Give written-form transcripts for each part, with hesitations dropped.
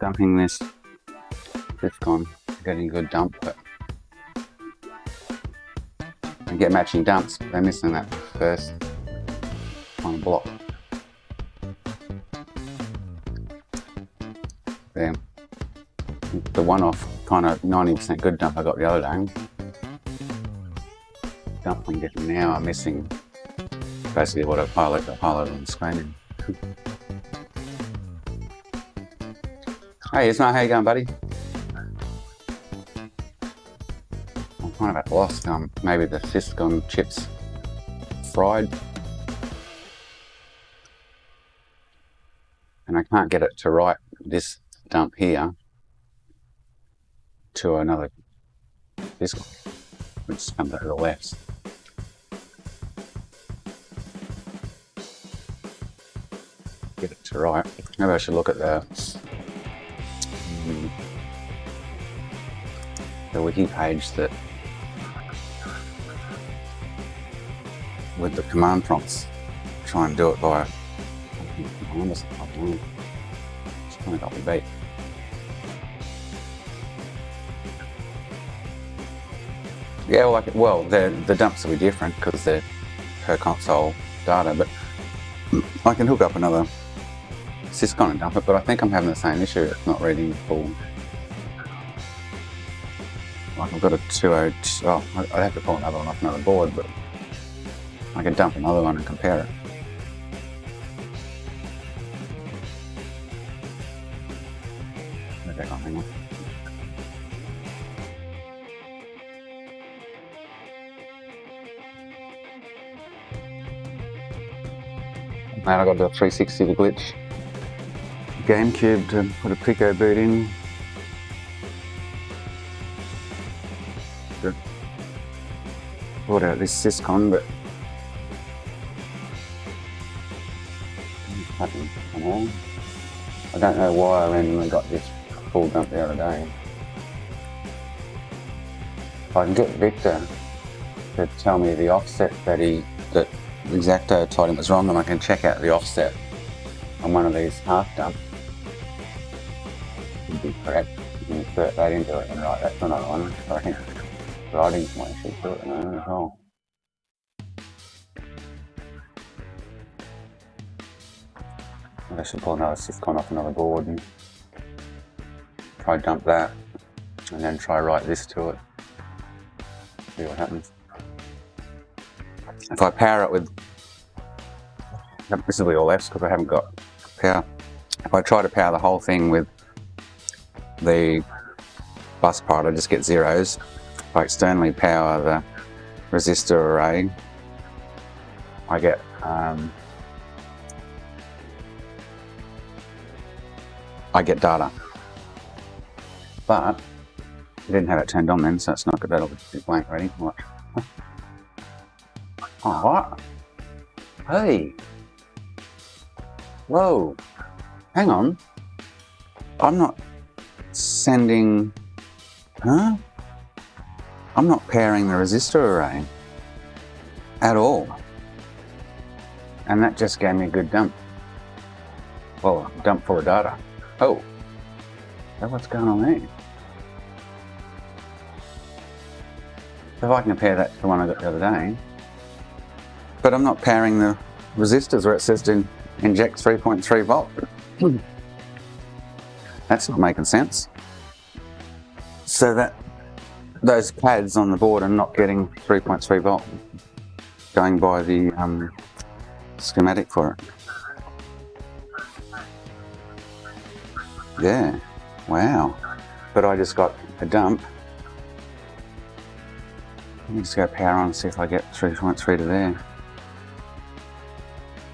dumping this gone, getting a good dump, but I get matching dumps, but they're missing that first one block. There. The one-off kind of 90% good dump I got the other day. Dump I'm getting now, I'm missing basically what I piloted on the screen. Hey, Isma, how you going, buddy? I'm kind of at a loss. Maybe the Syscon chips fried. And I can't get it to write this dump here to another Syscon, which comes out to the left. Get it to write. Maybe I should look at the wiki page that with the command prompts. Try and do it by just trying to copy beat. Yeah, well, the dumps will be different because they're per console data, but I can hook up another Syscon and dump it, but I think I'm having the same issue. It's not reading the full. Like I've got a 202. Oh, I'd have to pull another one off another board, but I can dump another one and compare it. Maybe I can't hang on. And I got the 360 to glitch Gamecube to put a Pico boot in. Brought out this Syscon, but I don't know why I randomly got this full dump the other day. If I can get Victor to tell me the offset that Exacto told him was wrong, and I can check out the offset on one of these half dumps. Should be correct. You can insert that into it and write that to another one. So I think writing's my issue to it at the moment as well. I should pull another Syscon off another board and try dump that, and then try write this to it. See what happens. If I power it with, this will be all F's because I haven't got power. If I try to power the whole thing with the bus part, I just get zeros. If I externally power the resistor array, I get data. But I didn't have it turned on then, so it's not good. That'll be blank ready. Watch. Oh, what? Hey! Whoa! Hang on. I'm not sending... Huh? I'm not pairing the resistor array at all. And that just gave me a good dump. Well, dump for data. Oh! So what's going on there? So if I can compare that to the one I got the other day, but I'm not powering the resistors where it says to inject 3.3 volt. That's not making sense. So that those pads on the board are not getting 3.3 volt going by the schematic for it. Yeah, wow. But I just got a dump. Let me just go power on and see if I get 3.3 to there.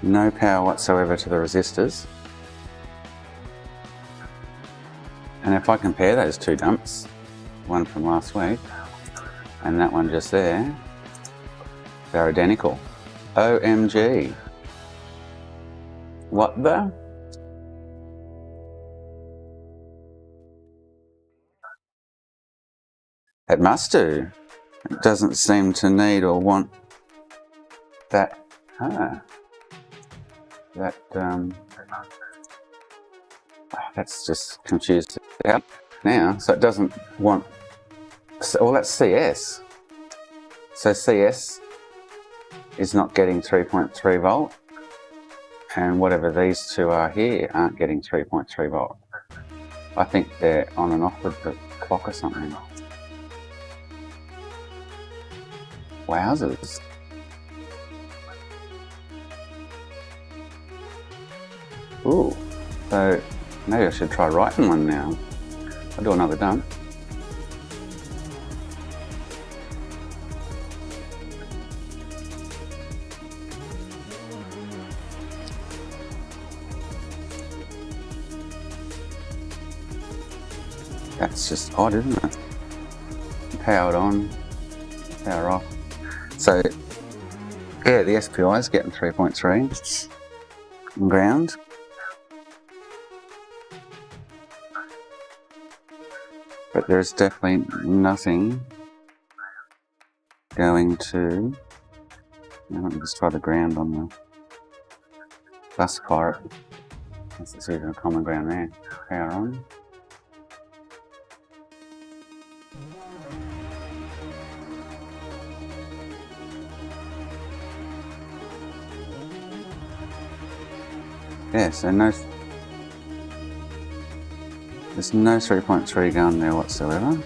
No power whatsoever to the resistors. And if I compare those two dumps, one from last week and that one just there, they're identical. OMG. What the? It must do. It doesn't seem to need or want that. That's just confused out now. So it doesn't want. Well, that's CS. So CS is not getting 3.3 volt, and whatever these two are here aren't getting 3.3 volt. I think they're on and off with the clock or something. Wowzers. Ooh, so maybe I should try writing one now. I'll do another dump. That's just odd, isn't it? Powered on, power off. So, yeah, the SPI is getting 3.3 ground. But there's definitely nothing going to. Now let me just try the ground on the bus pirate. Let's see if there's a common ground there. Power on. Yeah, so there's no 3.3 going there whatsoever.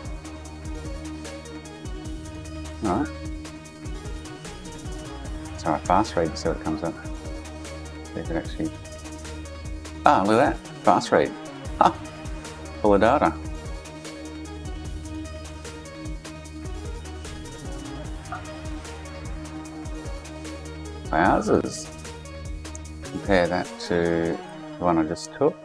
Alright. So I fast read to see what comes up. See if it actually. Ah, look at that. Fast read. Ah, full of data. Wowzers. Compare that to the one I just took.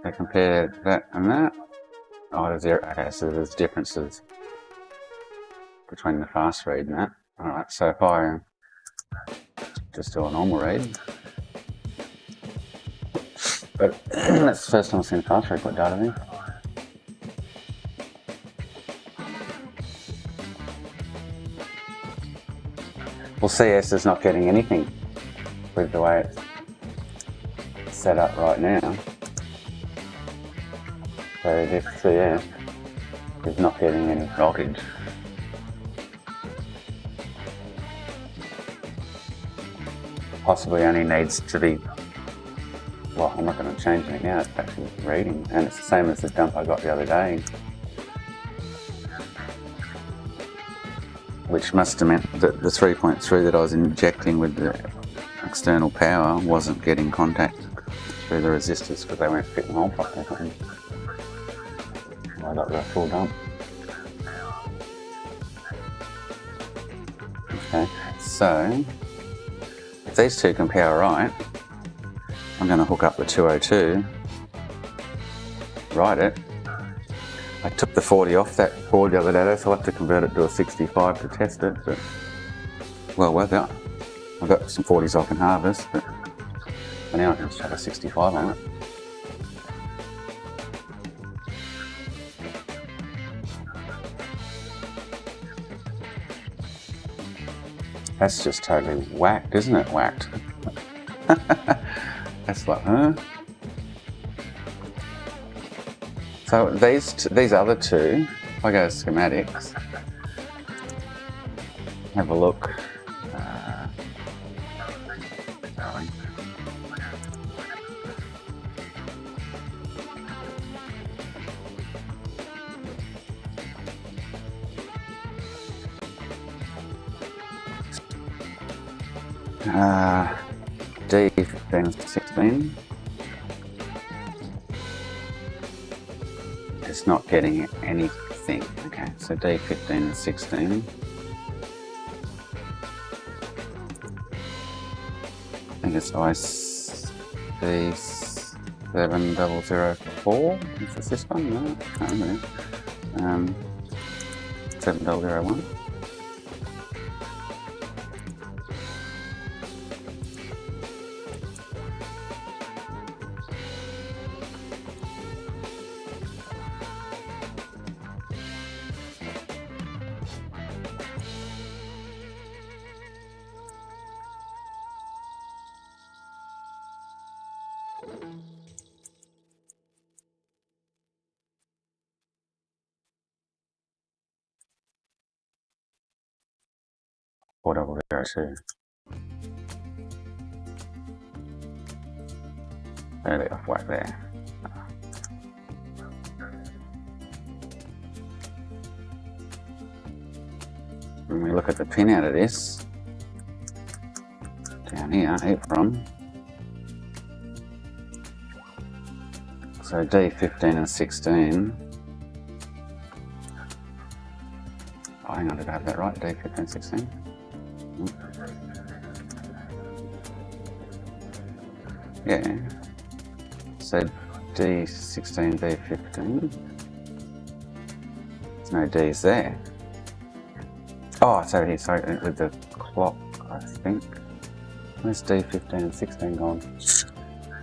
I compare that and that. Oh, there's zero. Okay, so there's differences between the fast read and that. Alright, so if I just do a normal read. But that's the first time I've seen fast read put data in. Well, CS is not getting anything with the way it's set up right now. So this CS is not getting any voltage. Possibly only needs to be, well, I'm not going to change it now, it's actually reading, and it's the same as the dump I got the other day. Which must have meant that the 3.3 that I was injecting with the external power wasn't getting contact through the resistors because they weren't fitting hole properly. I got the full dump. Okay, so if these two can power right, I'm going to hook up the 202, write it. I took the 40 off that board the other day, so I'll have to convert it to a 65 to test it, but well worth it. I've got some 40s I can harvest, but for now I can just have a 65 on it. That's just totally whacked, isn't it? Whacked. That's like, huh? So these other two, if I go to schematics, have a look. D15 16. It's not getting anything. Okay, so D15 and 16. I think it's IC7004. Is this one? No, I can't remember. 7001. 4002. Early off whack there. When we look at the pin out of this, down here, from. So D15 and 16. Oh, hang on, did I have that right? D15 and 16? Yeah. So D16, D15. There's no D's there. Oh, it's over here, sorry, with the clock, I think. Where's D15 and 16 gone?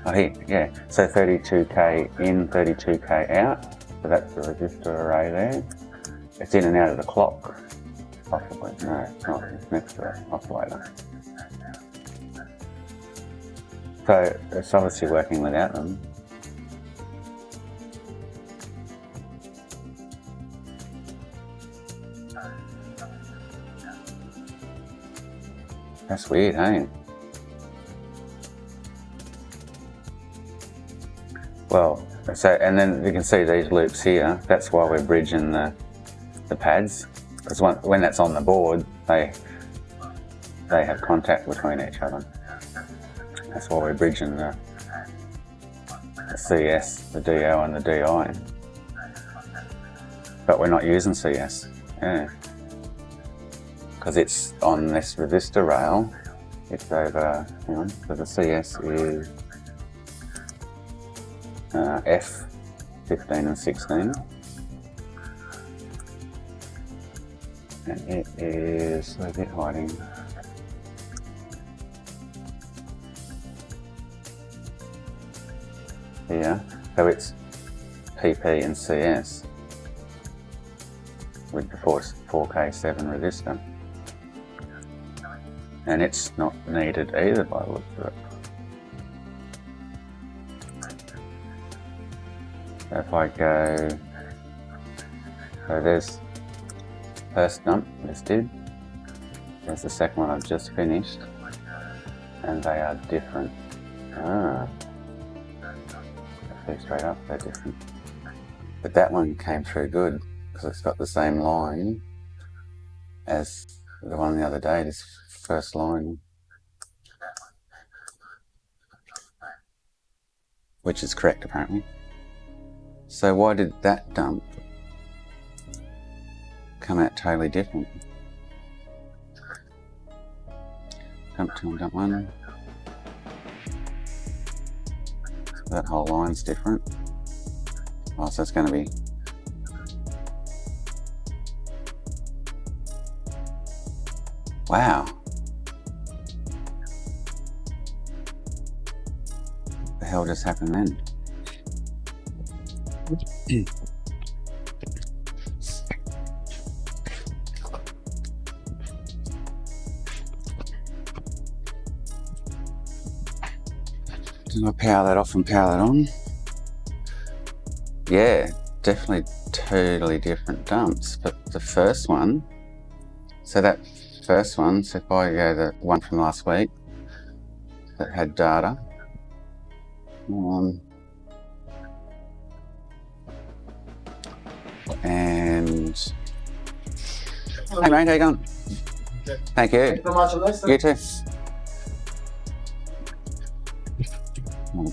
Oh, here, yeah. So 32K in, 32K out. So that's the resistor array there. It's in and out of the clock. Possibly. No, it's not. It's next to the oscillator. So it's obviously working without them. That's weird, hey? Well, so, and then you can see these loops here. That's why we're bridging the pads. Because when that's on the board, they have contact between each other. That's why we're bridging the CS, the DO and the DI. But we're not using CS, yeah. Because it's on this resistor rail, it's over, hang on, so the CS is F15 and 16. And it is, where's it hiding? Here, so it's PP and CS with the 4K7 resistor. And it's not needed either by the looks of it. So if I go, so there's first dump, this did. There's the second one I've just finished. And they are different. See straight up, they're different. But that one came through good because it's got the same line as the one the other day, this first line. Which is correct apparently. So why did that dump come out totally different? Dump 2 and dump 1. So that whole line's different. Oh, so it's going to be wow. What the hell just happened then? Did I power that off and power that on? Yeah, definitely totally different dumps. But the first one, so that first one, so if I go the one from last week that had data, and hey mate, how you going? Okay. Thank you. Thank you very much, Alexa. You too.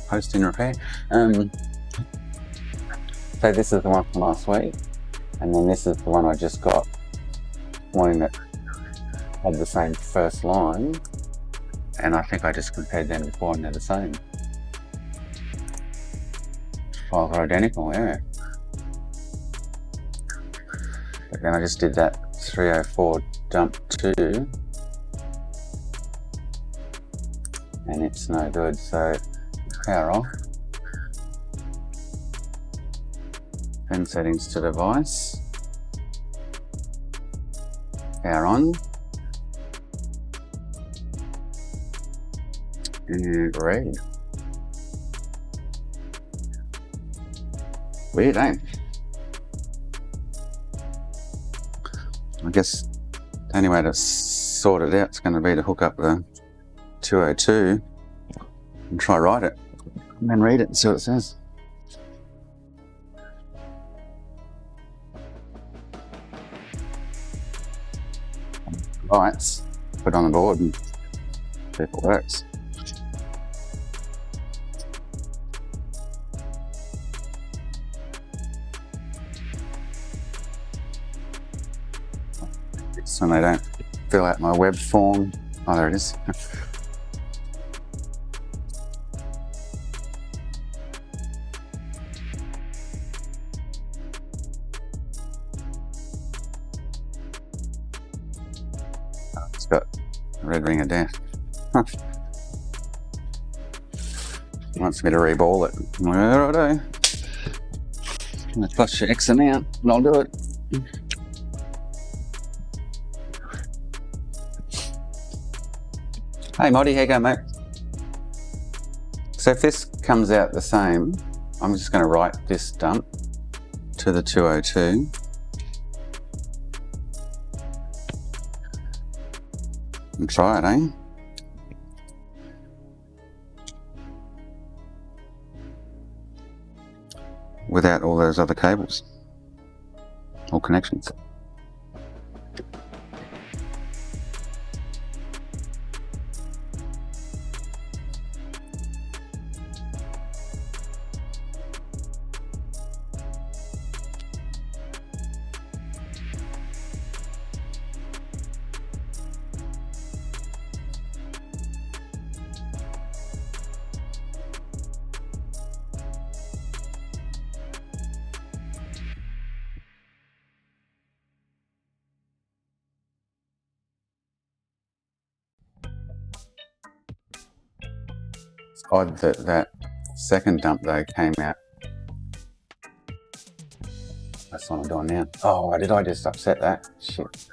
Post in repair. So this is the one from last week, and then this is the one I just got, one that had the same first line, and I think I just compared them before and they're the same. Files are identical, yeah. But then I just did that 304 dump 2, and it's no good, so power off. Then settings to device. Power on. And read. Weird, eh? I guess the only way to sorted out is going to be to hook up the 202 and try write it and then read it and see what it says. Lights, put it on the board and see if it works. So they don't fill out my web form. Oh, there it is. It's got a red ring of death. Wants me to reball it. Well, I do. I'm going to cost you X amount, and I'll do it. Hey Moddy, how you going, mate? So if this comes out the same, I'm just going to write this dump to the 202. And try it, eh? Without all those other cables or connections. It's odd that that second dump though came out. That's what I'm doing now. Oh, did I just upset that? Shit.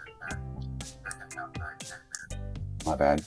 My bad.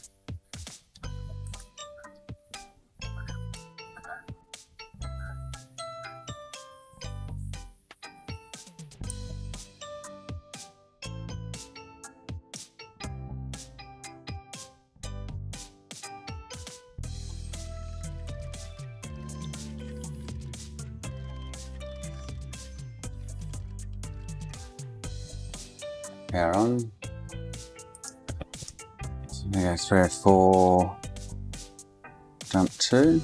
Power on. So there goes 304, dump 2.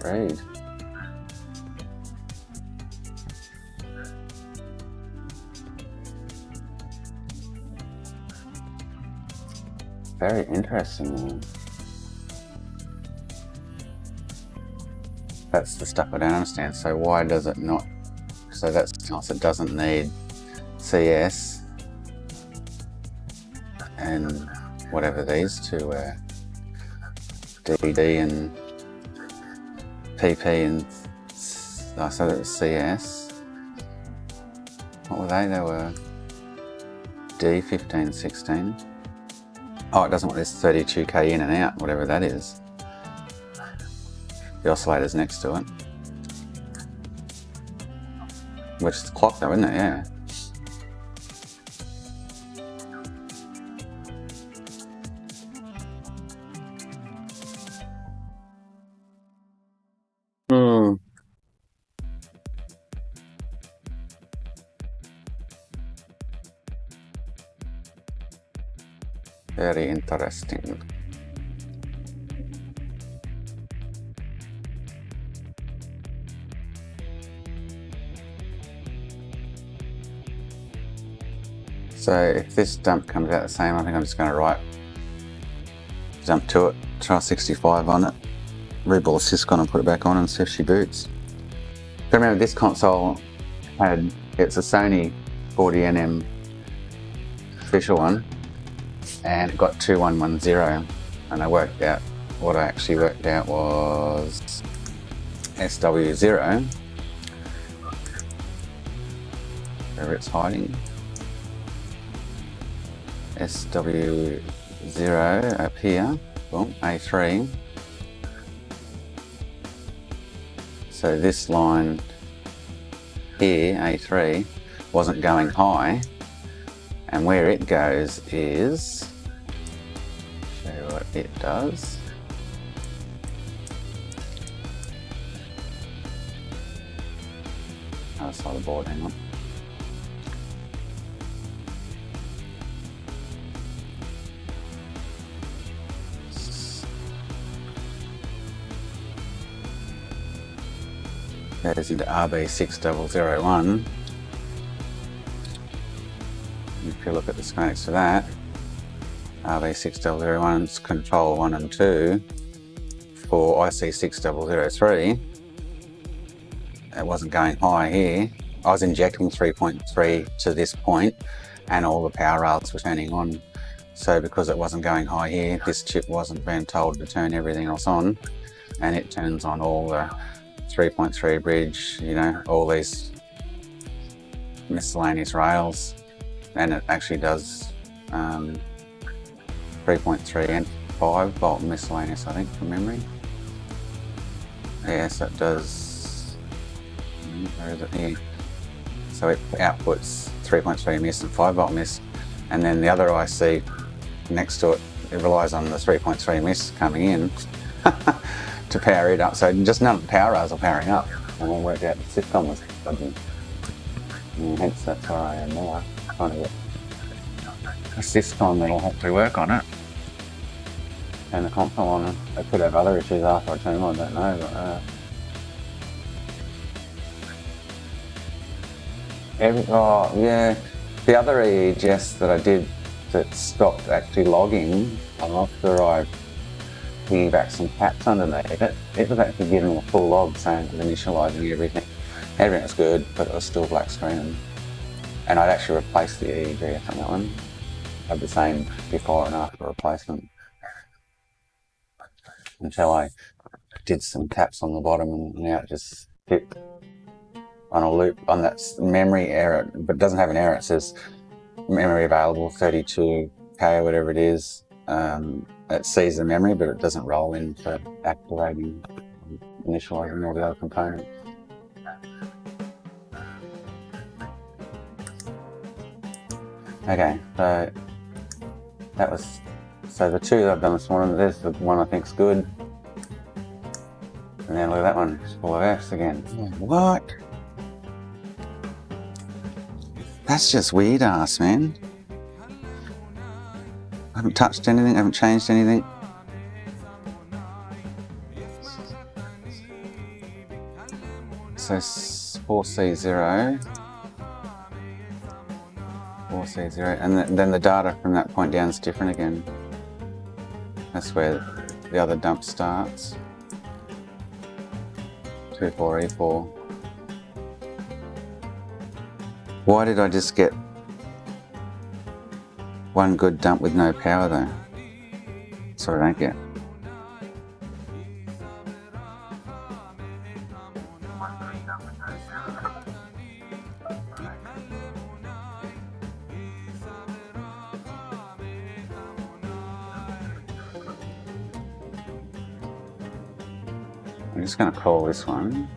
Read. Very interesting. That's the stuff I don't understand. So why does it not? So that's telling us it doesn't need CS and whatever these two were, DD and PP, and I said it was CS. What were they? They were D15, 16. Oh, it doesn't want this 32K in and out, whatever that is. The oscillator's next to it. Which is the clock though, isn't it? Yeah. Very interesting. So if this dump comes out the same, I think I'm just going to write dump to it, try 65 on it, reball the Syscon and put it back on and see if she boots. But remember, this console it's a Sony 40nm official one, and it got 2110, and I worked out, what I actually worked out was SW0, where it's hiding. SW0 up here, boom, A3. So this line here, A3, wasn't going high, And where it goes is, show you what it does. Other side of the board, hang on. Goes into RB6001. If you look at the schematics for that, RB6001 is control 1 and 2. For IC6003, it wasn't going high here. I was injecting 3.3 to this point and all the power rails were turning on. So because it wasn't going high here, this chip wasn't being told to turn everything else on, and it turns on all the 3.3 bridge, you know, all these miscellaneous rails, and it actually does 3.3 and 5 volt miscellaneous, I think, from memory. Yes, it does. Where is it here? So it outputs 3.3 miss and 5 volt miss, and then the other IC next to it, it relies on the 3.3 miss coming in to power it up. So just none of the power rails are powering up, and I worked out the syscom was dodgy. And hence that's where I am now, trying to get a syscom that'll hopefully work on it. Turn the console on. They could have other issues after I turn them on, I don't know. But, yeah, the other EEGS that I did that stopped actually logging after I piggybacked some caps underneath it, it was actually giving a full log saying it was initialising everything. Everything was good, but it was still black screen. And I'd actually replaced the EEGS on that one. I had the same before and after replacement. Until I did some taps on the bottom, and now it just tipped on a loop on that memory error, but it doesn't have an error. It says memory available 32K or whatever it is. It sees the memory, but it doesn't roll in for activating, initializing all the other components. Okay, so that was, so the two that I've done this morning, there's the one I think's good. And then look at that one, it's full of F's again. What? That's just weird ass, man. I haven't touched anything, I haven't changed anything. So 4C0, and then the data from that point down is different again. That's where the other dump starts. 24E4. Why did I just get one good dump with no power though? That's what I don't get. I'm just going to call this one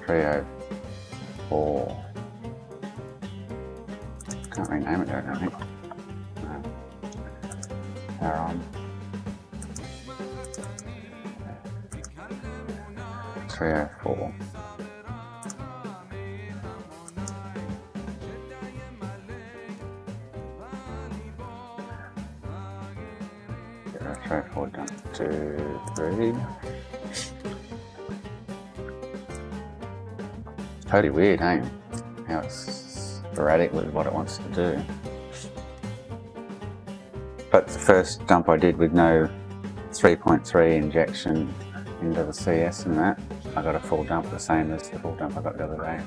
304. Can't rename it, I don't think. No. Power on. 304. Get 304 done. 2, 3. Totally weird, hey? How it's sporadic with what it wants to do. But the first dump I did with no 3.3 injection into the CS and that, I got a full dump the same as the full dump I got the other day.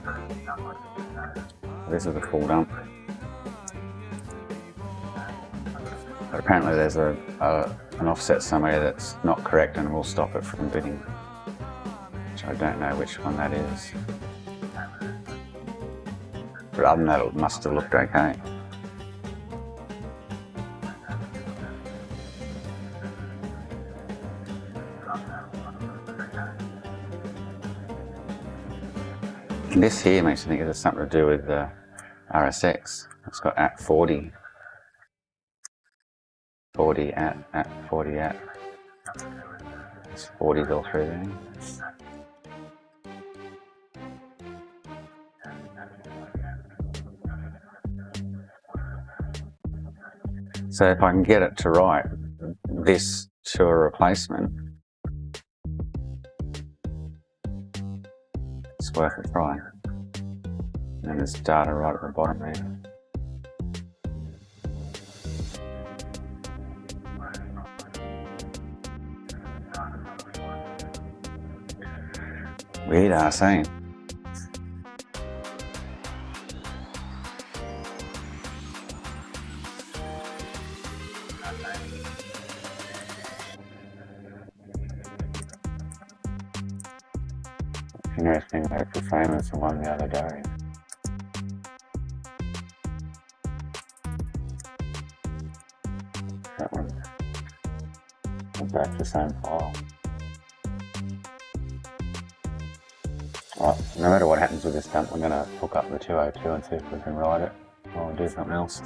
This is the full dump. But apparently there's an offset somewhere that's not correct and will stop it from bidding. Which I don't know which one that is. But other than that, it must have looked okay. This here makes me think it has something to do with the RSX. It's got at 40. 40 at 40 at. It's 40 built through there. So if I can get it to write this to a replacement, it's worth a try. And there's data right at the bottom there. Weird ass, eh? Interesting, like the same as the one the other day. That one. That's the same file. Right, no matter what happens with this dump, we're going to hook up the 202 and see if we can write it or do something else.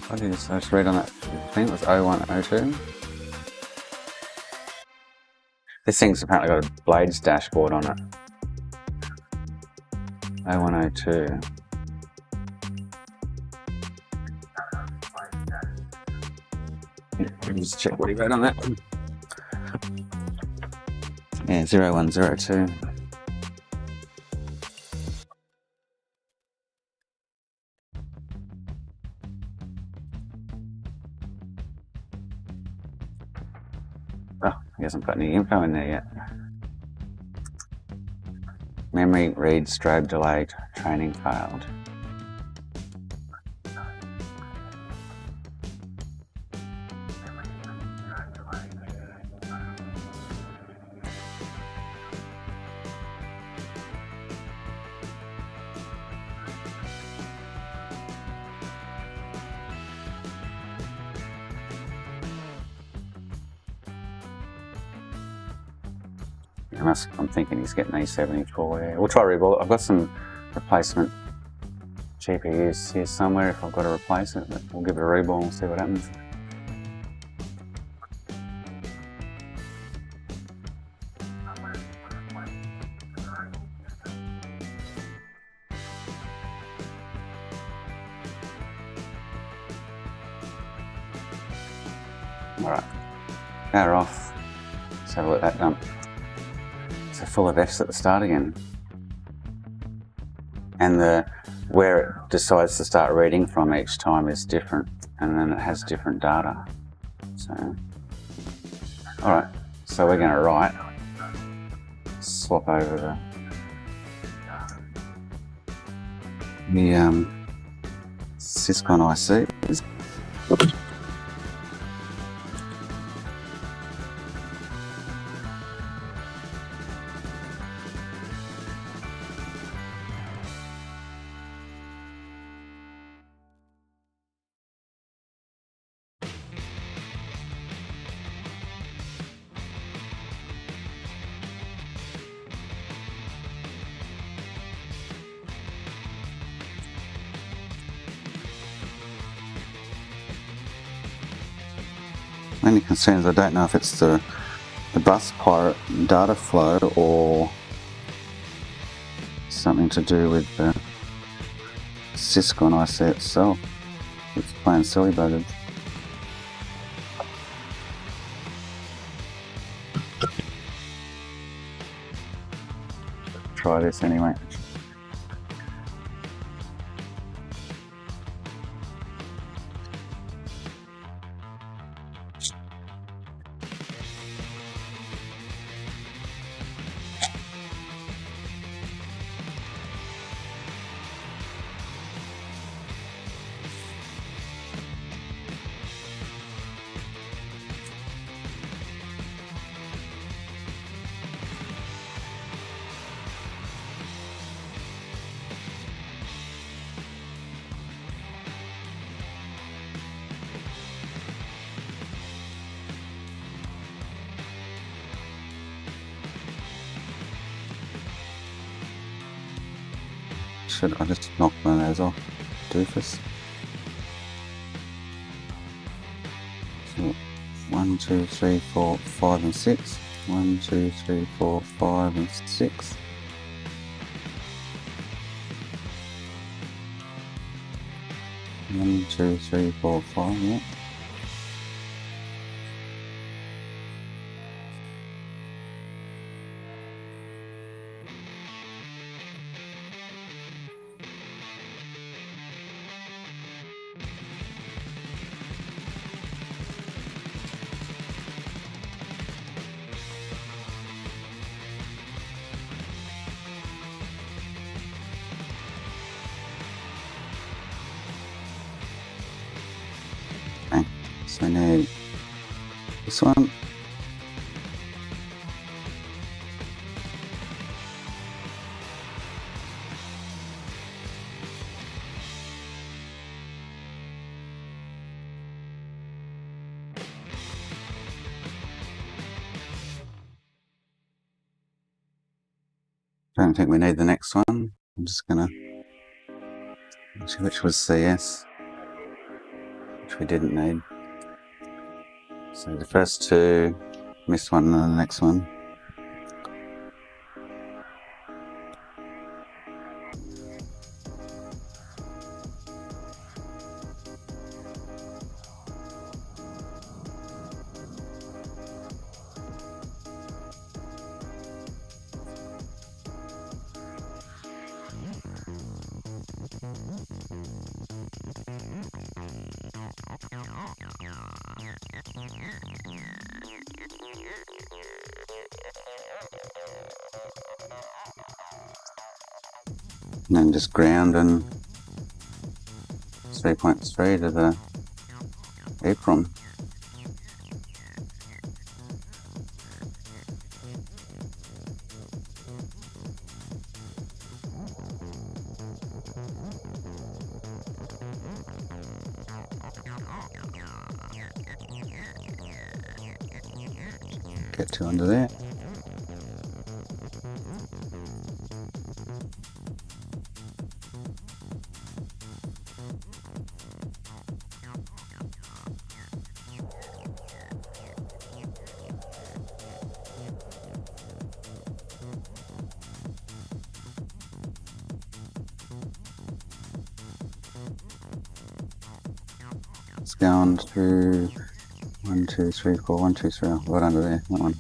What is, I just read on that thing, it was 0102. This thing's apparently got a blades dashboard on it. 0102. Let me just check what he wrote on that. Yeah, 0102. Oh, he hasn't put any info in there yet. Memory read strobe delayed, training failed. I'm thinking he's getting A74. Yeah. We'll try rebuild. I've got some replacement GPUs here somewhere if I've got to replace it, but we'll give it a rebuild and see what happens. Alright, power off. Let's have a look at that dump. So full of F's at the start again. And where it decides to start reading from each time is different, and then it has different data. So, alright, so we're going to write, swap over the Syscon ICs. Only concern is I don't know if it's the bus pirate data flow or something to do with the Syscon IC itself. It's playing silly buggers. Try this anyway. Should I just knock one of those off? Doofus. So 1, 2, 3, 4, 5 and 6. 1, 2, 3, 4, 5 and 6. One, 2, 3, 4, 5, yeah. Okay, so I need this one. Don't think we need the next one. I'm just gonna, which was CS, which we didn't need. So the first two, missed one, and then the next one. And then just ground and 3.3 to the EEPROM. Get two under there. It's going through 1, 2, 3, 4, 1, 2, 3, right under there, that one.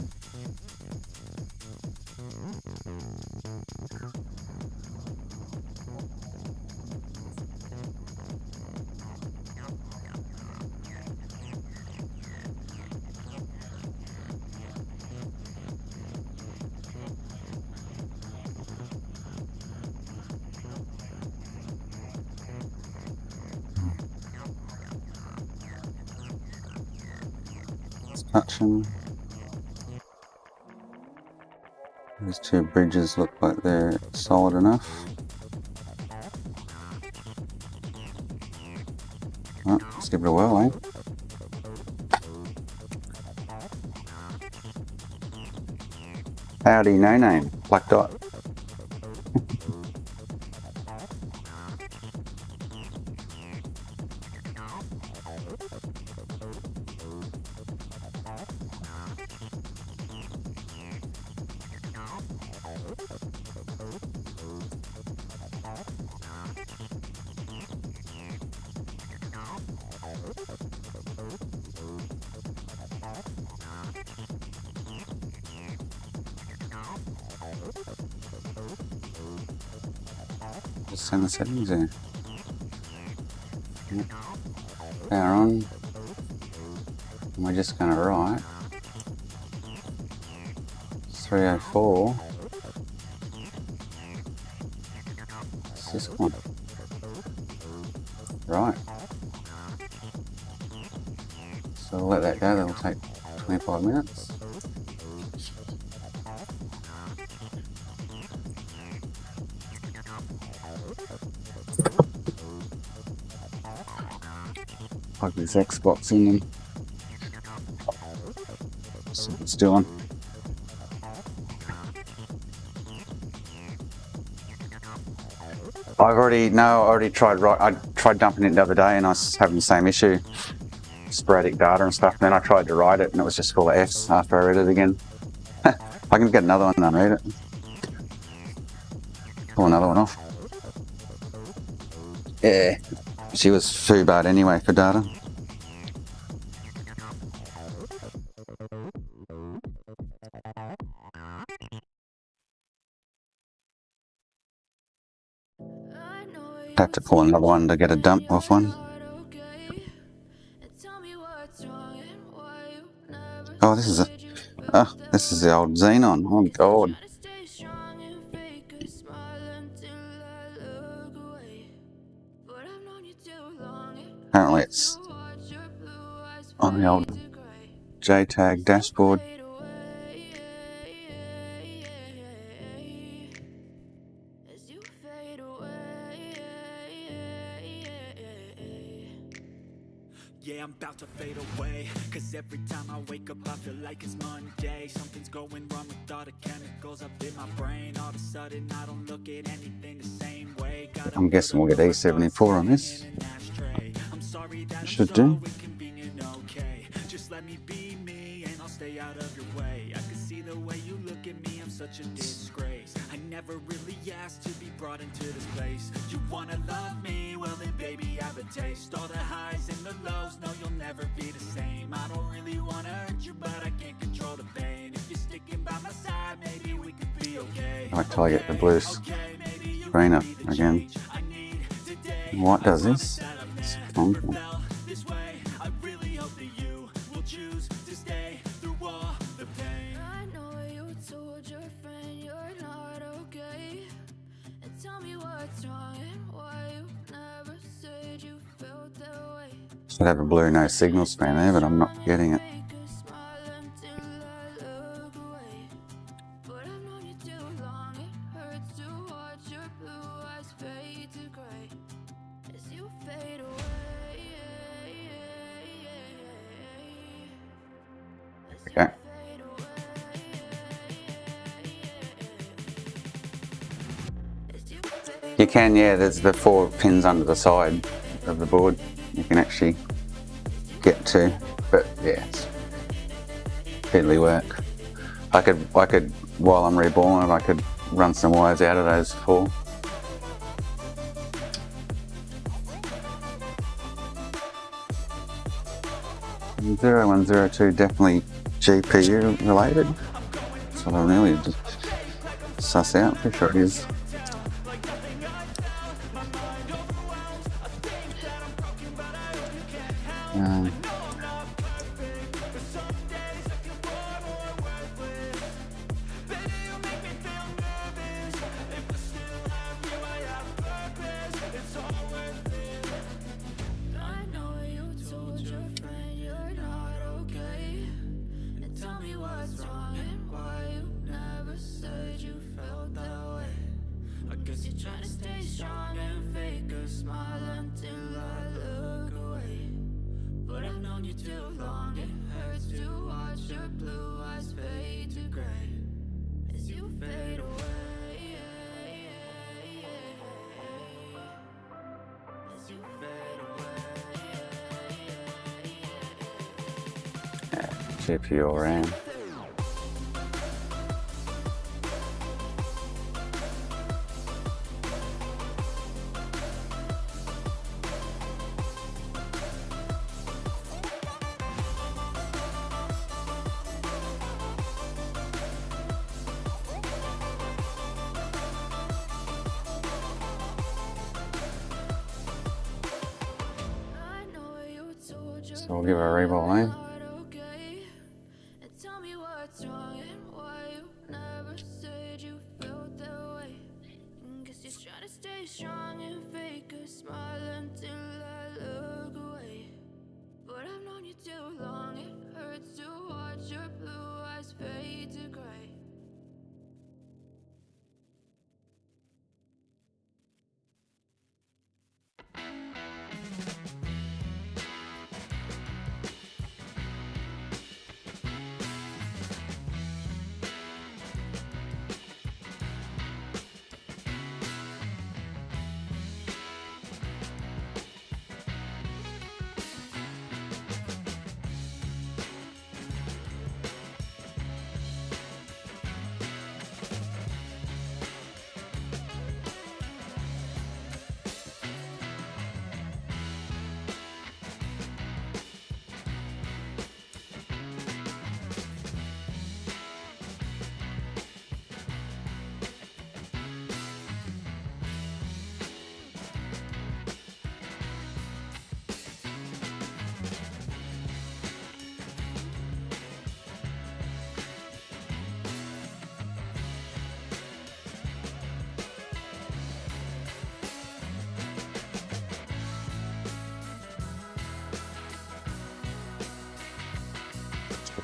Touching. These two bridges look like they're solid enough. Oh, let's give it a whirl, eh? Howdy, no name, black dot. Just send the settings there. Yep. Power on. And we're just going to write 304. It's this one. Right. So we'll let that go, that'll take 25 minutes. Plug this Xbox in and see what it's doing. I already tried. I tried dumping it the other day, and I was having the same issue, sporadic data and stuff. And then I tried to write it, and it was just full of Fs after I read it again. I can get another one and unread it. Pull another one off. Yeah, she was too bad anyway for data. Have to pull another one to get a dump off one. Oh, this is the old Xenon. Oh God. Apparently it's on the old JTAG dashboard. Yeah, I'm about to fade away, cause every time I wake up I feel like it's Monday. Something's going wrong with all the chemicals up in my brain. All of a sudden I don't look at anything the same way. I'm guessing we'll get E74 on this. Should do. Just let me be me and I'll stay out of your way. I can see the way you look at me, I'm such a disgrace. I never really asked to be brought into this place. You wanna love me? Well then baby have a taste. All the highs and the lows, no you'll never be the same. I don't really wanna hurt you but I can't control the pain. If you're sticking by my side, maybe we could be okay. Wait till I get the blue screen up again. What does this? It's wonderful. Should have a blue no signal screen there, but I'm not getting it. Okay. You can, yeah, there's the 4 pins under the side of the board you can actually get to, but yeah, it's fiddly work. I could, while I'm reballing it, I could run some wires out of those 4. And 0102 definitely GPU related. That's what I really just suss out. Pretty sure it is. Trying to stay strong and fake a smile until I look away. But I've known you too long, it hurts to watch your blue eyes fade to gray as you fade away. As you fade away. GPU RAM. So we'll give it a reball name.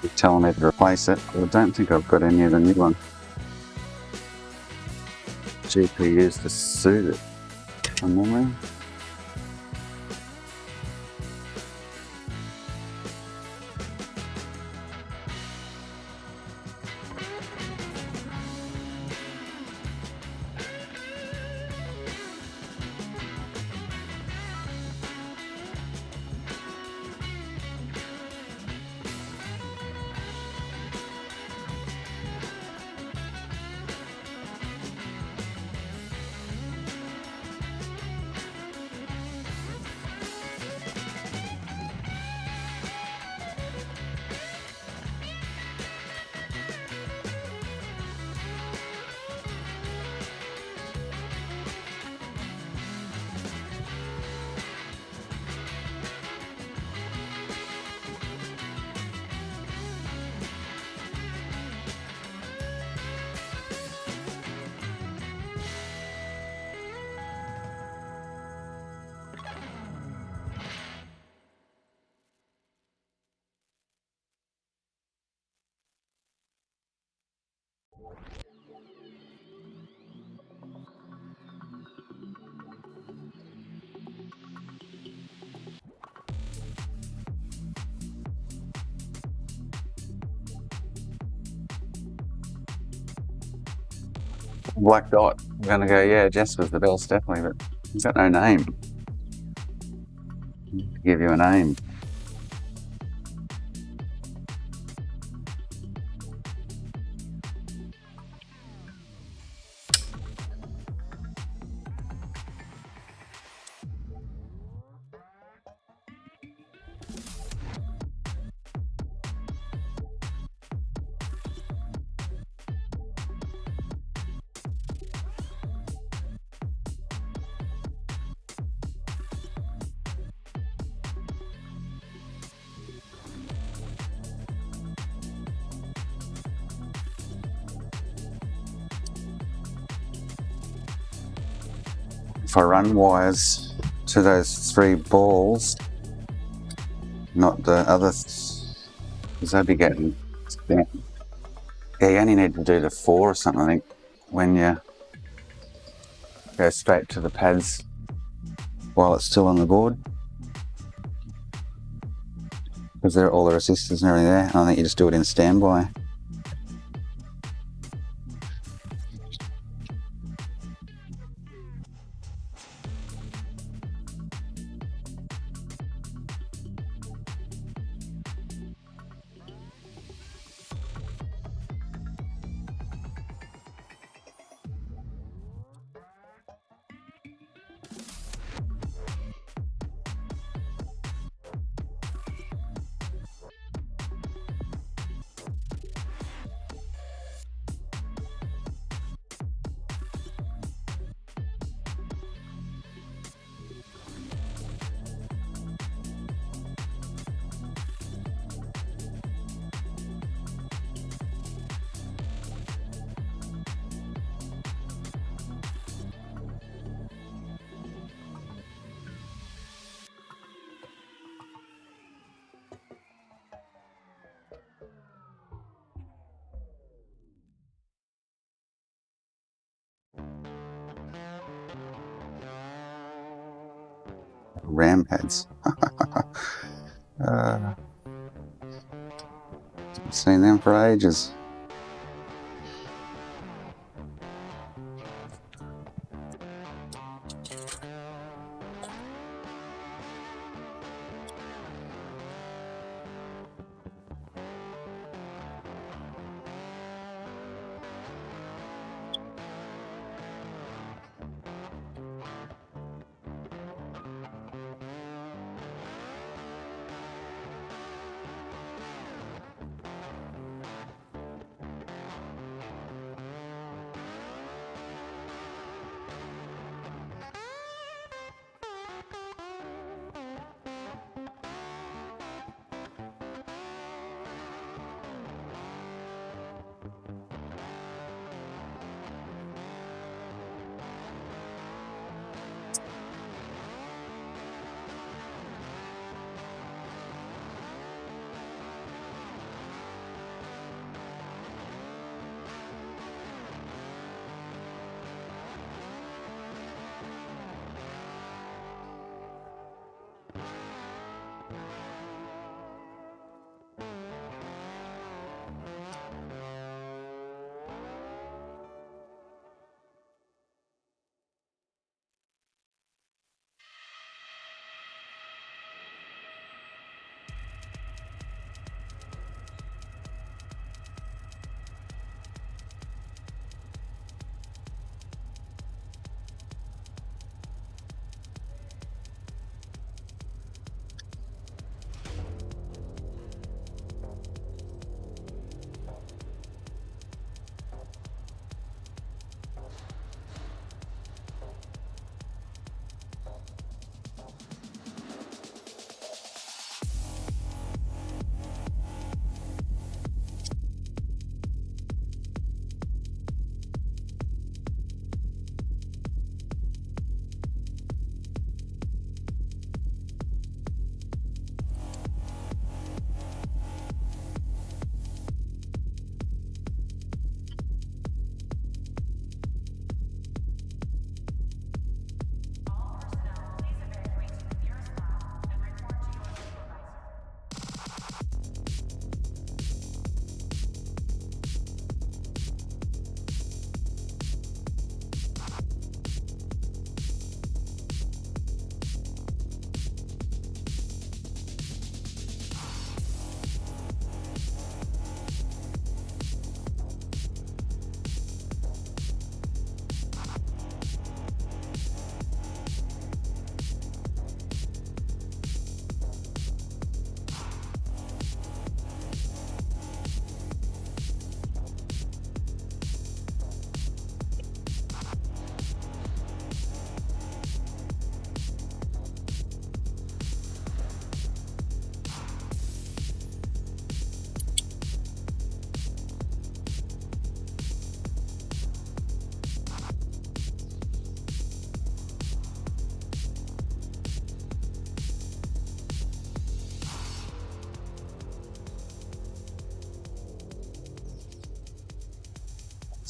It's telling me to replace it. I don't think I've got any of the new one. GPUs to suit it. From memory. Black dot. I'm gonna go, yeah, Jasper's the best, definitely, but he's got no name. Give you a name. If I run wires to those 3 balls, not the other, because they'd be getting, yeah, you only need to do the 4 or something, I think, when you go straight to the pads while it's still on the board. Because they're all the resistors and everything there, and I think you just do it in standby. RAM pads. Haven't seen them for ages.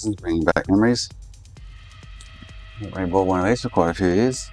This is bringing back memories. I haven't bought one of these for quite a few years.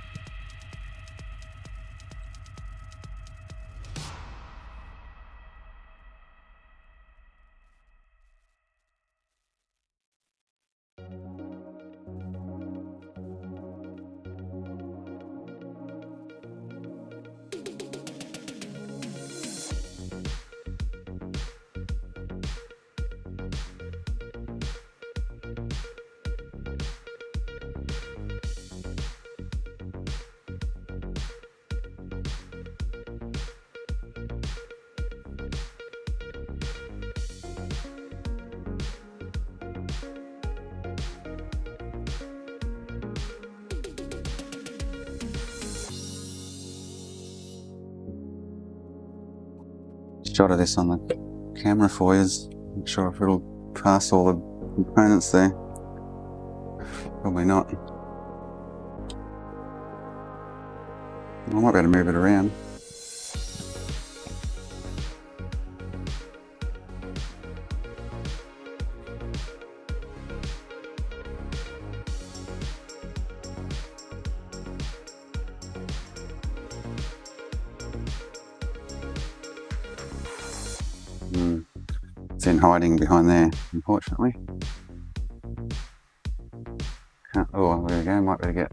Shot of this on the camera for you. Not sure if it'll pass all the components there. Probably not. I might be able to move it around. It's in hiding behind there, unfortunately. Oh, there we go. Might be able to get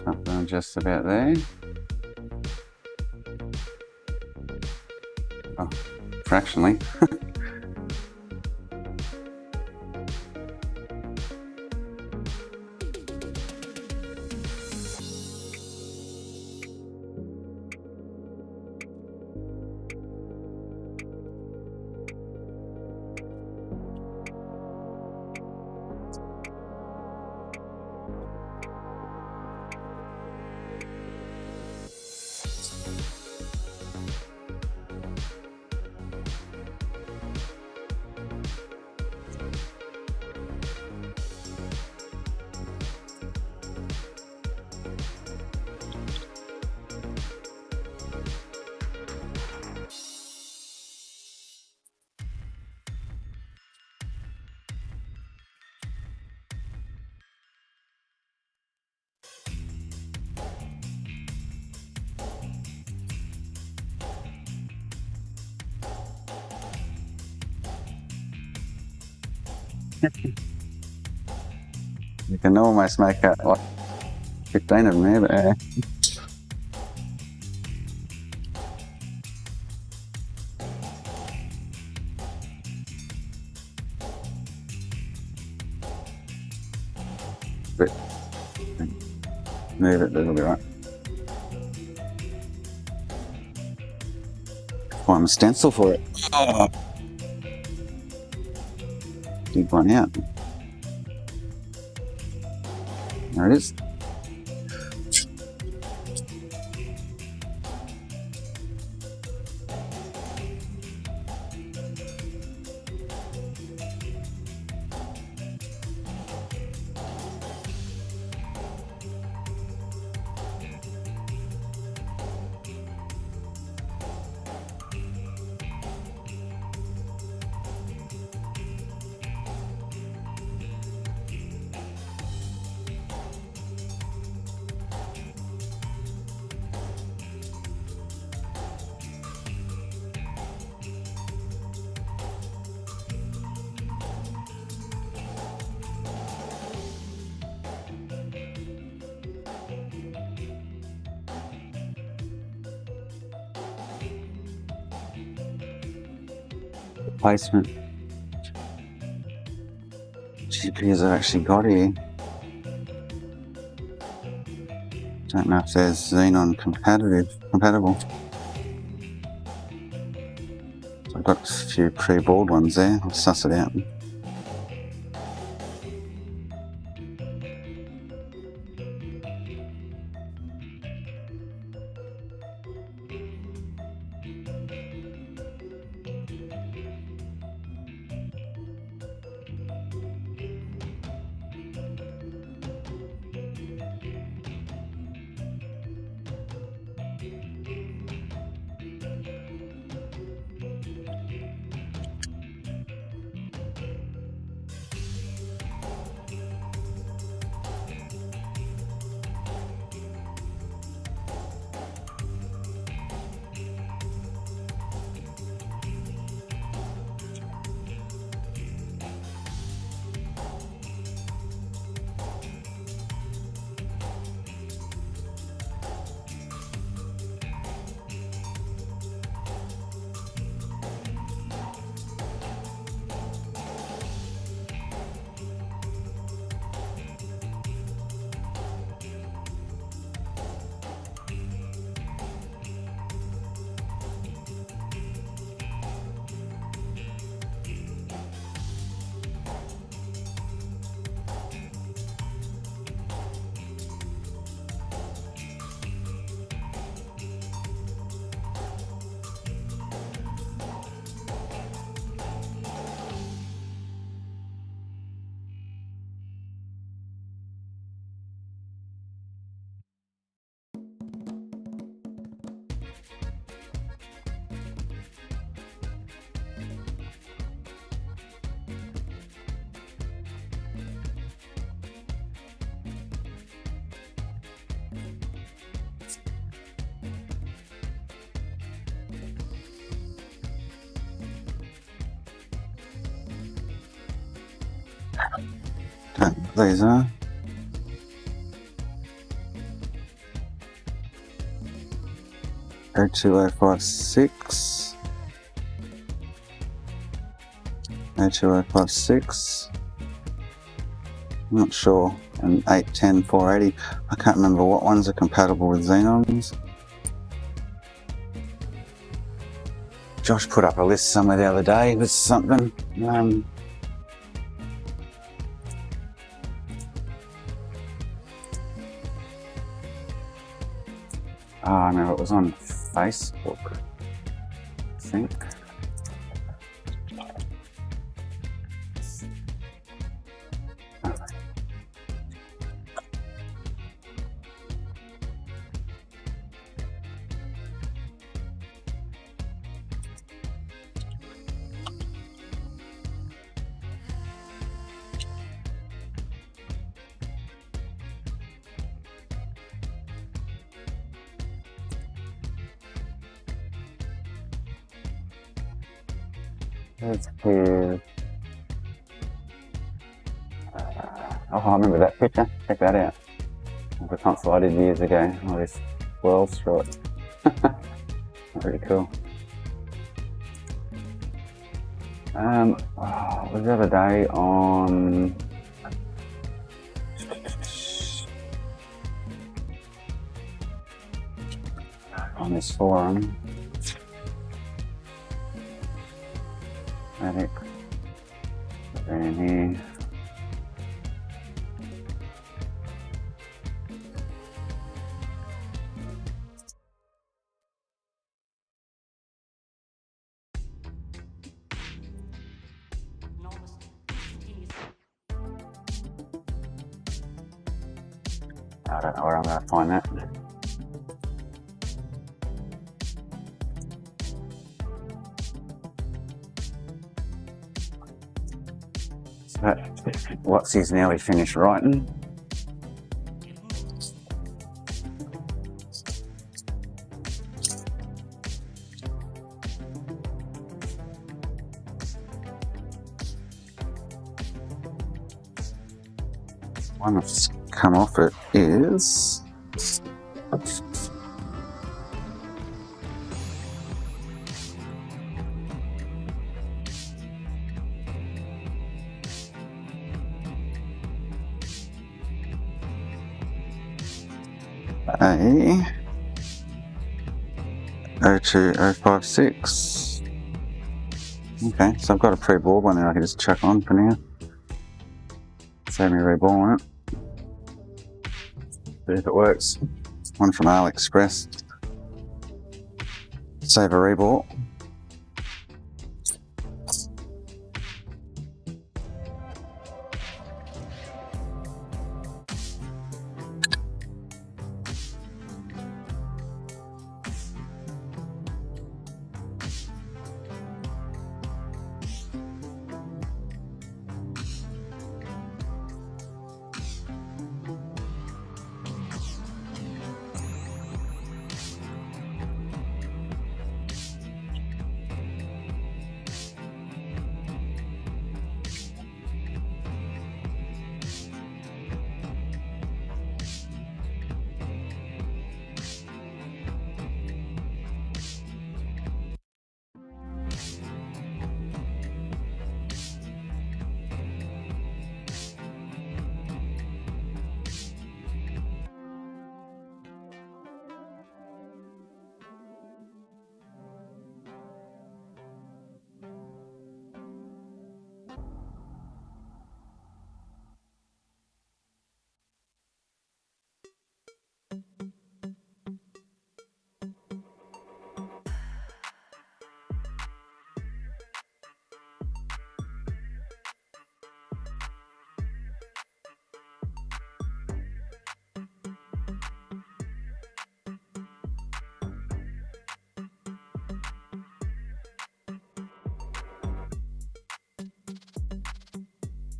something just about there. Oh, fractionally. You can almost make out like 15 of them there, but move it, that'll be right. Find a stencil for it. Oh. Dig one out. There it is. Placement. GPUs I've actually got here. Don't know if there's Xenon compatible. So I've got a few pre-board ones there. I'll suss it out. Don't know what these are. O2056. O2056. Not sure. And 810 480. I can't remember what ones are compatible with Xenons. Josh put up a list somewhere the other day with something. Oh no, it was on Facebook, I think. Let's do. Oh, I remember that picture. Check that out. The console I did years ago. All this swirls through it. Pretty cool. It was the other day on this forum. Attic. In here. I don't know where I'm going to find that. So, what's he's nearly finished writing? One that's come off it is a 02056. Okay, so I've got a pre-board one there I can just chuck on for now. Save me reballing it. See if it works. One from AliExpress. Save a reball.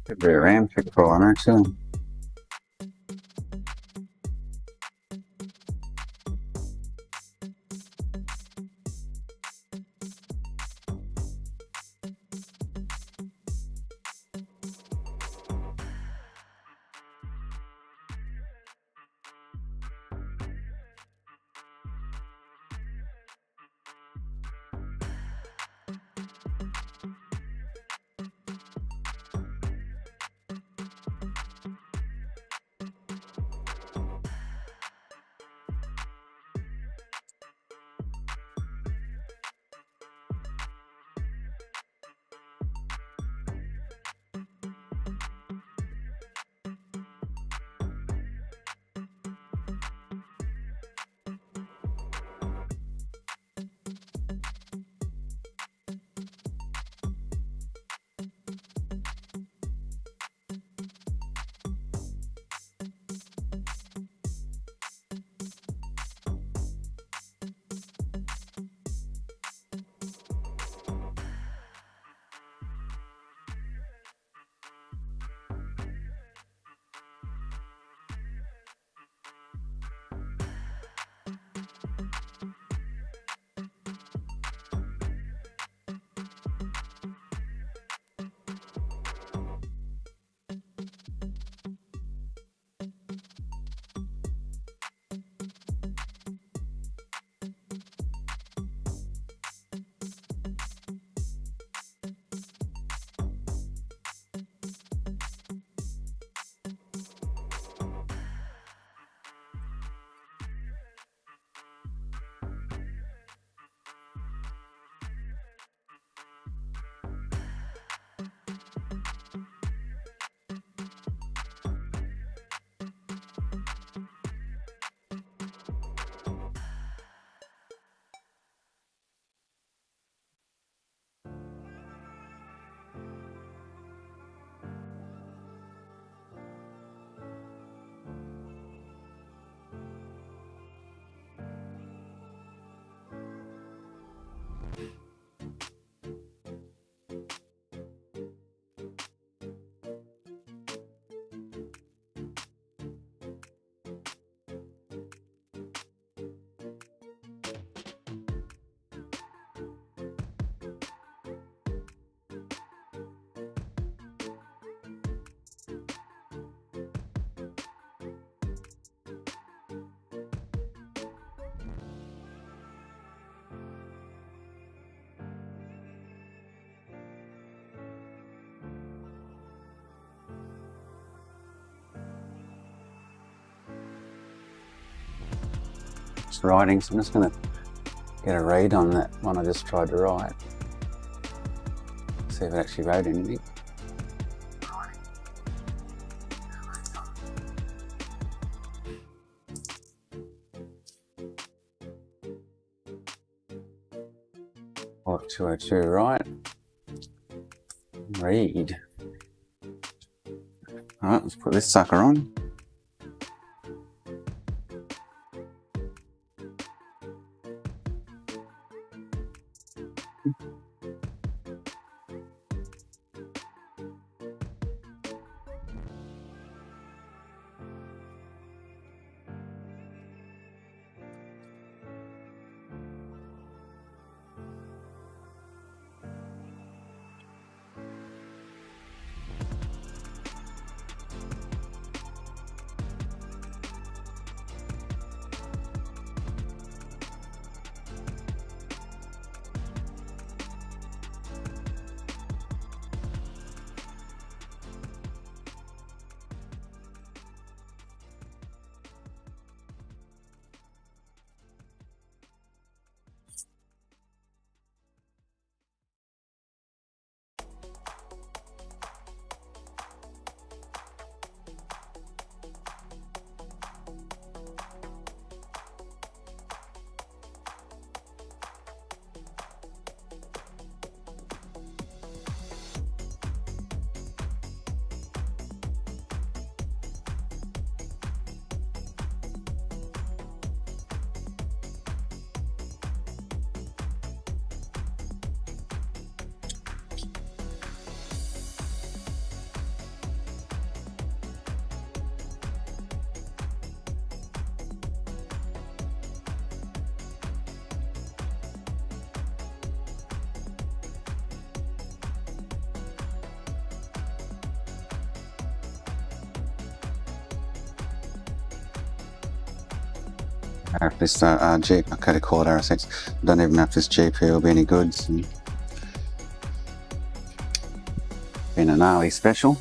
Could be a RAM pick for one actually. just writing, so I'm just going to get a read on that one I just tried to write. See if it actually wrote anything. What 202, right? Read. Alright, let's put this sucker on. If this okay, to call it RSX. Don't even know if this GPU will be any good. It's been a gnarly special.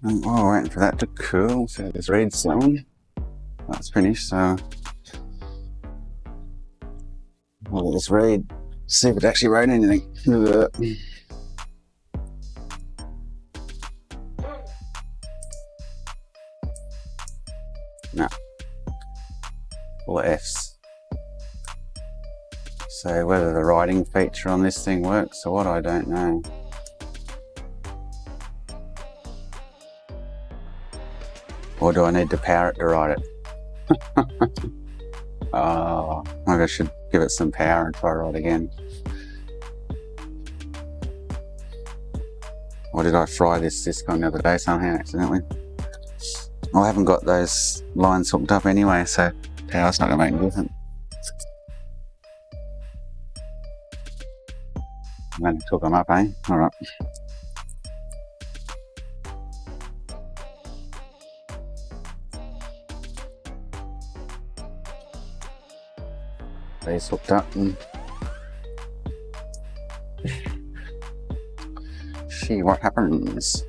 And while we're waiting for that to cool, so this reed's slowing. That's finished, so we'll let this reed, see if it actually wrote anything. No. All F's. So whether the writing feature on this thing works or what, I don't know. Or do I need to power it to write it? Oh, maybe I should give it some power and try to write again. Or did I fry this disc on the other day somehow accidentally? I haven't got those lines hooked up anyway, so power's not going to make a difference. I'm going to hook them up, eh? Alright. These hooked up and see what happens.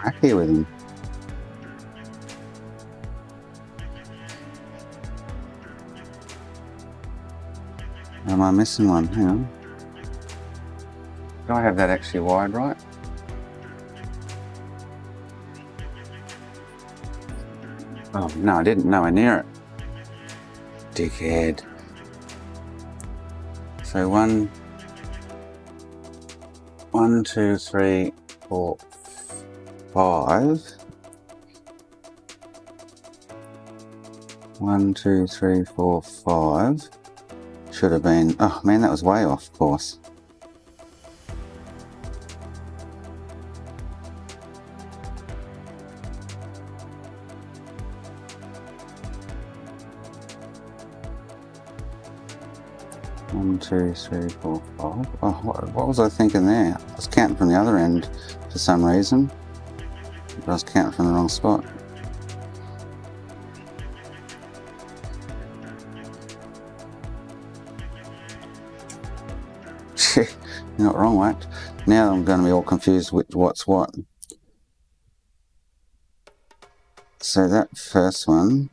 Happy with him. Am I missing one? Hang on. Do I have that actually wired right? Oh, no, I didn't. Nowhere near it. Dickhead. So 1, 2, 3, 4, 5. 1, 2, 3, 4, 5. Should have been. Oh man, that was way off, of course. One, 2, 3, 4, 5. Oh, what was I thinking there? I was counting from the other end for some reason, but I was counting from the wrong spot. You're not wrong, mate. Now I'm going to be all confused with what's what. So that first one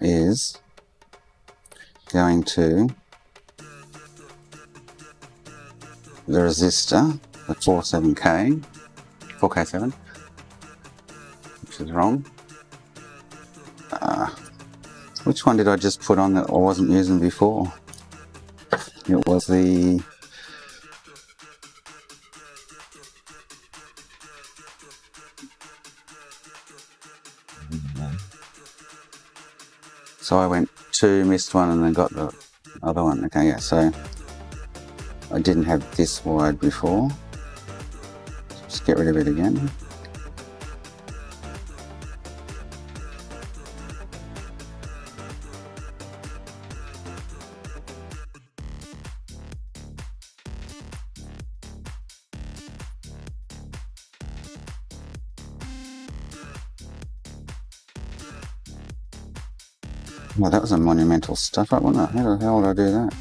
is going to the resistor, the 4K7, which is wrong. Which one did I just put on that I wasn't using before? It was the so I went 2, missed one, and then got the other one. Okay, yeah, so I didn't have this wired before. Just get rid of it again. Well, that was a monumental stuff up, wasn't it? How the hell did I do that?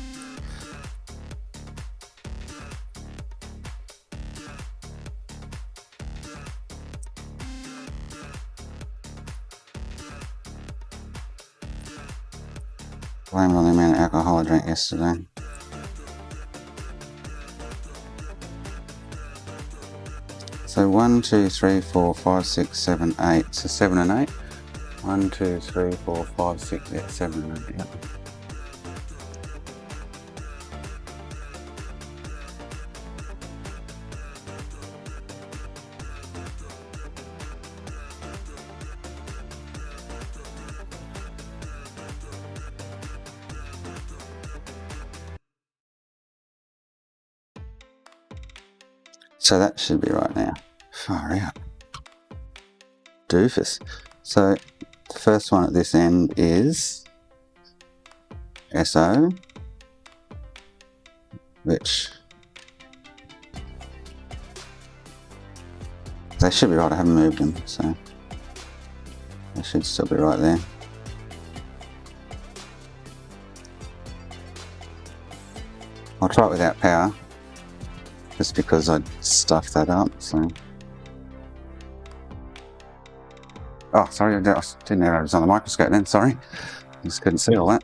Blame it on the amount of alcohol I drank yesterday. So 1, 2, 3, 4, 5, 6, 7, 8. So 7 and 8. 1, 2, 3, 4, 5, 6, yeah, 7. Yeah. So that should be right now. Far out. Doofus. So the first one at this end is SO, which they should be right. I haven't moved them, so they should still be right there. I'll try it without power, just because I stuffed that up. So, oh, sorry, I didn't know I was on the microscope then. Sorry, I just couldn't see all that.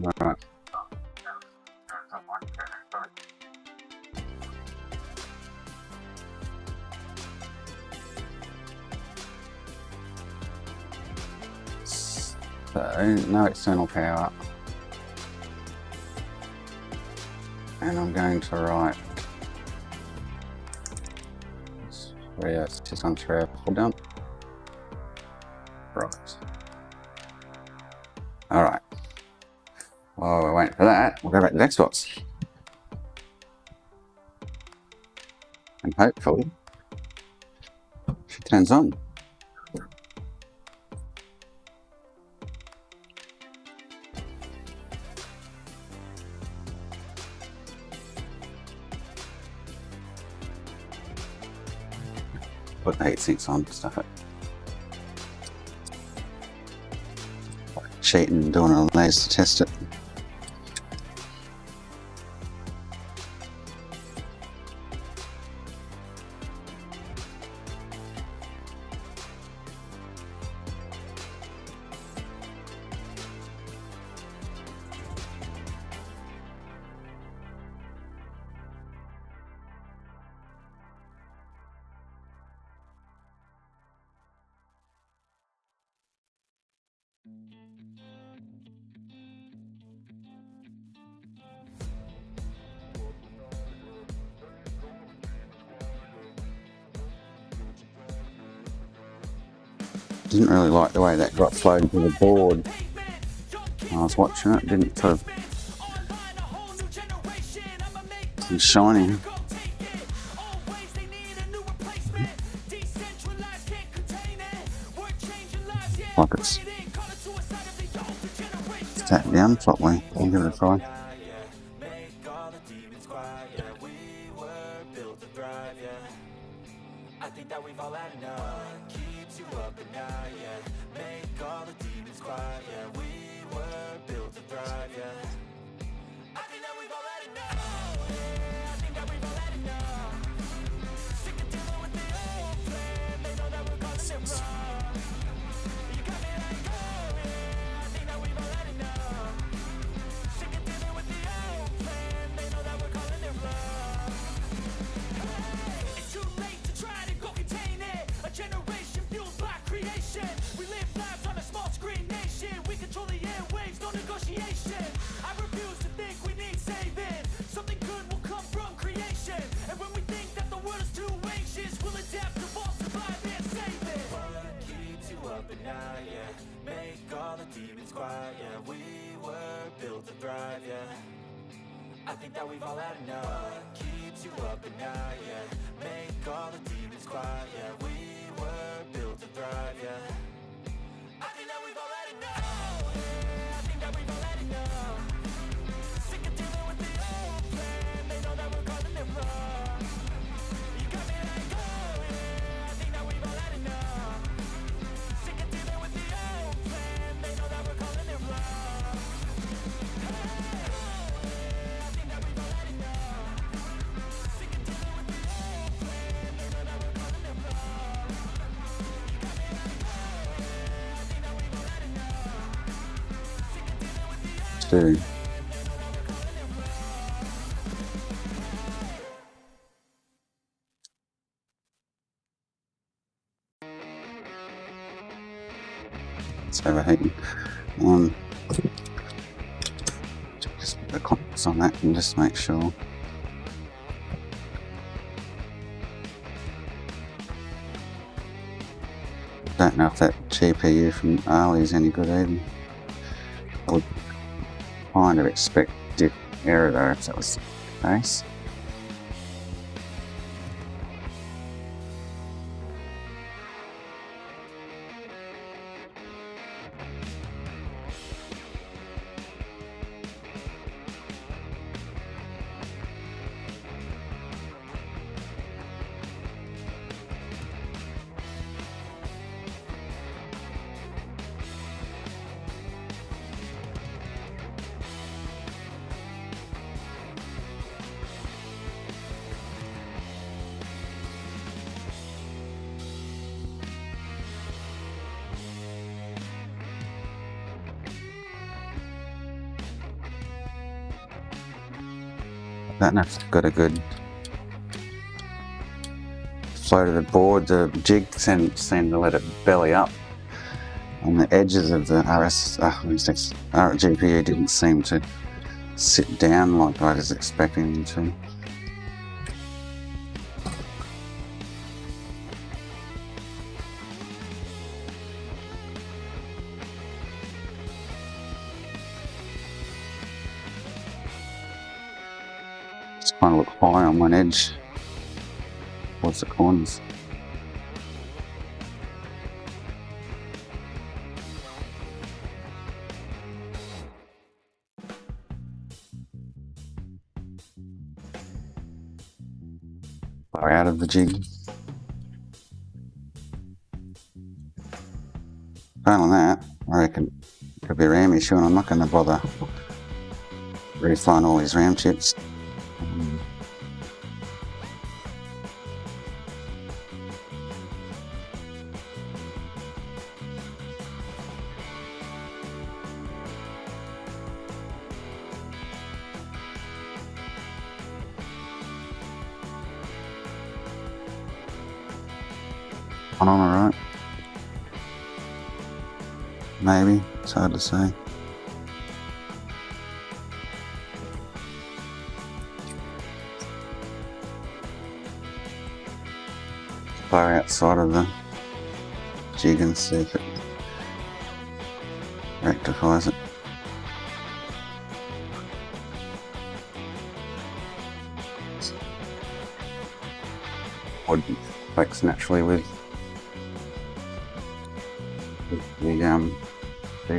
All right. So, no external power. And I'm going to write 306 on 304 dump. Right. Alright. While we're waiting for that, we'll go back to Xbox. And hopefully she turns on. Put the heatsink on, stuff it. Cheating, doing it on these to test it. Didn't really like the way that got flowed into the board. I was watching it, didn't sort of it's shiny. Like it's tapped down properly. I'll give it a try. I think that we've all had enough. Keeps you up at night, yeah. Make all the demons quiet, yeah. We were built to thrive, yeah. I think that we've all had enough. Yeah, I think that we've all had enough. Sick of dealing with the old plan. They know that we're calling it wrong. You got me like, oh yeah. I think that we've all had enough. Sick of dealing with the old plan. They know that we're calling it wrong. It's too late to try to go contain it. A generation fueled by creation. We live lives on a small screen nation. We control the airwaves, no negotiation. I refuse to think we need saving. Something good will come from creation. And when we think that the world is too anxious, we'll adapt, evolve, survive, and save it. What keeps you up at night, yeah. Make all the demons quiet, yeah. We were built to thrive, yeah. I think that we've all had enough. Keeps you up at night, yeah. Make all the demons quiet, yeah. We were built to thrive, yeah. I think that we've all had enough. Yeah, I think that we've all had enough. Sick of dealing with the old plan. They know that we're calling it wrong. You got me like, oh yeah. I think that we've all had enough. Sick of dealing with the old plan. They know that we're calling it wrong. Dude. it's overheating. Just put the contacts on that and just make sure. Don't know if that GPU from Ali is any good either. I would kind of expect dip error though if that was the case. I don't know if it's got a good flow to the board. The jig seemed to let it belly up on the edges of the GPU didn't seem to sit down like I was expecting them to. Just kind of look high on one edge towards the corners. Far out of the jig. Failing that, I reckon it could be a RAM issue, and I'm not going to bother refine all these RAM chips. On alright. Maybe, it's hard to say. Far outside of the jig and see if it rectifies it. Would flex naturally with the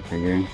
CPU.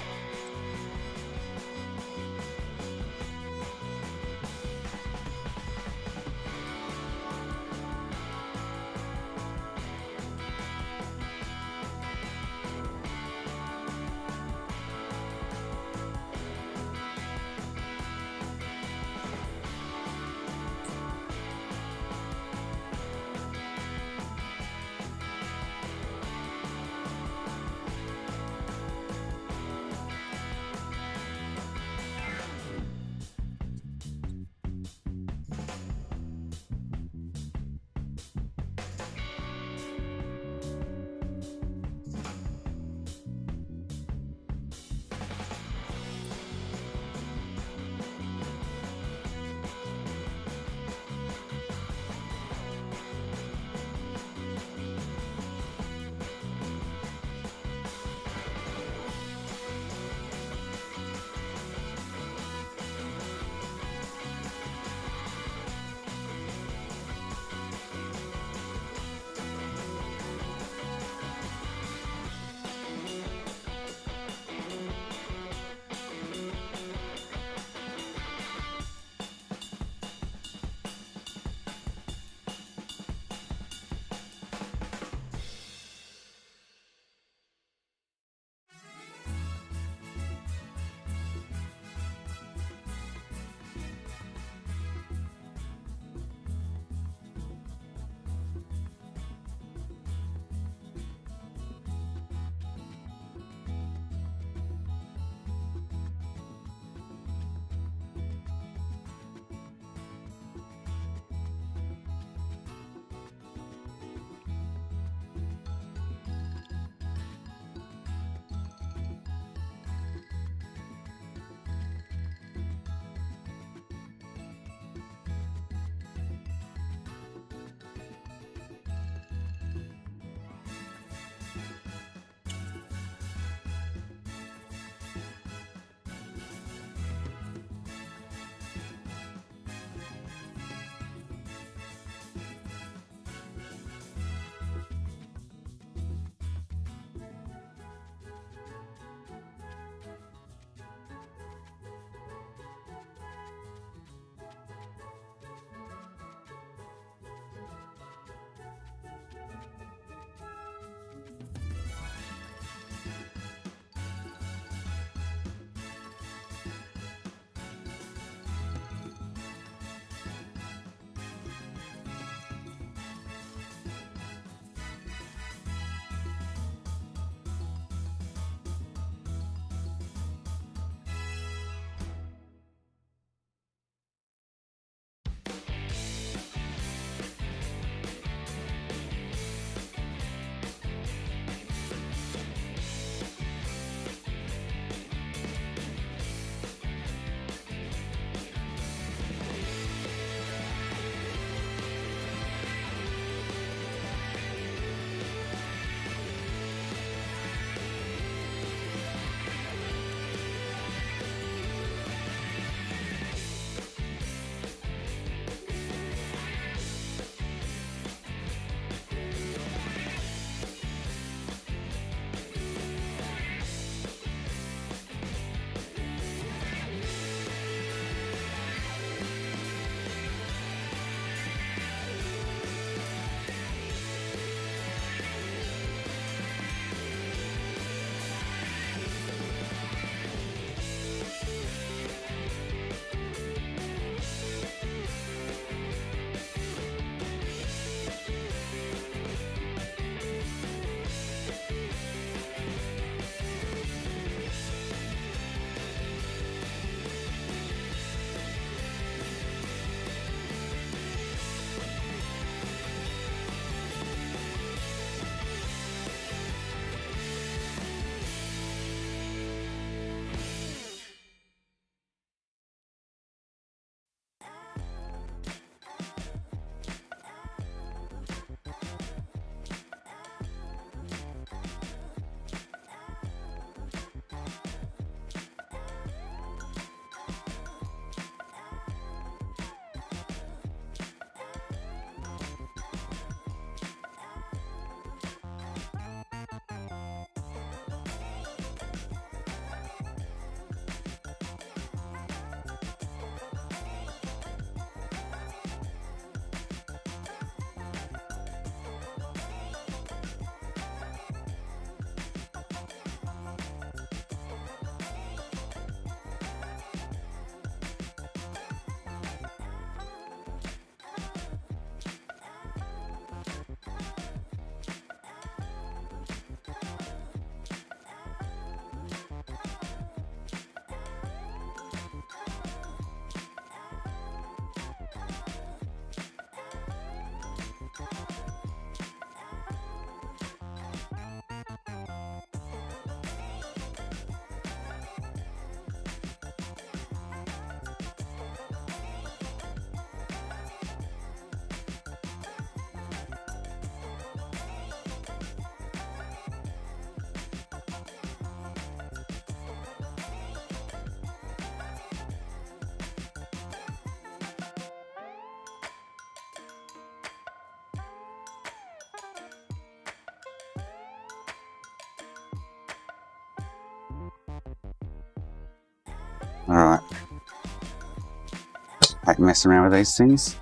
hate messing around with these things.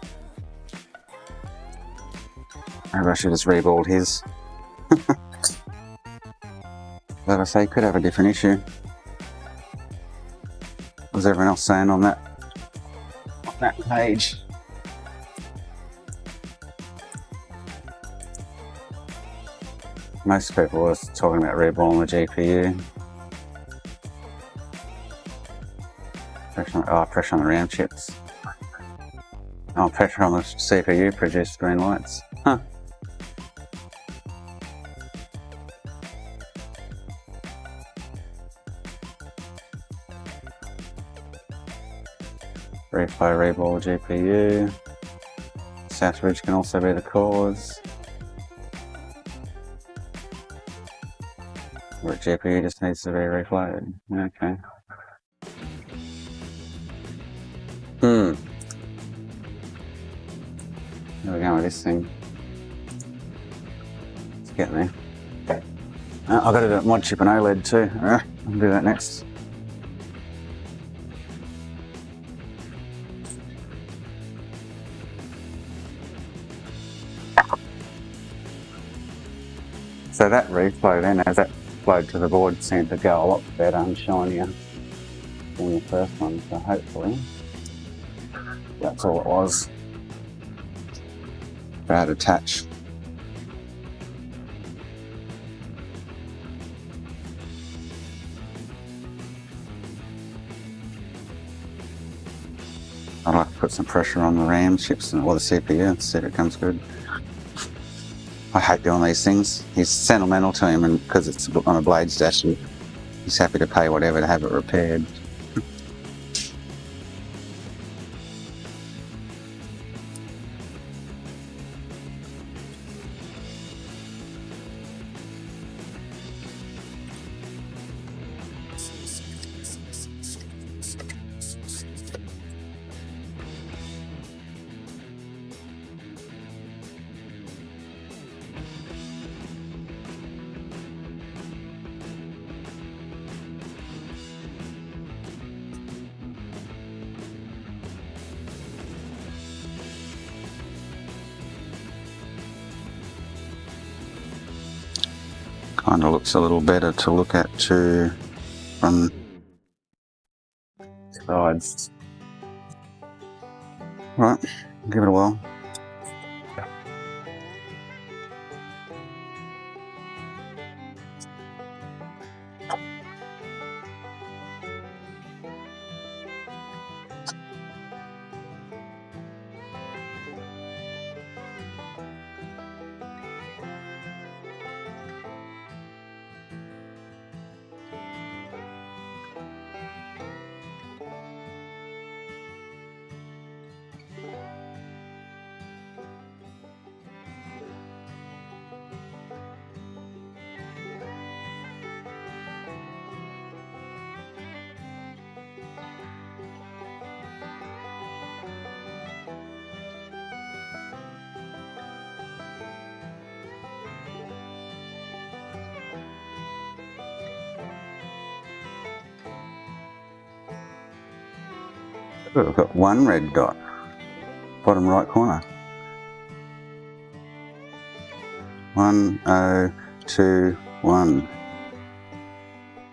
Maybe I should just reballed his. But I say, could have a different issue. What was everyone else saying on that page? Most people were talking about reballing the GPU. Pressure on the RAM chips. Oh, pressure on the CPU produced green lights. Huh. Reflow reball GPU. South Ridge can also be the cause. Or GPU just needs to be reflowed. Okay. There we go with this thing. It's getting there. I've got to do mod chip and OLED too. I'll do that next. So that reflow then, as that flowed to the board, seemed to go a lot better and shinier than the first one. So hopefully that's all it was. Bad attach. I'd like to put some pressure on the RAM chips or the CPU and see if it comes good. I hate doing these things. He's sentimental to him, and because it's on a blade stash, he's happy to pay whatever to have it repaired. Kind of looks a little better to look at too from sides. Right, give it a while. I've got one red dot, bottom right corner. 1021.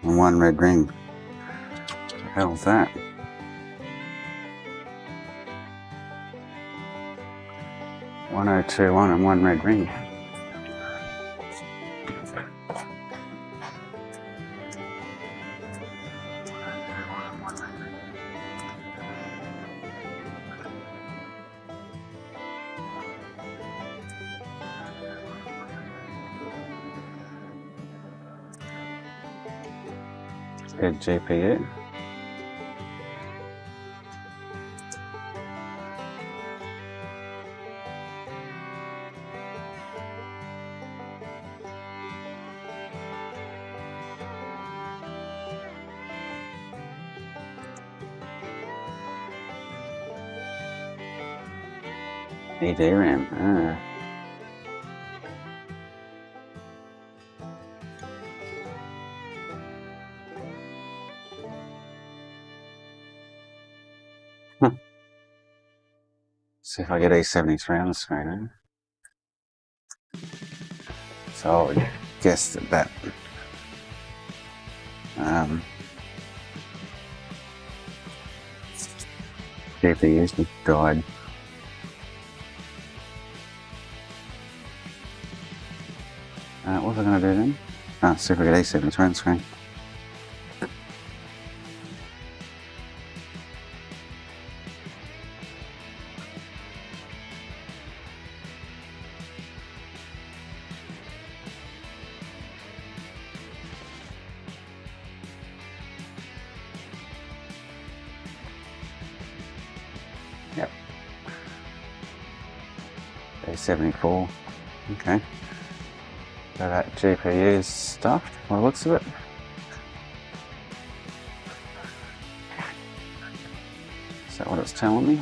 And one red ring. What the hell's that? "1021" and one red ring. Good GPU. EDRAM. See if I get E73 on the screen. So I would guess that GPU's died. What was I going to do then? See if I get E73 on the screen. Yep. A74. Okay. So that GPU is stuffed by the looks of it. Is that what it's telling me?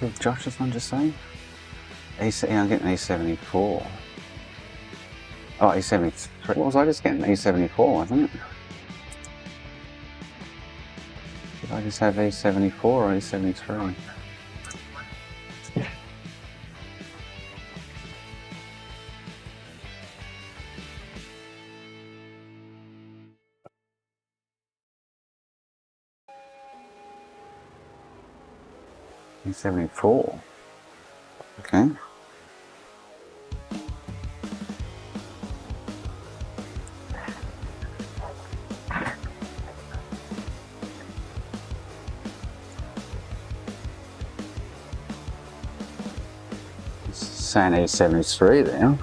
Did Josh's one just say? Yeah, I'm getting E74. Oh, E73. What was I just getting? E74, wasn't it? Did I just have E74 or E73? E74. Okay. Saying E73 there.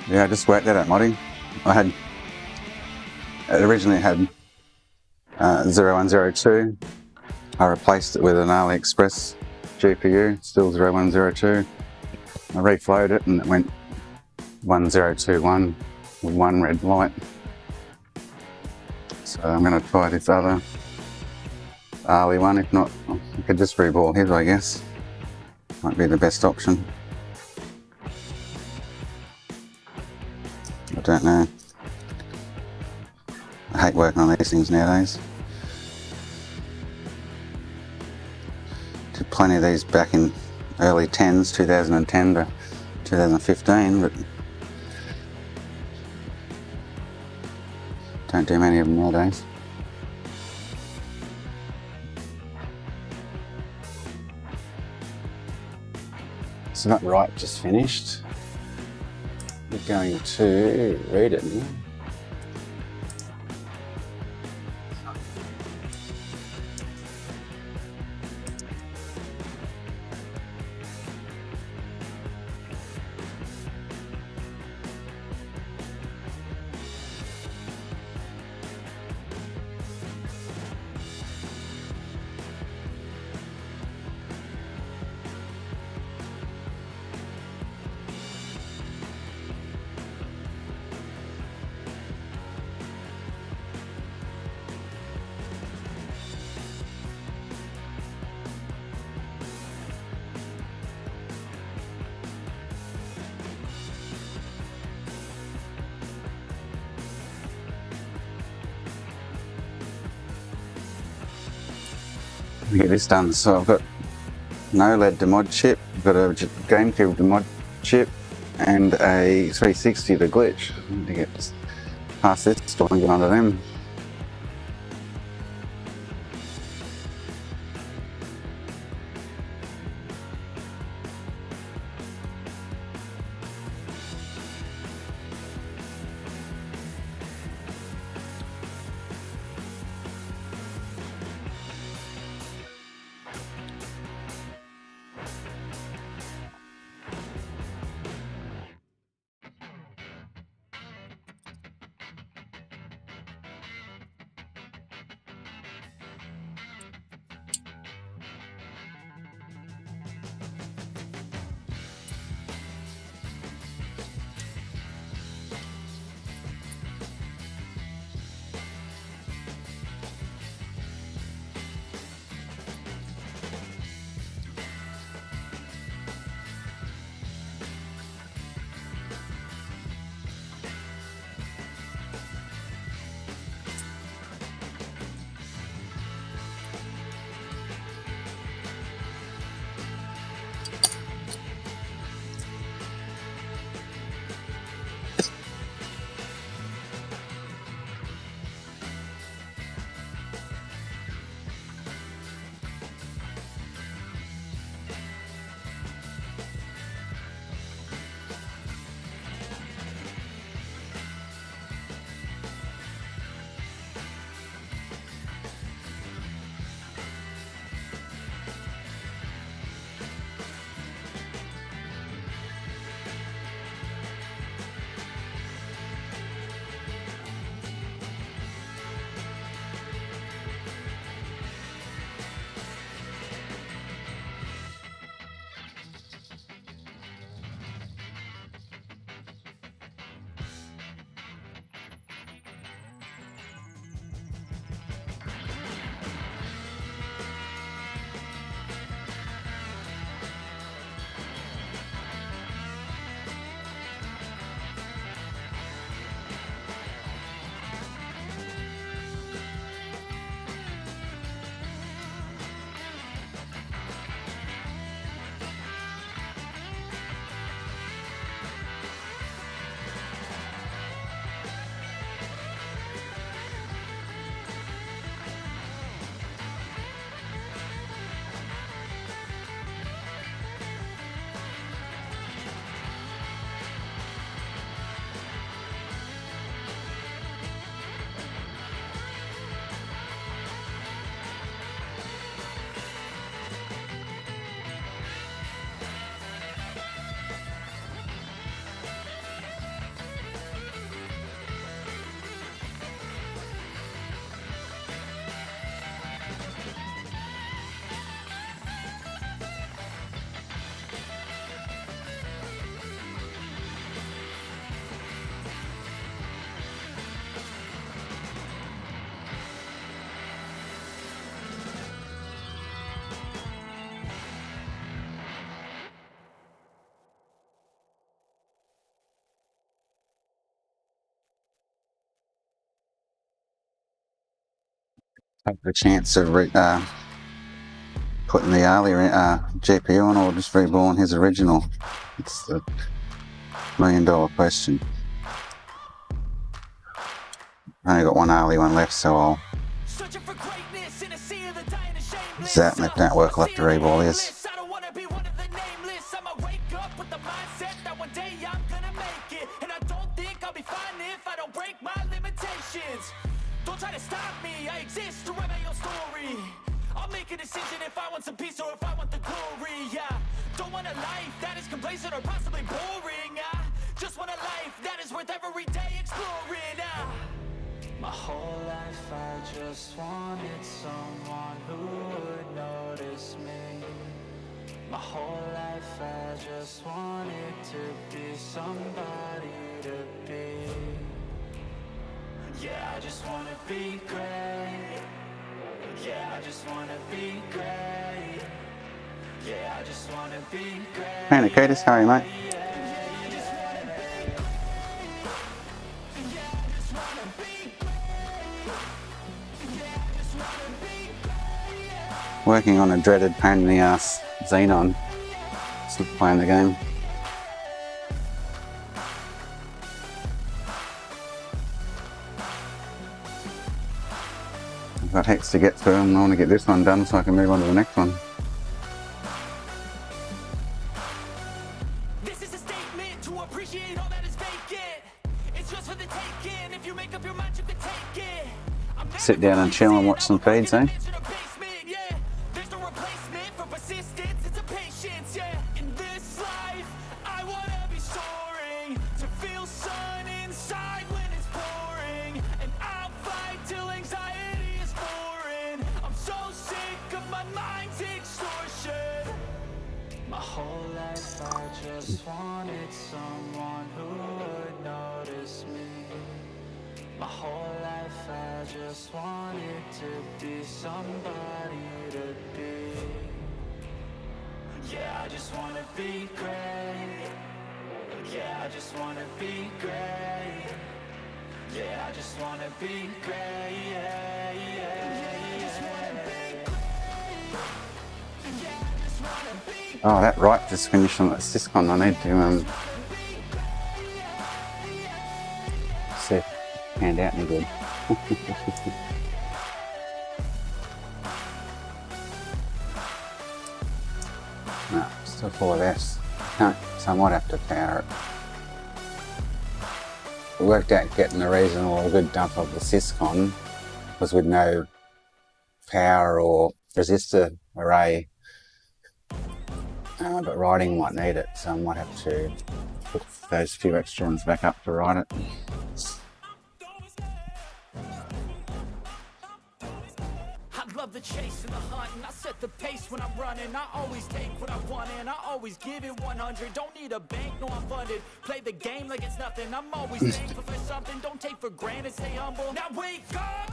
Yeah, I just worked that out modding. It originally had 0102. I replaced it with an AliExpress GPU, still 0102. I reflowed it and it went 1021 with one red light. So I'm going to try this other Ali one. If not, I could just reball his, I guess. Might be the best option. I don't know. I hate working on these things nowadays. Did plenty of these back in early 10s, 2010 to 2015, but don't do many of them nowadays. So that right just finished. We're going to read it now. To get this done, so I've got an OLED to mod chip, I've got a Gamecube to mod chip, and a 360 to glitch. I need to get past this store and get onto them. Take the chance of putting the earlier GPU on or just reborn his original. It's the $1 million question. I only got one early one left, so I'll zap and if that work, I'll have to reball this. Don't try to stop me, I exist to write my own story. I'll make a decision if I want some peace or if I want the glory, yeah. Don't want a life that is complacent or possibly boring, just want a life that is worth every day exploring, My whole life I just wanted someone who would notice me. My whole life I just wanted to be somebody to be. Yeah, I just wanna be great. Yeah, I just wanna be great. Yeah, I just wanna be great. Hey Nikitas, how are you, mate? Working on a dreaded pain in the ass Xenon. Still playing the game. I've got heaps to get through and I want to get this one done so I can move on to the next one. This is a statement to appreciate all that is vacant. It's just for the taking. If you make up your mind, you can take it. Sit down and chill and watch some feeds, eh? There's no replacement for persistence, it's a patience, yeah. In this life, I wanna be soaring, to feel sun inside when it's pouring, and I'll fight till anxiety is foreign. I'm so sick of my mind's extortion. My whole life I just wanted someone who would notice me. My whole life I just wanted to be somebody to be. Yeah, I just wanna be great. Yeah, I just wanna be great. Yeah, I just wanna be great. Yeah, yeah, yeah. Oh, that right just finished on that Syscon. I need to see if it panned out any good. No, still full of S. Can't, so I might have to power it. We worked out getting a reasonable good dump of the Syscon was with no power or resistor array. But writing might need it, so I might have to put those few extra ones back up to write it. I love the chase and the hunt, and I set the pace when I'm running. I always take what I want and I always give it 100. Don't need a bank, no I'm funded. Play the game like it's nothing. I'm always thankful for something. Don't take for granted, stay humble. Now wake up!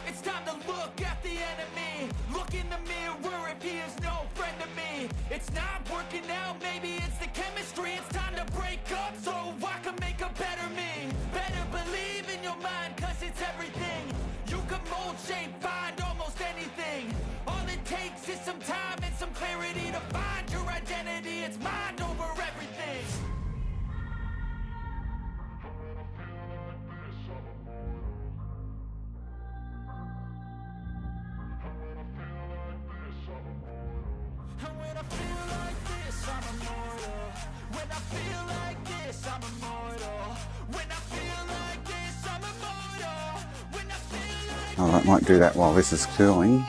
It's time to look at the enemy. Look in the mirror if he is no friend to me. It's not working out, maybe it's the chemistry. It's time to break up so I can make a better me. Better believe in your mind, cause it's everything. You can mold, shape, find almost anything. All it takes is some time and some clarity to find your identity. It's mind over everything. And when I feel like this, I'm immortal. When I feel like this, I'm immortal. When I feel like this, I'm immortal. When I feel like Oh, I might do that while this is cooling.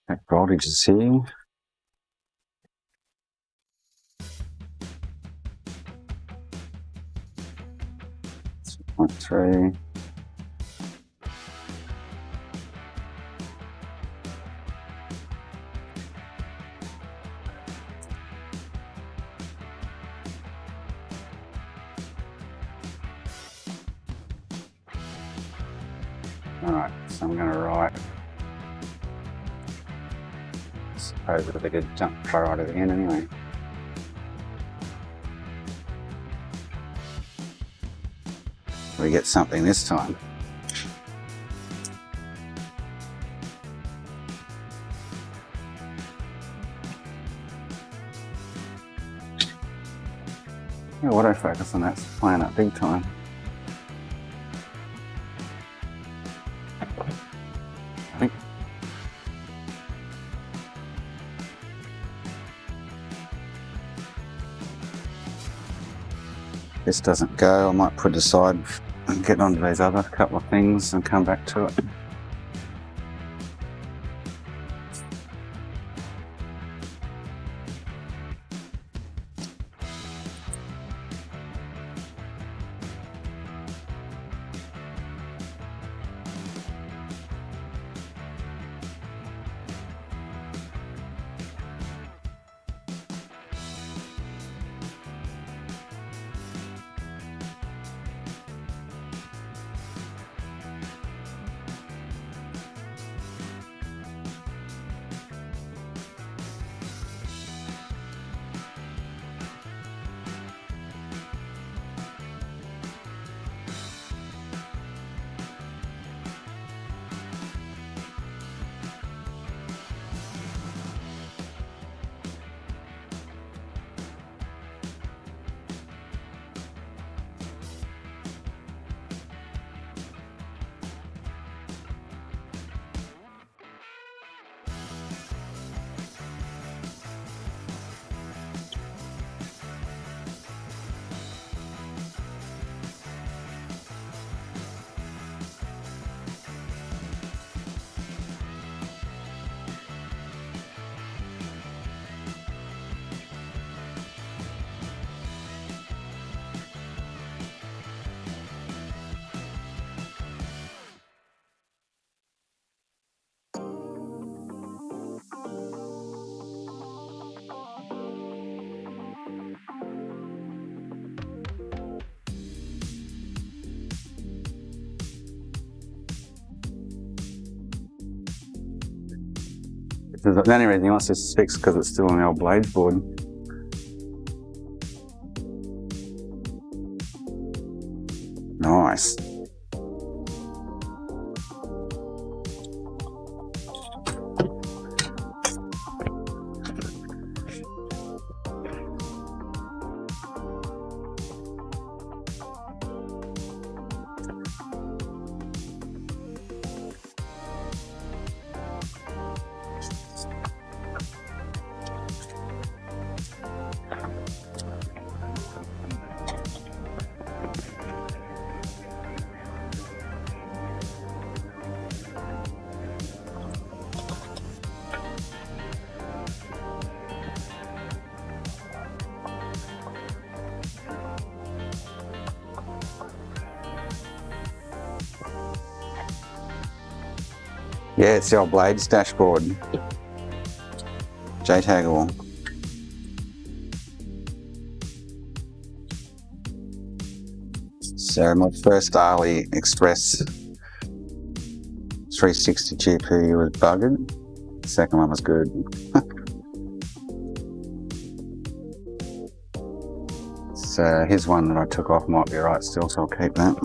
That voltage is here. 0.3. Alright, so I'm going to write, I suppose it'll be good to try right at the end anyway. We get something this time. Yeah, autofocus on that's playing up big time. I think this doesn't go, I might put it aside and get onto these other couple of things and come back to it. The only reason he wants this fixed because it's still on the old blades board. Nice. Yeah, it's the old blades dashboard. J-Taggle. So my first AliExpress 360 GP was buggered. The second one was good. So here's one that I took off, might be right still, so I'll keep that.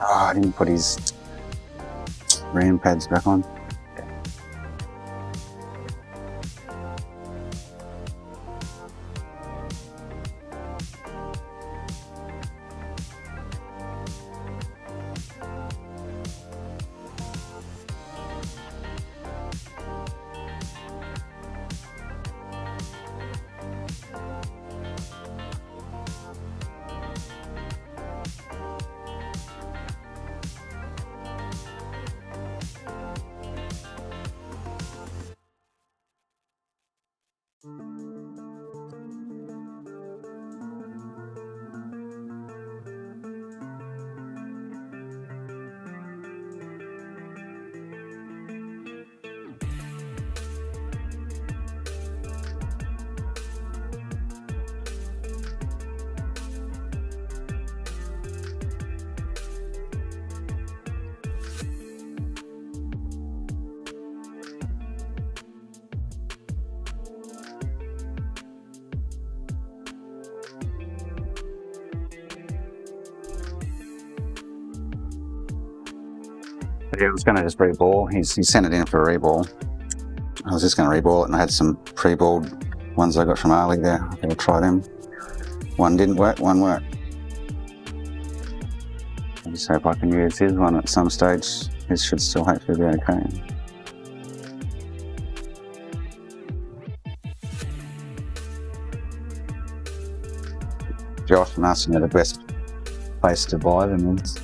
Oh, I didn't put his ram pads back on. Yeah, I was going to just reball. He sent it in for a reball. I was just going to reball it, and I had some pre-balled ones I got from Ali there. I will try them. One didn't work, one worked. I just hope I can use his one at some stage. His should still hopefully be okay. Josh and asking me the best place to buy them is.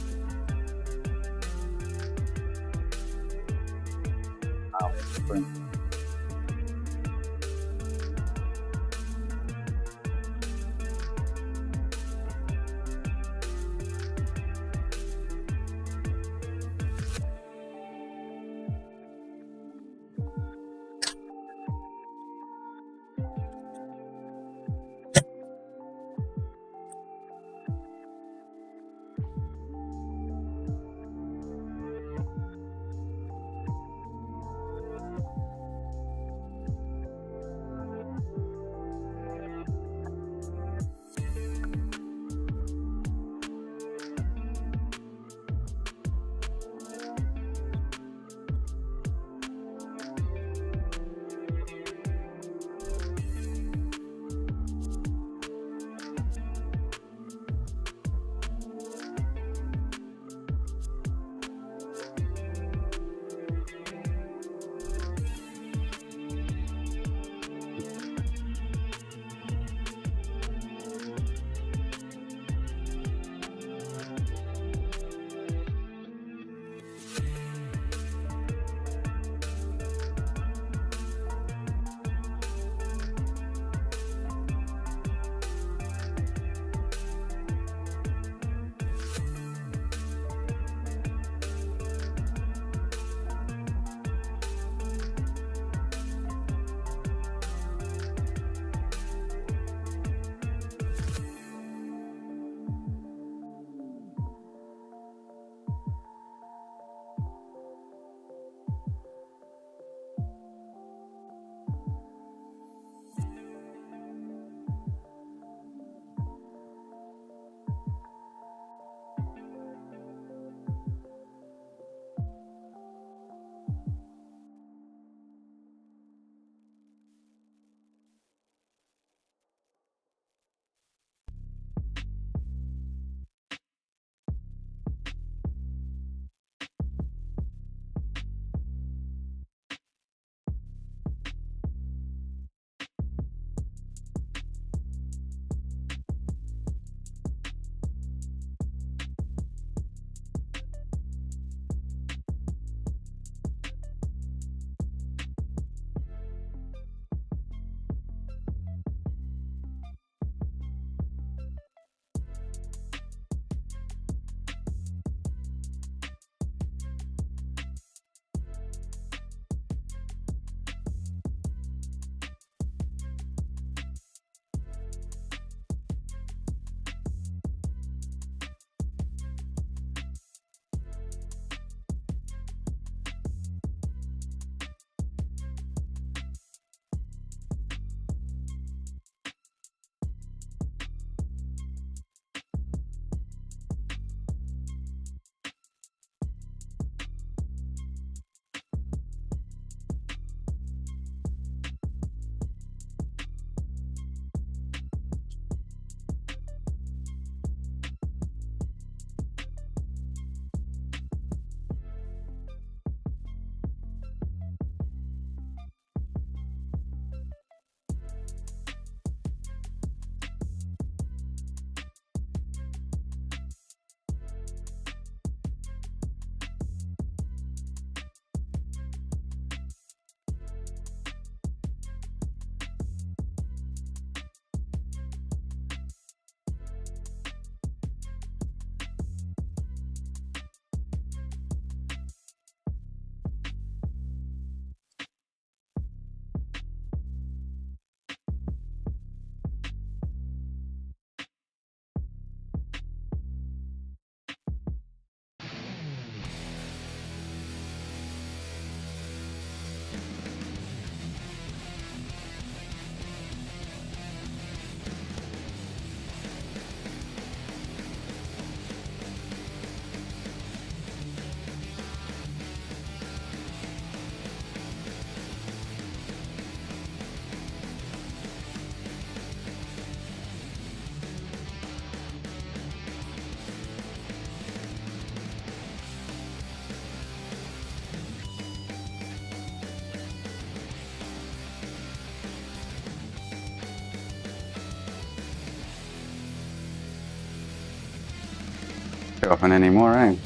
dropping anymore, eh?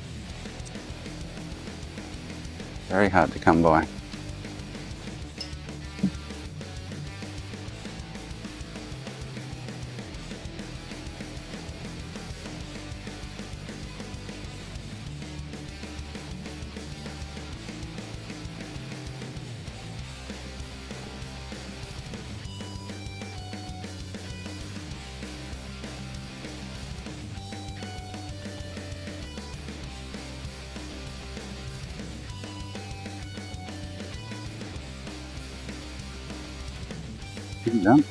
Very hard to come by. Done.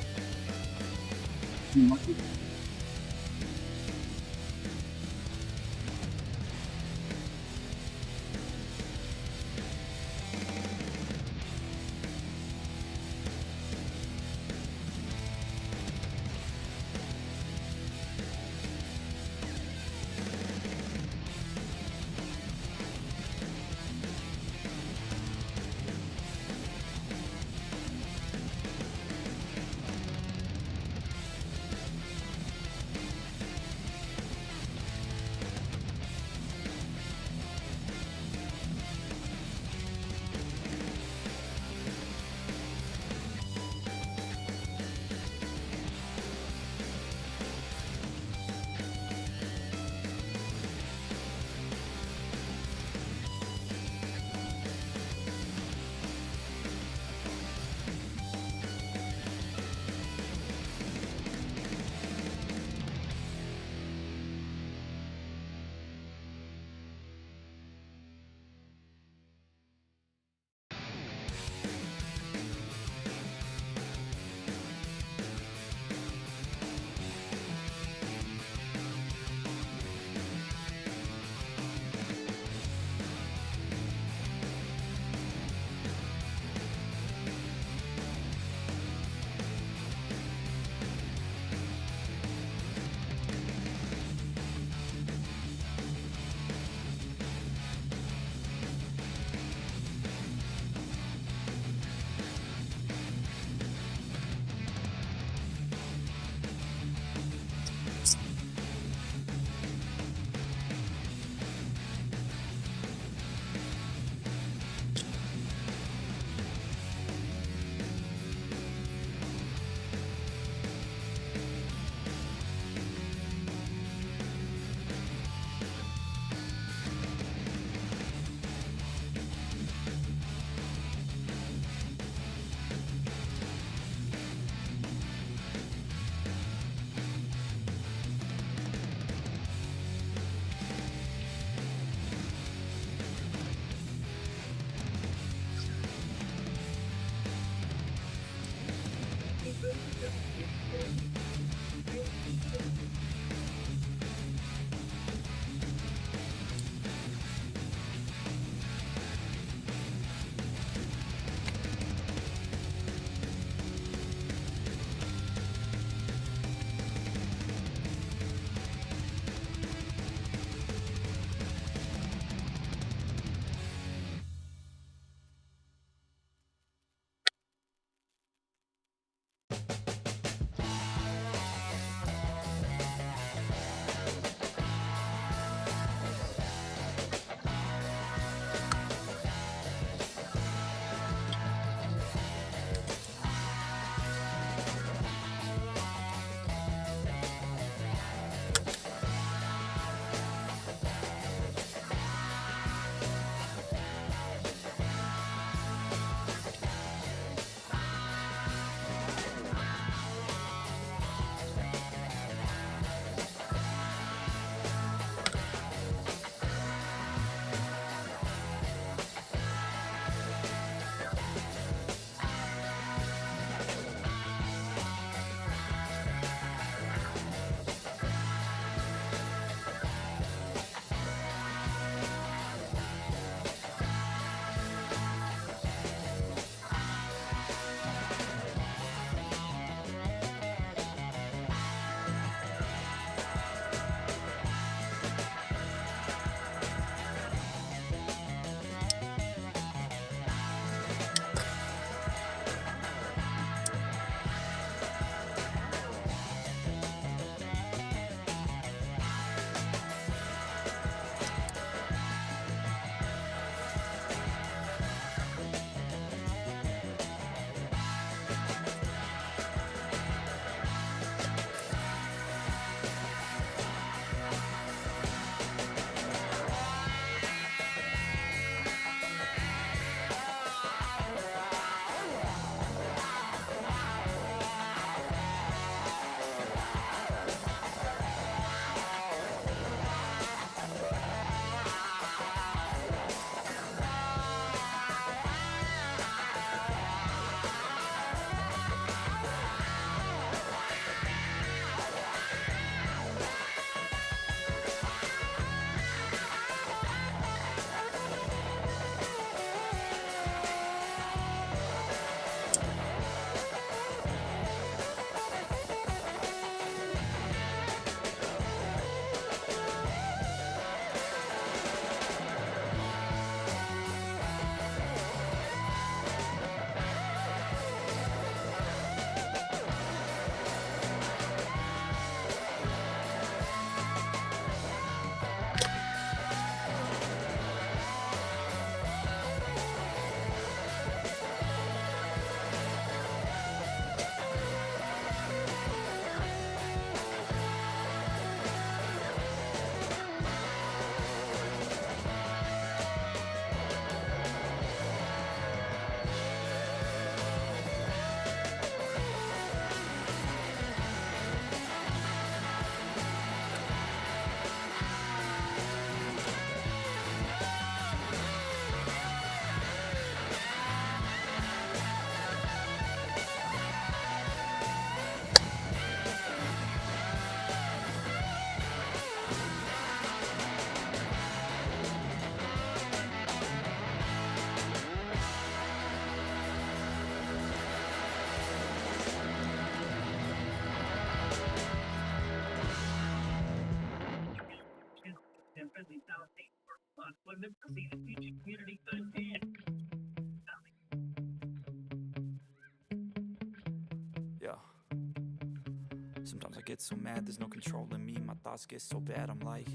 Sometimes I get so mad, there's no controlling me. My thoughts get so bad, I'm like,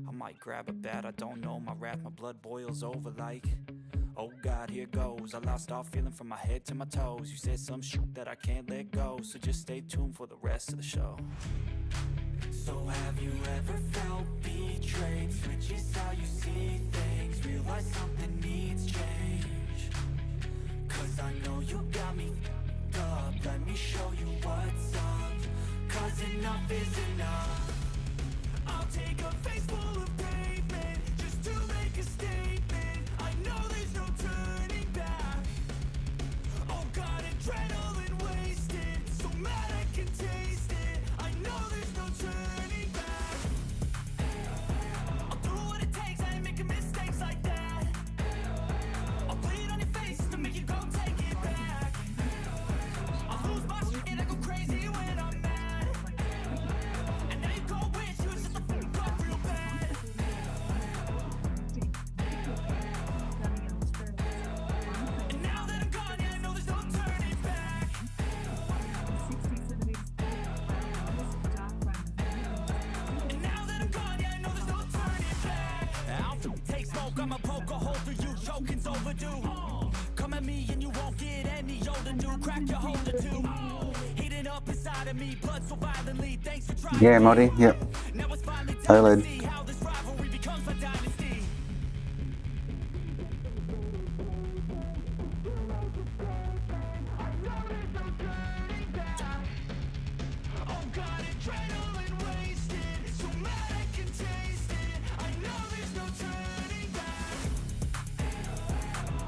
I might grab a bat, I don't know. My wrath, my blood boils over like, oh God, here goes. I lost all feeling from my head to my toes. You said some shit that I can't let go, so just stay tuned for the rest of the show. So have you ever felt betrayed? Switches how you see things, realize something needs change. Cause I know you got me f***ed up. Let me show you what's up. Cause enough is enough. I'll take a face full of pavement just to make a statement. I know there's no turning back. Oh God, adrenaline wasted, so mad I can taste it. I know there's no turning back. I'll do what it takes, I ain't making mistakes like that. I'll bleed on your face to make you go take it back. I'll lose my shit and I go crazy when I'm mad. And now you go wish you shut the fuck up real bad. And now that I'm gone, yeah, I know there's no turning back. And now that I'm gone, yeah, I know there's no turning back. I'll take smoke, I'ma poke a hole through you, choking's overdue. Come at me and you won't get any older, dude. Crack your holder too. Heating up inside of me, blood so violently. Thanks for trying. Yeah, Moddy, yep. Now it's finally time OLED. to see how this rivalry becomes a dynasty. Oh God, adrenaline wasted, so mad I can taste it. I know there's no turning back.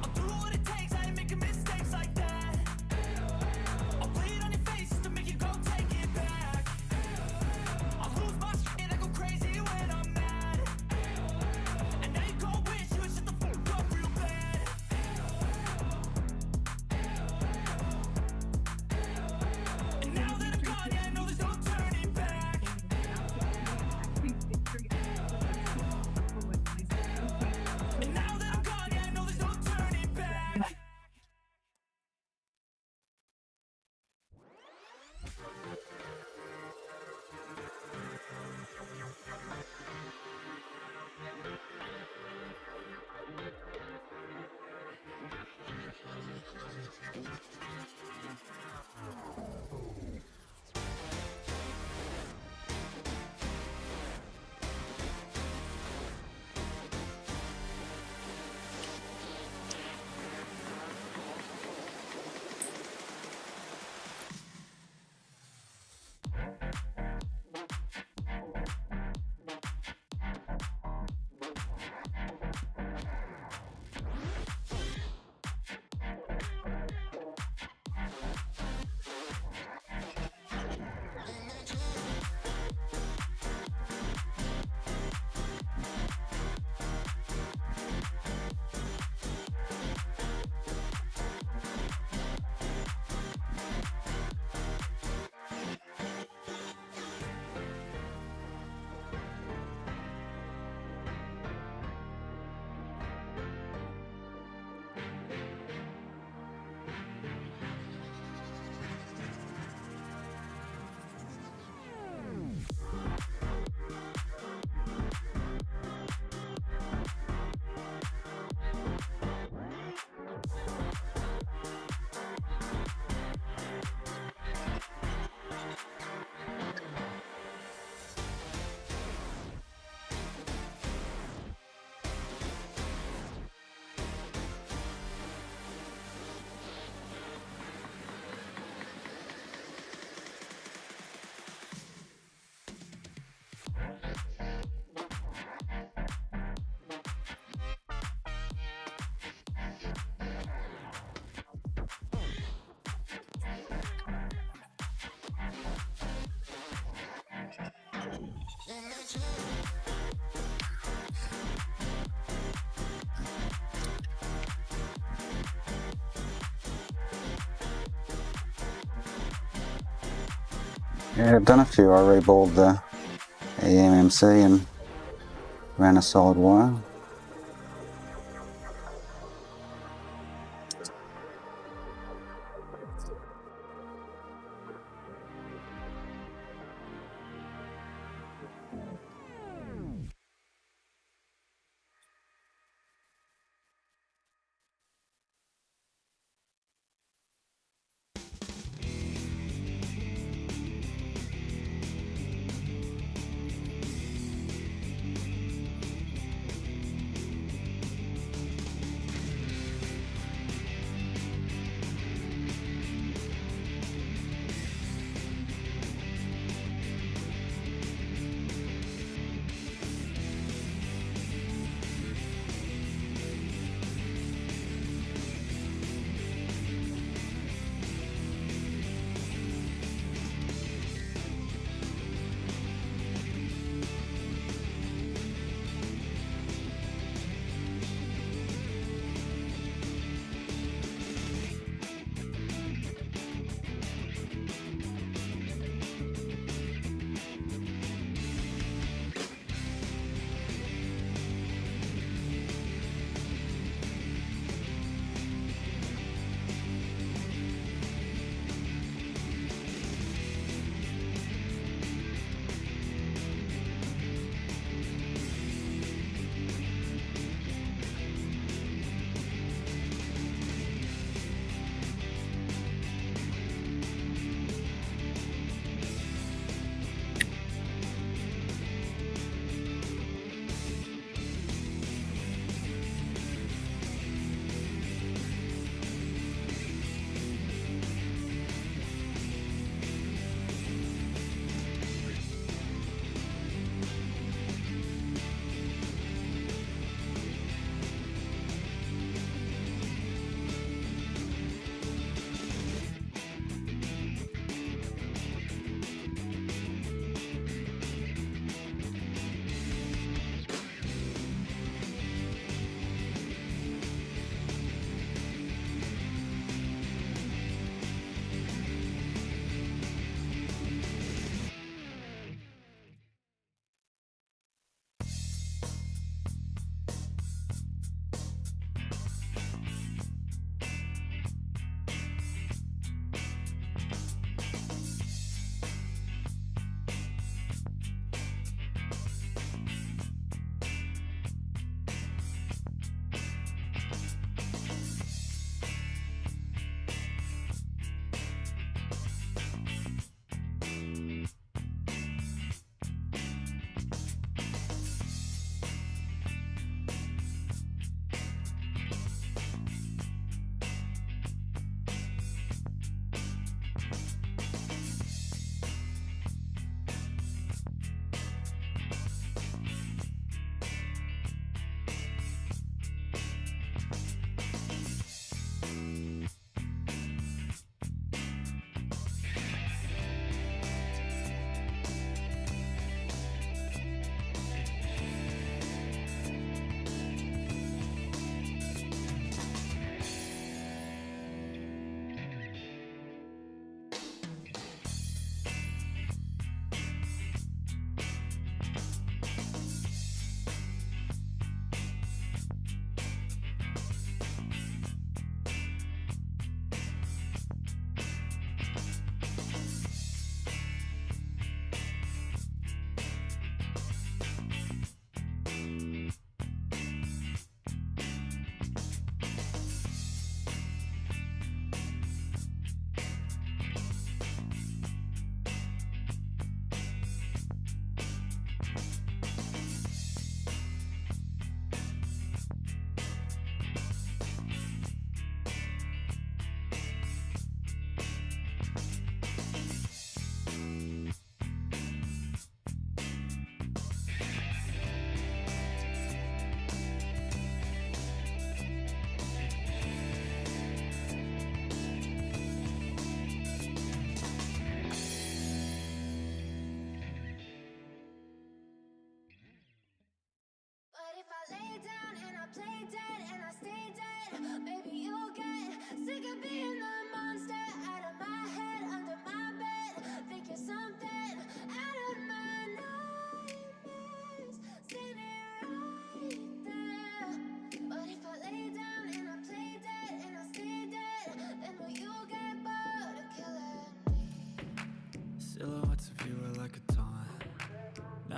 I'll do what it takes, I ain't making mistakes like that. I'll bleed on your face to make you go take it back. I'll lose my shit and I go crazy when I'm mad. And now you go wish you would shut the fuck up real bad. And now that I'm gone, yeah, I know there's no turning back. And now that I'm gone, yeah, I know there's no turning back. Yeah, I've done a few. I reballed the EMMC and ran a solid wire.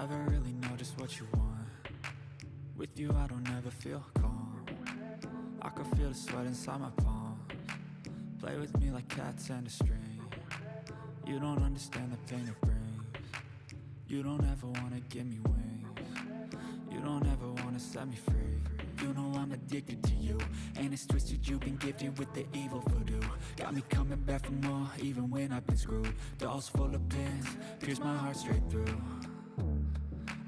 Never really know just what you want. With you I don't ever feel calm. I can feel the sweat inside my palms. Play with me like cats and a string. You don't understand the pain it brings. You don't ever wanna give me wings. You don't ever wanna set me free. You know I'm addicted to you, and it's twisted. You've been gifted with the evil voodoo. Got me coming back for more, even when I've been screwed. Dolls full of pins, pierce my heart straight through.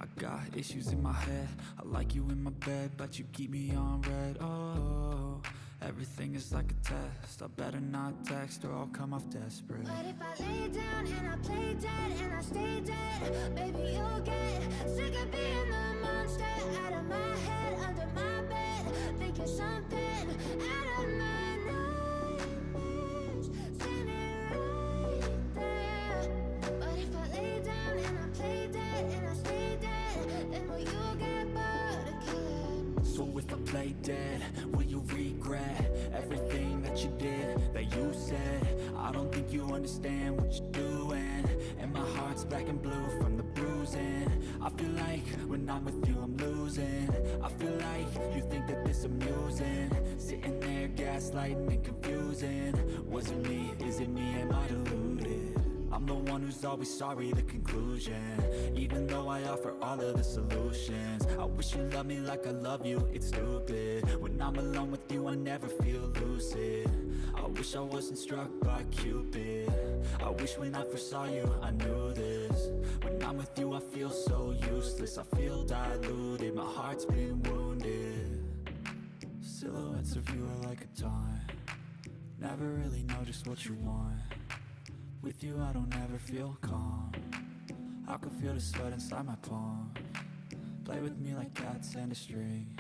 I got issues in my head. I like you in my bed, but you keep me on red. Oh, everything is like a test. I better not text or I'll come off desperate. But if I lay down and I play dead and I stay dead, baby, you'll get sick of being the monster out of my head, under my bed, thinking something out of my nightmares, standing right there. But if I lay down and I play dead and I stay dead, then will you get bored of killing me? So if I play dead, will you regret everything that you did, that you said? I don't think you understand what you're doing, and my heart's black and blue from the bruising. I feel like when I'm with you I'm losing. I feel like you think that this amusing, sitting there gaslighting and confusing. Was it me? Is it me? Am I deluded? I'm the one who's always sorry, the conclusion. Even though I offer all of the solutions, I wish you loved me like I love you, it's stupid. When I'm alone with you I never feel lucid. I wish I wasn't struck by Cupid. I wish when I first saw you I knew this. When I'm with you I feel so useless. I feel diluted, my heart's been wounded. Silhouettes of you are like a taunt. Never really know just what you want. With you I don't ever feel calm. I can feel the sweat inside my palms. Play with me like cats and a string.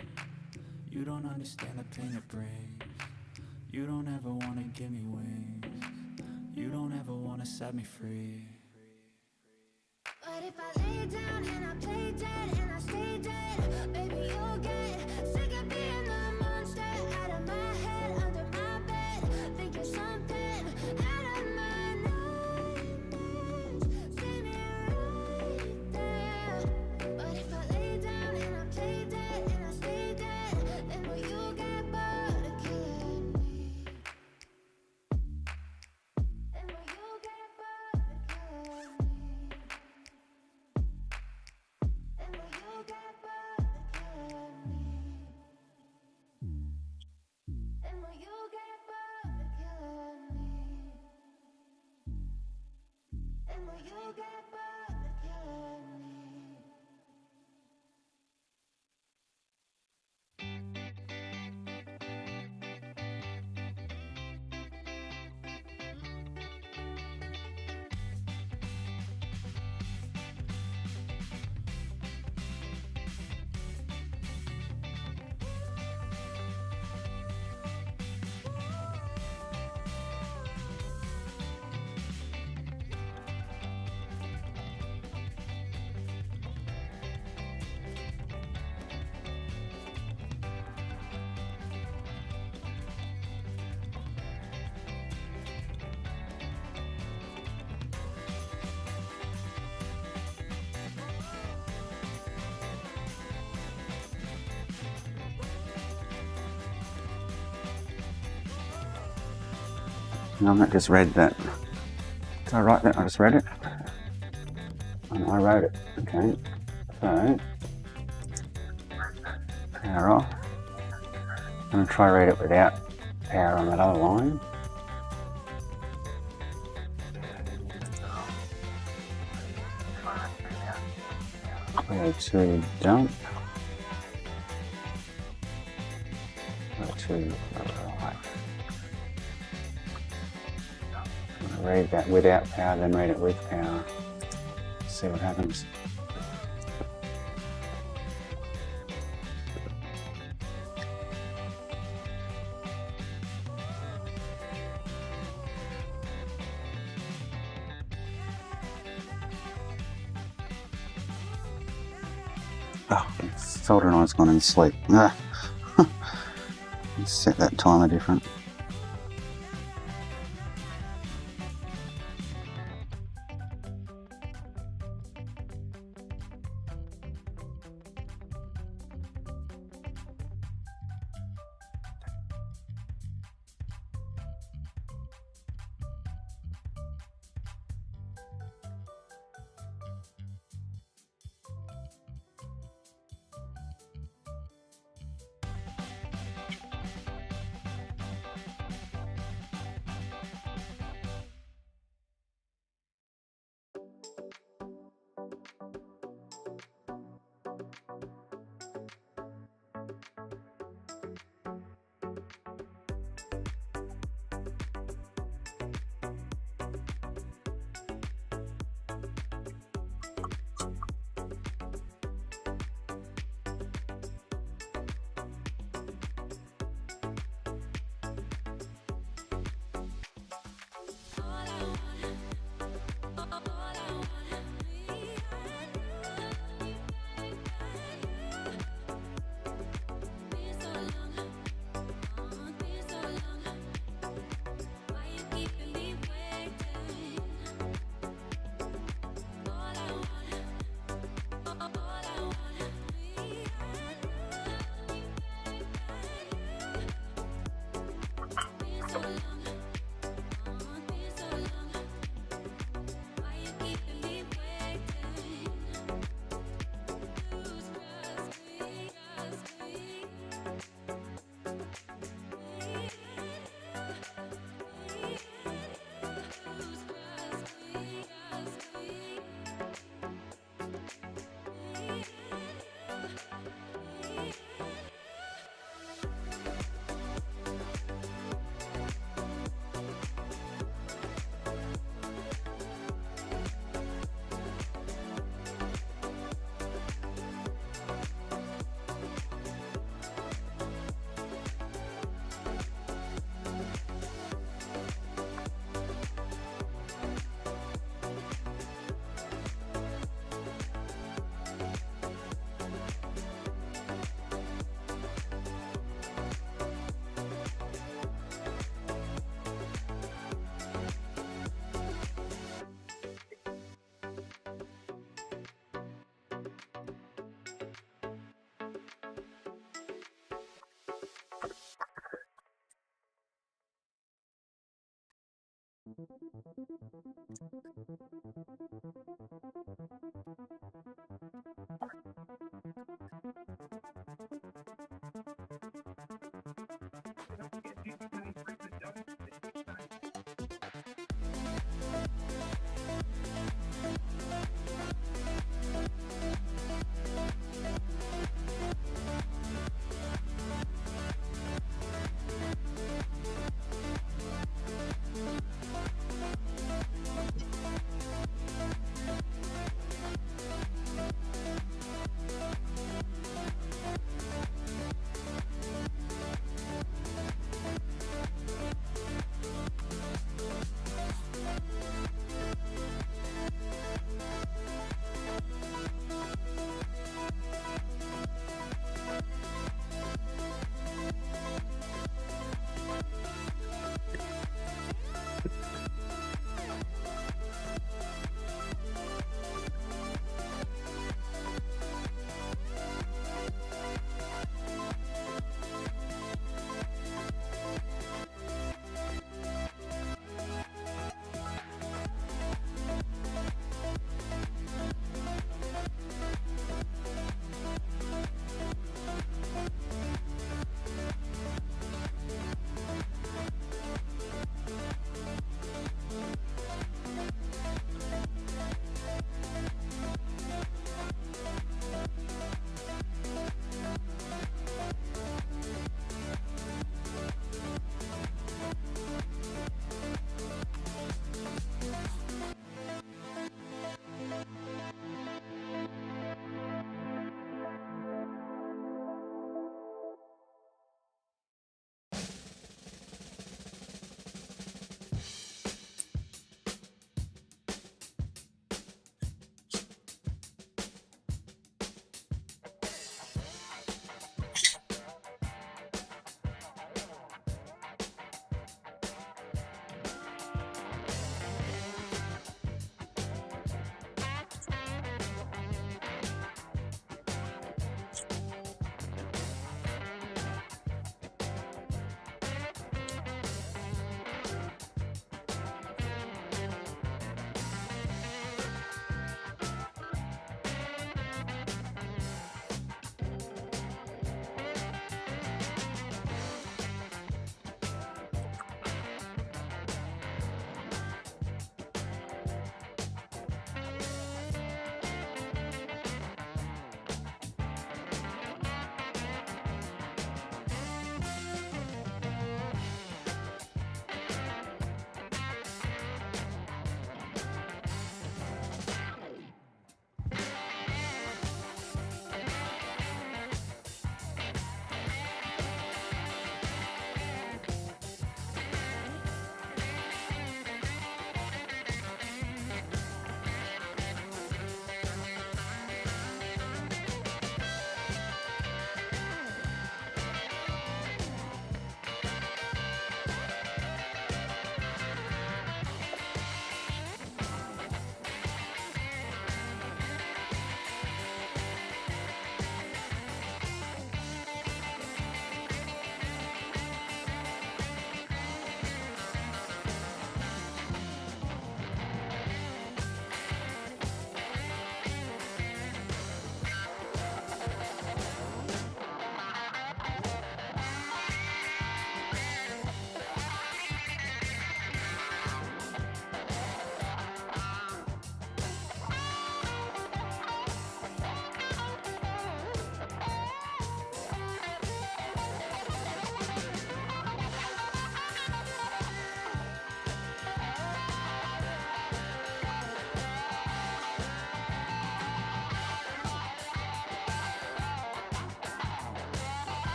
You don't understand the pain it brings. You don't ever wanna give me wings. You don't ever wanna set me free. But if I lay down and I play dead and I stay dead, baby, you'll get sick of being the monster out of my head, under my bed, thinking something out of my nightmares, standing right there. But if I lay down and I play dead and I stay dead, then will you get bored of killing me? Then will you get bored of killing me? Then will you get bored of killing me? Then will you get bored of killing me? Then will you get bored of killing me? No, I just read that. Did I write that? I just read it. And I wrote it. Okay. So, power off. I'm going to try read it without power on that other line. Go to dump. Go to right. Read that without power, then read it with power. See what happens. Oh, solder and I's gone in sleep. Ah. Let's set that timer different.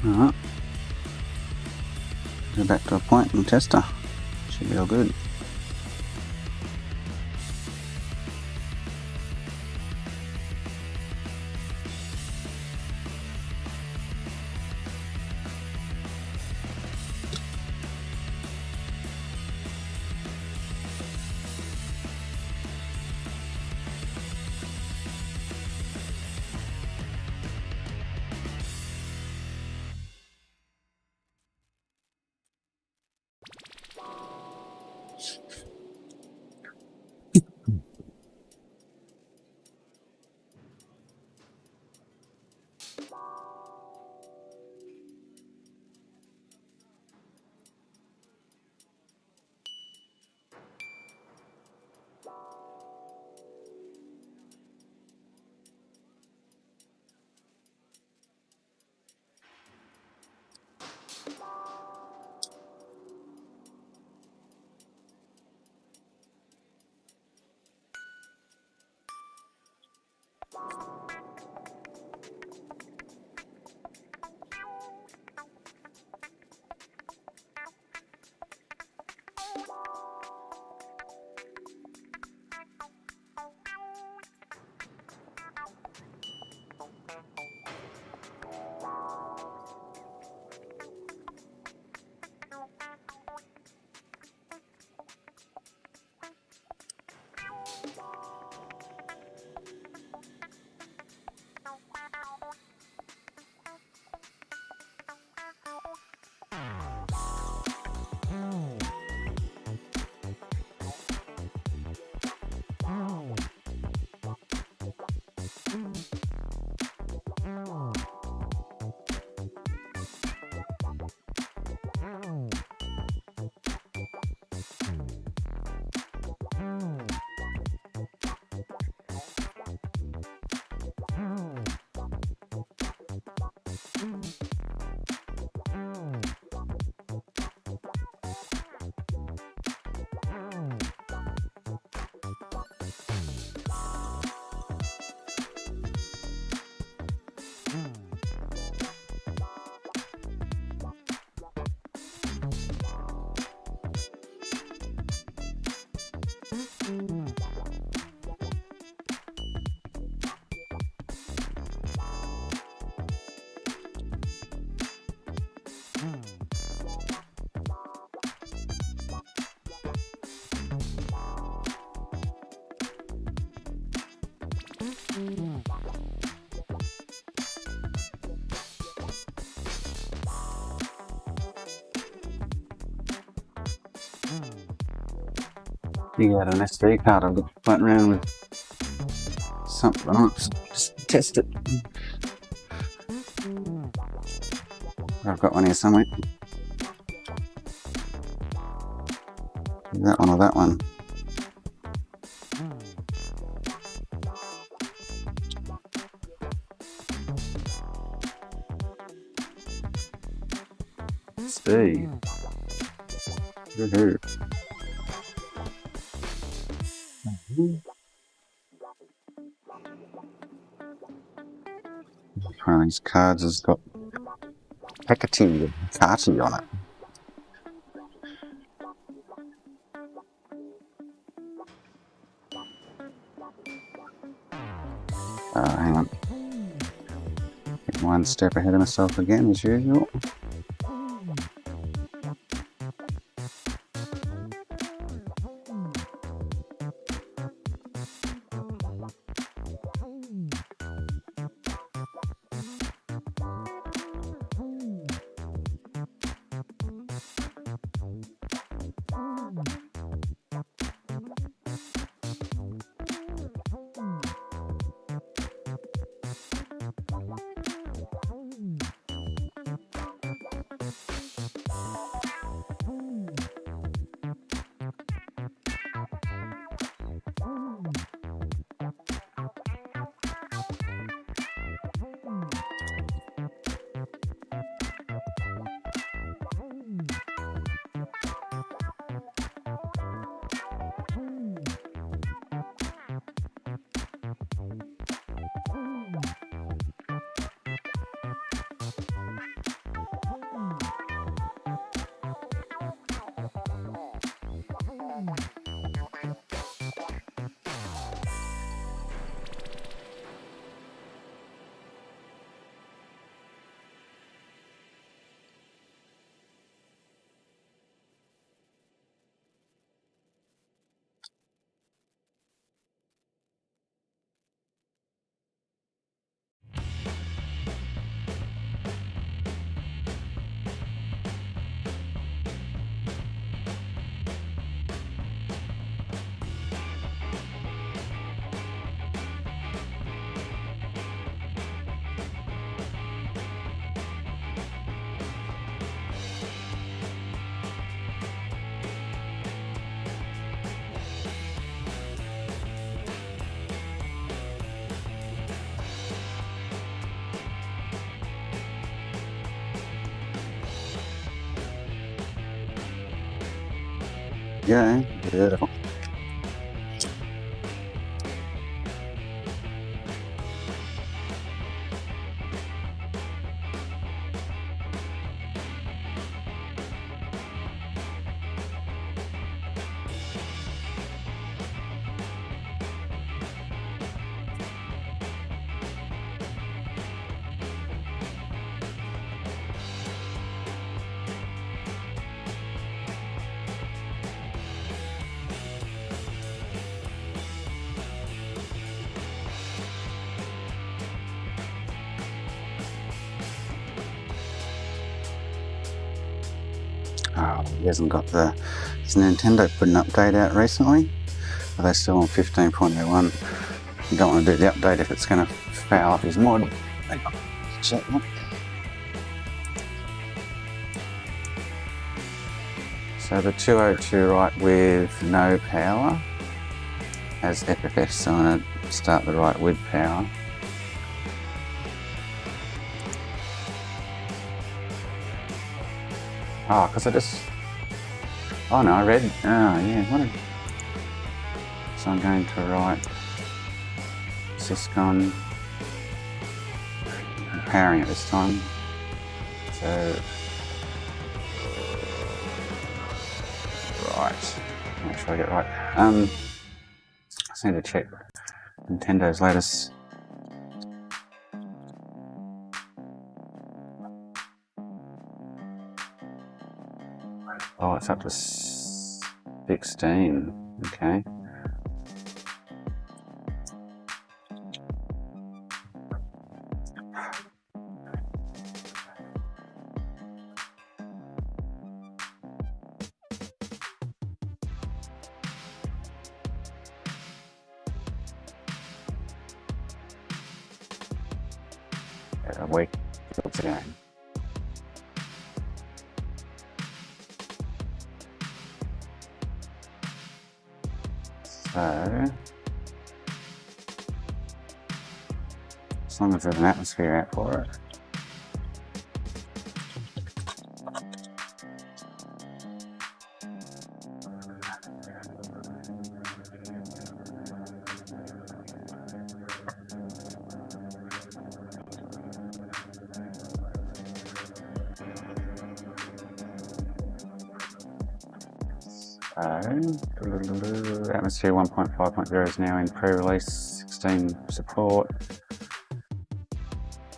Alright. Go back to a point and test her. Should be all good. You got an SD card. I've got playing around with something else. Just test it. I've got one here somewhere. That one or that one. See. Woohoo. One of these cards has got Hecate with Carty on it. Hang on. Get one step ahead of myself again as usual. go. Beautiful. Oh, he hasn't got the... Has Nintendo put an update out recently? Are they still on 15.01? You don't want to do the update if it's going to foul up his mod. Hang on, check that. So the 202 right with no power has FFS, so I'm going to start the right with power. Oh, because I just... Oh no, I read... Oh yeah, what a... So I'm going to write Syscon. I'm powering it this time. So... Right. Make sure I get it right. I just need to check Nintendo's latest... Oh, it's up to 16. Okay. A week ago. So, as long as there's an atmosphere out for it. Atmosphere 1.5.0 is now in pre-release 16 support.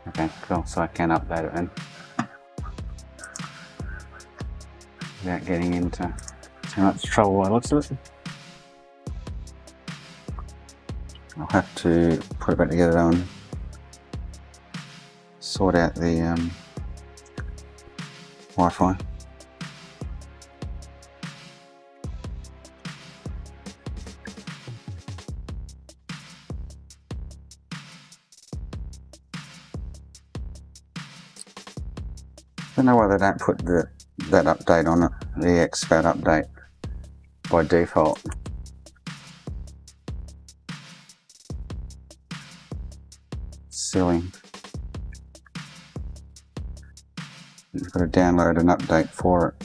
Okay, cool, so I can update it then. Without getting into too much trouble by the looks of it. I'll have to put it back together though and sort out the Wi-Fi. I don't know why they don't put that update on it, the exFAT update, by default. Silly. You've got to download an update for it.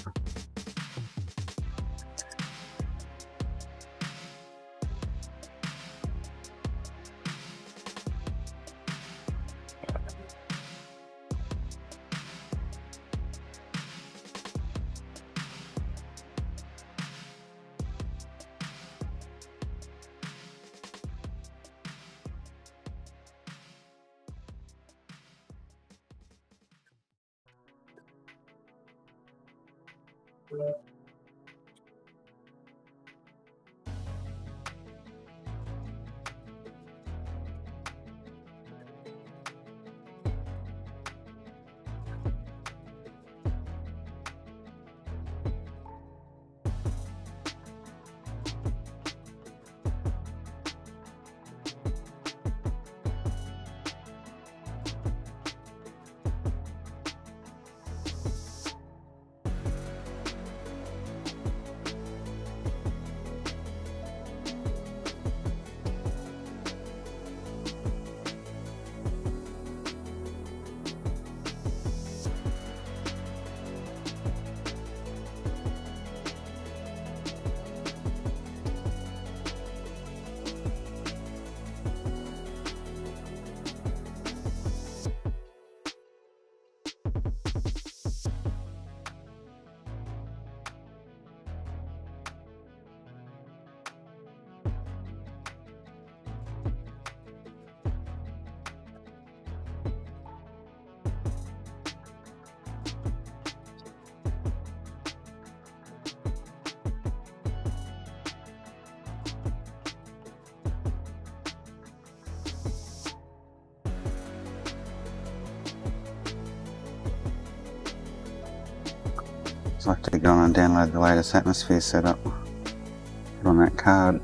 So I have to go on and download the latest atmosphere setup. Put on that card.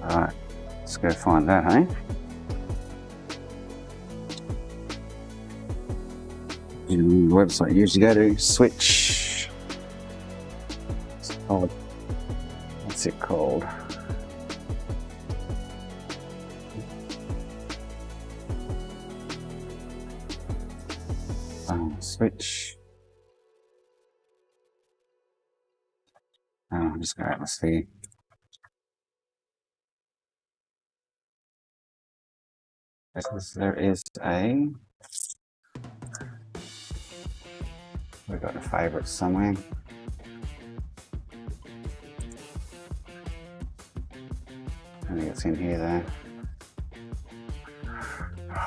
Alright, let's go find that, hey? And the website you usually go to, Switch. It's called, what's it called? Switch. I'll just go atmosphere. There is a. We've got a favourite somewhere. I think it's in here though.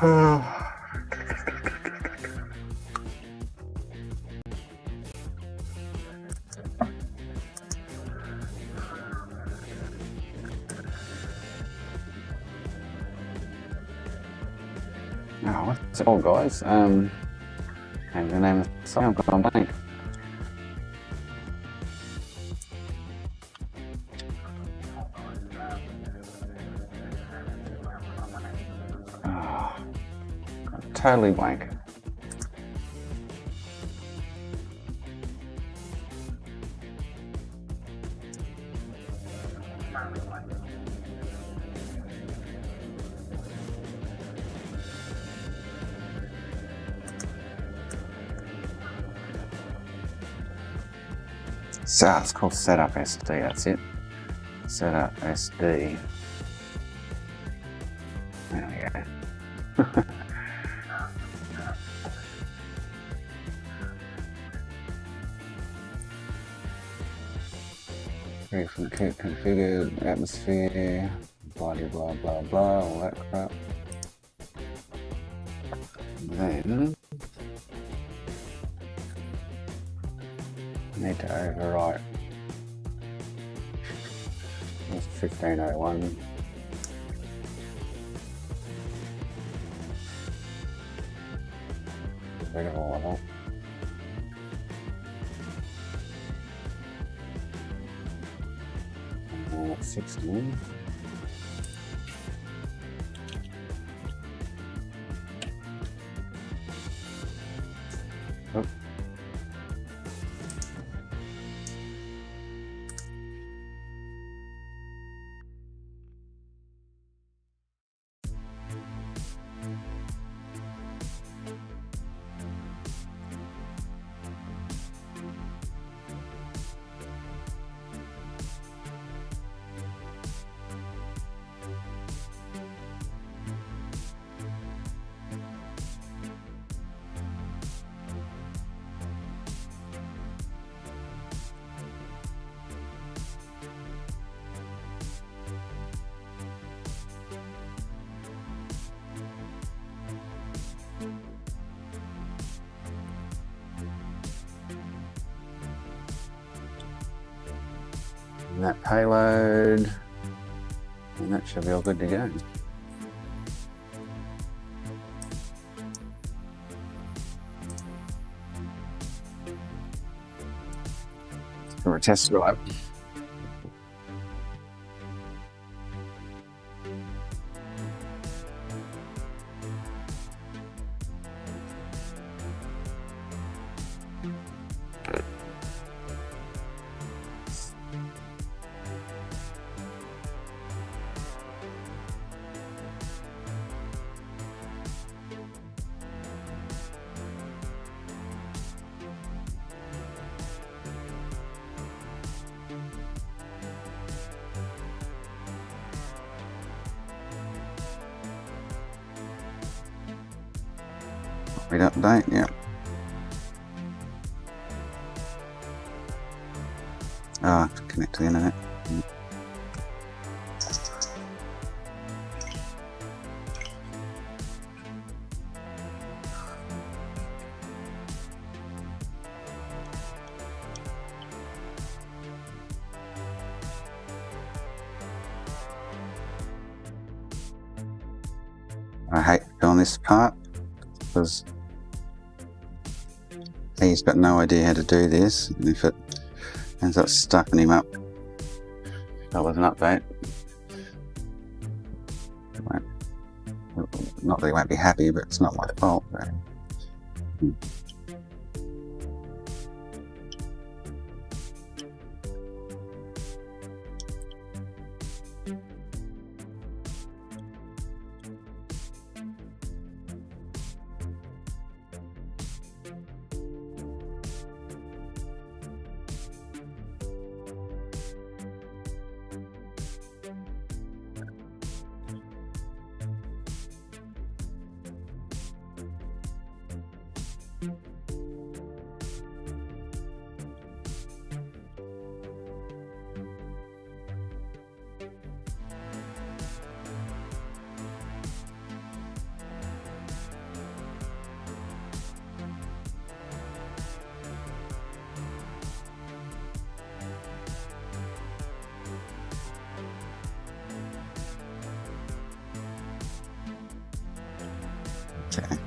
Oh, what's it called, guys? And the name of the song, I've gone blank. Oh, totally blank. So it's called Setup SD, that's it. Setup SD. There we go. Configured, atmosphere, blah blah blah blah, all that crap. Then I need to overwrite 1501. Rid of all of that. And 16. Oh. And that payload, and that should be all good to go. For a test drive. Read update, yeah. connect to the internet. I hate doing this part because he's got no idea how to do this, and if it ends up stuffing him up, that was an update. Not that he won't be happy, but it's not my fault. But, okay.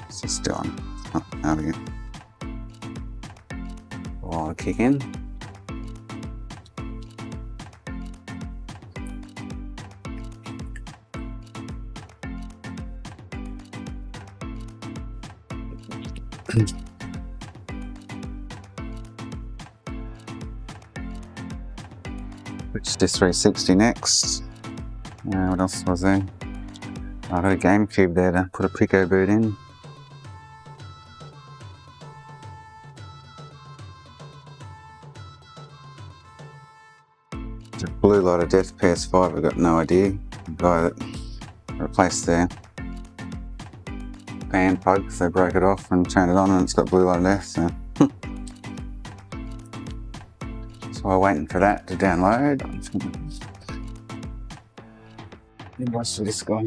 What's this doing? Oh, there we go. Wall kick in. Switch to 360 next. What else was there? I've got a Gamecube there to put a Pico boot in. The blue light of death PS5, I've got no idea. The guy that replaced their fan plug because they broke it off and turned it on and it's got blue light of death, so. So I'm waiting for that to download. I'm just gonna invoice for this guy.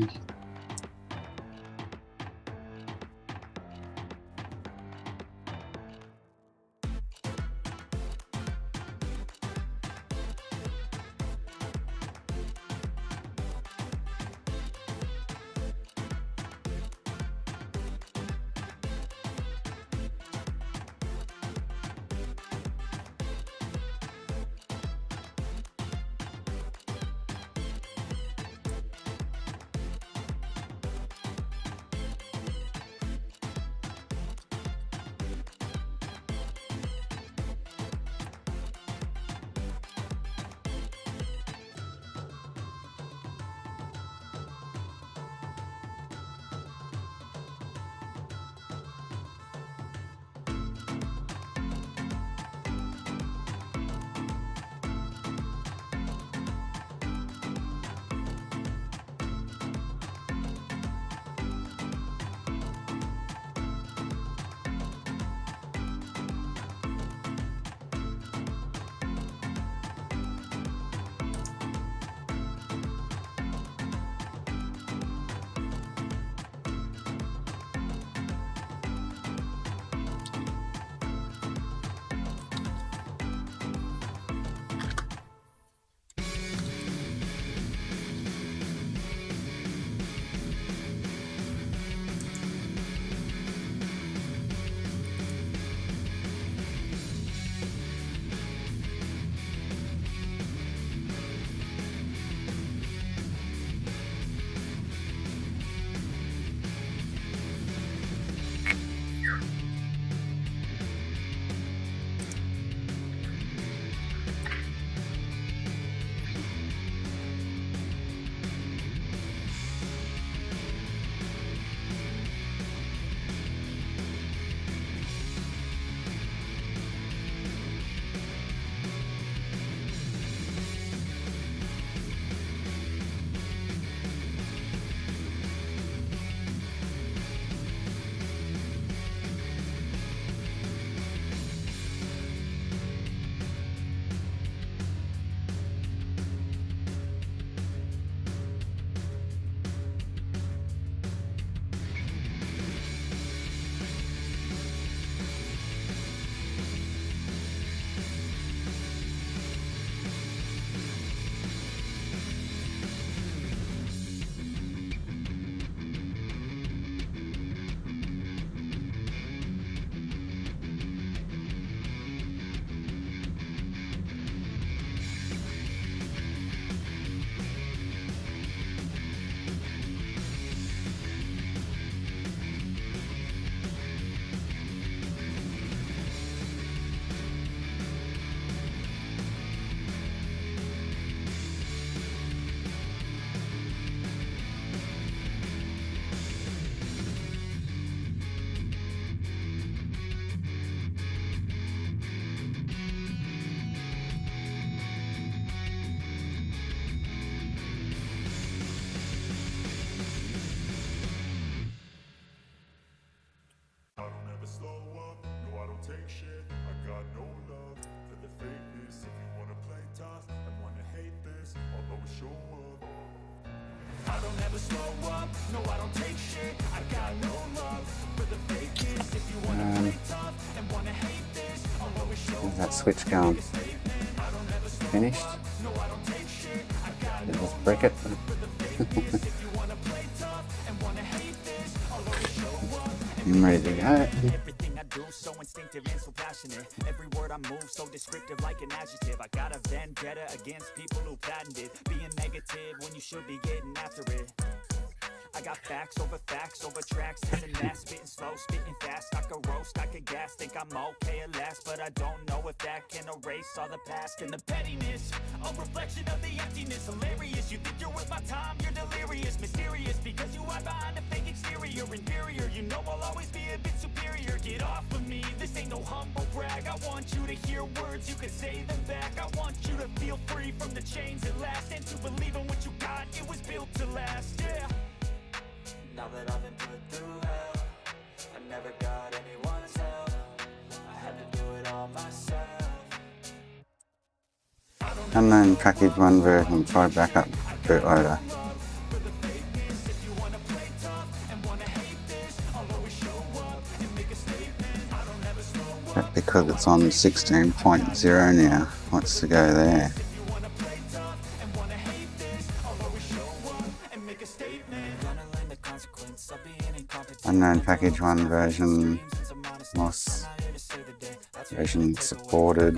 Where's that switch going? Finished? Just break it. I'm ready to go. So instinctive and so passionate. Every word I move so descriptive like an adjective. I got a vendetta against people who patented being negative when you should be getting after it. I got facts over tracks, isn't that spitting slow, spitting fast. I could roast, I could gas, think I'm okay at last, but I don't know if that can erase all the past and the pettiness. A reflection of the emptiness, hilarious. You think you're worth my time, you're delirious, mysterious, because you hide behind a fake exterior, inferior. You know I'll always be a bit superior. Get off of me, this ain't no humble brag. I want you to hear words, you can say them back. I want you to feel free from the chains at last, and to believe in what you got, it was built to last, yeah. Now that I've been put through hell, I never got anyone's help. I had to do it all myself. Unknown package 1 version, try backup bootloader. But because it's on 16.0 now, what's to go there? Unknown package 1 version, MOS version supported.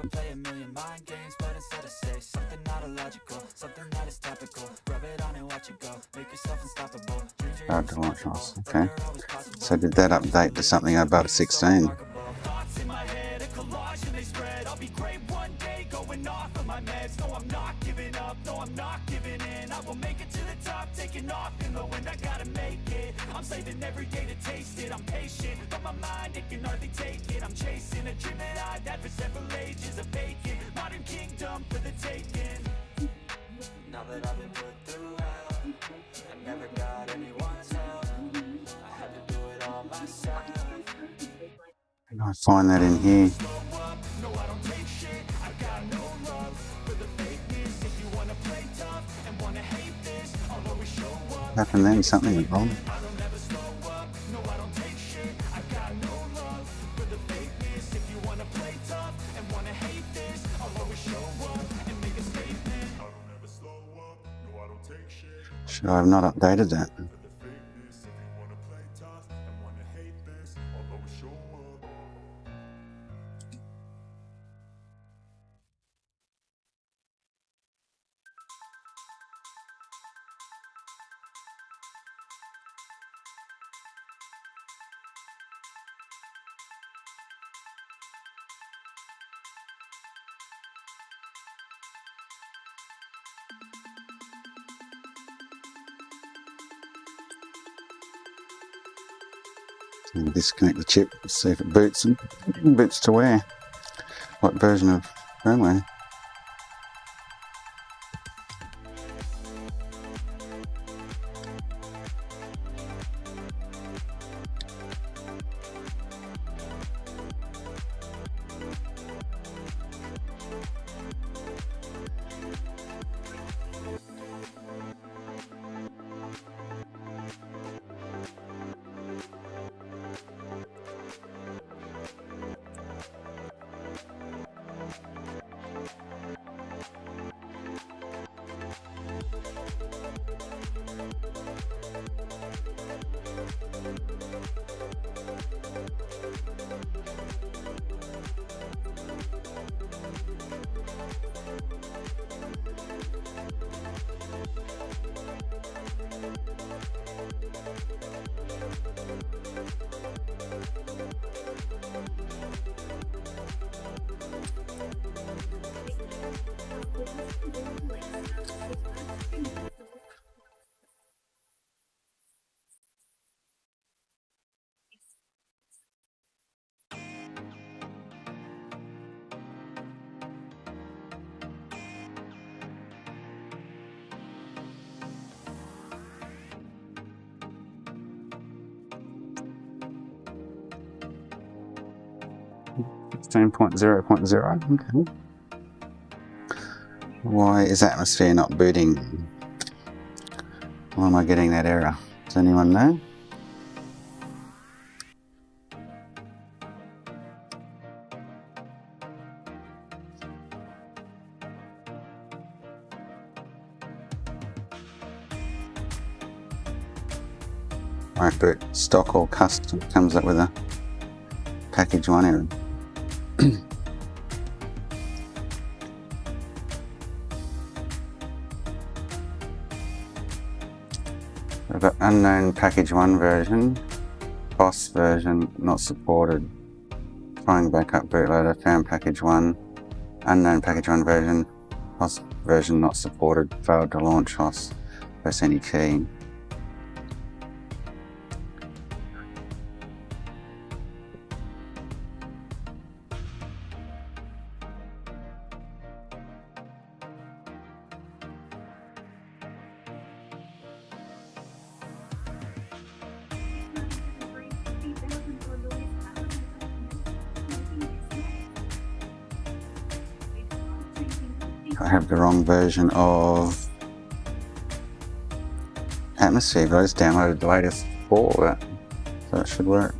Hard to launch MOS, okay. So did that update to something above 16? I'm saving every day to taste it. I'm patient, but my mind, it can hardly take it. I'm chasing a dream that I've had for several ages, a vacant modern kingdom for the taking. Now that I've been put through hell, I never got anyone's help. I had to do it all myself. Can I find that in here? No, I don't take shit. I got no love for the fakeness. If you wanna play tough and wanna hate this, I'll always show up. What happened then? Something went wrong. Should I have not updated that? 'll disconnect the chip, see if it boots. Boots to where? What version of firmware? Same 0.0. Okay. Why is Atmosphere not booting? Well, am I getting that error? Does anyone know? Right, but stock or custom comes up with a package 1 error. We've got unknown package 1 version, POS version not supported. Trying backup bootloader, found package 1, unknown package 1 version, POS version not supported, failed to launch HOS, press any key. I have the wrong version of Atmosphere, but I just downloaded the latest 4, so it should work.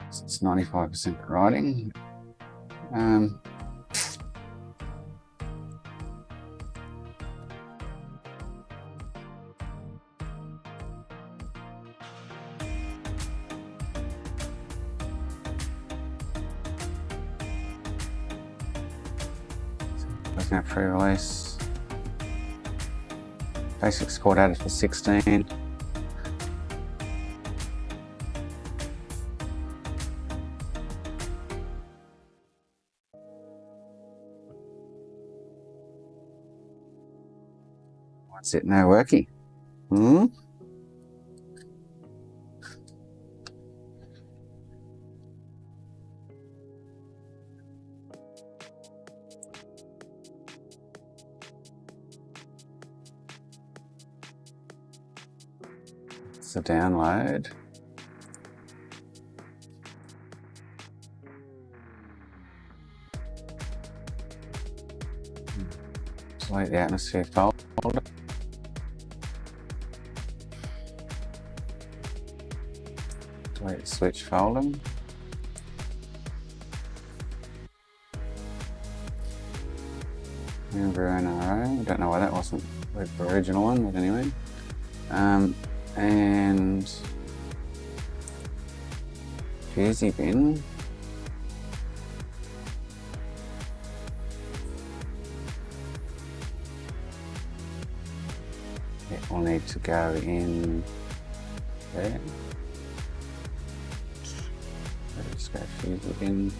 It's 95% writing. Looking at pre-release. Basic score added for 16. What's it now working? It's a download. Delete the Atmosphere folder. Delete the Switch folder. Remember NRO. Don't know why that wasn't the original one, but anyway. And Fusey bin. It will need to go in there. Let's go Fusey bin.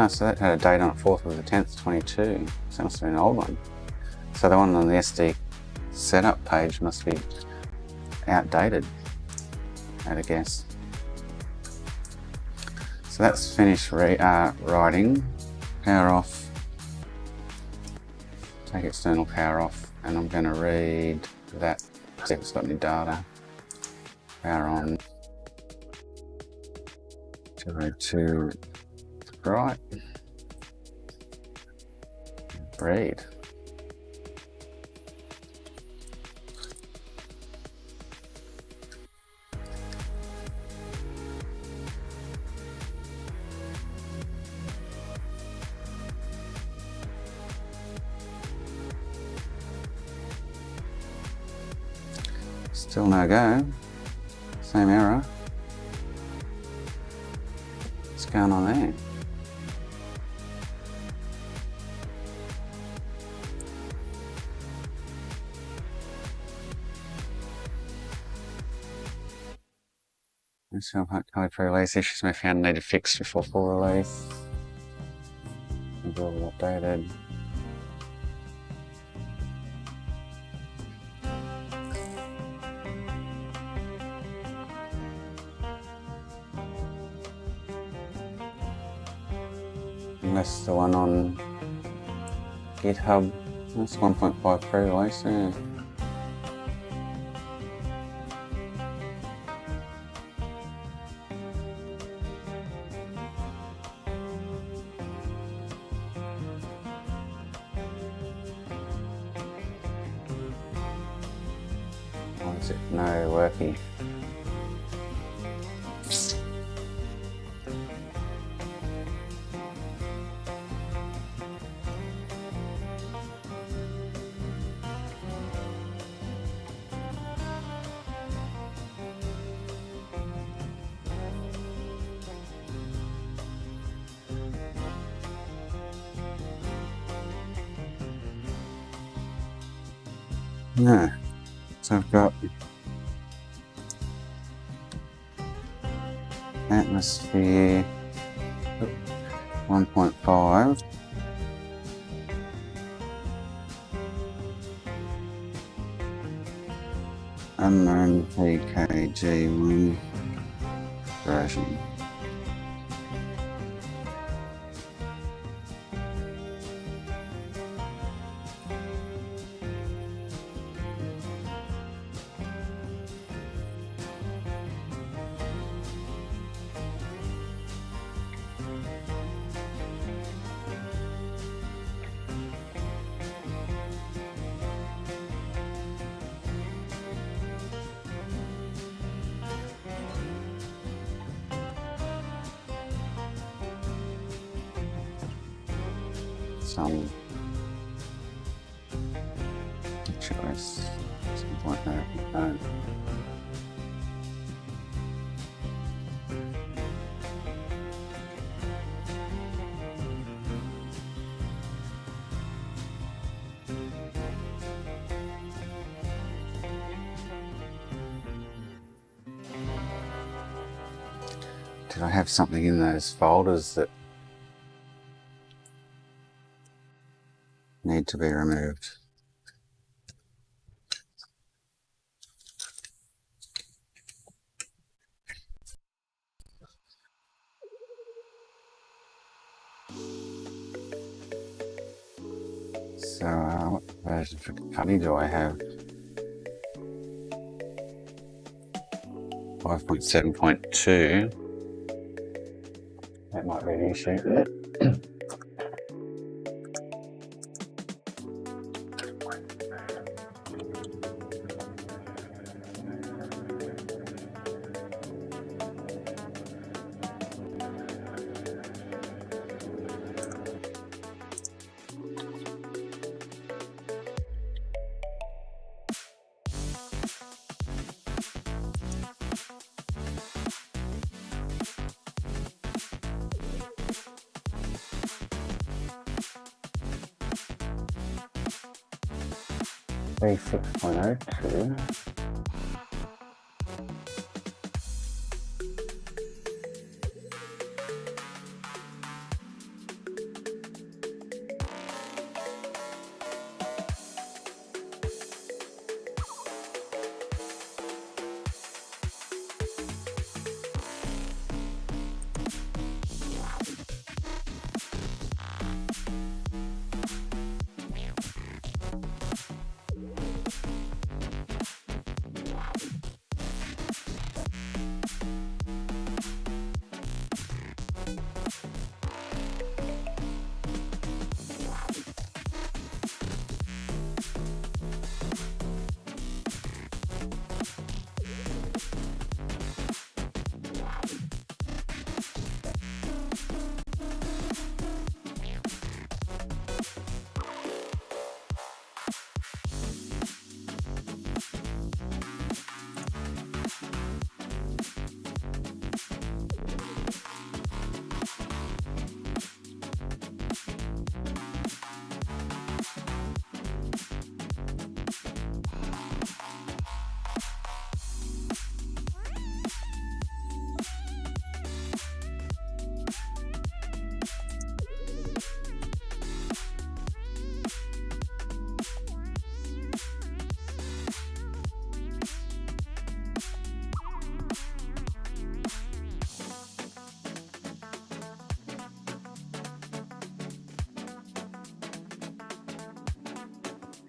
So that had a date on it, 4th of the 10th, 22. So that must have been an old one. So the one on the SD setup page must be outdated, I'd guess. So that's finished writing. Power off. Take external power off, and I'm going to read that, see if it's got any data. Power on. To read to right. Read. Still no go. Same error. What's going on there? So high pre-release issues may be found needed fixed before full release. All updated. Unless the one on GitHub, that's 1.5 pre-release, yeah. Why is it no worky? No. So I've got atmosphere 1.5, unknown PKG1 version. Some choice, something like that. Did I have something in those folders that need to be removed? So, what version for Cuddy do I have? 5.7.2. That might be an issue. V6.02.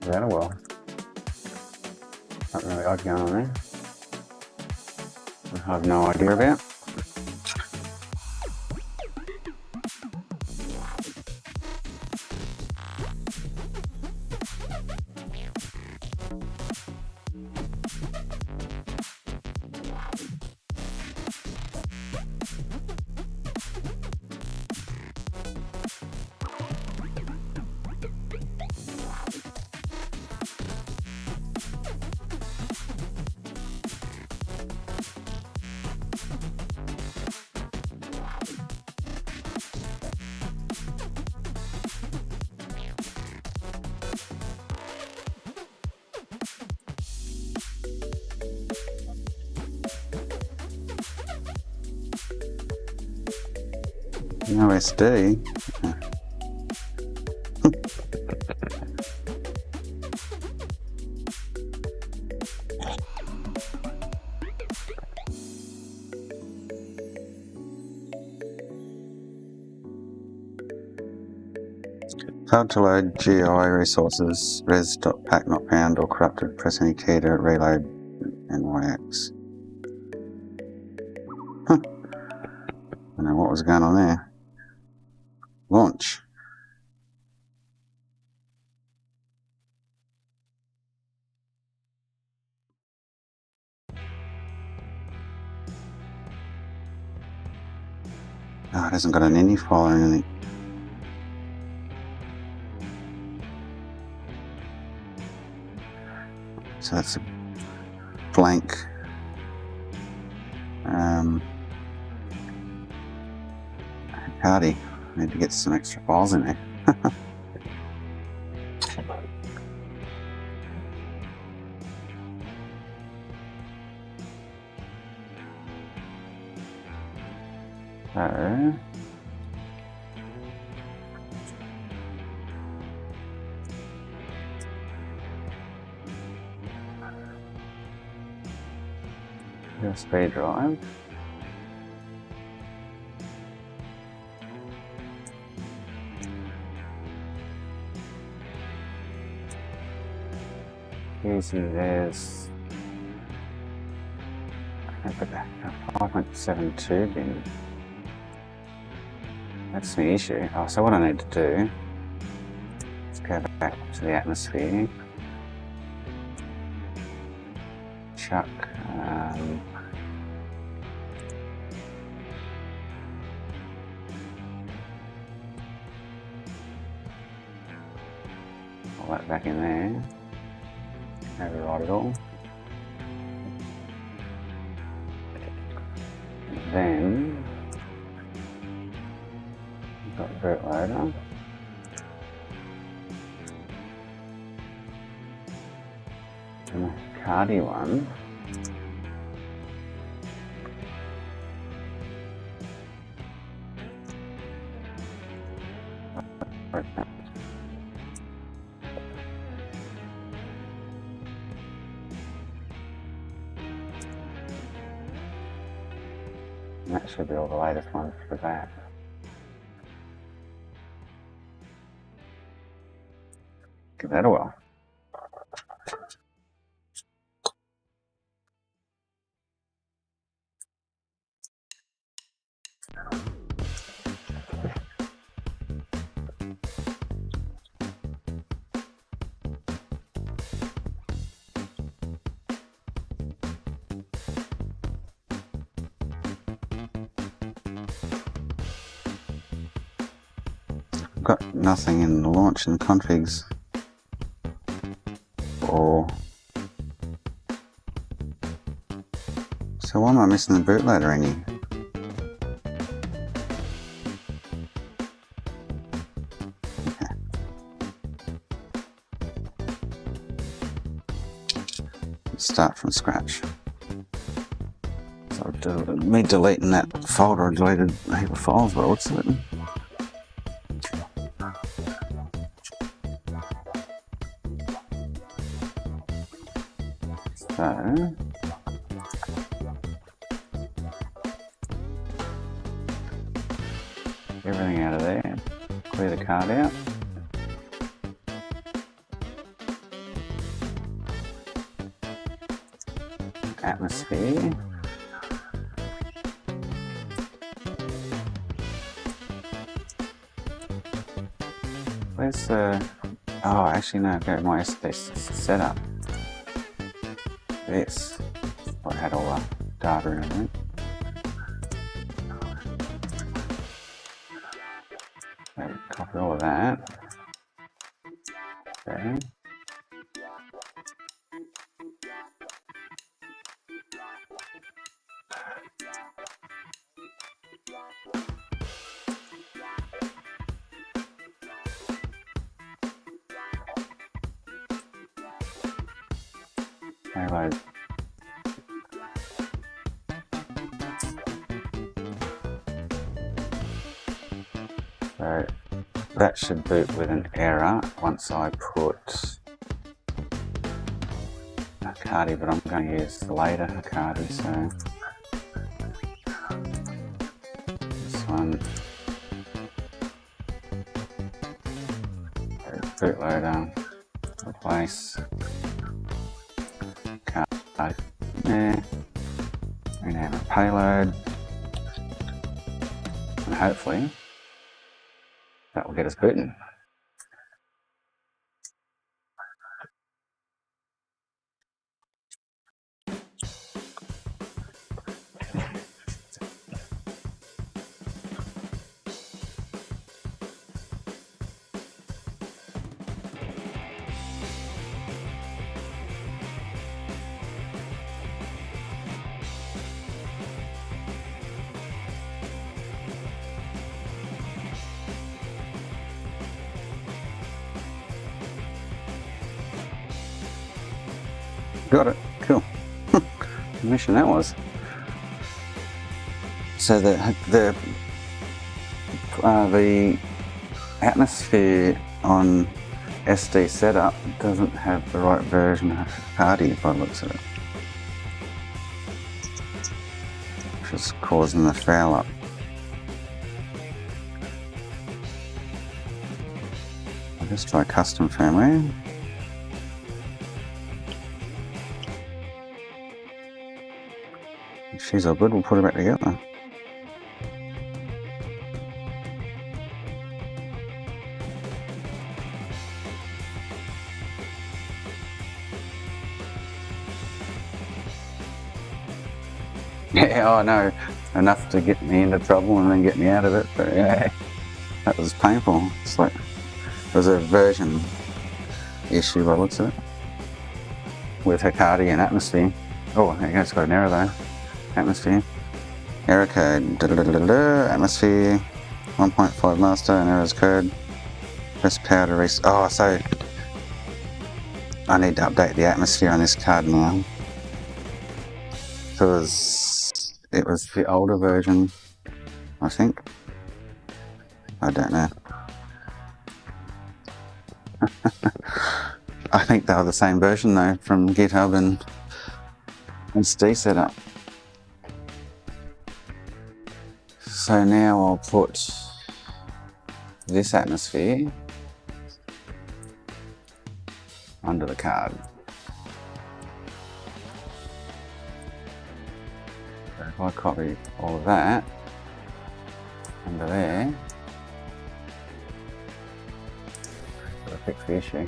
That well. Not really odd going on there. I have no idea about. No SD. Failed to load GUI resources, res.pack not found or corrupted. Press any key to reload NYX. Huh. I don't know what was going on there. Launch. Oh, it hasn't got an ini file or anything. So that's a blank hardy. I need to get some extra files in there. So USB drive. Using there's 5.72 bin. That's the issue. Oh, so what I need to do is go back to the atmosphere. Chuck all that back in there. Override it all. And then we've got bootloader. And the cardy one. And that should be all the latest ones for that. Give that a whirl. Got nothing in the launch and configs or so why am I missing the bootloader in here? Let's start from scratch. So me deleting that folder, I deleted a heap of files by the looks of it. So, everything out of there, clear the card out. Atmosphere. Where's the, oh actually no, go to my setup. This, I had all the data in it. So copy all of that. Okay. Reload. So that should boot with an error once I put Hakardi, but I'm going to use the later Hakardi, so this one, bootloader, replace, card there, rename a payload, and hopefully that will get us booting. Got it. Cool. Mission that was. So the atmosphere on SD setup doesn't have the right version of Hakardi by the looks of it, which is causing the foul up. I'll just try custom firmware. If she's all good, we'll put her back together. Yeah, I know. Enough to get me into trouble and then get me out of it, but yeah, that was painful. It's like, there was a version issue by the looks of it with Hakardi and Atmosphere. Oh, there you go, it's got an error though. Atmosphere. Error code. Atmosphere 1.5 master and errors code. Press power to reset. Oh, so I need to update the atmosphere on this card now. Because it was the older version, I think. I don't know. I think they were the same version though from GitHub and SD setup. So now I'll put this atmosphere under the card. So if I copy all of that under there, I'll fix the issue.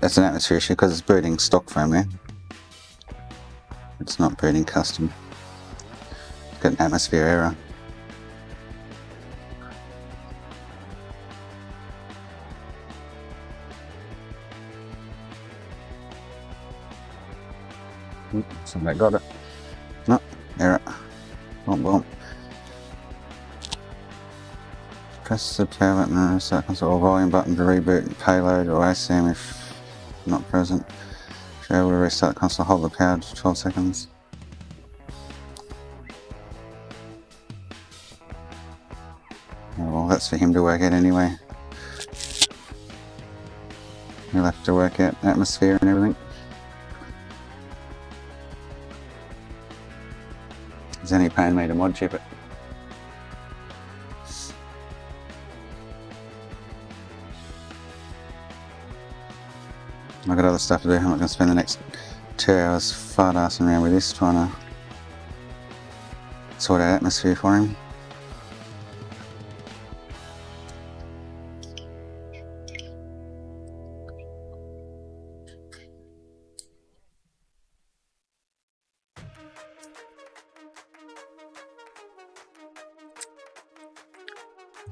It's an atmosphere issue because it's booting stock firmware. It's not booting custom. It's got an atmosphere error. Somebody got it. No, error. Boom, boom. Press the power button and reset console or volume button to reboot payload or ASM if not present. If you're able to restart the console, hold the power for 12 seconds. Oh, well, that's for him to work out anyway. He'll have to work out atmosphere and everything. He's only paying me to mod chip it. I've got other stuff to do. I'm not going to spend the next 2 hours fart-assing around with this, trying to sort out atmosphere for him.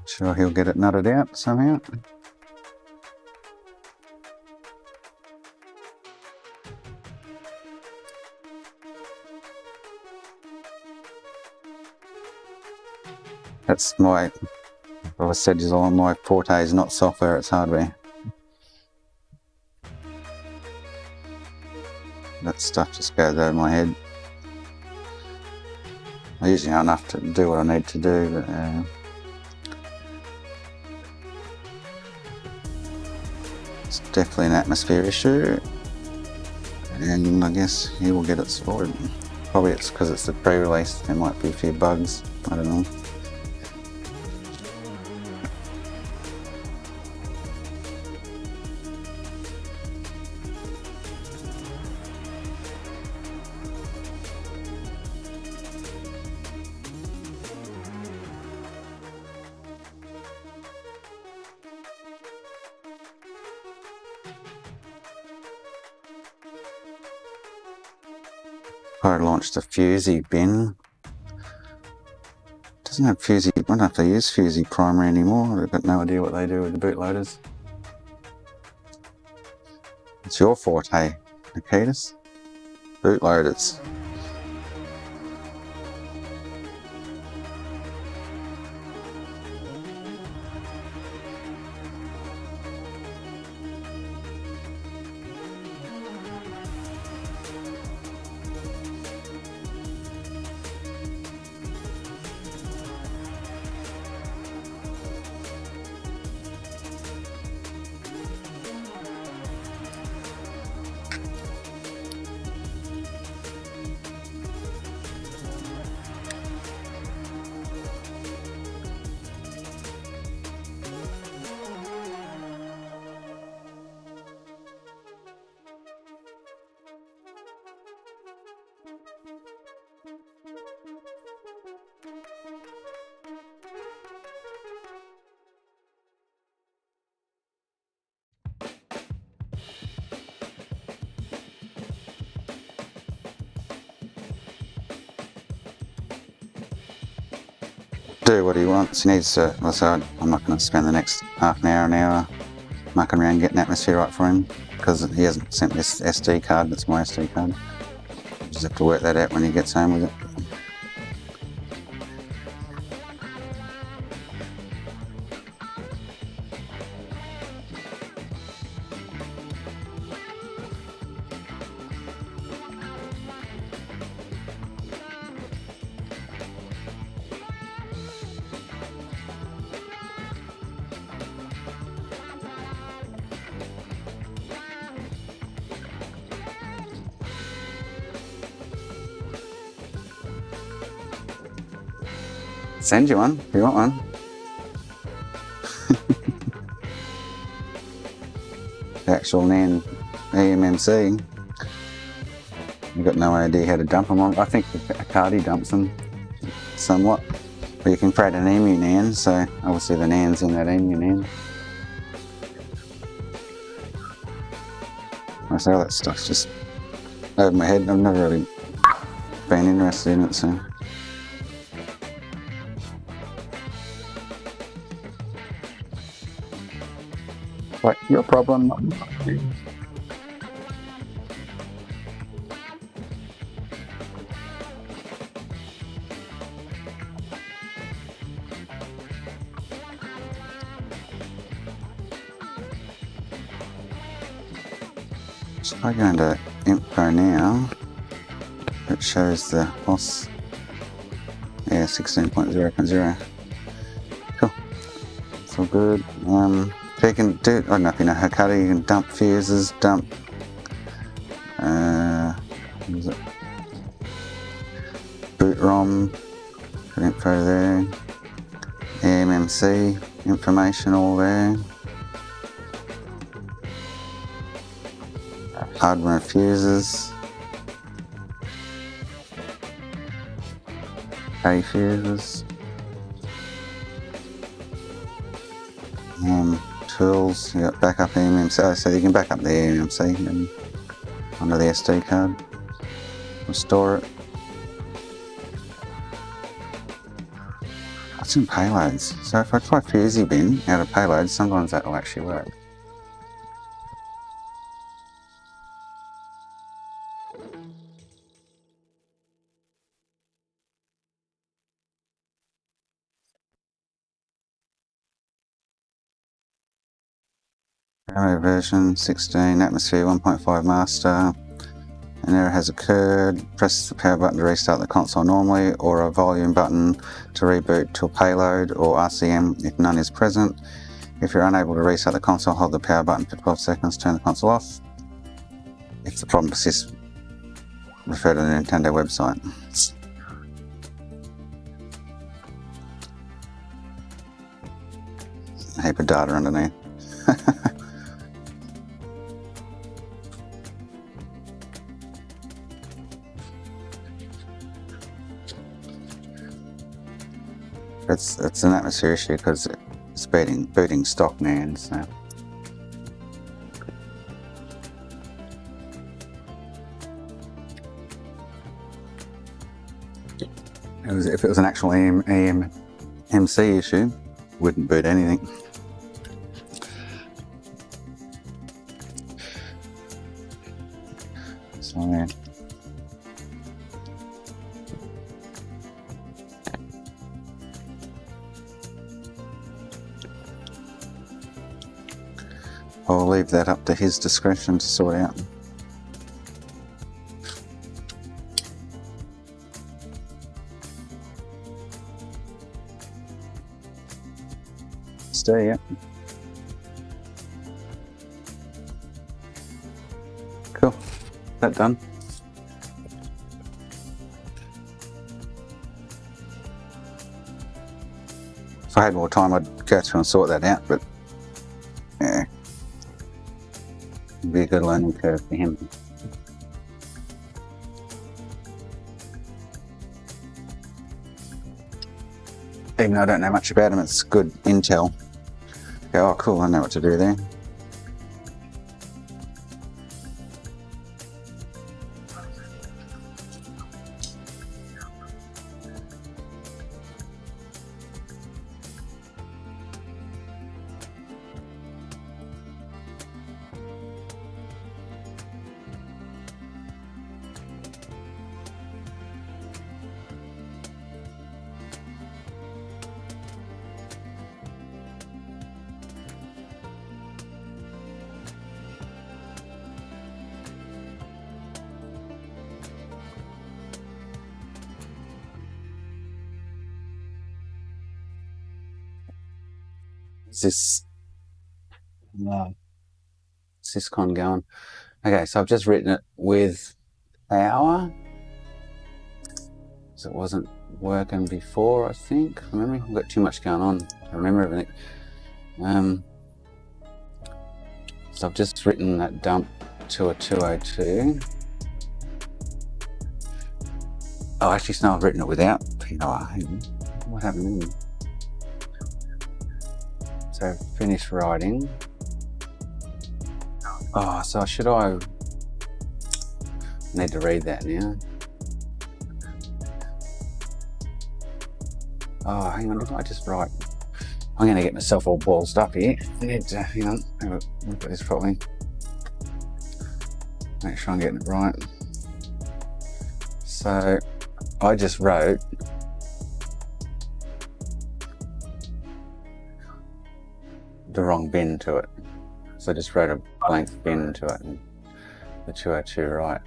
Sure he'll get it nutted out somehow. That's my I've said is all my forte is not software, it's hardware. That stuff just goes over my head. I usually know enough to do what I need to do, but it's definitely an atmosphere issue, and I guess he will get it sorted. Probably it's because it's the pre-release, there might be a few bugs, I don't know. I launched a Fusey bin. Doesn't have Fusey, I don't know if they use Fusey primary anymore. I've got no idea what they do with the bootloaders. It's your forte, Nikitas. Bootloaders. Do what he wants. He needs to. So I'm not going to spend the next half an hour mucking around getting atmosphere right for him, because he hasn't sent me this SD card. That's my SD card. Just have to work that out when he gets home with it. Send you one if you want one. The actual NAN eMMC. You've got no idea how to dump them on. I think Cardi dumps them somewhat. But you can create an EMU NAN, so obviously the NAN's in that EMU NAN. So all that stuff's just over my head. I've never really been interested in it, so. Like, your problem, not mine. So if I go into info now, it shows the loss. Yeah, 16.0.0. Cool. It's all good. So you can do, I don't know if you know Hakata, you can dump fuses, dump, what is it? Boot ROM, got info there, eMMC, information all there, hardware fuses, A fuses, tools, you got backup eMMC, so you can back up the eMMC and onto the SD card, restore it. What's in payloads? So if I try Fusey bin out of payloads, sometimes that will actually work. Demo version 16, atmosphere 1.5 master. An error has occurred. Press the power button to restart the console normally, or a volume button to reboot to a payload, or RCM if none is present. If you're unable to restart the console, hold the power button for 12 seconds, turn the console off. If the problem persists, refer to the Nintendo website. A heap of data underneath. It's an atmosphere issue because it's booting stock now, so. If it was an actual EMC issue, wouldn't boot anything. So yeah. I'll leave that up to his discretion to sort out. Stay, yeah. Cool. That done. If I had more time, I'd go through and sort that out, but yeah. It'd be a good learning curve for him. Even though I don't know much about him, it's good intel. Go, oh cool, I know what to do there. Is this Syscon going? Okay, so I've just written it with power. So it wasn't working before, I think. Remember, I've got too much going on. I remember everything. So I've just written that dump to a 202. Oh, actually, no, I've written it without POR. What happened? So finish writing. Oh, so I need to read that now. Oh, hang on, didn't I just write? I'm going to get myself all ballsed up here. Hang on, have a look at this properly. Make sure I'm getting it right. So I just wrote the wrong bin to it. So I just wrote a blank bin to it and the 202 right,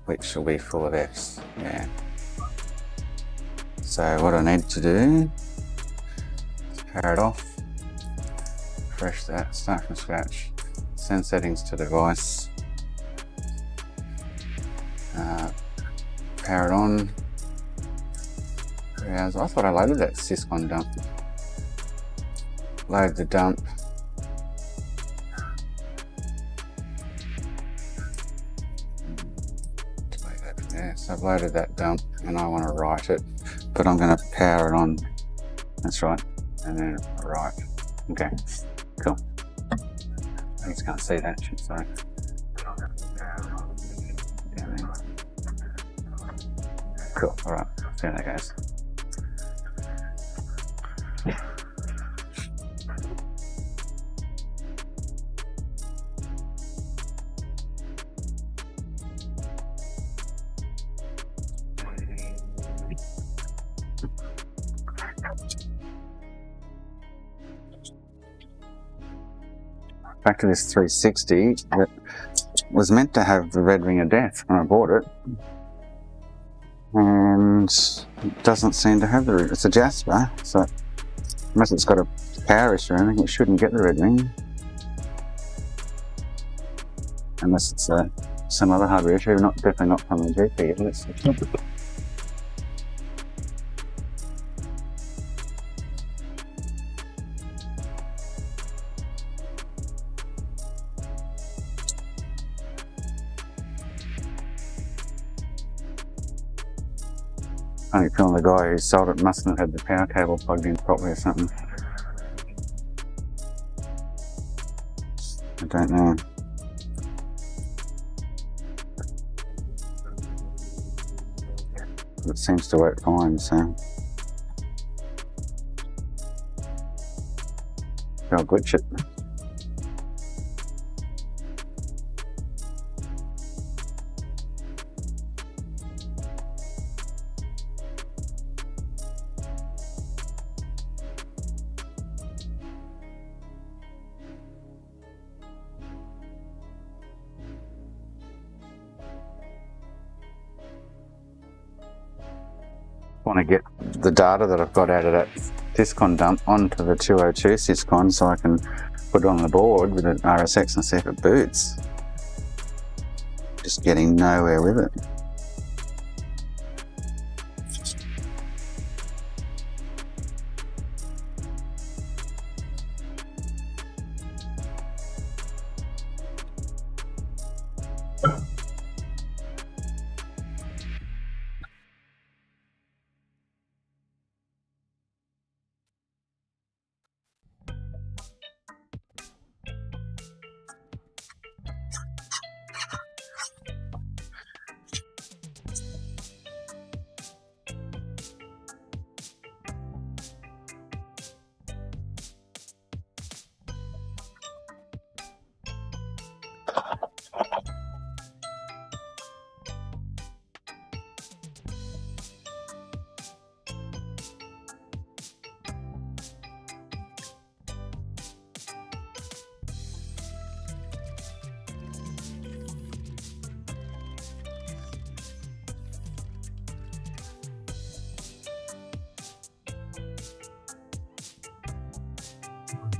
which will be full of F's, yeah. So what I need to do is power it off, refresh that, start from scratch, send settings to device, power it on. I thought I loaded that Syscon dump. Load the dump. Delete that from there. So I've loaded that dump and I want to write it, but I'm going to power it on. That's right. And then write. Okay, cool. I just can't see that shit, sorry. Cool, alright, see how that goes. back to this 360 that was meant to have the red ring of death when I bought it. And it doesn't seem to have it's a Jasper, so unless it's got a power issue or anything, it shouldn't get the red ring. Unless it's some other hardware issue, definitely not from the GP. Let's see. Funny feeling the guy who sold it mustn't have had the power cable plugged in properly or something. I don't know. It seems to work fine, so I'll glitch it. Want to get the data that I've got out of that Discon dump onto the 202 Syscon so I can put it on the board with an RSX and see if it boots. Just getting nowhere with it.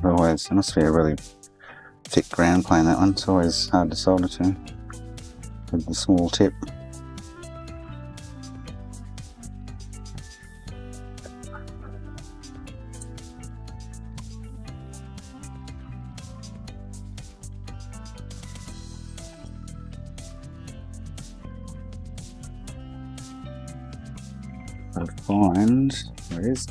Always, it must be a really thick ground plane, that one. It's always hard to solder to with the small tip. I'll find, where it is?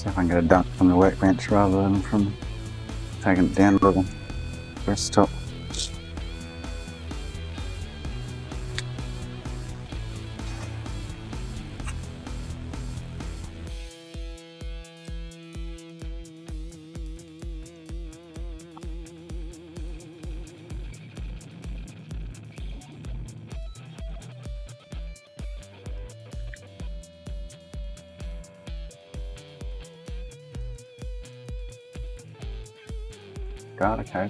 See if I can get a dunk from the workbench rather than from taking it down to the desktop. God, okay.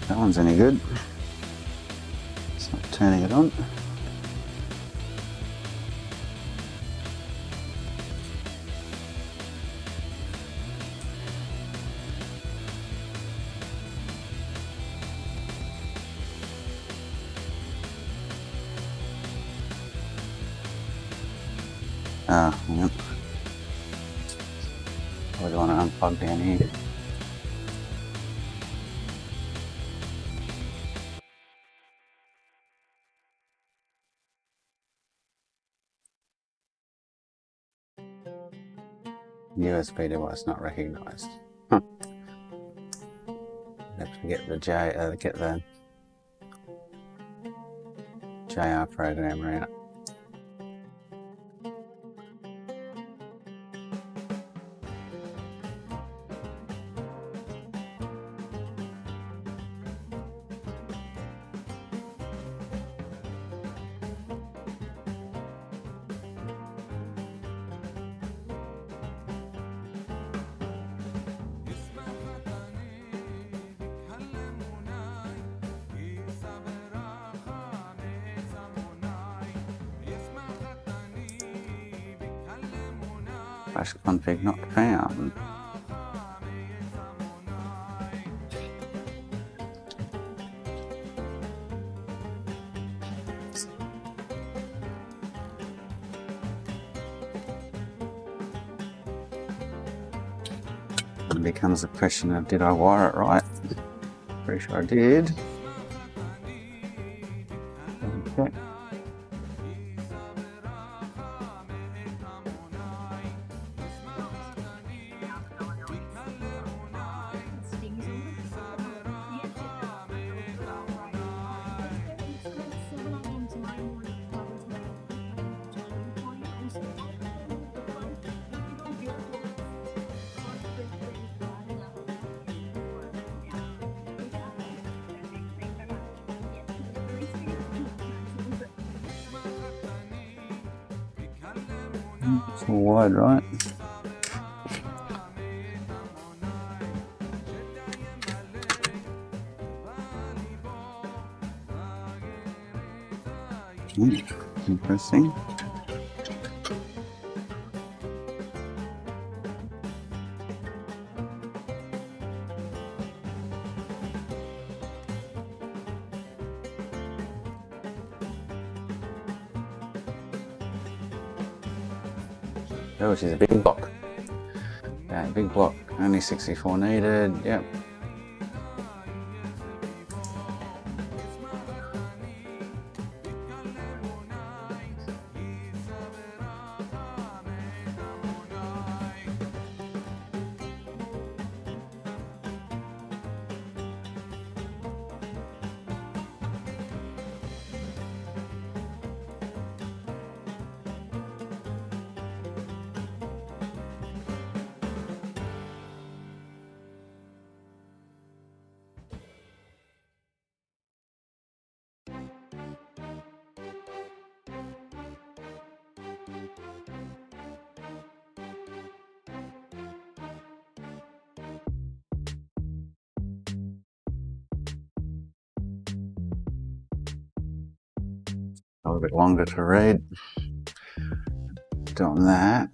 That one's any good. It's not turning it on. Yep. Probably want to unplug down here. USB device not recognised. Huh. Have to get the JR programmer out. Flash config not found. It becomes a question of did I wire it right? Pretty sure I did. Okay. It's all wide, right? Interesting. Oh, which is a big block. Yeah, big block. Only 64 needed. Yep. a little bit longer to read. Doing that.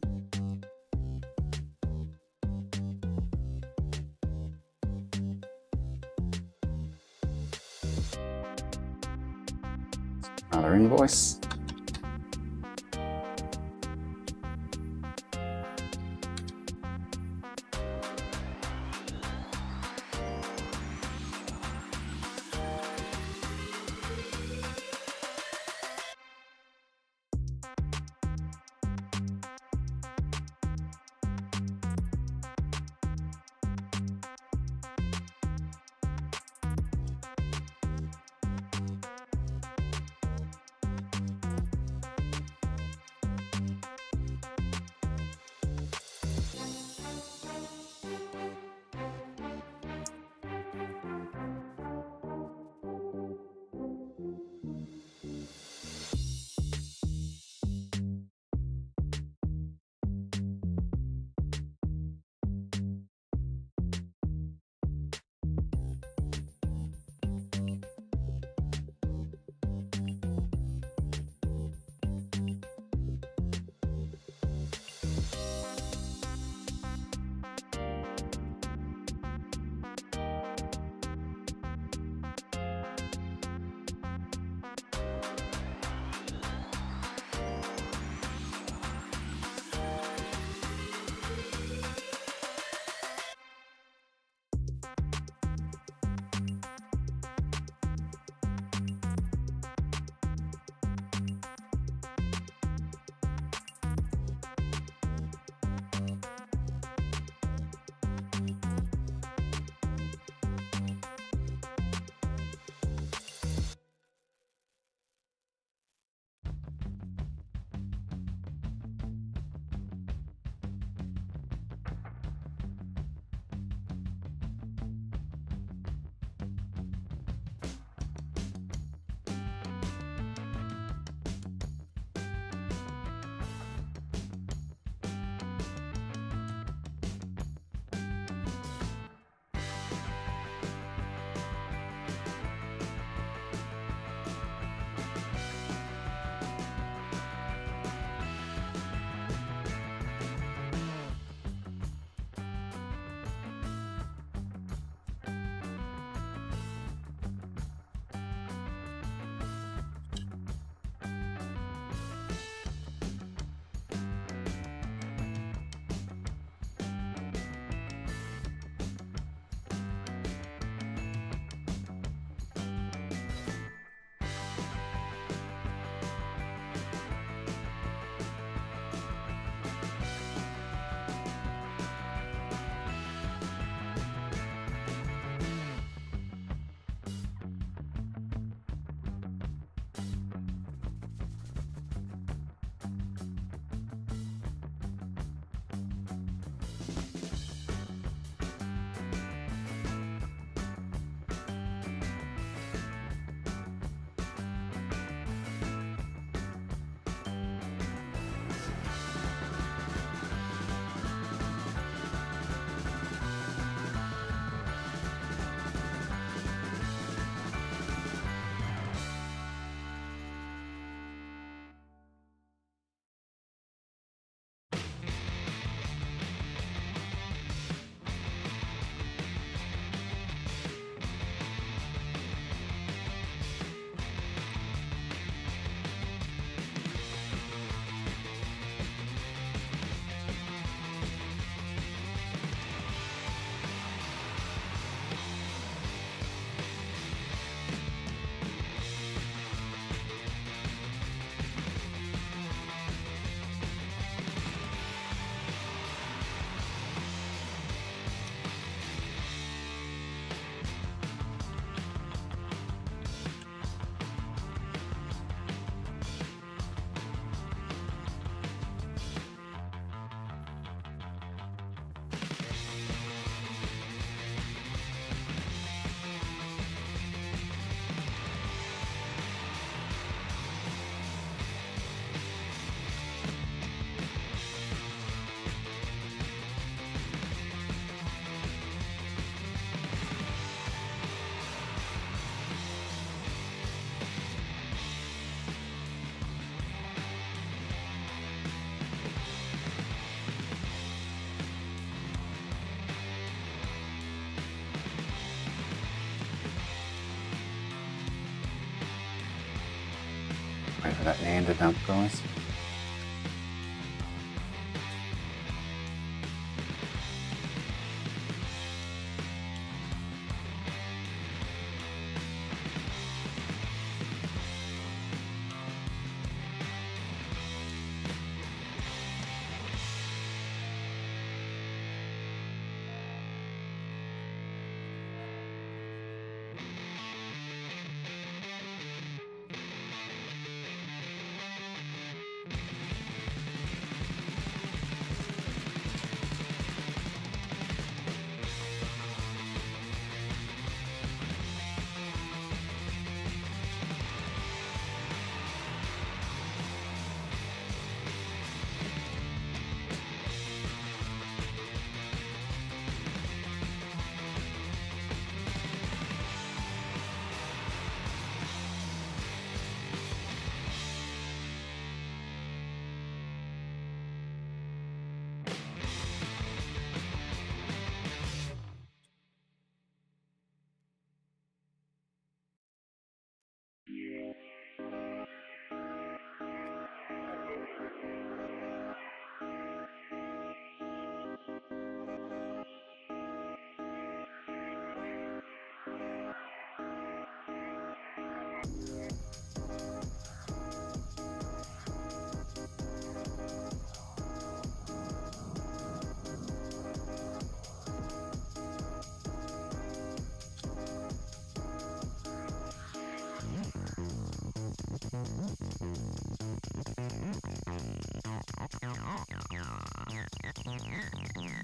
Another invoice. for that Neander dump, guys.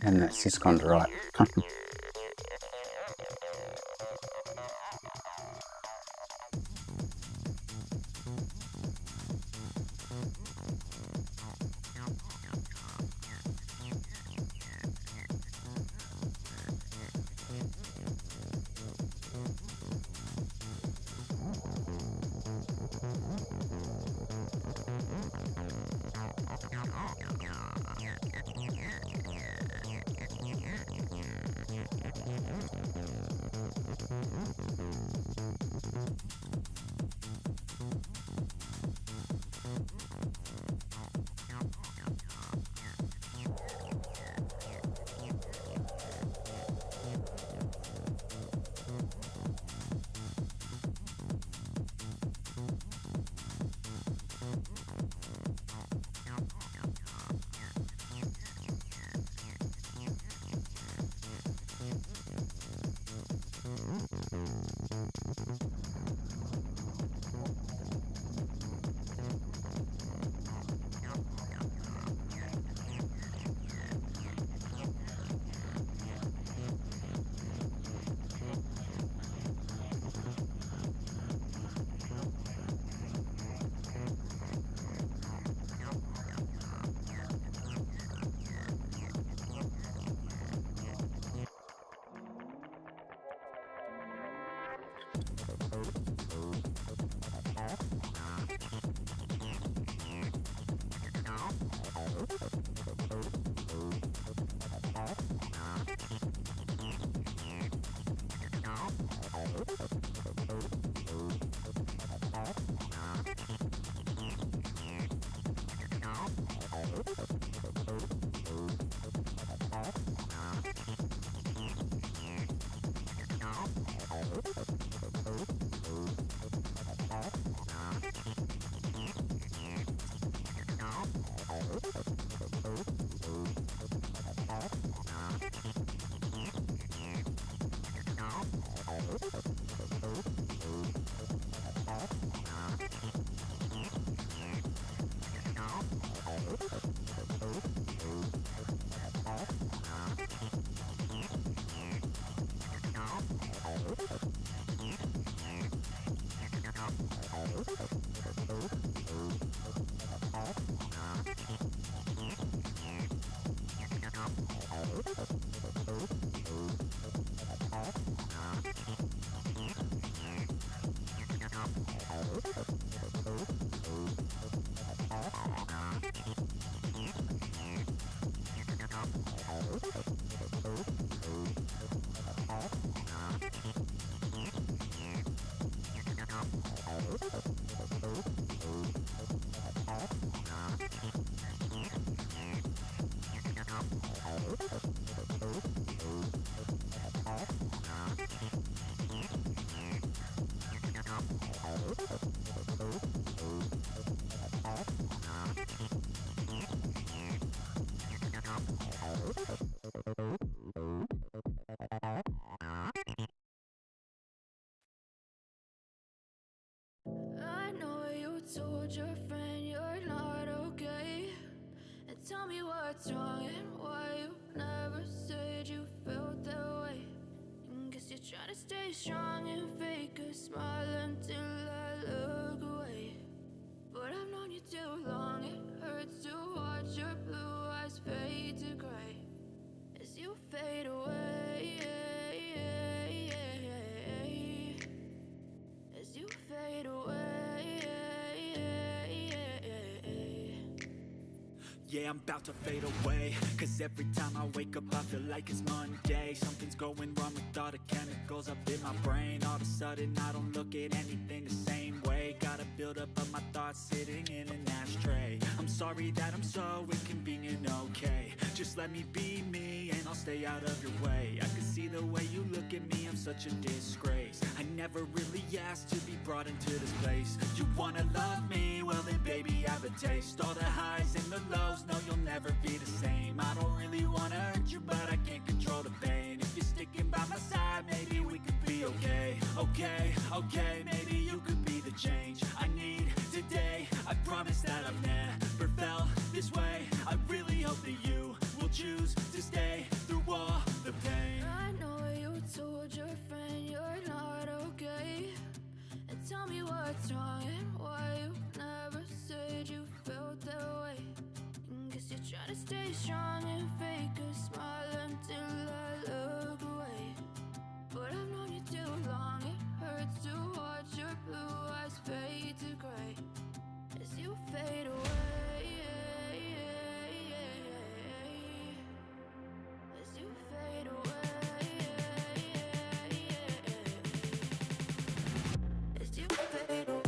And that's just gone to right. I know you told your friend you're not okay. And tell me what's wrong and why you never said you felt that way. Guess you're trying to stay strong and fake a smile until I look away. But I've known you too long, it hurts to watch your blue eyes fade to gray as you fade away. As you fade away. Yeah, I'm about to fade away, cause every time I wake up I feel like it's Monday. Something's going wrong with all the chemicals up in my brain. All of a sudden I don't look at anything the same way. Got a buildup of my thoughts sitting in an ashtray. I'm sorry that I'm so inconvenient, okay. Just let me be me and I'll stay out of your way. I can see the way you look at me, I'm such a disgrace. I never really asked to be brought into this place. You wanna love me? Well then baby have a taste. All the highs and the lows, no you'll never be the same. I don't really wanna hurt you but I can't control the pain. If you're sticking by my side maybe we could be okay. Okay, maybe you could be the change I need today. I promise that I've never felt this way. I really hope that you will choose to stay through all the pain. I know you told your friend you're not okay. And tell me what's wrong and why you never said you felt that way. Guess you're trying to stay strong and fake a smile until I look away. But I've known you too long, it hurts to watch your blue eyes fade to gray as you fade away. As you fade away. As you fade away.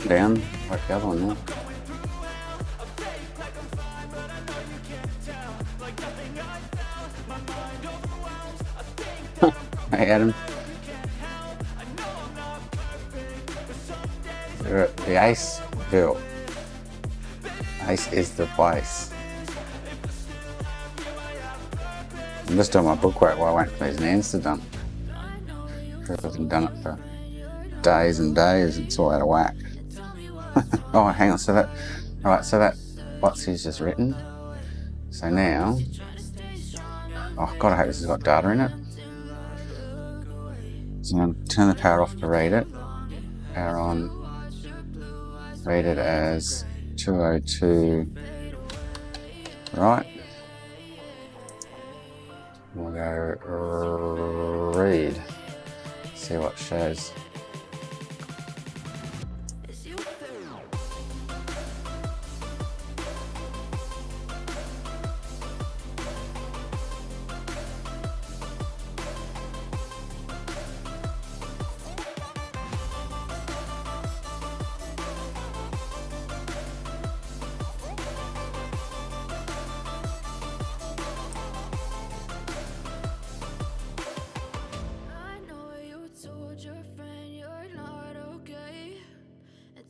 Down, like the other one there. Hey Adam. We're at the Aceville. Ace is the place. I'm just doing my bookwork while I wait for these names to done. I haven't done it for days and days, it's all out of whack. Oh, hang on, so that what's he's just written. So now, oh God, I hope this has got data in it. So I'm going to turn the power off to read it. Power on, read it as 202, right? We'll go read, see what it shows.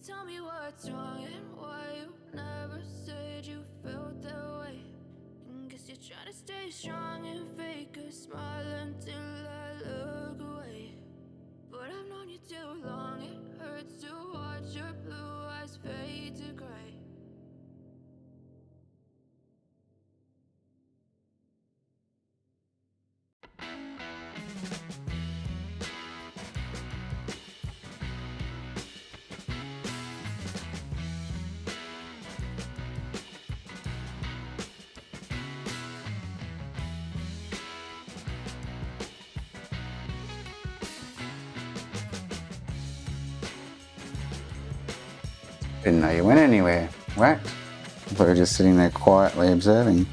Tell me what's wrong and why you never said you felt that way. Guess you're trying to stay strong and fake a smile until I look away. But I've known you too long, it hurts to watch your blue eyes fade to gray. Didn't know you went anywhere. Whack. I thought you were just sitting there quietly observing.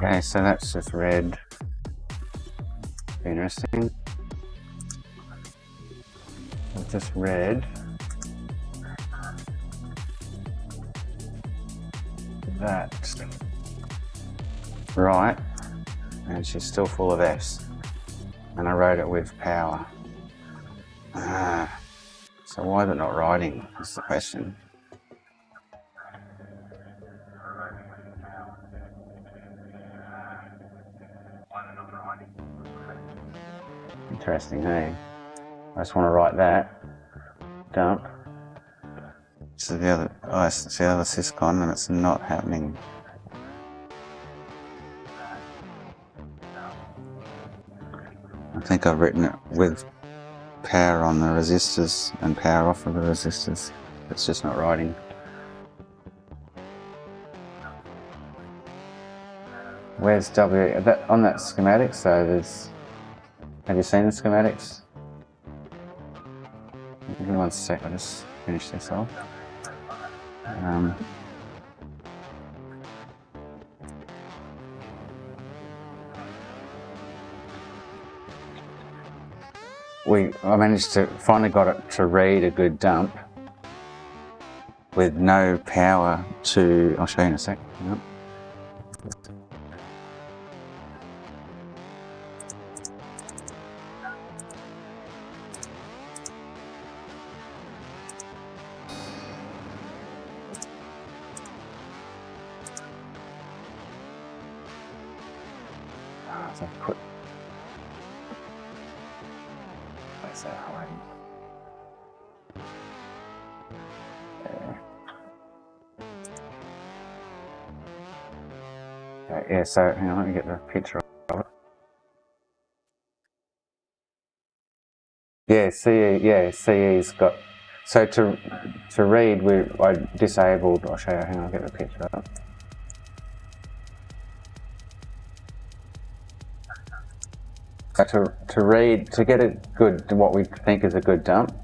Okay, so that's just red. Interesting. Just red. That. Right. And she's still full of S. And I wrote it with power. So why is it not writing? That's the question. Interesting, hey? I just want to write that. Dump. So the other, it's the other syscon and it's not happening. I think I've written it with power on the resistors and power off of the resistors. It's just not writing. Where's W? On that schematic, so there's... Have you seen the schematics? Give me 1 sec, I'll just finish this off. I managed to finally got it to read a good dump with no power to... I'll show you in a sec. Yep. So put... Where's that hiding? There. Okay, yeah, so hang on, let me get the picture of it. Yeah, CE's got... So to read, I disabled... I'll show you, hang on, I'll get the picture up. To read, to get a good, what we think is a good dump,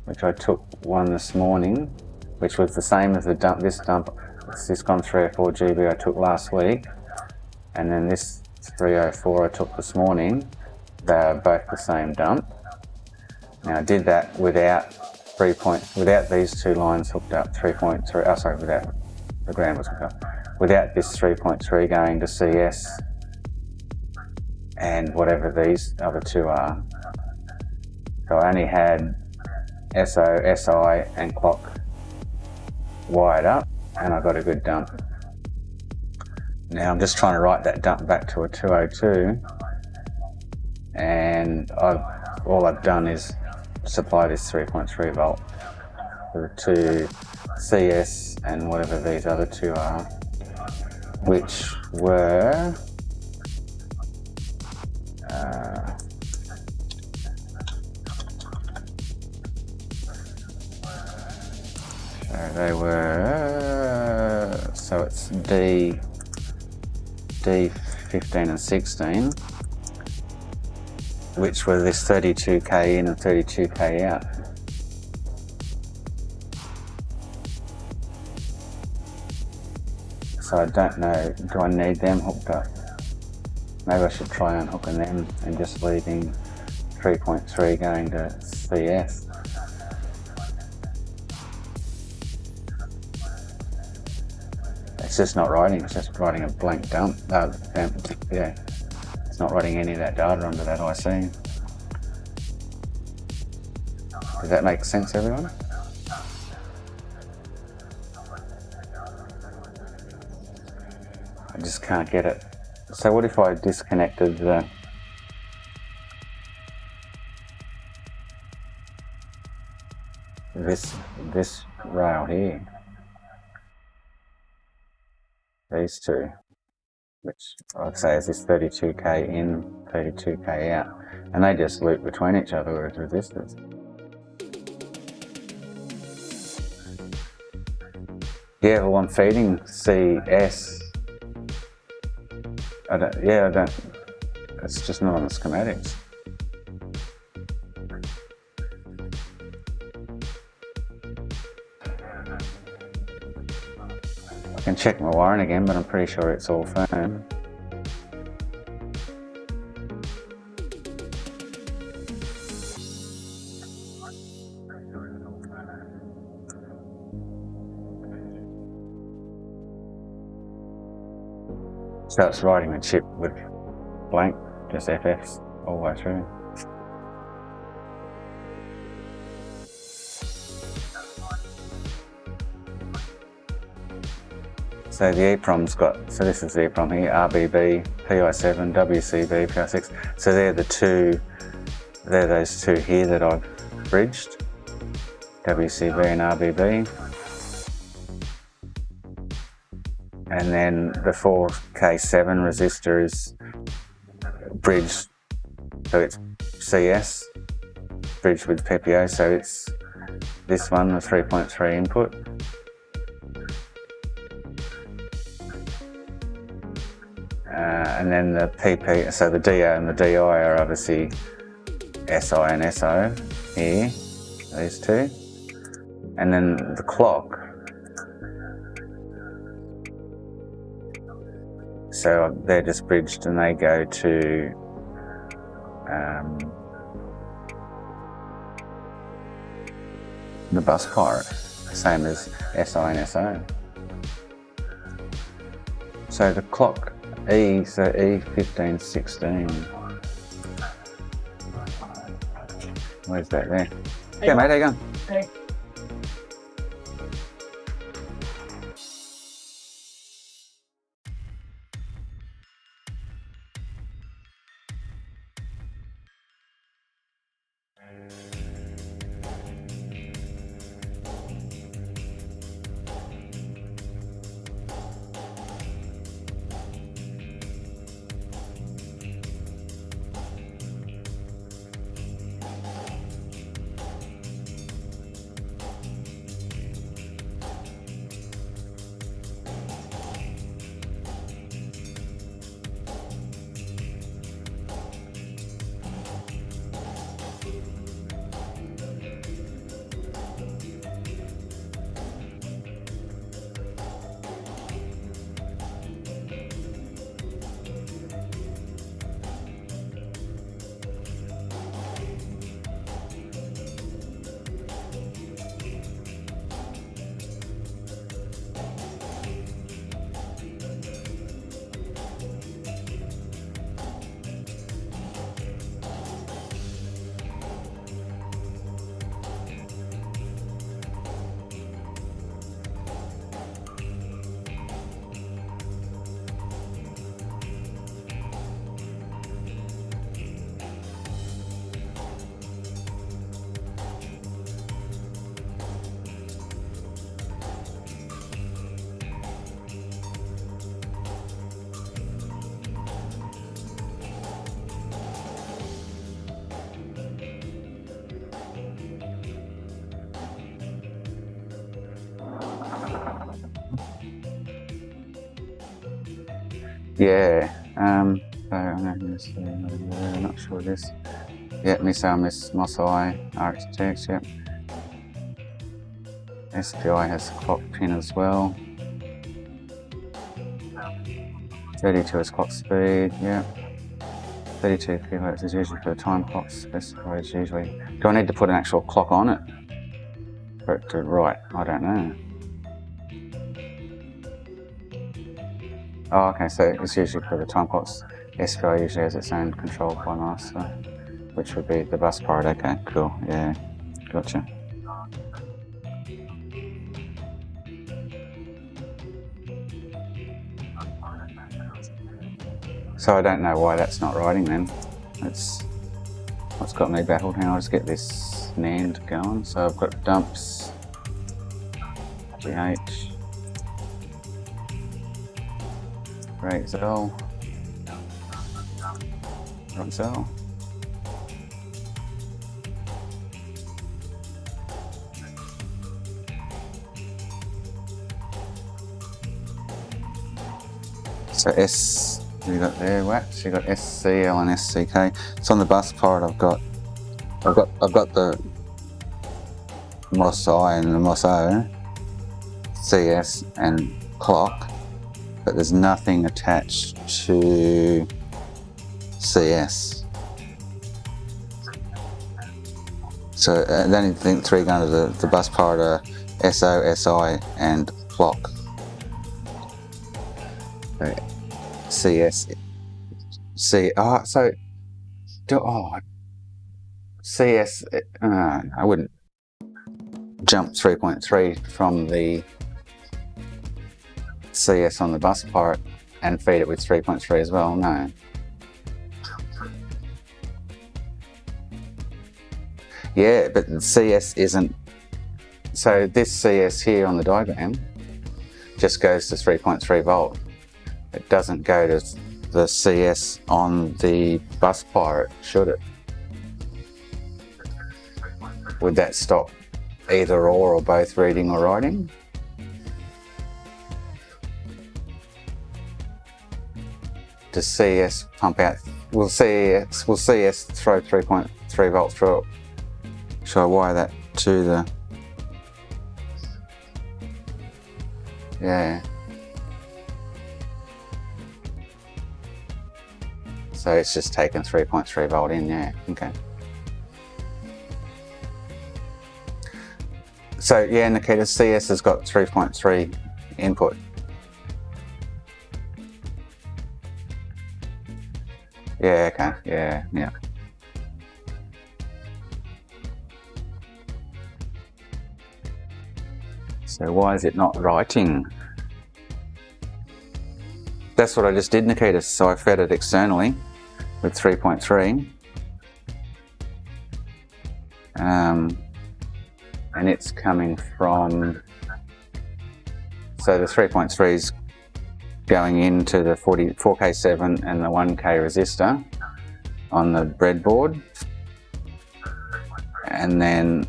which I took one this morning, which was the same as the dump, this Syscom 304 GB I took last week, and then this 304 I took this morning. They're both the same dump. Now I did that without these two lines hooked up, 3.3, oh sorry, without the ground was hooked up, without this 3.3 going to CS, and whatever these other two are. So I only had SO, SI and clock wired up, and I got a good dump. Now I'm just trying to write that dump back to a 202, and all I've done is supply this 3.3 volt to CS and whatever these other two are, which were so it's D15 and 16, which were this 32k in and 32k out. So I don't know, do I need them hooked up? Maybe I should try unhooking them and just leaving 3.3 going to CS. It's just not writing, it's just writing a blank dump. Yeah, it's not writing any of that data onto that IC. Does that make sense, everyone? I just can't get it. So what if I disconnected this rail here? These two, which I'd say is this 32k in, 32k out, and they just loop between each other with resistors. Yeah, well, I'm feeding CS. It's just not on the schematics. I can check my wiring again, but I'm pretty sure it's all firm. So it's writing the chip with blank, just FFs all the way through. So the EEPROM's got, so this is the EEPROM here, RBB, PI7, WCB, PI6. So they're those two here that I've bridged, WCB and RBB. And then the 4K7 resistor is bridged, so it's CS, bridged with PPO, so it's this one, the 3.3 input. and then the PP, so the DO and the DI are obviously SI and SO here, these two. And then the clock, so they're just bridged and they go to the bus pirate, same as SI and SO. So the clock E, so E1516. Where's that there? Yeah, mate, how you going? Hey. Yeah, so I'm going to see, not sure of this. Yeah, Miss Mossai, RX, yep. SPI has clock pin as well. 32 is clock speed, yeah. 32 kHz is usually for the time clock specified usually. Do I need to put an actual clock on it for it to write? I don't know. Oh, okay, so it's usually for the time clocks. SPI usually has its own control by master, which would be the bus pirate. Okay, cool, yeah, gotcha. So I don't know why that's not writing then. That's what's got me baffled. Hang on, I'll just get this NAND going. So I've got dumps, GH, right cell, right cell. So S, you got there wax. You got SCL and SCK. So on the bus pirate, I've got the Moss I and the Moss O, CS and clock, but there's nothing attached to CS. So the only three going to the bus pirate are SO, SI, and clock. CS, CS, I wouldn't jump 3.3 from the CS on the bus pirate and feed it with 3.3 as well, no. Yeah, but the CS isn't, so this CS here on the diagram just goes to 3.3 volt. It doesn't go to the CS on the bus pirate, should it? Would that stop either or both reading or writing? does CS pump out? Will CS throw 3.3 volts through it? Shall I wire that to the? Yeah. So it's just taken 3.3 volt in, yeah, okay. So yeah, Nikita, CS has got 3.3 input. Yeah, okay, yeah. So why is it not writing? That's what I just did, Nikita. So I fed it externally with 3.3. And it's coming from, so the 3.3 is going into the 4K7 and the 1K resistor on the breadboard. And then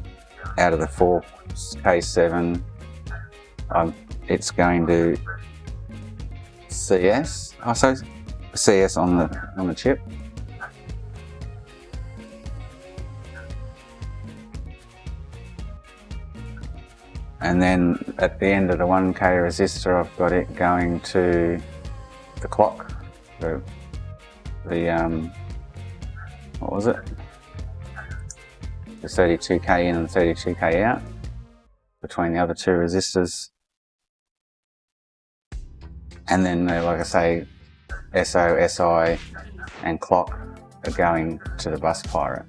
out of the 4K7, it's going to CS. Oh, so CS on the chip. And then at the end of the 1K resistor, I've got it going to the clock. The what was it? The 32K in and 32K out between the other two resistors. And then, like I say, SO, SI and clock are going to the bus pirate.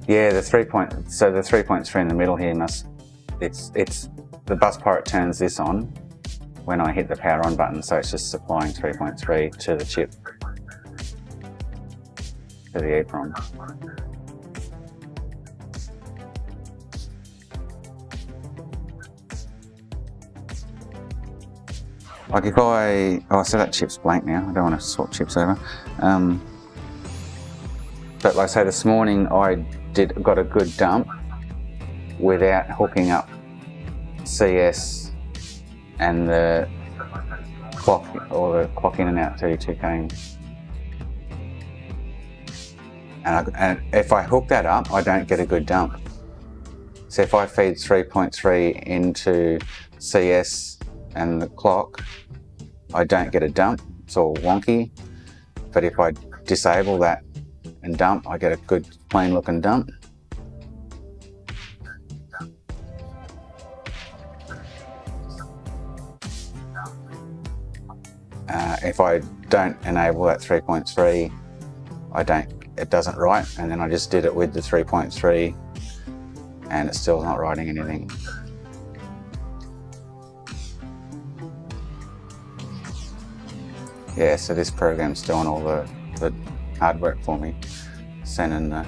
Yeah, the 3.3 in the middle here it's the bus pirate turns this on when I hit the power on button, so it's just supplying 3.3 to the chip, to the EEPROM. Like if so that chip's blank now, I don't want to swap chips over. But like I say, this morning I got a good dump without hooking up CS and the clock, or the clock in and out 32K. And if I hook that up, I don't get a good dump. So if I feed 3.3 into CS and the clock, I don't get a dump. It's all wonky. But if I disable that and dump, I get a good clean looking dump. If I don't enable that 3.3, it doesn't write, and then I just did it with the 3.3 and it's still not writing anything. Yeah, so this program's doing all the hard work for me, sending the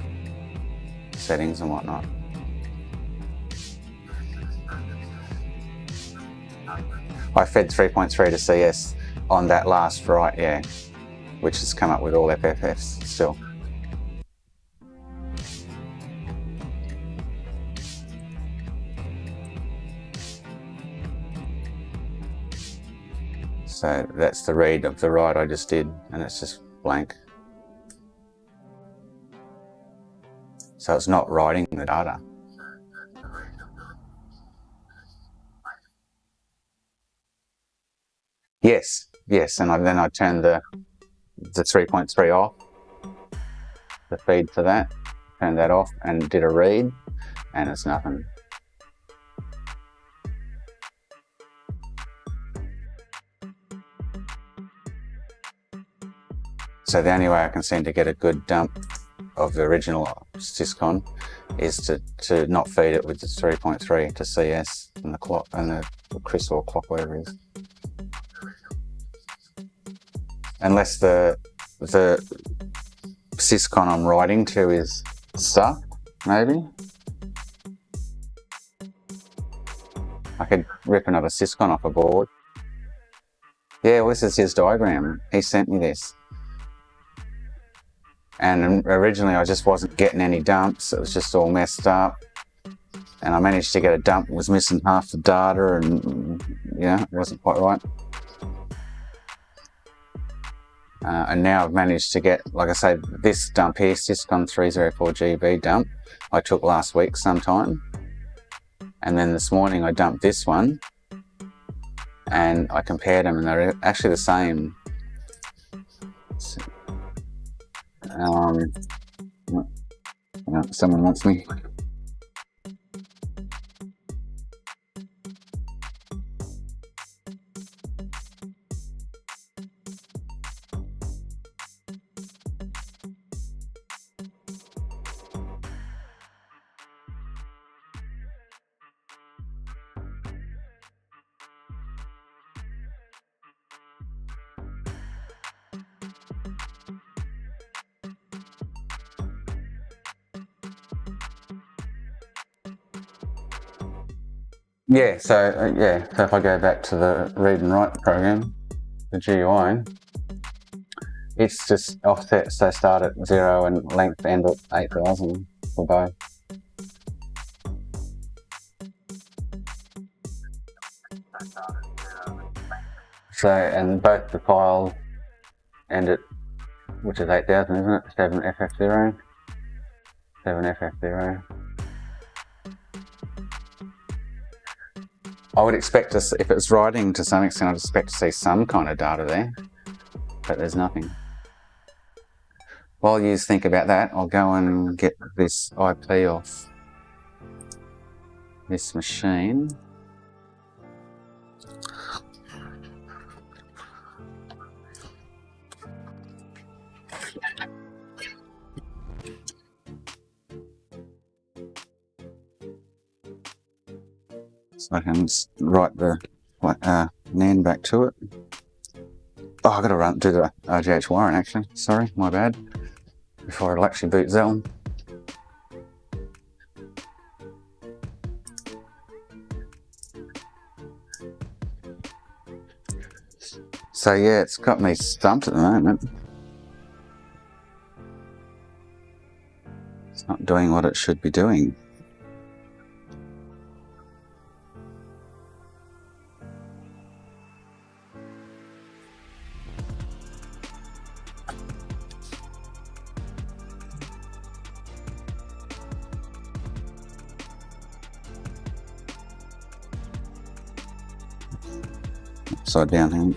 settings and whatnot. I fed 3.3 to CS on that last write, yeah, which has come up with all FFFs still. So that's the read of the write I just did, and it's just blank. So it's not writing the data. Yes, and then I turned the 3.3 off, the feed for that, turned that off and did a read, and it's nothing. So the only way I can seem to get a good dump of the original Syscon is to not feed it with the 3.3 to CS and the clock and the crystal clock, whatever it is. Unless the Syscon I'm writing to is stuck, maybe. I could rip another Syscon off a board. Yeah, well, this is his diagram. He sent me this. And originally I just wasn't getting any dumps. It was just all messed up. and I managed to get a dump. It was missing half the data, and it wasn't quite right. And now I've managed to get, like I say, this dump here, Syscon 304GB dump, I took last week sometime. And then this morning I dumped this one, and I compared them, and they're actually the same. Someone wants me. So if I go back to the read and write program, the GUI, it's just offset, so start at 0 and length end at 8,000 for both. So, and both the files end at, which is 8,000, isn't it? 7FF0. 7FF0. I would expect to see, if it's writing to some extent, I'd expect to see some kind of data there, but there's nothing. While you think about that, I'll go and get this IP off this machine. So I can write the NAND back to it. Oh, I've got to do the RGH wiring actually. Sorry, my bad. Before it'll actually boot Xeon. So yeah, it's got me stumped at the moment. It's not doing what it should be doing. Upside down here.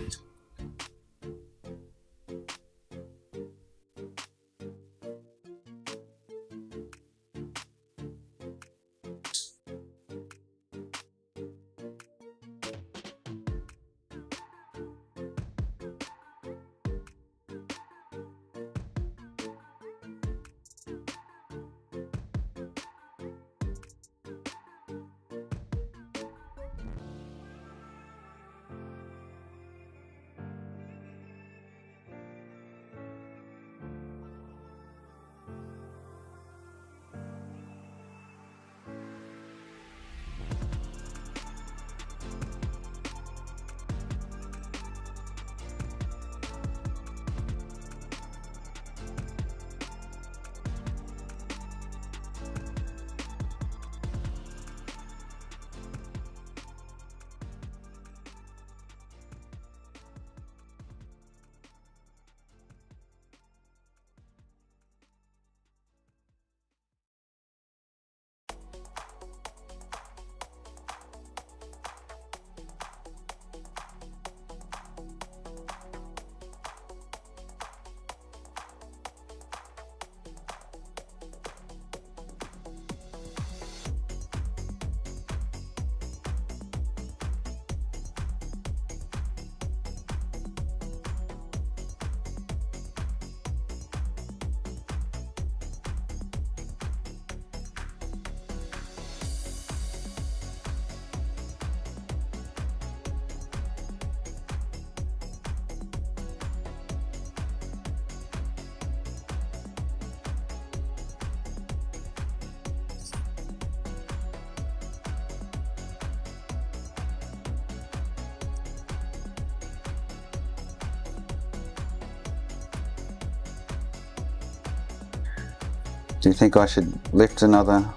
Do you think I should lift another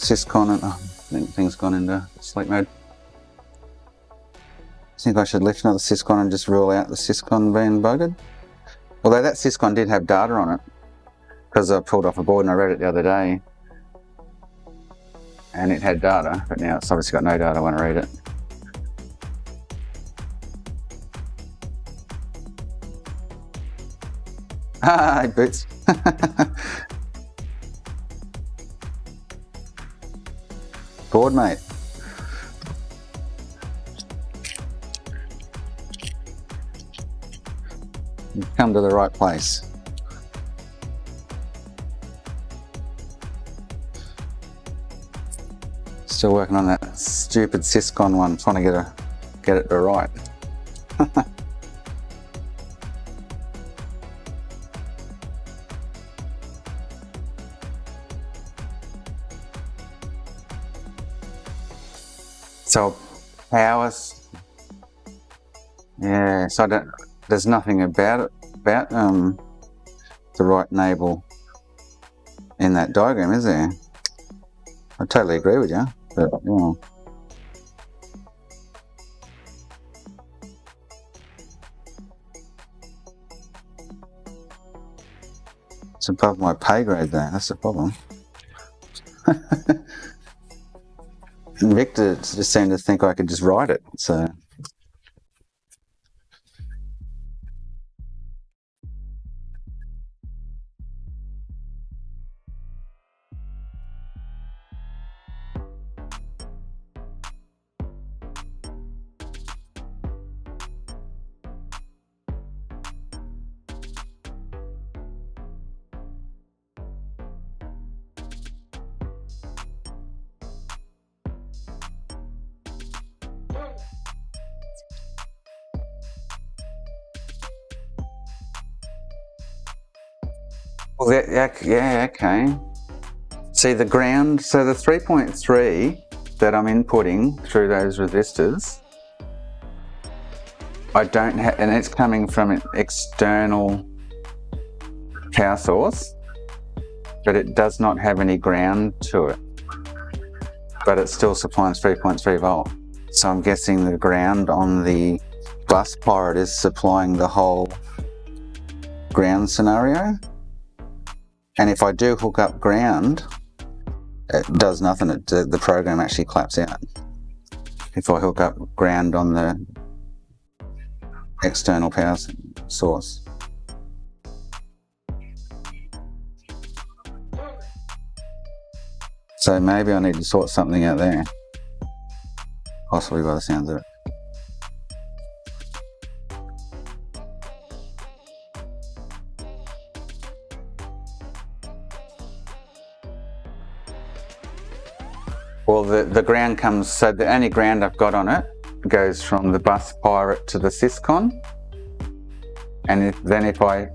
syscon and thing's gone into sleep mode. I think I should lift another syscon and just rule out the syscon being buggered. Although that syscon did have data on it, because I pulled off a board and I read it the other day, and it had data, but now it's obviously got no data when I read it. Hi, Boots. Board, mate. You've come to the right place. Still working on that stupid syscon one, trying to get it to right. So powers, yeah. So there's nothing about the right enable in that diagram, is there? I totally agree with you, but yeah. It's above my pay grade there, that's the problem. And Victor just seemed to think I could just write it, so. Well, yeah, okay. See the ground, so the 3.3 that I'm inputting through those resistors, I don't have, and it's coming from an external power source, but it does not have any ground to it. But it's still supplying 3.3 volt. So I'm guessing the ground on the bus pirate is supplying the whole ground scenario. And if I do hook up ground, it does nothing. The program actually claps out. If I hook up ground on the external power source. So maybe I need to sort something out there. Possibly by the sounds of it. Well, the ground comes, so the only ground I've got on it goes from the bus pirate to the syscon. And then if I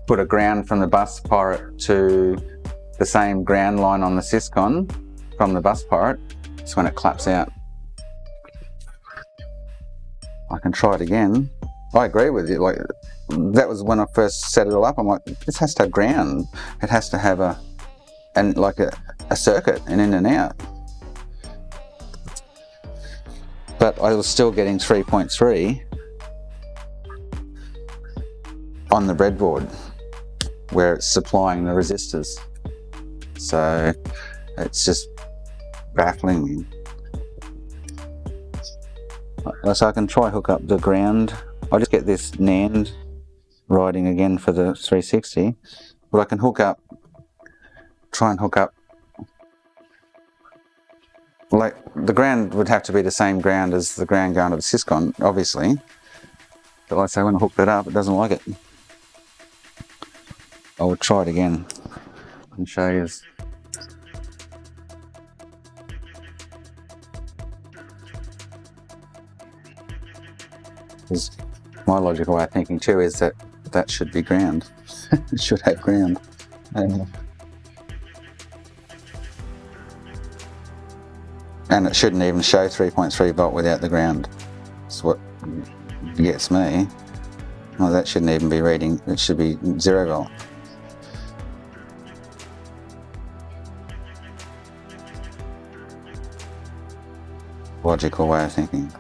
put a ground from the bus pirate to the same ground line on the syscon from the bus pirate, it's when it claps out. I can try it again. I agree with you. Like, that was when I first set it all up. I'm like, this has to have ground. It has to have a circuit, an in and out. But I was still getting 3.3 on the breadboard where it's supplying the resistors. So it's just baffling me. So I can try hook up the ground. I'll just get this NAND writing again for the 360. But I can try and hook up, like, the ground would have to be the same ground as the ground going to the syscon, obviously. But like I say, when I hook that up, it doesn't like it. I will try it again and show you. Because my logical way of thinking too is that should be ground. It should have ground. And it shouldn't even show 3.3 volt without the ground. That's what gets me. Well, that shouldn't even be reading, it should be 0 volt. logical way of thinking.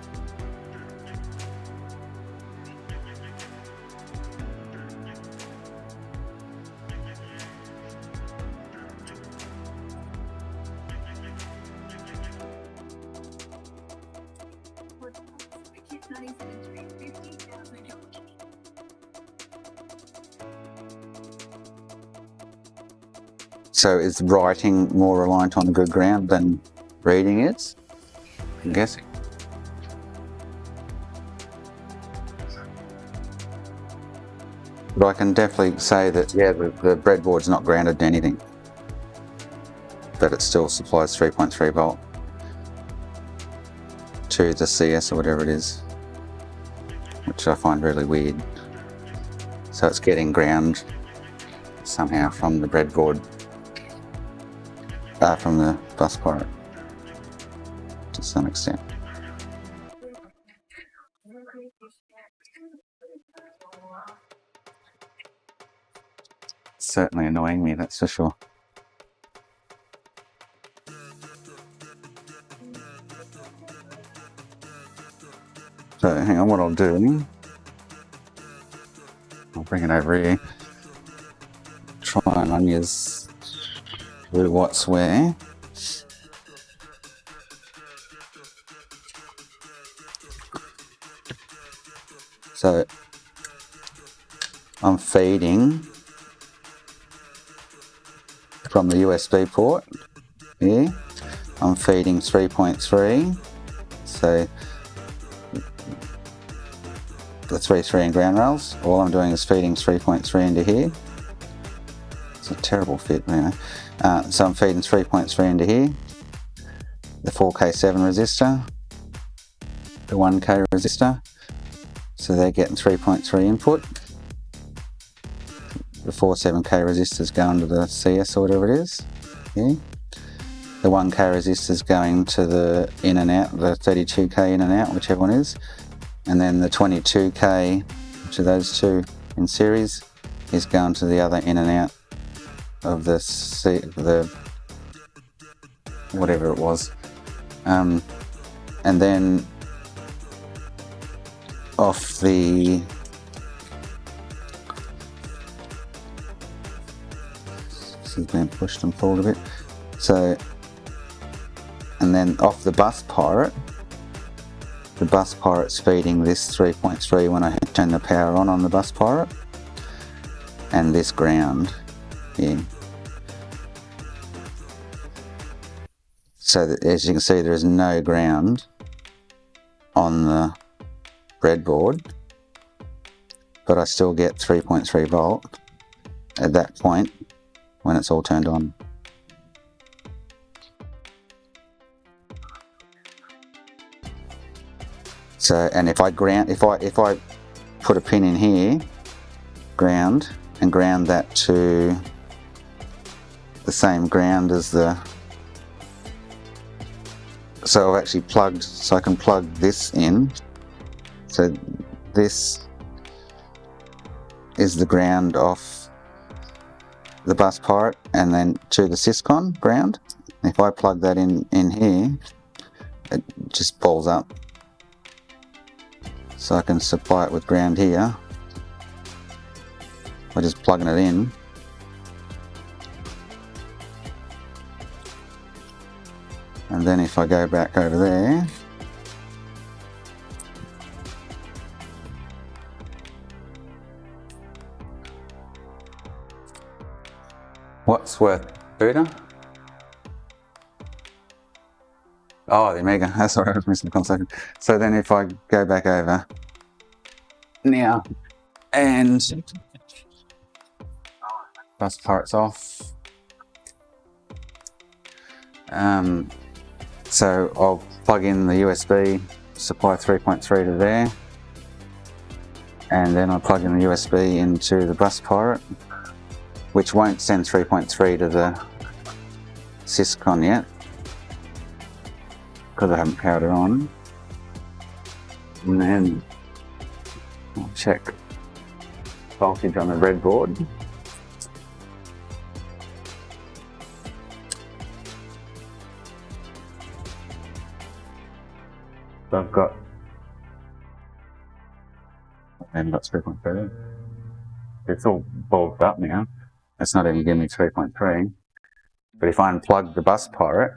So is writing more reliant on good ground than reading is? I'm guessing. But I can definitely say that, yeah, the breadboard's not grounded to anything. But it still supplies 3.3 volt to the CS or whatever it is, which I find really weird. So it's getting ground somehow from the breadboard, from the bus part to some extent. Certainly annoying me, that's for sure. So hang on, what I'll do, I'll bring it over here, try and unuse what's where. So I'm feeding from the USB port here. I'm feeding 3.3, so the 3 and ground rails. All I'm doing is feeding 3.3 into here. It's a terrible fit, anyway. So I'm feeding 3.3 into here, the 4K7 resistor, the 1K resistor, so they're getting 3.3 input. The 47K resistors going to the CS or whatever it is here. The 1K resistors going to the in and out, the 32K in and out, whichever one is. And then the 22K, which are those two in series, is going to the other in and out of the whatever it was. And then off the this is being pushed and pulled a bit. So, and then off the bus pirate, the bus pirate's feeding this 3.3 when I turn the power on the bus pirate, and this ground here. So that, as you can see, there is no ground on the breadboard, but I still get 3.3 volt at that point when it's all turned on. So, and if I put a pin in here, ground, and ground that to the same ground as the, so I've actually plugged, so I can plug this in. So this is the ground off the bus pirate, and then to the syscon ground. If I plug that in here, it just balls up. So I can supply it with ground here by just plugging it in. And then if I go back over there, what's worth Buddha? Oh, the Omega. That's sorry, I was missing the concept. So then if I go back over now and bus pirate's off. So I'll plug in the USB, supply 3.3 to there, and then I'll plug in the USB into the bus pirate, which won't send 3.3 to the syscon yet, because I haven't powered it on. And then I'll check voltage on the breadboard. So I've got 3.3. It's all bulbed up now. It's not even giving me 3.3. But if I unplug the bus pirate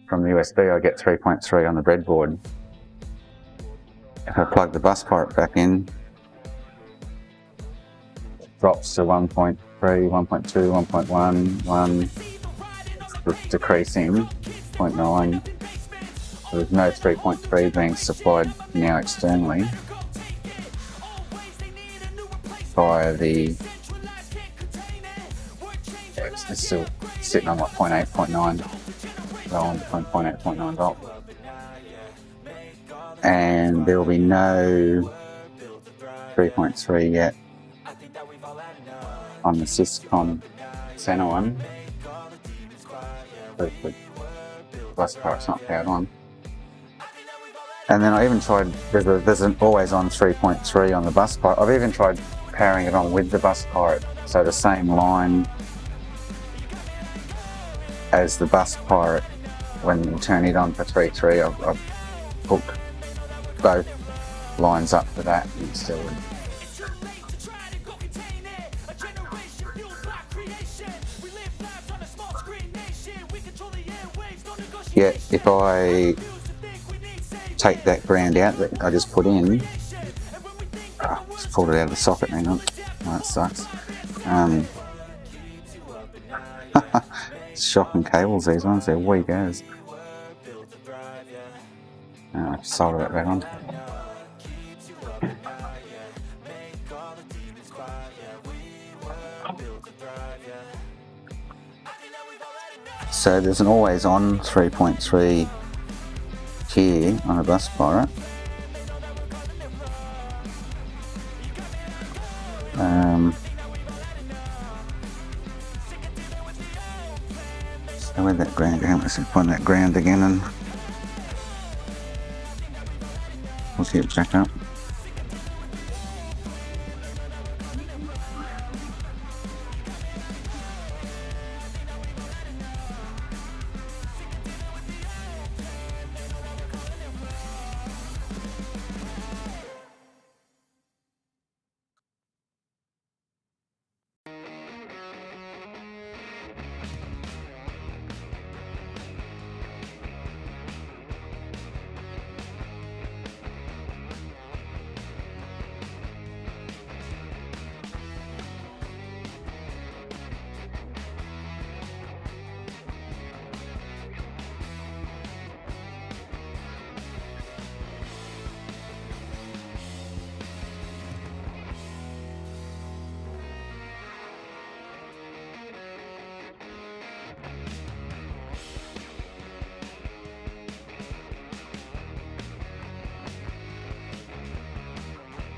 from the USB, I get 3.3 on the breadboard. If I plug the bus pirate back in, it drops to 1.3, 1.2, 1.1, 1. It's decreasing, 0.9. So there's no 3.3 being supplied now externally via the. It's still sitting on like 0.8, 0.9, rolling between 0.8, 0.9 volt. And there will be no 3.3 yet on the Syscom center one. The bus pirate's not powered on. And then I even tried, there's an always on 3.3 on the bus pirate. I've even tried powering it on with the bus pirate, so the same line as the bus pirate. When you turn it on for 3.3, I've hooked both lines up for that and still. Yeah, if I take that ground out that I just put in, just pulled it out of the socket, hang on, oh, that sucks. Shocking cables, these ones, they're weak as. I've soldered it back on. So there's an always on 3.3 here on a bus pirate. So where'd that ground go? Let's find that ground again and we'll get it back up.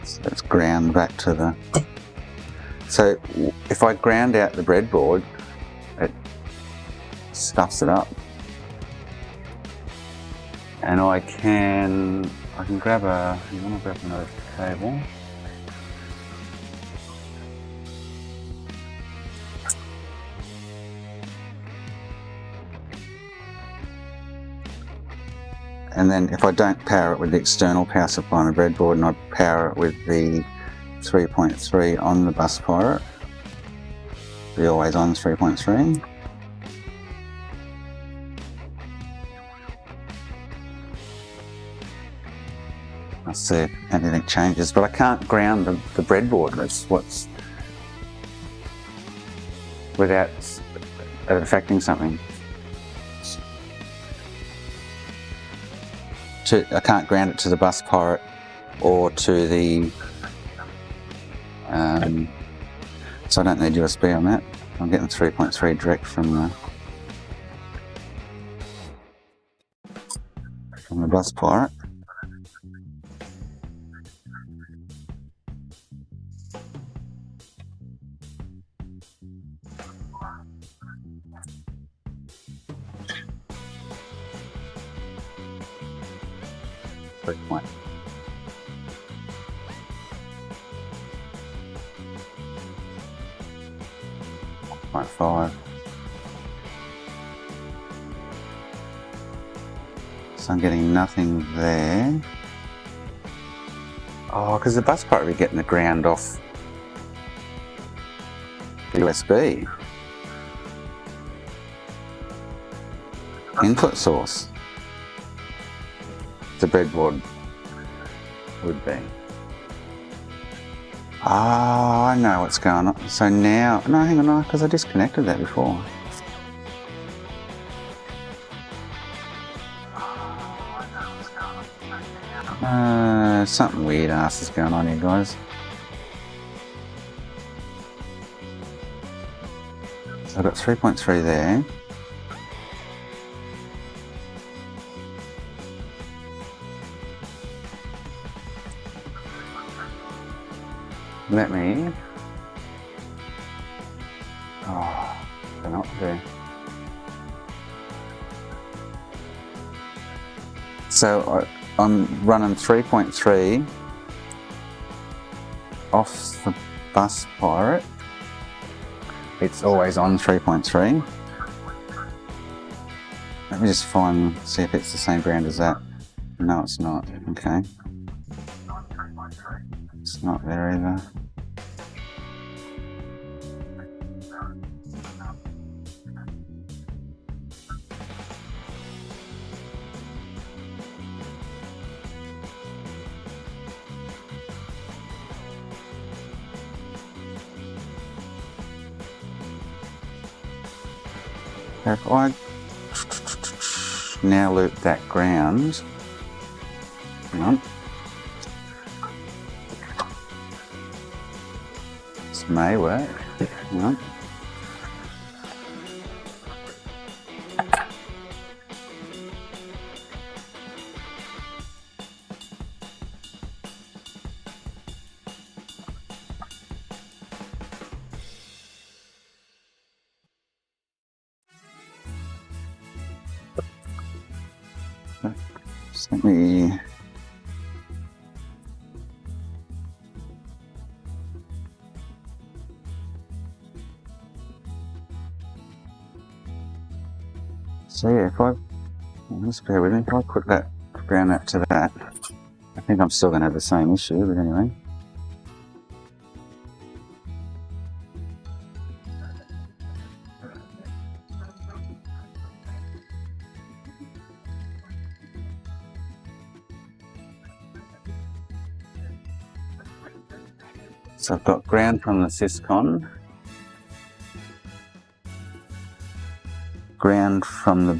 So let's ground back to the. So if I ground out the breadboard, it stuffs it up. And I can grab a. You want to grab another cable? And then if I don't power it with the external power supply on the breadboard and I power it with the 3.3 on the bus pirate, the always on 3.3. I'll see if anything changes, but I can't ground the breadboard. That's what's without it affecting something. I can't ground it to the bus pirate or to the. So I don't need USB on that. I'm getting 3.3 direct from the bus pirate. Point. Point 5. So I'm getting nothing there. Oh, because the bus part will be getting the ground off the USB. Input source. The breadboard would be. Oh, I know what's going on. So now, no, hang on, because I disconnected that before. Something weird ass is going on here, guys. So I've got 3.3 there. Let me. Oh, I don't know what to do. So I'm running 3.3 off the bus pirate. It's always on 3.3. Let me just see if it's the same ground as that. No, it's not. Okay. It's not there either. If I now loop that ground, hang on. This may work. Hang on. Just let me. So yeah, if I just bear with me, if I put that ground that to that, I think I'm still going to have the same issue, but anyway. So I've got ground from the syscon, ground from the,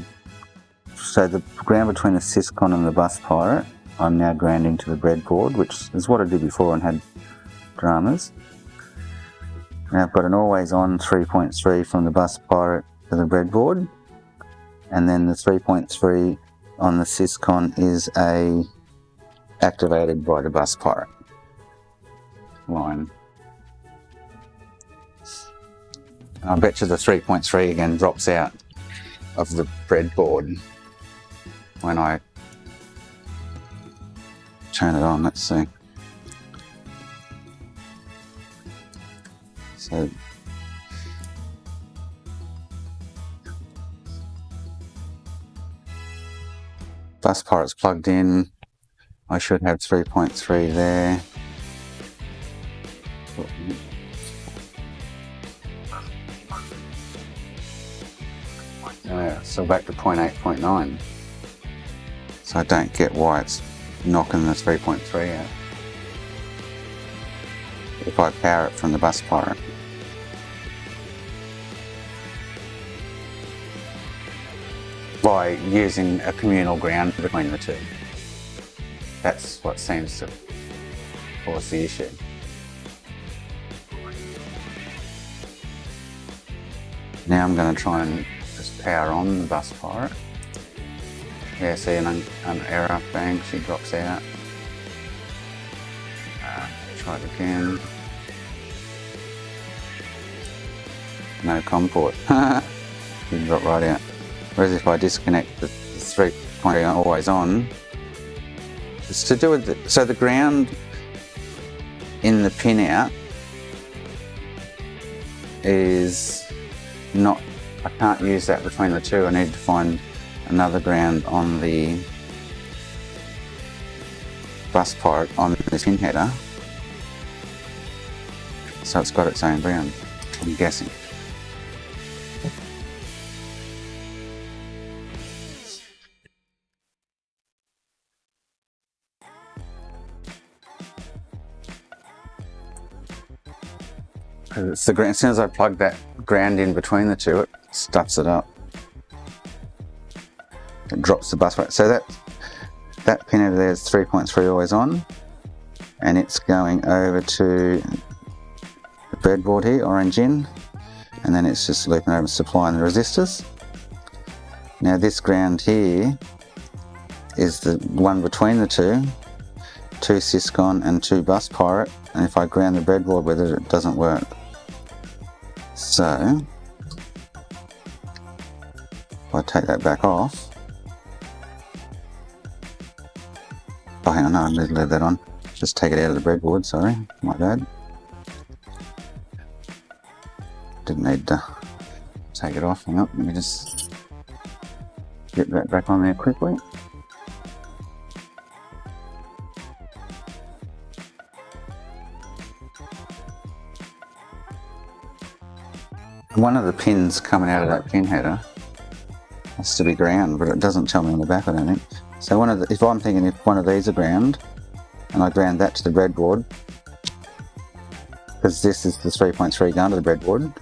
so the ground between the syscon and the bus pirate, I'm now grounding to the breadboard, which is what I did before and had dramas. Now I've got an always on 3.3 from the bus pirate to the breadboard, and then the 3.3 on the syscon is activated by the bus pirate line. I bet you the 3.3 again drops out of the breadboard when I turn it on. Let's see. So bus pirate's plugged in. I should have 3.3 there. So back to 0.8, 0.9. So I don't get why it's knocking the 3.3 out if I power it from the bus pirate. By using a communal ground between the two. That's what seems to cause the issue. Now I'm going to try and just power on the bus pirate. Yeah, see an error, bang, she drops out. Try it again. No COM port. You drop right out. Whereas if I disconnect the 3.0 always on, it's to do with so the ground in the pin out is not, I can't use that between the two. I need to find another ground on the bus pirate on this pin header, so it's got its own ground, I'm guessing. It's the ground. As soon as I plug that ground in between the two, it stuffs it up. It drops the bus rate. So that pin over there is 3.3 always on, and it's going over to the breadboard here, orange in, and then it's just looping over and supplying the resistors. Now this ground here is the one between the two Syscon and 2 bus pirate, and if I ground the breadboard with it, it doesn't work. So if I take that back off, oh hang on, no, I need to leave that on. Just take it out of the breadboard, sorry, my bad. Didn't need to take it off. Hang on, let me just get that back on there quickly. One of the pins coming out of that pin header has to be ground, but it doesn't tell me on the back, I don't think. So if I'm thinking if one of these are ground, and I ground that to the breadboard, because this is the 3.3 going to the breadboard.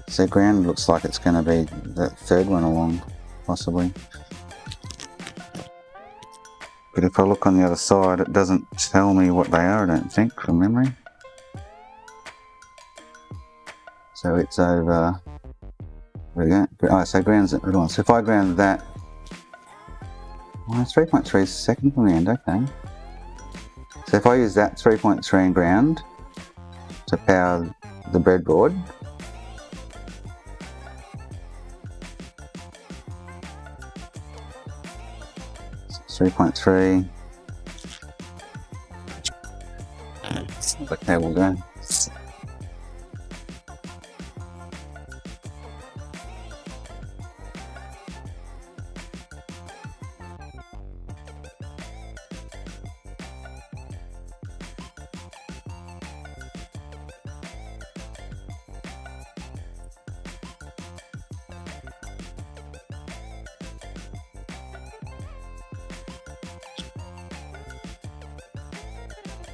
So ground looks like it's going to be that third one along, possibly. But if I look on the other side, it doesn't tell me what they are, I don't think, from memory. So it's over, there we go. Oh, so ground's at the one. So if I ground that, well, 3.3 is second from the end, okay. So if I use that 3.3 in ground to power the breadboard, so 3.3, the cable go.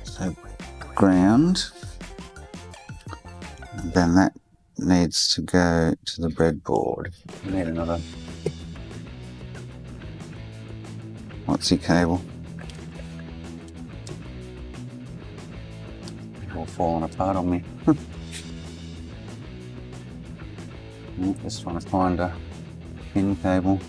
So ground, and then that needs to go to the breadboard. We need another what's your cable? It's all falling apart on me. Just trying to find a pin cable.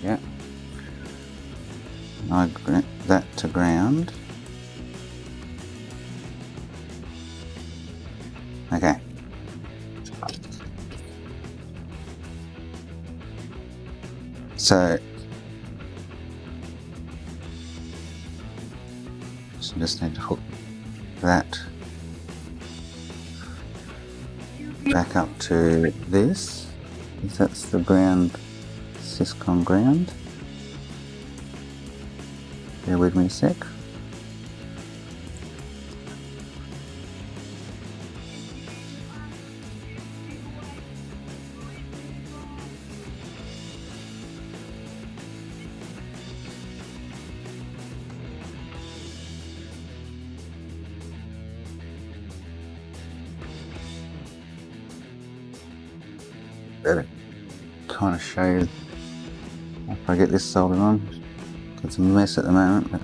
Yeah. I grant that to ground. Okay. So just need to hook that back up to this. That's the ground, Syscon ground. Bear with me a sec. Better kind of show you if I get this soldered on. It's a mess at the moment, but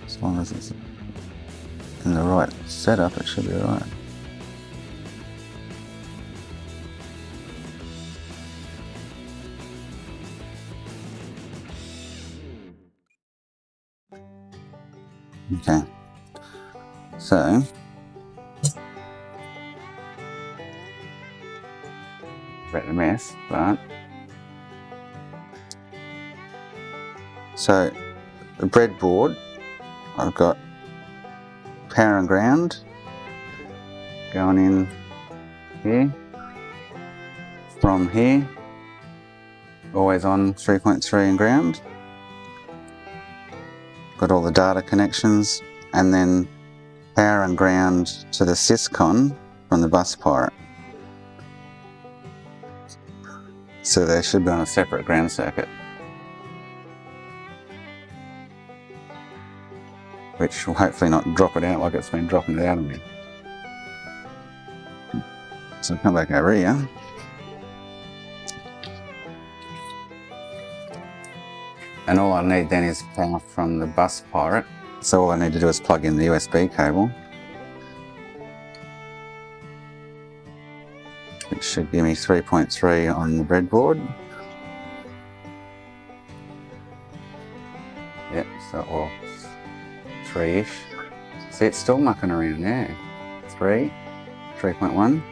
as long as it's in the right setup, it should be alright. Okay, so bit of a mess, but so the breadboard, I've got power and ground going in here, from here, always on 3.3 and ground. Got all the data connections, and then power and ground to the syscon from the bus pirate. So they should be on a separate ground circuit, which will hopefully not drop it out like it's been dropping it out on me. So I'll come back over here. And all I need then is power from the bus pirate. So all I need to do is plug in the USB cable, which should give me 3.3 on the breadboard. Yep, so, well, 3-ish. See, it's still mucking around now. 3.1.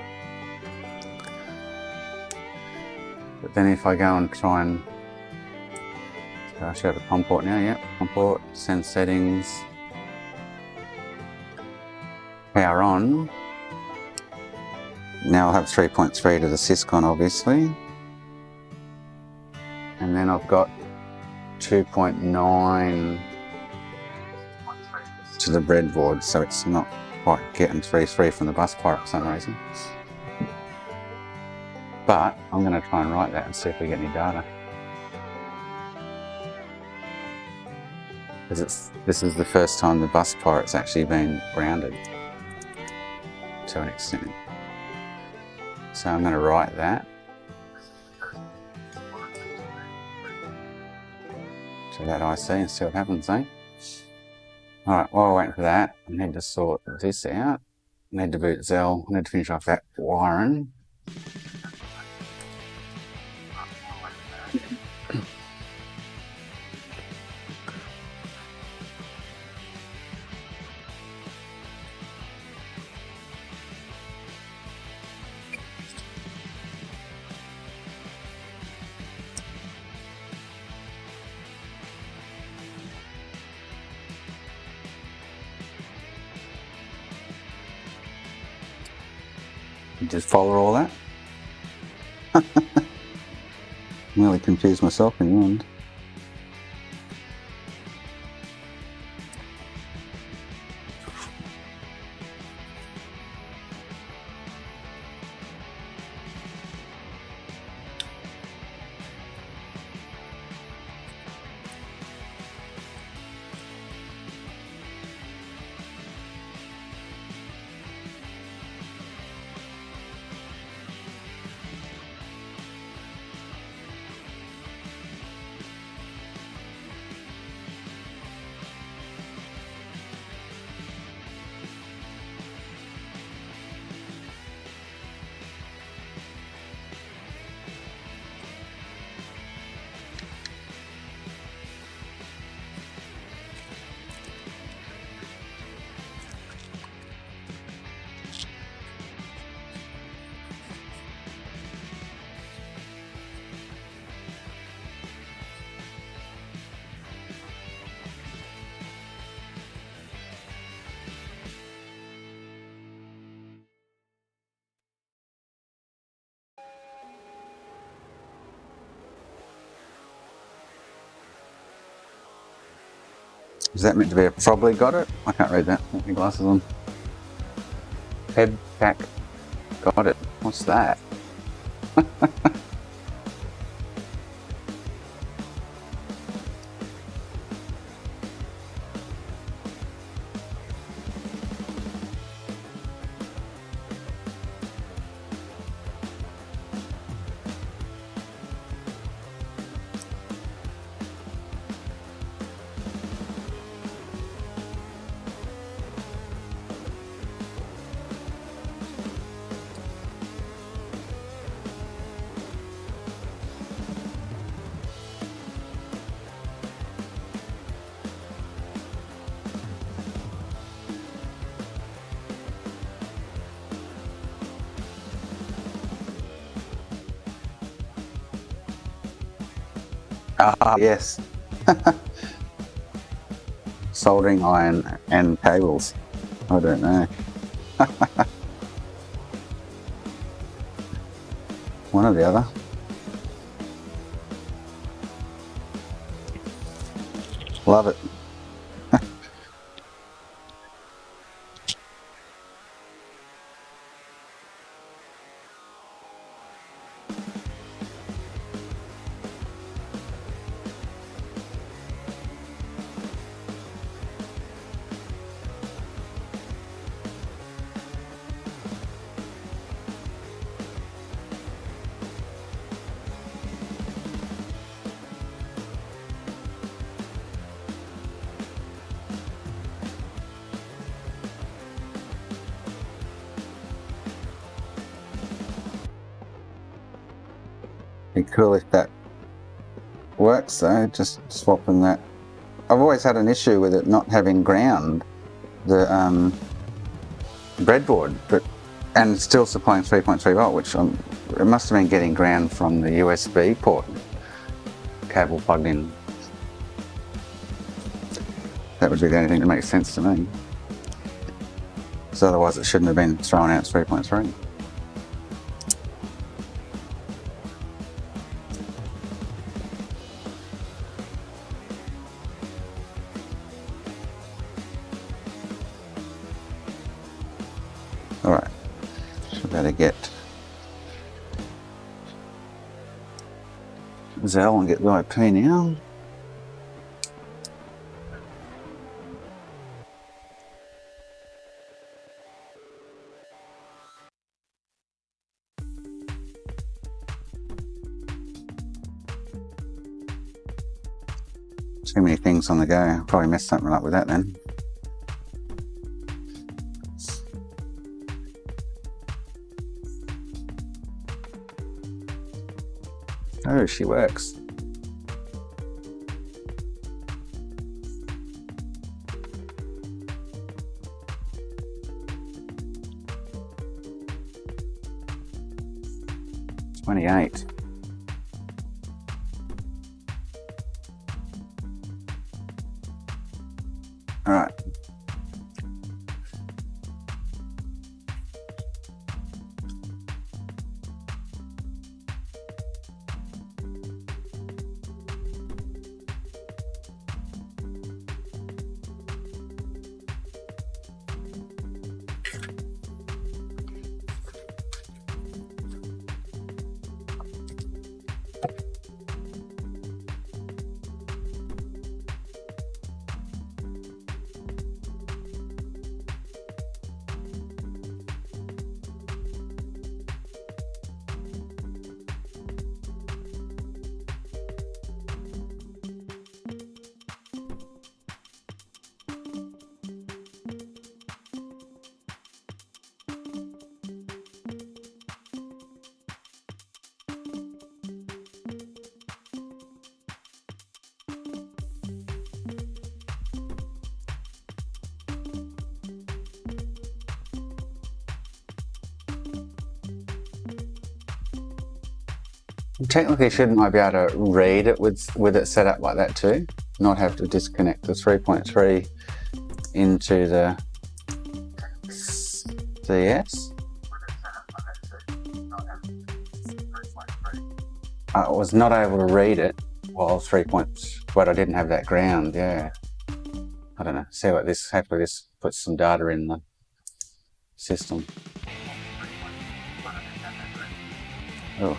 But then if I go and try and, I should have a COM port now, yep, COM port, send settings, power on. Now I'll have 3.3 to the syscon obviously. And then I've got 2.9 to the breadboard, so it's not quite getting 3.3 from the bus pirate for some reason. But I'm going to try and write that and see if we get any data. Because this is the first time the bus pirate's actually been grounded to an extent. So I'm going to write that to that IC and see what happens, eh? Alright, while we're waiting for that, I need to sort this out. I need to boot Zell. I need to finish off that wiring. Just follow all that. Nearly confused myself in the end. Is that meant to be a probably got it? I can't read that. Put my glasses on. Head back. Got it. What's that? Ah, yes. Soldering iron and cables. I don't know. One or the other. Love it. Be cool if that works though, just swapping that. I've always had an issue with it not having ground, the breadboard, and still supplying 3.3 volt, which it must have been getting ground from the USB port cable plugged in. That would be the only thing that makes sense to me. So otherwise it shouldn't have been thrown out 3.3. Alright, should better get Zell and get the IP now. Too many things on the go. Probably messed something up with that then. Oh, she works. $28. All right. Technically, shouldn't I be able to read it with it set up like that too? Not have to disconnect the 3.3 into the CS? I was not able to read it while but I didn't have that ground, yeah. I don't know, see what this, hopefully this puts some data in the system. Oh.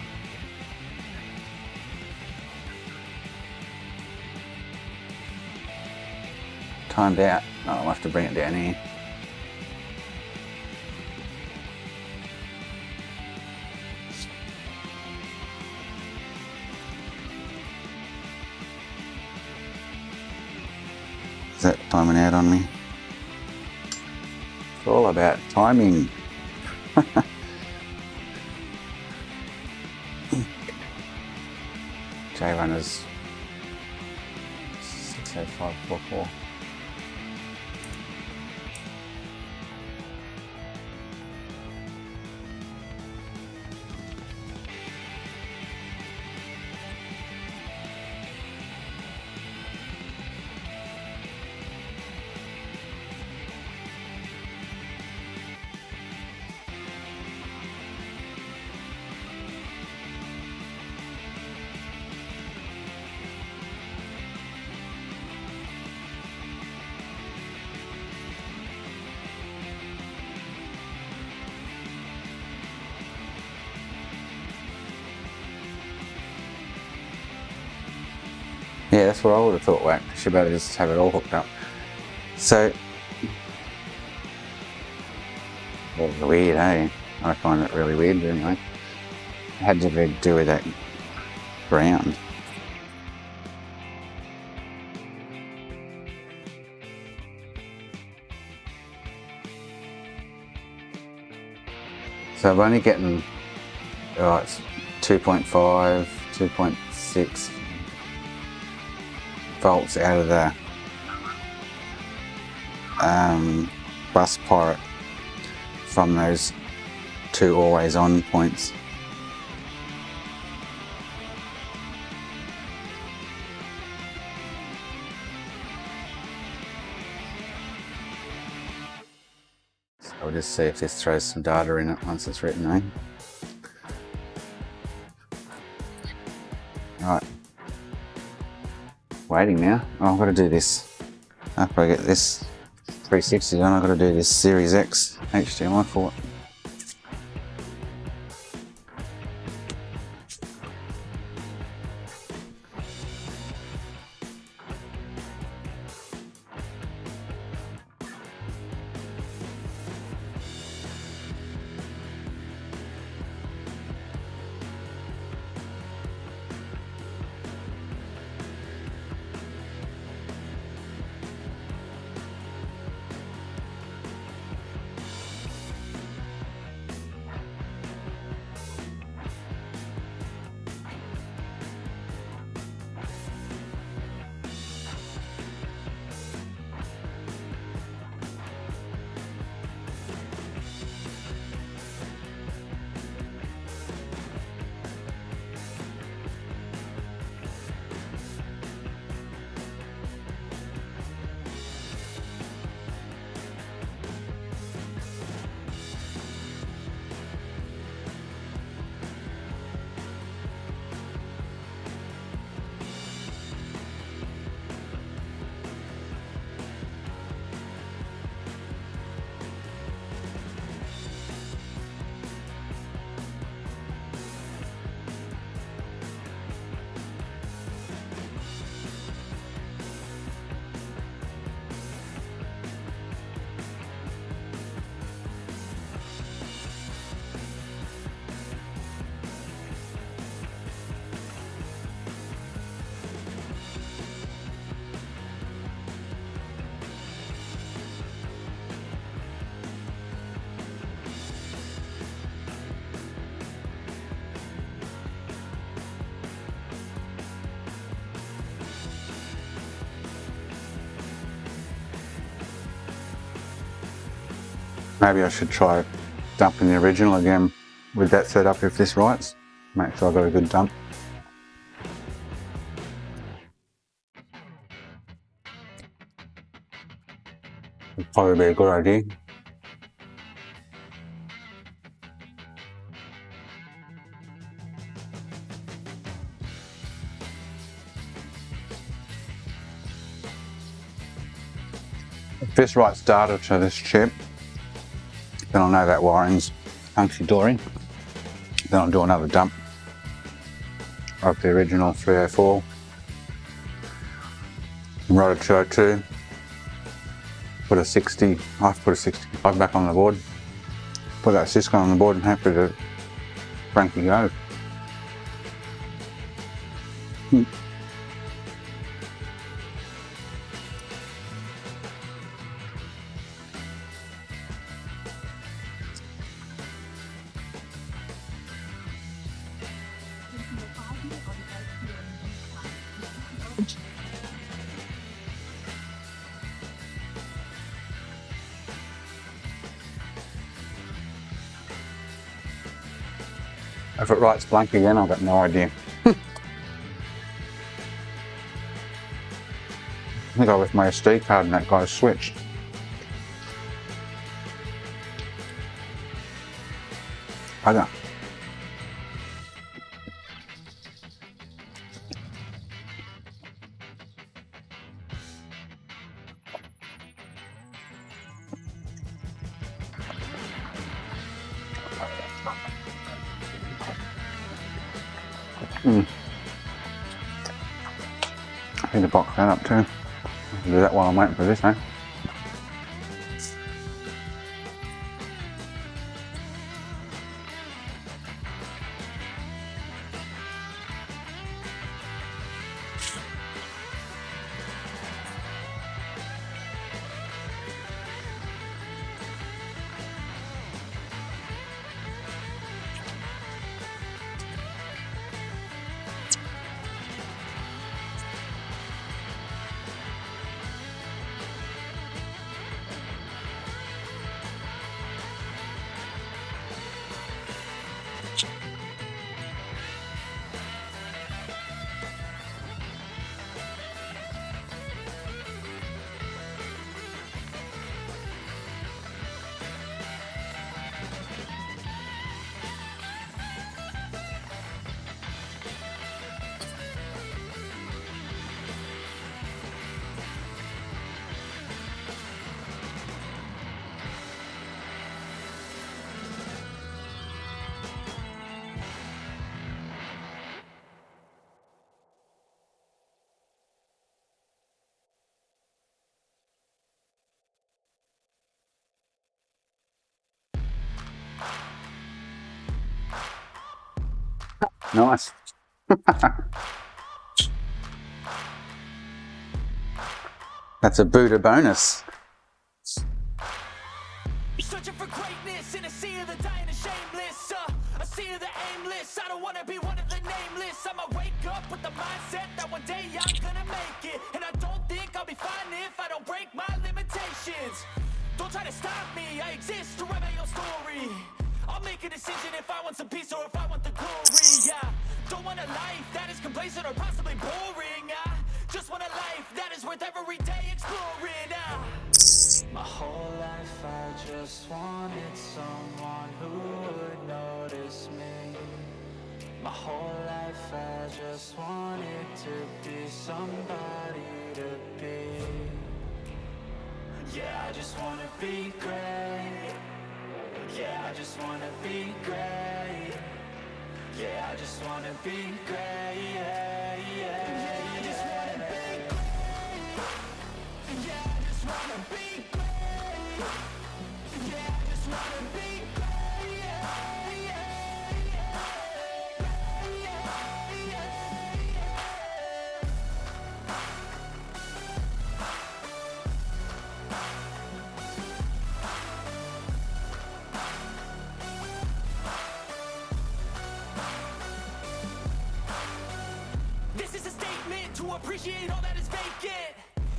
Timed out. Oh, I'll have to bring it down here. Is that timing out on me? It's all about timing. J-Runners 60544. Yeah, that's what I would have thought. Wait, she better just have it all hooked up. So, weird, eh? I find it really weird, but anyway. It had to do with that ground. So I'm only getting, it's 2.5, 2.6 volts out of the bus pirate from those 2 always on points. So I'll just see if this throws some data in it once it's written, eh? Right. Waiting now. Oh, I've got to do this. After I get this 360 done, I've got to do this Series X HDMI port. Maybe I should try dumping the original again with that setup if this writes. Make sure I got a good dump. Would probably be a good idea. If this writes data to this chip, then I'll know that wiring's hunky-dory. Then I'll do another dump of the original 304. Write a 202. Put a 60, I have to put a 65 back on the board. Put that Cisco on the board and happy to frankly go. If it writes blank again, I've got no idea. I think I left my SD card in that guy's switch. I don't. Need to box that up too. I'll do that while I'm waiting for this, eh? Nice. That's a Buddha bonus. Searching for greatness in a sea of the dying and shameless, a sea of the aimless. I don't wanna be one of the nameless. I'ma wake up with the mindset that one day I'm gonna make it, and I don't think I'll be fine if I don't break my limitations. Don't try to stop me, I exist to write my own story. I'll make a decision if I want some peace or if I want the glory. Yeah, don't want a life that is complacent or possibly boring. I just want a life that is worth every day exploring. My whole life I just wanted someone who would notice me. My whole life I just wanted to be somebody to be. Yeah, I just wanna be great. Yeah, I just wanna be great. Yeah, I just wanna be great. Yeah, yeah, I just wanna be great. Yeah, I just wanna be great. Yeah, I just wanna be great. Yeah, yeah, to appreciate all that is vacant.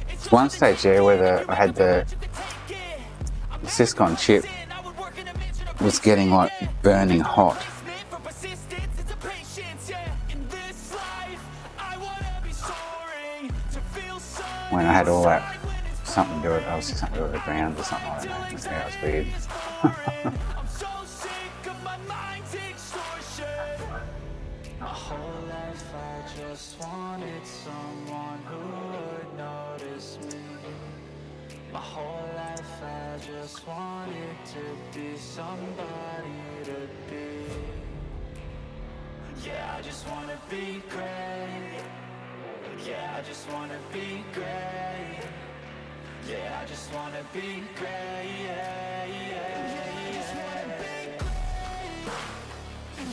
It's one stage there where I had the Syscon chip was getting like burning hot. When I had all that something to do with, obviously something to do with the ground or something like that. Yeah, it was weird. I'm so sick of my mind's extortion. My whole life I just wanted someone who would notice me. My whole life I just wanted to be somebody to be. Yeah, I just wanna be great. Yeah, I just wanna be great. Yeah, I just wanna be great. Yeah, yeah, yeah, I just wanna be great.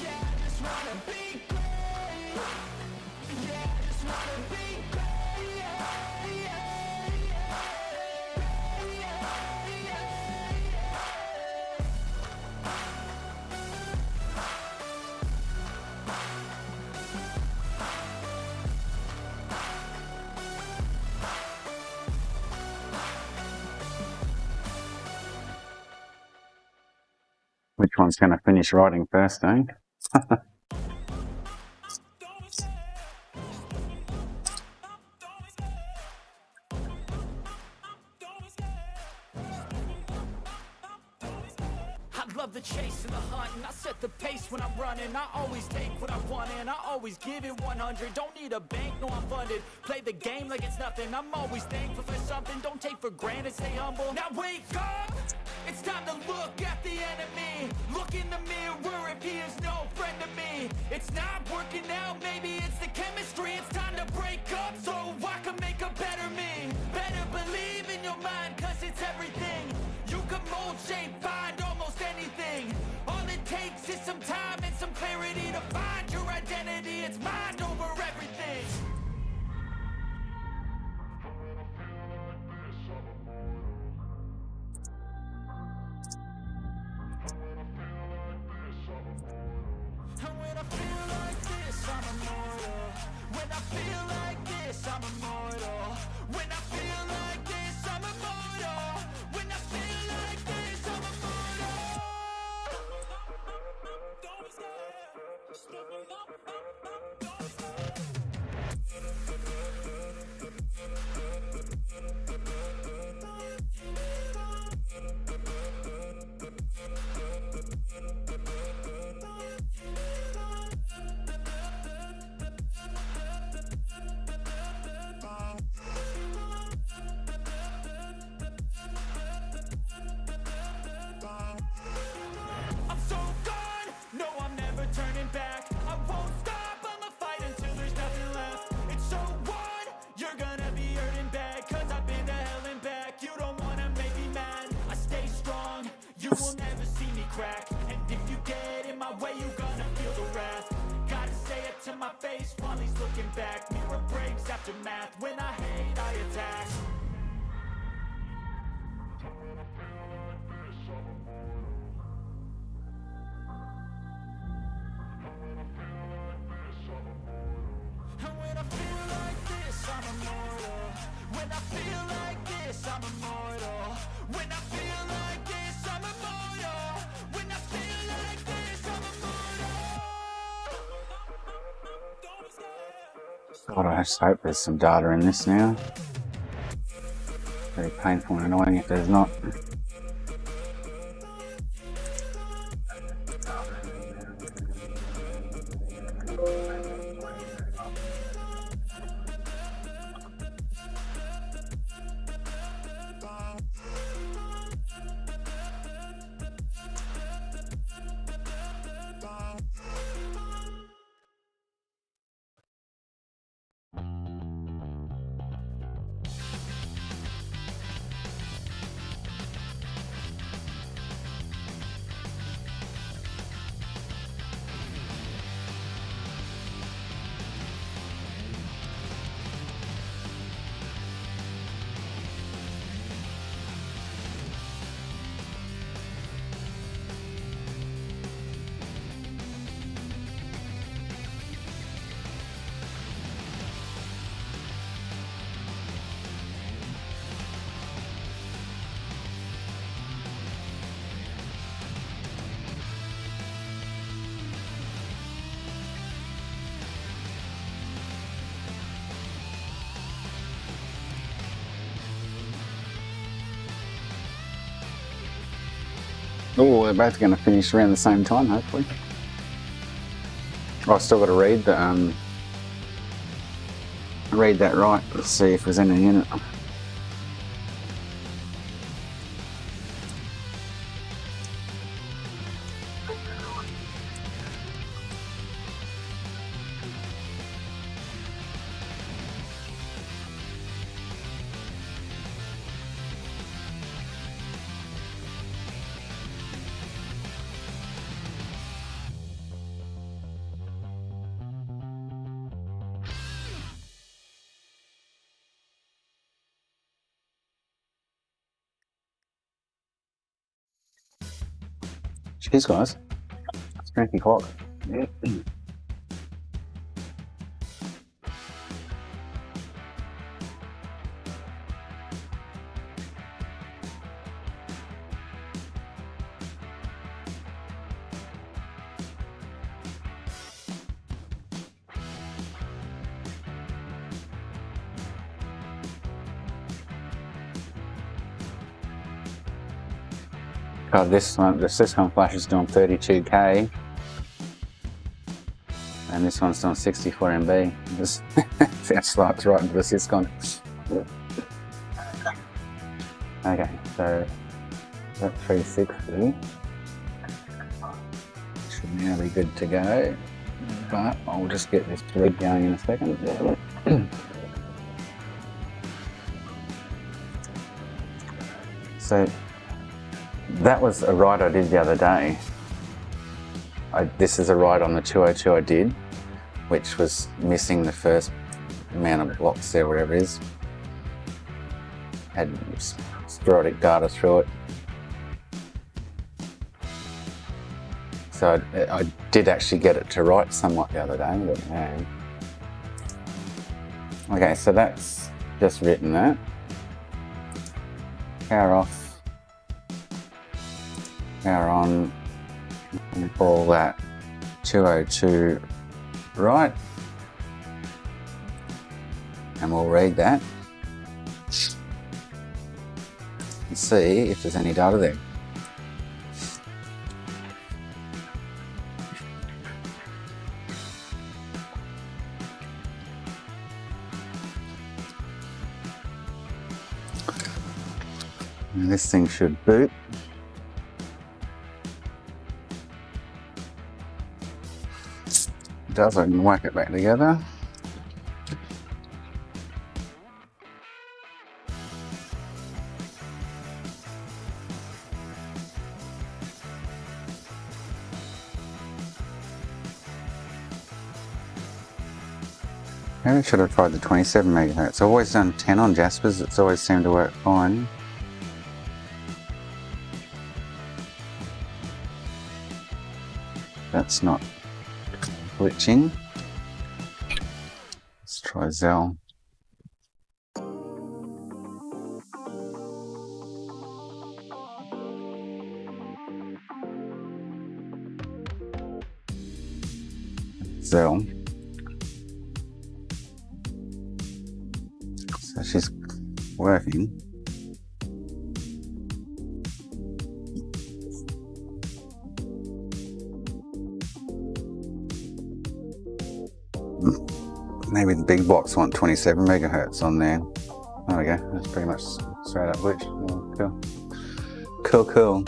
Yeah, I just wanna be great. Yeah, I just wanna be great. Yeah, yeah, yeah, yeah, yeah. Which one's going to finish writing first, eh? I love the chase and the hunt, and I set the pace when I'm running. I always take what I want and I always give it 100. Don't need a bank, no, I'm funded. Play the game like it's nothing. I'm always thankful for something. Don't take for granted, stay humble. Now wake up! It's time to look at the enemy. Look in the mirror if he is no friend to me. It's not working out, maybe it's the chemistry. It's time to break up so I can aftermath. When I hate, I attack. And when I feel like this, I'm immortal. When I feel like this, I'm immortal. When I feel like this, I'm immortal. When I feel like this, I'm immortal. God, I just hope there's some data in this now. Very painful and annoying if there's not. Oh, we're both going to finish around the same time, hopefully. Oh, I've still got to read the read that right. Let's see if there's anything in it. Cheers, guys. It's cranky clock. God, this one, the Syscom flash is doing 32k, and this one's doing 64 MB. This swipes right into the Syscom. Okay, so that 360 should now be good to go, but I'll just get this thread going in a second. So that was a write I did the other day. This is a write on the 202 I did, which was missing the first amount of blocks there, whatever it is. Had sporadic data through it. So I did actually get it to write somewhat the other day, but yeah. Okay, so that's just written that. Power off. Power on, and call that 202 right, and we'll read that and see if there's any data there. And this thing should boot. Does, I can whack it back together. Maybe I should have tried the 27 megahertz. I've always done 10 on Jaspers, it's always seemed to work fine. That's not glitching. Let's try Zell. Zell. So she's working. Maybe the big box want 27 megahertz on there. There we go. That's pretty much straight up glitch. Oh, cool. Cool.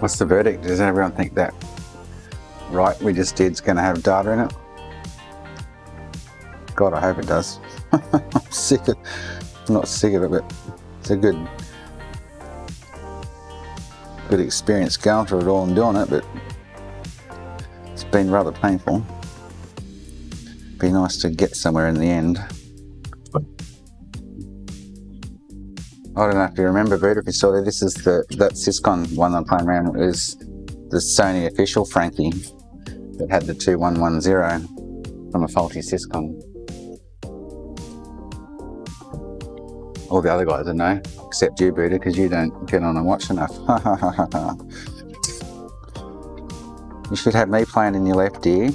What's the verdict? Does everyone think that right we just did is going to have data in it? God, I hope it does. I'm sick of, I'm not sick of it, but it's a good experience going through it all and doing it, but it's been rather painful. Be nice to get somewhere in the end. I don't know if you remember, Brett, if you saw that, this is that Syscon one I'm playing around. It was the Sony official Frankie that had the 2110 from a faulty Syscon. All the other guys I know, except you, Buddha, because you don't get on and watch enough. You should have me playing in your left ear.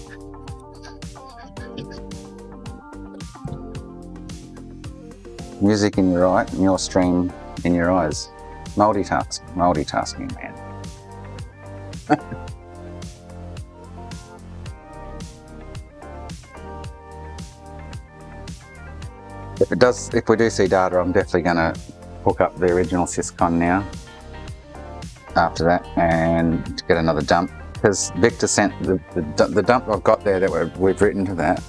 Music in your right and your stream in your eyes. Multitasking, man. If we do see data, I'm definitely going to hook up the original Syscon now after that and get another dump, because Victor sent the dump I've got there that we've written to that.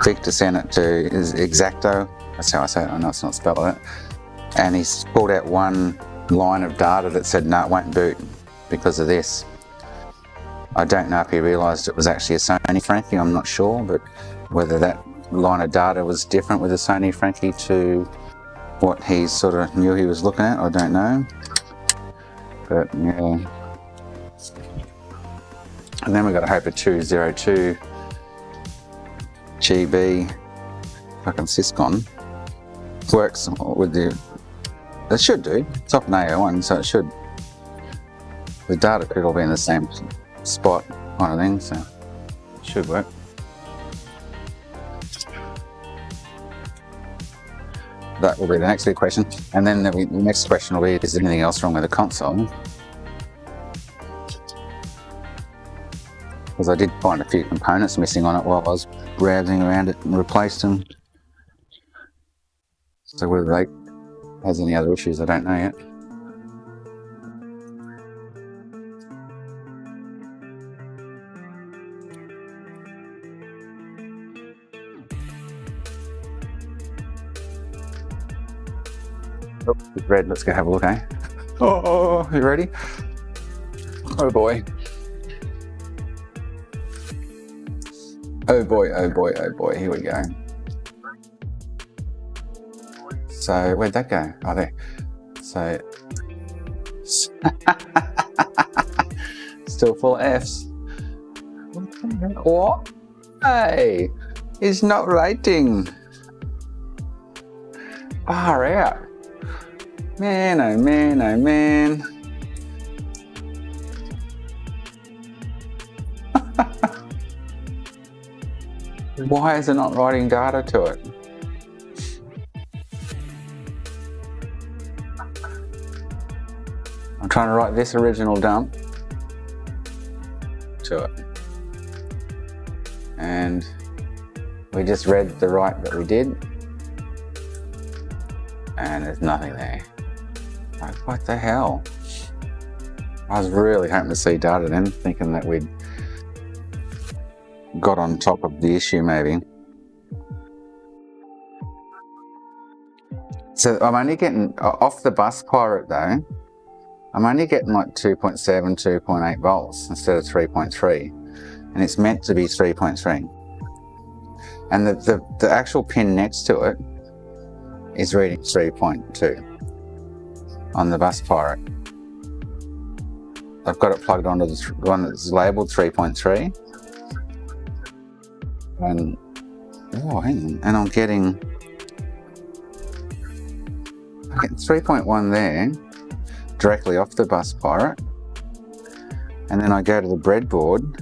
Victor sent it to is Exacto. That's how I say it. I know it's not spelled like that. And he's pulled out one line of data that said, no, it won't boot because of this. I don't know if he realised it was actually a Sony Frankie, I'm not sure, but whether that line of data was different with a Sony Frankie to what he sort of knew he was looking at, I don't know. But yeah. And then we've got to hope a 202 GB fucking Syscon works with the, it should do, it's off an AO1, so it should, the data could all be in the same spot kind of thing, so it should work. That will be the next big question, and then the next question will be, is there anything else wrong with the console? Because I did find a few components missing on it while I was browsing around it and replaced them. So whether they has any other issues, I don't know yet. Oh, it's red. Let's go have a look, eh? Oh, you ready? Oh boy. Oh boy, oh boy, oh boy. Here we go. So where'd that go? Oh, there. So still full of Fs. What? Hey, it's not writing. Far out. Man, oh man, oh man. Why is it not writing data to it? I'm trying to write this original dump to it. And we just read the write that we did. And there's nothing there. Like, what the hell? I was really hoping to see data then, thinking that we'd got on top of the issue maybe. So I'm only getting, off the bus pirate though, I'm only getting like 2.7, 2.8 volts instead of 3.3. And it's meant to be 3.3. And the actual pin next to it is reading 3.2 on the bus pirate. I've got it plugged onto the one that's labelled 3.3. And, oh hang on, and I'm getting 3.1 there, directly off the bus pirate. And then I go to the breadboard,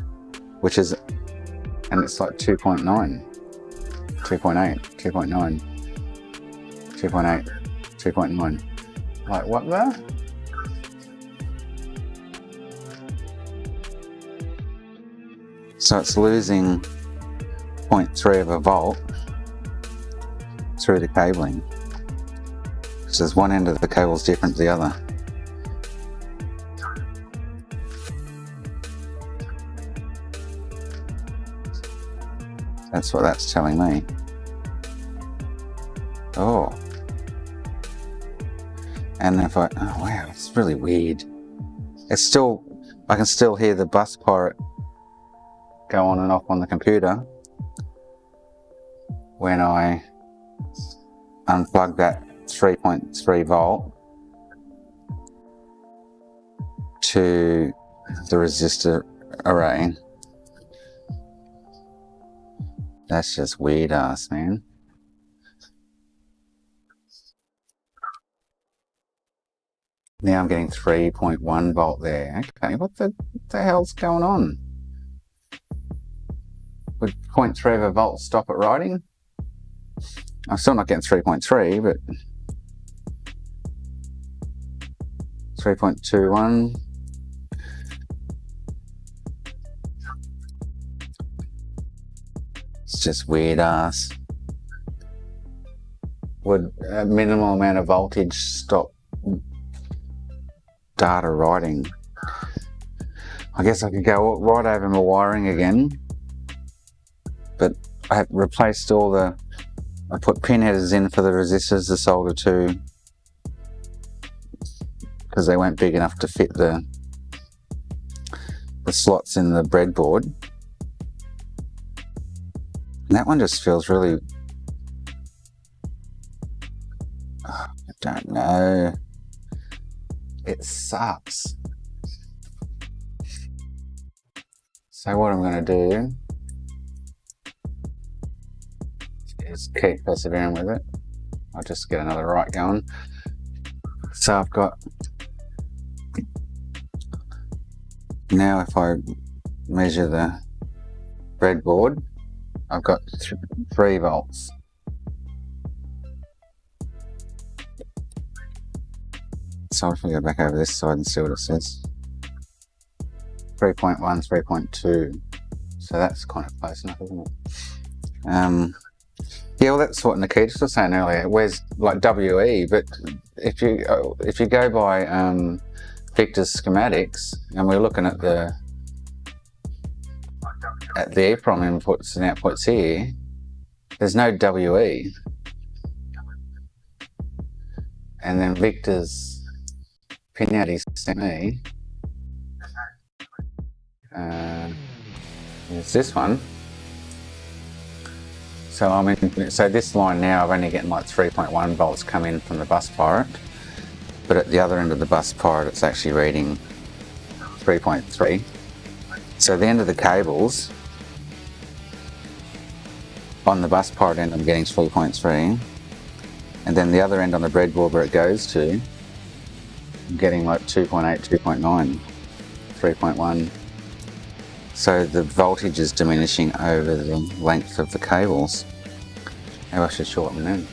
which is, and it's like 2.9, 2.8, 2.9, 2.8, 2.9. Like what the? So it's losing 0.3 of a volt through the cabling. So there's one end of the cable's different to the other. That's what that's telling me. Oh. And if I, oh wow, it's really weird. It's still, I can still hear the bus pirate go on and off on the computer when I unplug that 3.3 volt to the resistor array. That's just weird ass, man. Now I'm getting 3.1 volt there. Okay, what the hell's going on? Would 0.3 of a volt stop it writing? I'm still not getting 3.3, but 3.21. It's just weird ass. Would a minimal amount of voltage stop data writing? I guess I could go right over my wiring again, but I have replaced all the, I put pin headers in for the resistors to solder to, because they weren't big enough to fit the slots in the breadboard. And that one just feels really, I don't know, it sucks. So what I'm going to do is keep persevering with it. I'll just get another write going. So I've got, now if I measure the breadboard, I've got 3 volts. So if we go back over this side and see what it says. 3.1, 3.2. So that's kind of close enough, isn't it? Yeah, well that's what Nikita was saying earlier. Where's like WE, but if you go by Victor's schematics, and we're looking at the EEPROM inputs and outputs here, there's no WE. And then Victor's pinout he sent me is this one. So I'm in, so this line now I'm only getting like 3.1 volts come in from the bus pirate, but at the other end of the bus pirate it's actually reading 3.3. So at the end of the cables, on the bus pirate end I'm getting 3.3, and then the other end on the breadboard where it goes to, I'm getting like 2.8, 2.9, 3.1. So the voltage is diminishing over the length of the cables. Maybe I should shorten them.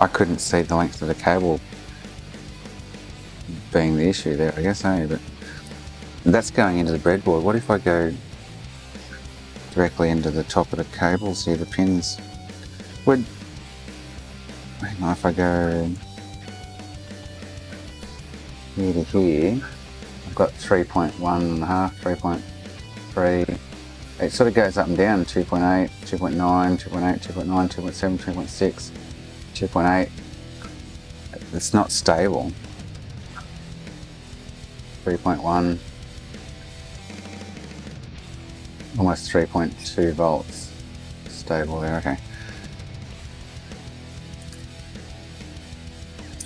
I couldn't see the length of the cable being the issue there, I guess, eh? But that's going into the breadboard. What if I go directly into the top of the cables here, the pins? Hang on, if I go here to here, I've got 3.1.5, 3.3. It sort of goes up and down, 2.8, 2.9, 2.8, 2.9, 2.7, 2.6, 2.8. It's not stable. 3.1, almost 3.2 volts stable there, okay.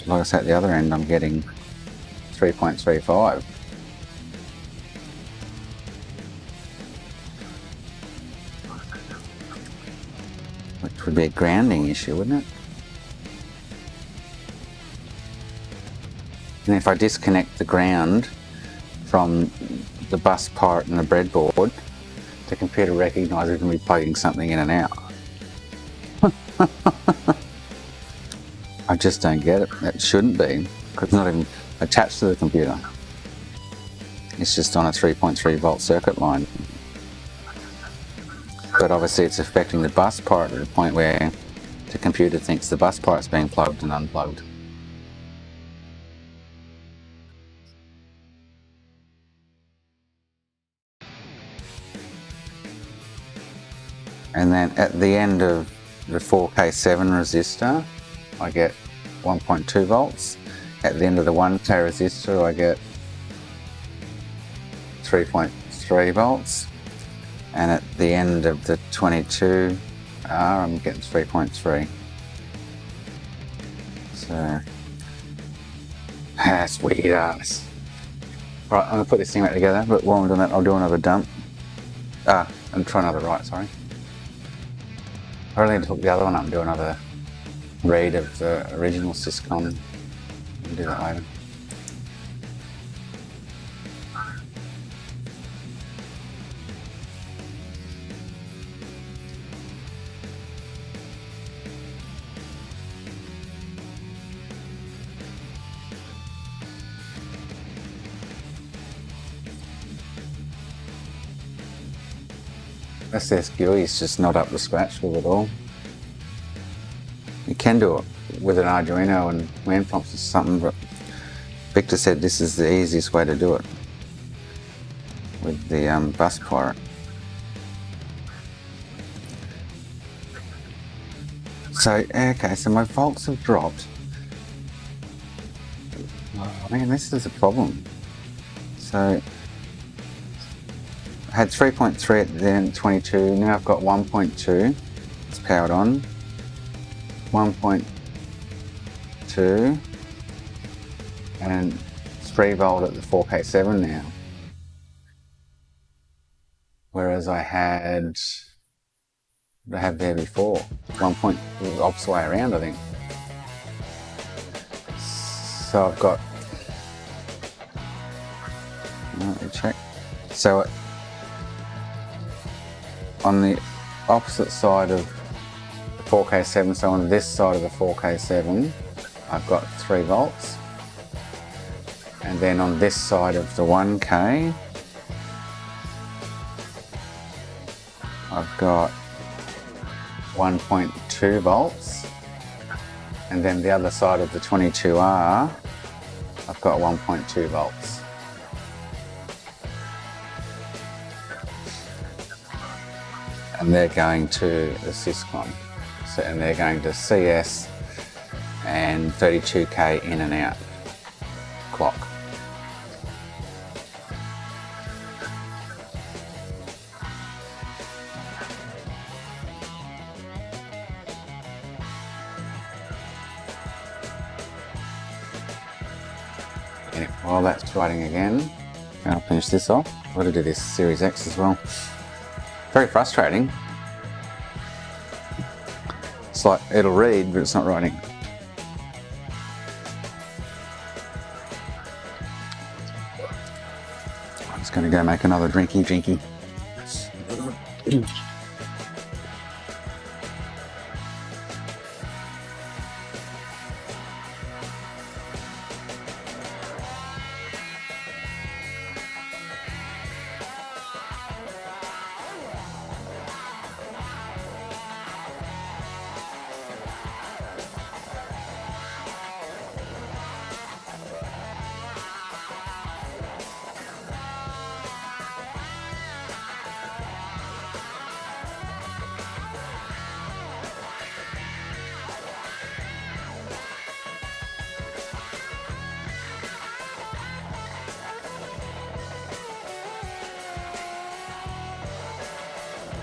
Like I said, at the other end I'm getting 3.35. Which would be a grounding issue, wouldn't it? And if I disconnect the ground from the bus part and the breadboard, the computer recognises it can be plugging something in and out. I just don't get it. It shouldn't be, because it's not even attached to the computer. It's just on a 3.3 volt circuit line. But obviously it's affecting the bus part to the point where the computer thinks the bus part's being plugged and unplugged. And then at the end of the 4K7 resistor, I get 1.2 volts. At the end of the 1K resistor, I get 3.3 volts. And at the end of the 22R, I'm getting 3.3. So, that's weird ass. Right, I'm gonna put this thing back together, but while I'm doing that, I'll do another dump. And try another write, sorry. I really need to hook the other one up and do another read of the original Syscon. I'll do that later. SS GUI is just not up to scratch with it all. You can do it with an Arduino and command prompts or something, but Victor said this is the easiest way to do it with the bus part. So, okay, so my volts have dropped. Oh, man, this is a problem. So, I had 3.3 at the end, 22, now I've got 1.2, it's powered on, 1.2, and 3 volt at the 4K7 now. Whereas I had there before, the opposite way around, I think. So I've got, let me check. So on the opposite side of the 4K7, so on this side of the 4K7, I've got 3 volts. And then on this side of the 1K, I've got 1.2 volts. And then the other side of the 22R, I've got 1.2 volts. And they're going to the Syscon. So, and they're going to CS and 32K in and out clock. Anyway, while that's writing again, I'll finish this off. I've got to do this Series X as well. Very frustrating. It's like it'll read, but it's not writing. I'm just going to go make another drinky.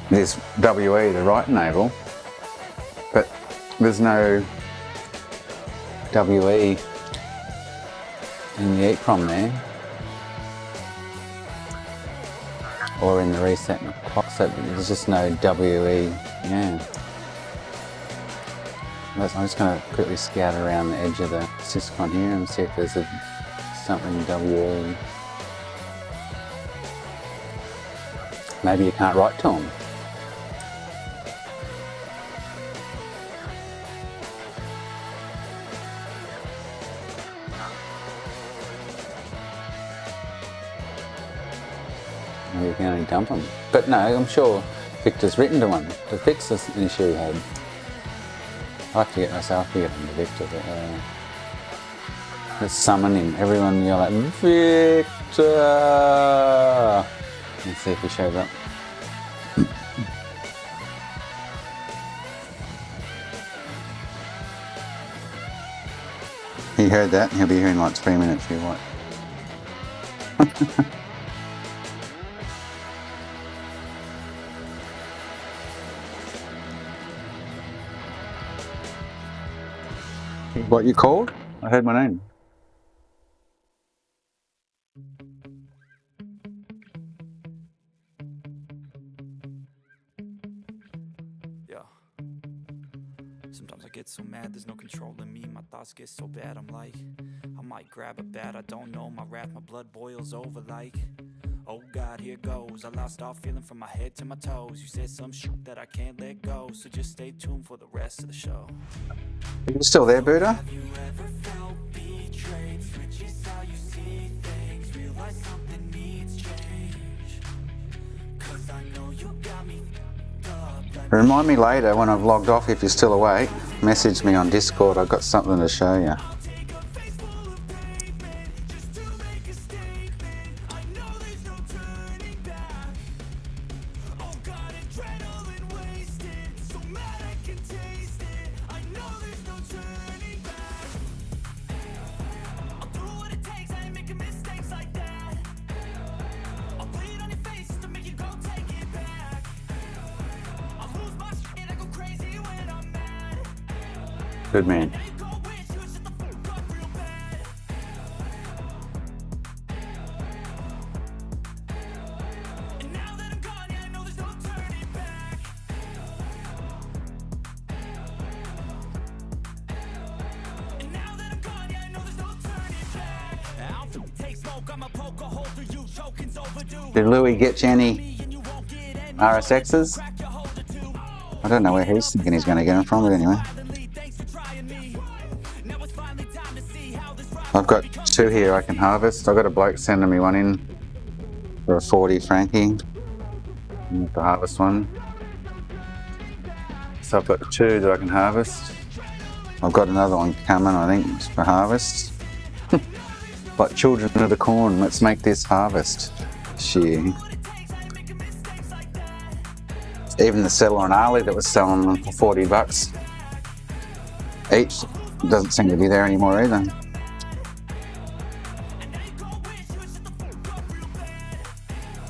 There's WE, the right navel, but there's no WE in the EEPROM there, or in the reset clock, so there's just no WE, yeah. I'm just going to quickly scout around the edge of the Syscon here and see if there's something WE. Maybe you can't write to them. Maybe you can only dump them. But no, I'm sure Victor's written to one to fix this issue he had. I like to get myself to get him to Victor, but let's summon him. Everyone yell at Victor! Let's see if he shows up. He heard that. He'll be here in like 3 minutes. You what? What you called? I heard my name. Yeah. Sometimes I get so mad, there's no control in me. My thoughts get so bad, I'm like, I might grab a bat, I don't know. My wrath, my blood boils over like, oh God, here goes. I lost all feeling from my head to my toes. You said some shit that I can't let go, so just stay tuned for the rest of the show. Are you still there, Buddha? Have you ever felt betrayed? Switches how you see things. Realize something needs change. 'Cause I know you got me f***ed up. Remind me later when I've logged off, if you're still awake, message me on Discord. I've got something to show you. I'll take a face full of pavement just to make a statement. I know there's no turning back. Oh God, adrenaline wasted. So mad I can taste it. I know there's no turning back. I'll do what it takes, I ain't making mistakes like that. I'll bleed on your face to make you go take it back. I lose my shit, I go crazy when I'm mad. Good man. Now you go wish you would shut the fuck up real bad. And now that I'm gone, yeah, I know there's no turning back. And now that I'm gone, yeah, I know there's no turning back. I don't take smoke, I'ma poke a hole through you. Choking's overdue. Did Louis get you any Me and you won't get any RSXs? crack your holder too. I don't know where he's thinking he's going to get them from, but anyway. Violently, thanks for trying me. Now it's finally time to see how this ride I've got 2 here I can harvest. I've got a bloke sending me one in for a 40 Frankie. I have to harvest one. So I've got 2 that I can harvest. I've got another one coming, I think, for harvest. Like children of the corn, let's make this harvest. Shit. Even the settler on Ali that was selling them for 40 bucks each doesn't seem to be there anymore either.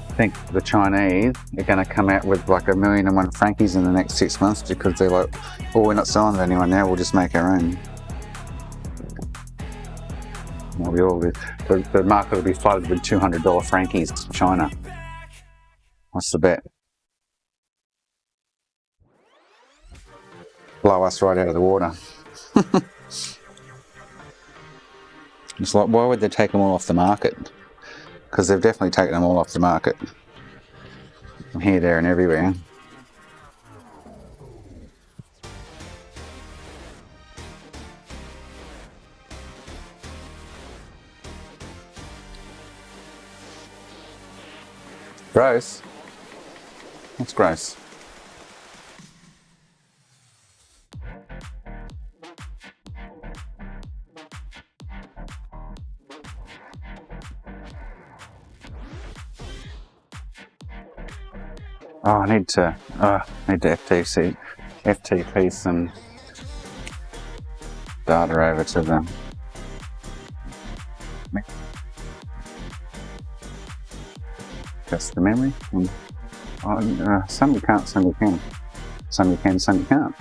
I think the Chinese are going to come out with like 1,000,001 Frankies in the next 6 months because they're like, oh, we're not selling to anyone now, we'll just make our own. We'll be all the market will be flooded with $200 Frankies to China. What's the bet? Blow us right out of the water. It's like, why would they take them all off the market? Because they've definitely taken them all off the market. From here, there and everywhere. Gross. What's gross? Oh, I need to FTP some data over to them. That's the memory. Some you can't, some you can. Some you can, some you can't.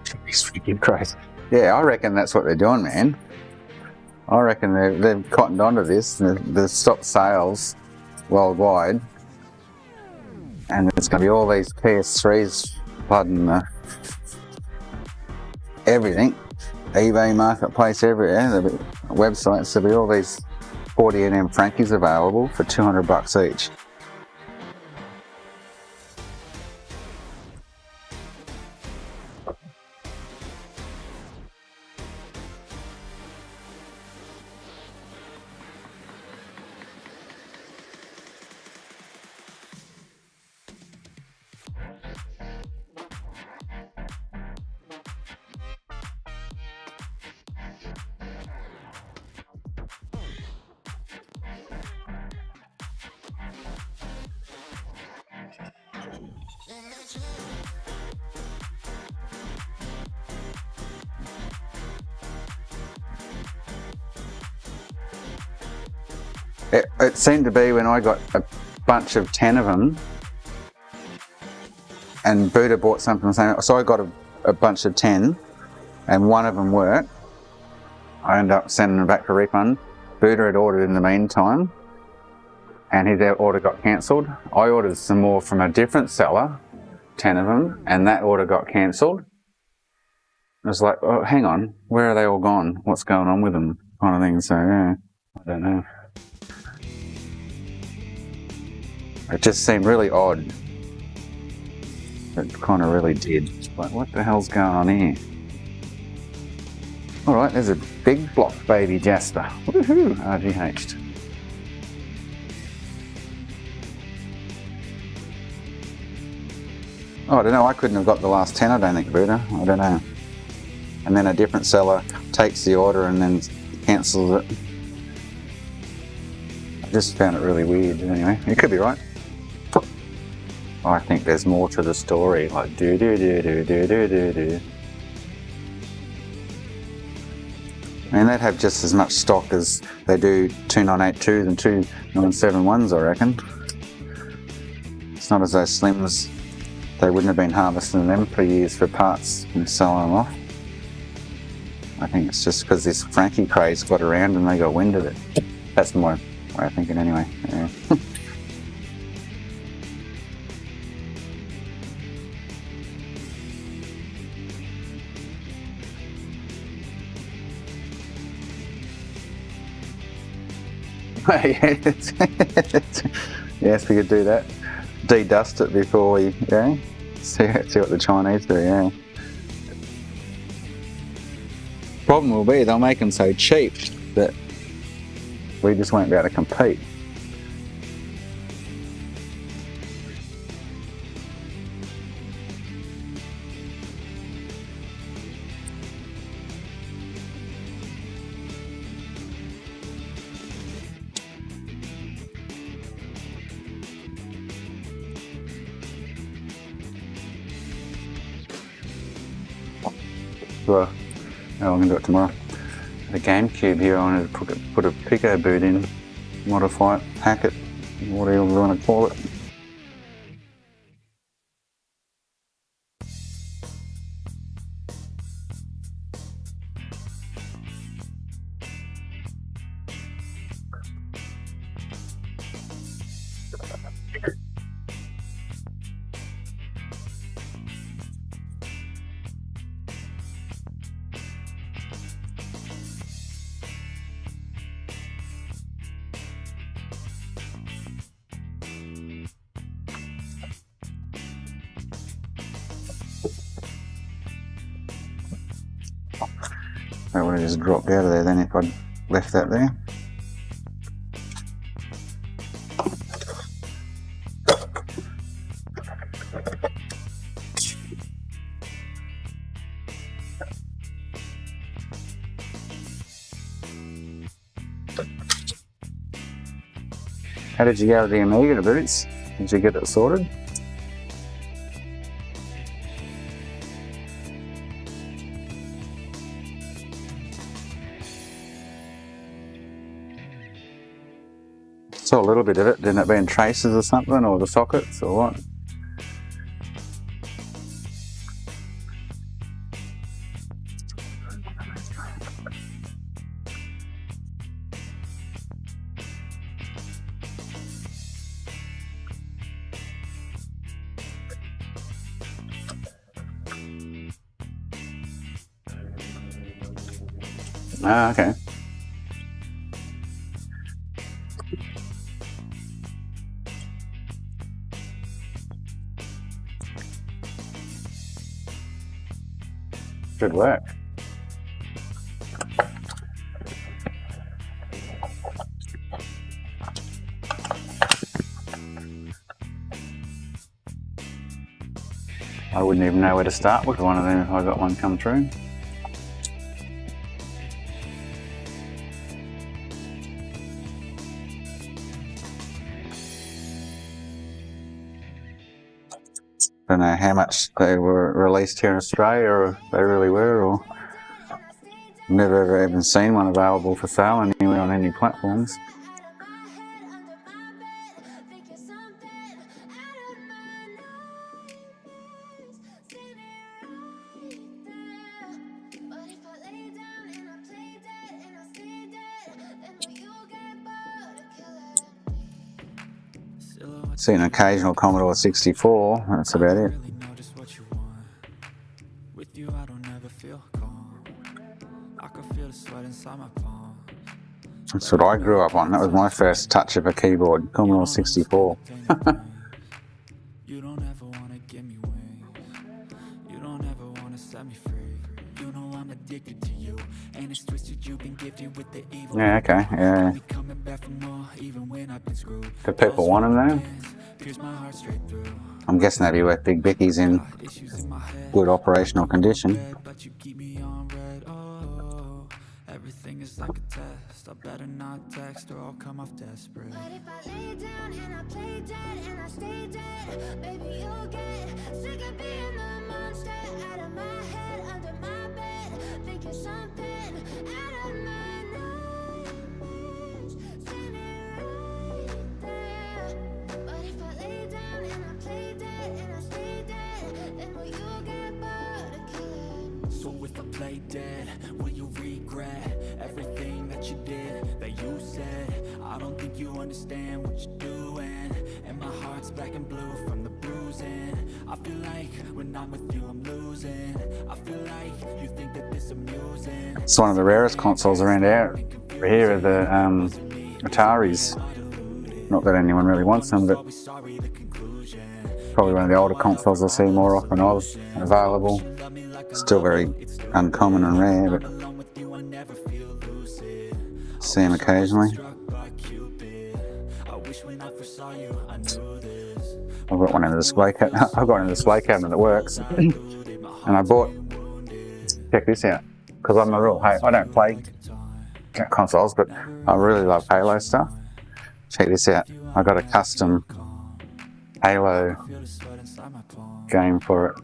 Jeez, freaking Christ. Yeah, I reckon that's what they're doing, man. I reckon they've cottoned onto this. They've stopped sales worldwide. And there's going to be all these PS3s flooding everything. eBay, Marketplace, everywhere. There'll be websites. There'll be all these 40nm Frankies available for $200 each. It seemed to be when I got a bunch of 10 of them, and Buddha bought something the same. So I got a bunch of 10, and one of them worked. I ended up sending them back for refund. Buddha had ordered in the meantime, and his order got cancelled. I ordered some more from a different seller, 10 of them, and that order got cancelled. I was like, oh, hang on, where are they all gone? What's going on with them? Kind of thing. So yeah, I don't know. It just seemed really odd. It kind of really did. Like, what the hell's going on here? Alright, there's a big block baby Jasper. Woohoo! RGH'd. Oh, I don't know, I couldn't have got the last 10, I don't think, Buddha. I don't know. And then a different seller takes the order and then cancels it. I just found it really weird. Anyway, it could be right. I think there's more to the story, like do. And they'd have just as much stock as they do 2982s and 2971s, I reckon. It's not as though Slims, they wouldn't have been harvesting them for years for parts and selling them off. I think it's just because this Frankie craze got around and they got wind of it. That's my way of thinking anyway. Yeah. Yes, we could do that. De-dust it before we, yeah, see what the Chinese do, yeah. Problem will be they'll make them so cheap that we just won't be able to compete. Well, I'm going to do it tomorrow. The Gamecube here, I wanted to put a Pico boot in, modify it, hack it, whatever you want to call it. That would have just dropped out of there then if I'd left that there. How did you go with the Amiga boots? Did you get it sorted? Saw a little bit of it. Didn't it be in traces or something, or the sockets, or what? Ah, okay. Good work. I wouldn't even know where to start with one of them if I got one come through. Don't know how much they were released here in Australia, or if they really were, or never ever even seen one available for sale anywhere on any platforms. See an occasional Commodore 64, that's about it. With you, I don't ever feel calm. I can feel the sweat inside my palms. That's what I grew up on. That was my first touch of a keyboard, Commodore 64. You don't ever want to give me wings. You don't ever want to set me free. You know I'm addicted to you, and it's twisted. You've been gifted with the evil. Yeah, okay, yeah. Coming back for more, even when I've been screwed. Do people want them though? Pierce my heart straight through. I'm guessing they'd be worth Big Bicky's in Issues in my head. good operational condition. But you keep me on red. Oh, everything is like a test. I better not text or I'll come off desperate. But if I lay down and I play dead and I stay dead, baby, you'll get sick of being the monster out of my head, under my bed, thinking something out of my nightmares, standing right there. But if I lay down and I play dead and I stay dead, then will you get bored of killing? So if I play dead, will you regret everything that you did, that you said? I don't think you understand what you're doing, and my heart's black and blue from the bruising. I feel like when I'm with you I'm losing. I feel like you think that this amusing. It's one of the rarest consoles around here are the Ataris. Not that anyone really wants them, but probably one of the older consoles I see more often of available. Still very uncommon and rare, but see them occasionally. I've got one in the display cabinet. I've got one in the display cabinet that works, and I bought. Check this out, because I'm a real. I don't play consoles, but I really love Halo stuff. Check this out. I got a custom Halo game for it.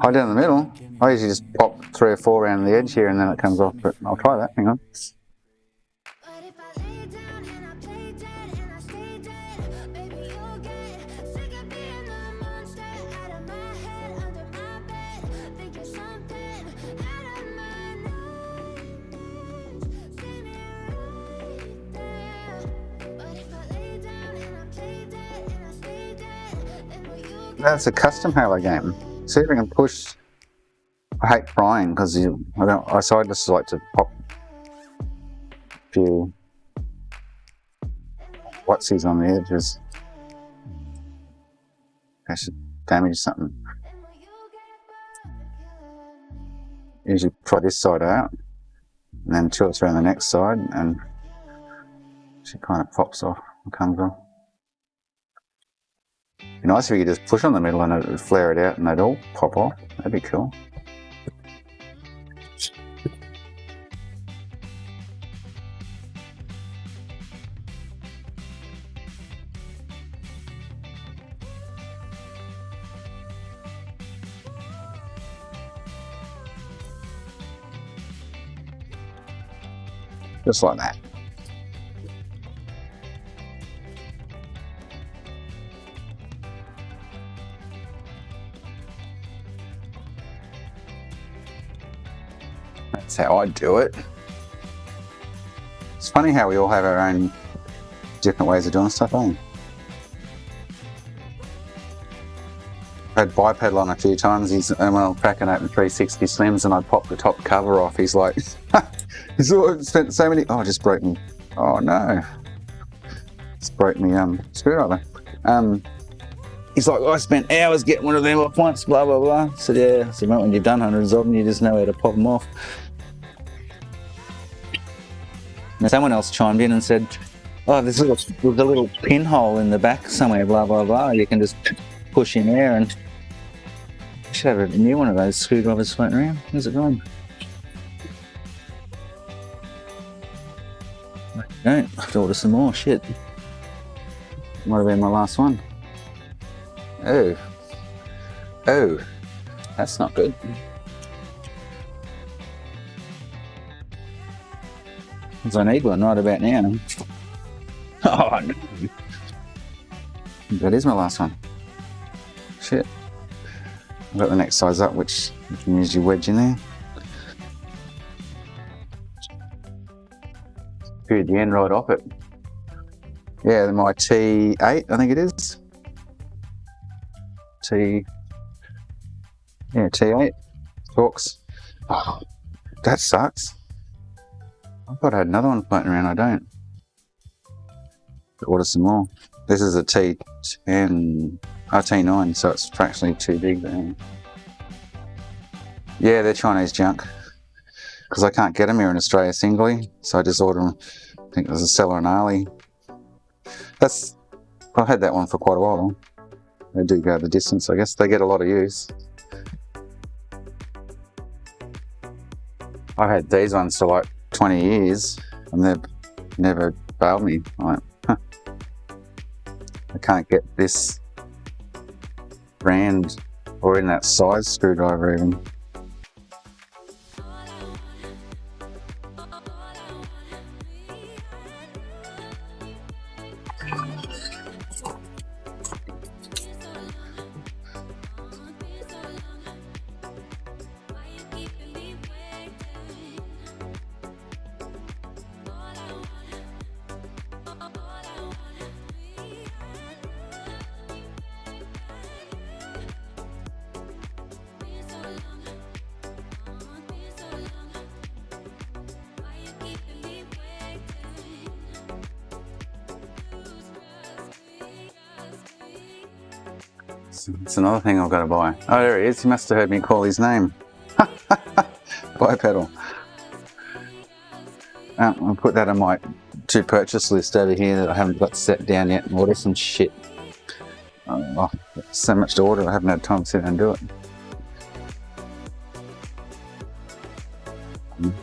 Hide down the middle. I usually just pop 3 or 4 around the edge here and then it comes off, but I'll try that. Hang on. But if I lay down and I play dead and I stay dead, baby, you'll get sick of being the monster out of my head, under my bed, thinking something out of my nightmares, standing right there. But if I lay down and I play dead and I stay dead, then will you get That's a custom Halo game. See if I can push. I hate crying because I just like to pop a few whatsies on the edges. I should damage something. Usually try this side out and then tilts around the next side and she kind of pops off and comes off. It'd be nice if you could just push on the middle and it would flare it out and they'd all pop off. That'd be cool. Just like that. That's how I do it. It's funny how we all have our own different ways of doing stuff, eh? I had bipedal on a few times. He's when I was cracking open 360 Slims and I popped the top cover off. He's like, he's spent so many. Oh, I just broke me. Oh no, just broke me screwdriver. He's like, I spent hours getting one of them off once. Blah blah blah. So yeah, so mate, when you've done hundreds of them, you just know how to pop them off. And someone else chimed in and said, oh, there's a little pinhole in the back somewhere. Blah blah blah. You can just push in there, and I should have a new one of those screwdrivers floating around. How's it going? I don't. I have to order some more. Shit. Might have been my last one. Oh. Oh. That's not good. Because I need one right about now. Oh no. That is my last one. Shit. I've got the next size up, which you can use your wedge in there. Period the end right off it. Yeah, my T8, I think it is. T8. Talks. Oh, that sucks. I thought I had another one floating around, I don't. Order some more. This is a T10. T9, so it's fractionally too big there. Yeah, they're Chinese junk. Because I can't get them here in Australia singly, so I just order them. I think there's a seller in Ali. I've had that one for quite a while. They do go the distance, I guess. They get a lot of use. I've had these ones for like 20 years, and they've never bailed me. Like, I can't get this brand or in that size screwdriver even. It's another thing I've got to buy. Oh, there he is. He must have heard me call his name. Bipedal. I'll put that on my to purchase list over here that I haven't got set down yet and order some shit. Oh, so much to order, I haven't had time to sit down and do it.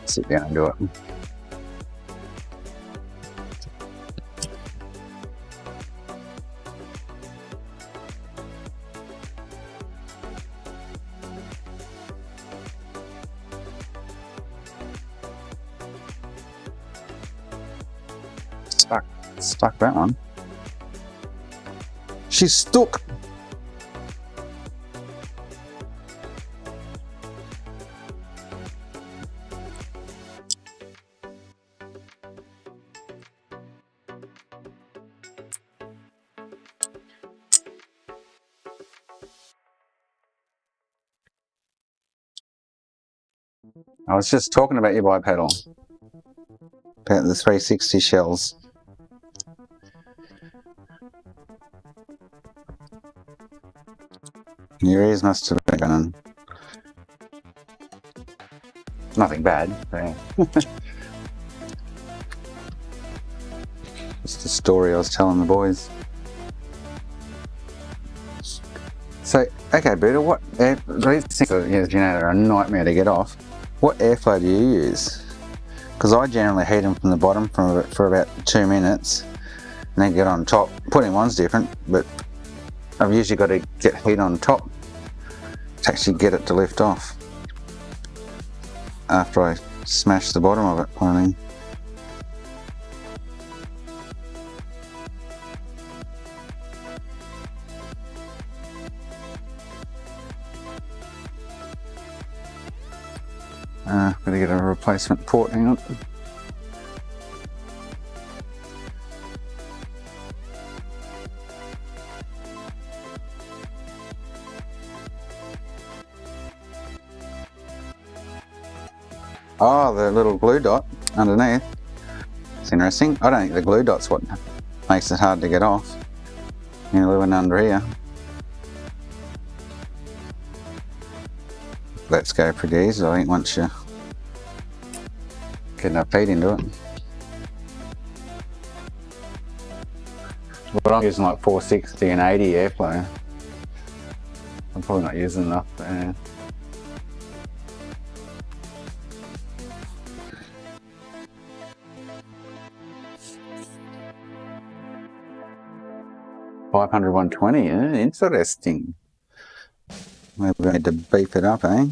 Sit down and do it. Stuck that one. She's stuck. I was just talking about your bipedal. About the 360 shells. Your ears must have been going. Nothing bad. Just a story I was telling the boys. So, okay, Buddha, what air, these things are, as you know, are a nightmare to get off. What airflow do you use? Because I generally heat them from the bottom for about 2 minutes, and then get on top. Putting one's different, but I've usually got to get heat on top to actually get it to lift off after I smash the bottom of it, I mean. Better get a replacement port, hang on. Oh, the little glue dot underneath. It's interesting. I don't think the glue dot's what makes it hard to get off. You know, living under here. Let's go pretty easy, I think, once you get enough feet into it. But I'm using like 460 and 80 airflow. I'm probably not using enough, but yeah. $500, $120, yeah, interesting. Maybe we need to beef it up, eh?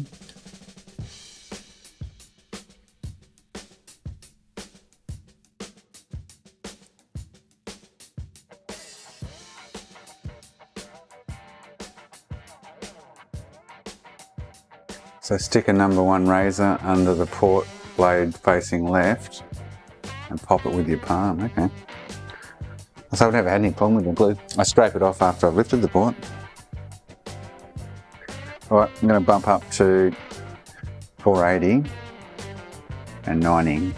So stick a number 1 razor under the port blade facing left and pop it with your palm, okay. So I've never had any problem with the glue. I scrape it off after I've lifted the port. Alright, I'm going to bump up to 480 and 90.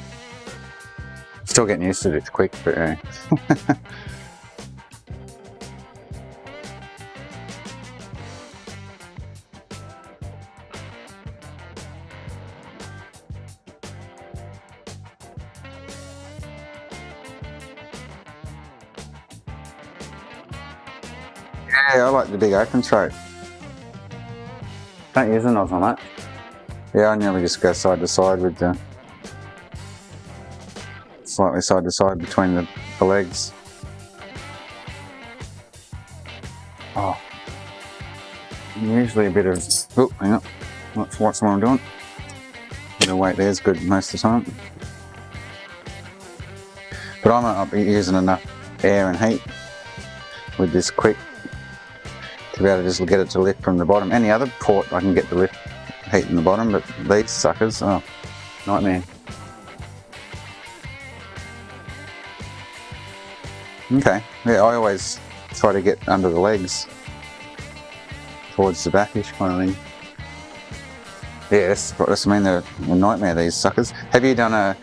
Still getting used to it, it's quick, but yeah. Yeah, I like the big open throat. Don't use the nozzle much. Yeah, I nearly just go side to side with the slightly side to side between the legs. Oh, usually a bit of. Oh, hang on. What's what I'm doing? The weight there's good most of the time. But I'm not using enough air and heat with this quick to be able to just get it to lift from the bottom. Any other port I can get the lift heat in the bottom, but these suckers, oh, nightmare. Okay, yeah, I always try to get under the legs towards the backish kind of thing. Yeah, that's I mean, they're a nightmare, these suckers. Have you done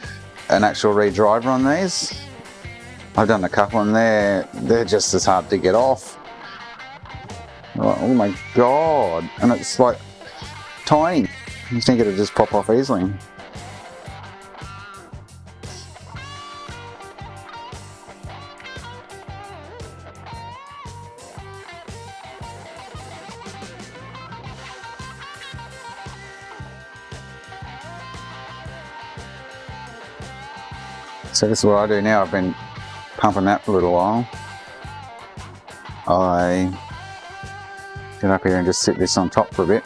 an actual re-driver on these? I've done a couple and they're just as hard to get off. Oh my god, and it's like tiny. You think it'll just pop off easily. So this is what I do now. I've been pumping that for a little while. I get up here and just sit this on top for a bit.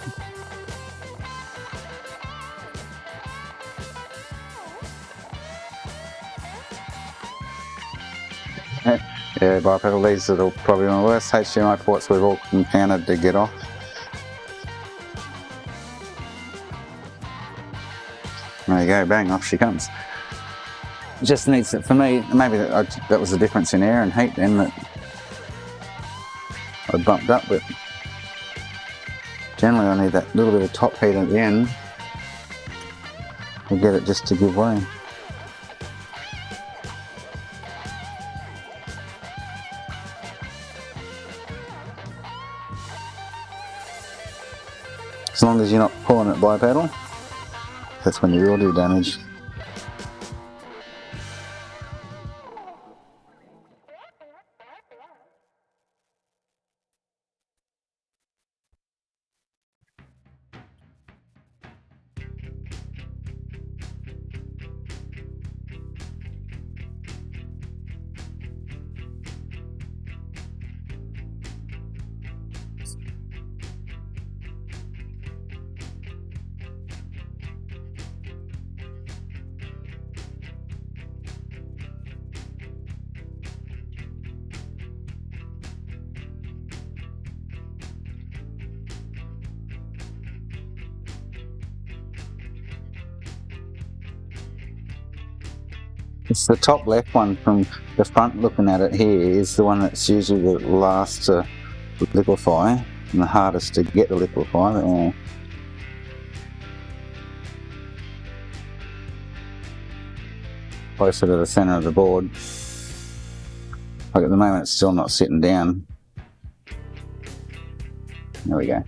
Yeah, bipedal, these are probably one of the worst HDMI ports we've all encountered to get off. There you go, bang, off she comes. Just needs it, for me, maybe that was the difference in air and heat then that I bumped up, but generally I need that little bit of top heat at the end to get it just to give way. As long as you're not pulling it bipedal, that's when you will do damage. It's the top left one from the front looking at it here is the one that's usually the last to liquefy and the hardest to get to liquefy. But, closer to the centre of the board. Like at the moment it's still not sitting down. There we go.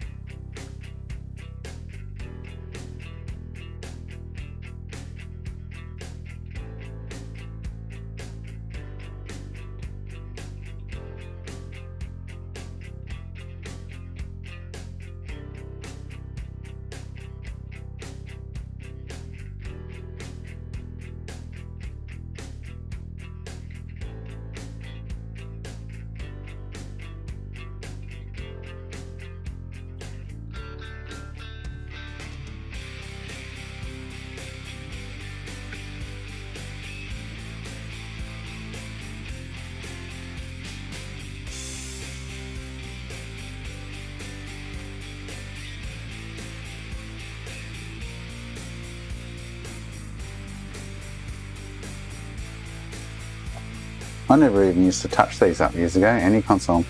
I never even used to touch these up years ago, any console.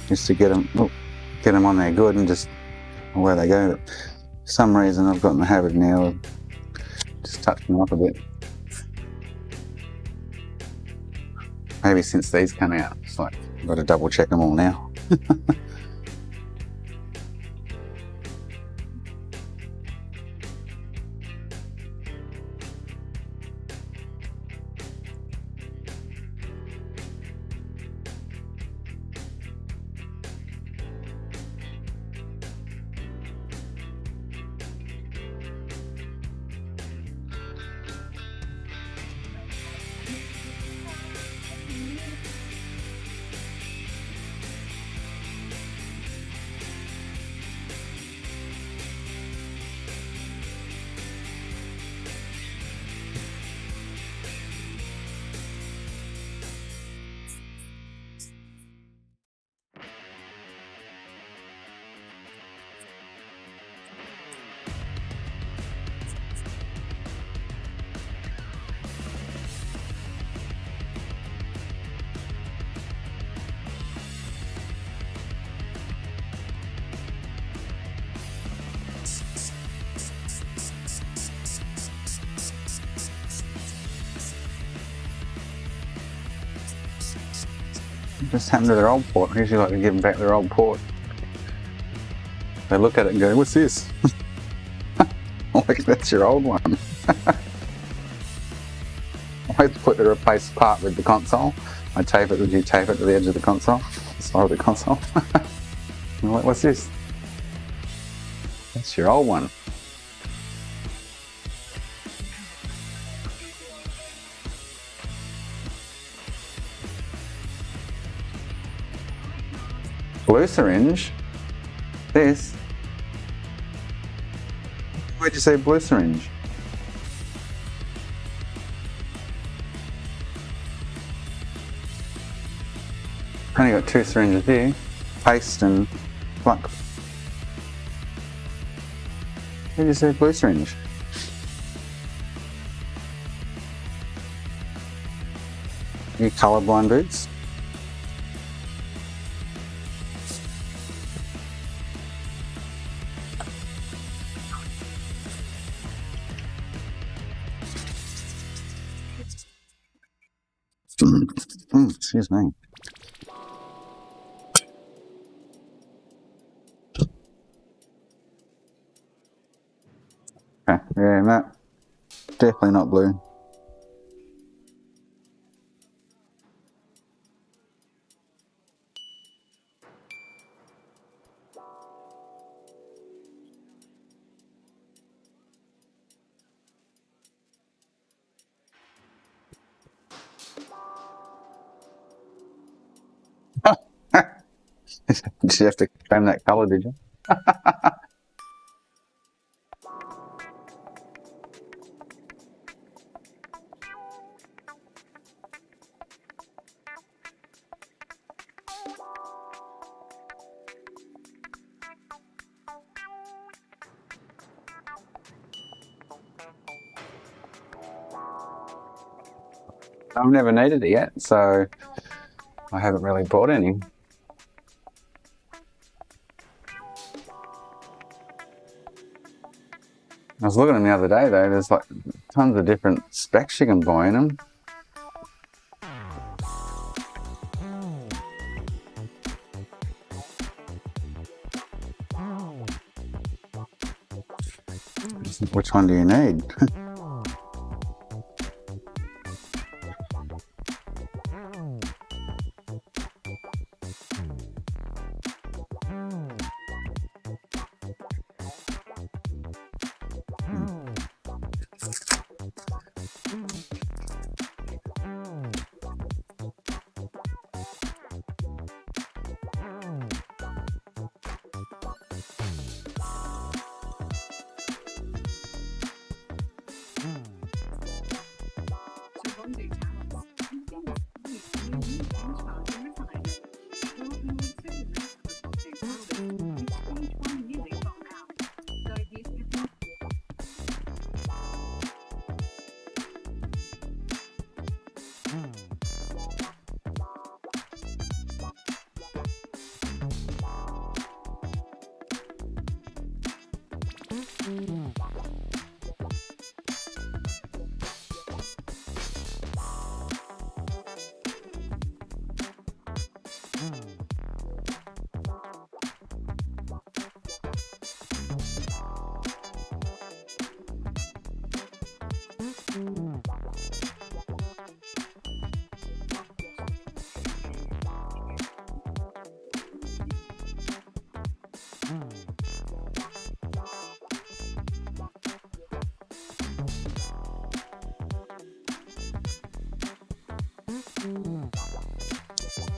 Just to get them on there good and just where they go. But for some reason I've gotten the habit now of just touching them up a bit. Maybe since these come out, it's like I've got to double check them all now. Just happened to their old port. I usually like to give them back their old port. They look at it and go, "What's this?" Like, that's your old one. I always put the replaced part with the console. I tape it, you tape it to the edge of the console, the side of the console. I'm like, "What's this?" That's your old one. Blue syringe? This? Where'd you say blue syringe? Only got 2 syringes here. Paste and flux. Where'd you say blue syringe? You colourblind boots? Excuse me. Okay, yeah, no, definitely not blue. Did you have to claim that colour, did you? I've never needed it yet, so I haven't really bought any. I was looking at them the other day though, there's like tons of different specs you can buy in them. Which one do you need?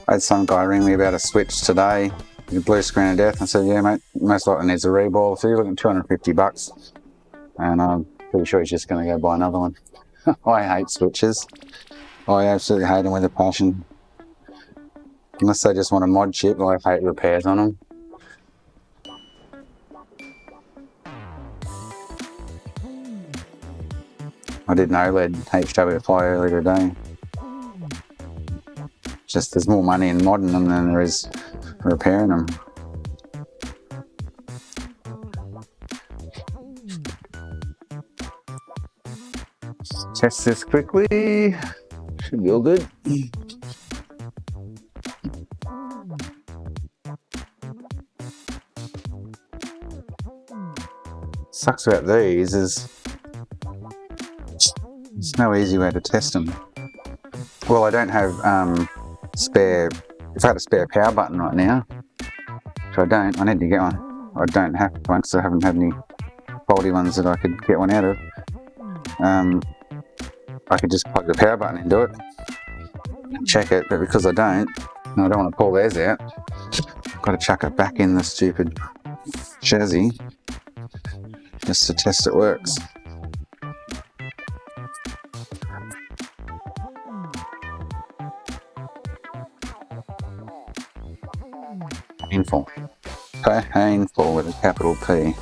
I had some guy ring me about a Switch today, the blue screen of death. I said, yeah mate, most likely needs a reball. So you're looking at $250. And I'm pretty sure he's just going to go buy another one. I hate Switches. I absolutely hate them with a passion. Unless they just want a mod chip, I hate repairs on them. I did an OLED HWFI earlier today. Just there's more money in modding them than there is repairing them. Test this quickly. Should be all good. Sucks about these is there's no easy way to test them. Well, I don't have spare. If I had a spare power button right now, which I don't, I need to get one. I don't have one because I haven't had any faulty ones that I could get one out of. I could just plug the power button and do it and check it, but because I don't, and I don't want to pull theirs out, I've got to chuck it back in the stupid chassis just to test it works. Painful. Painful with a capital P.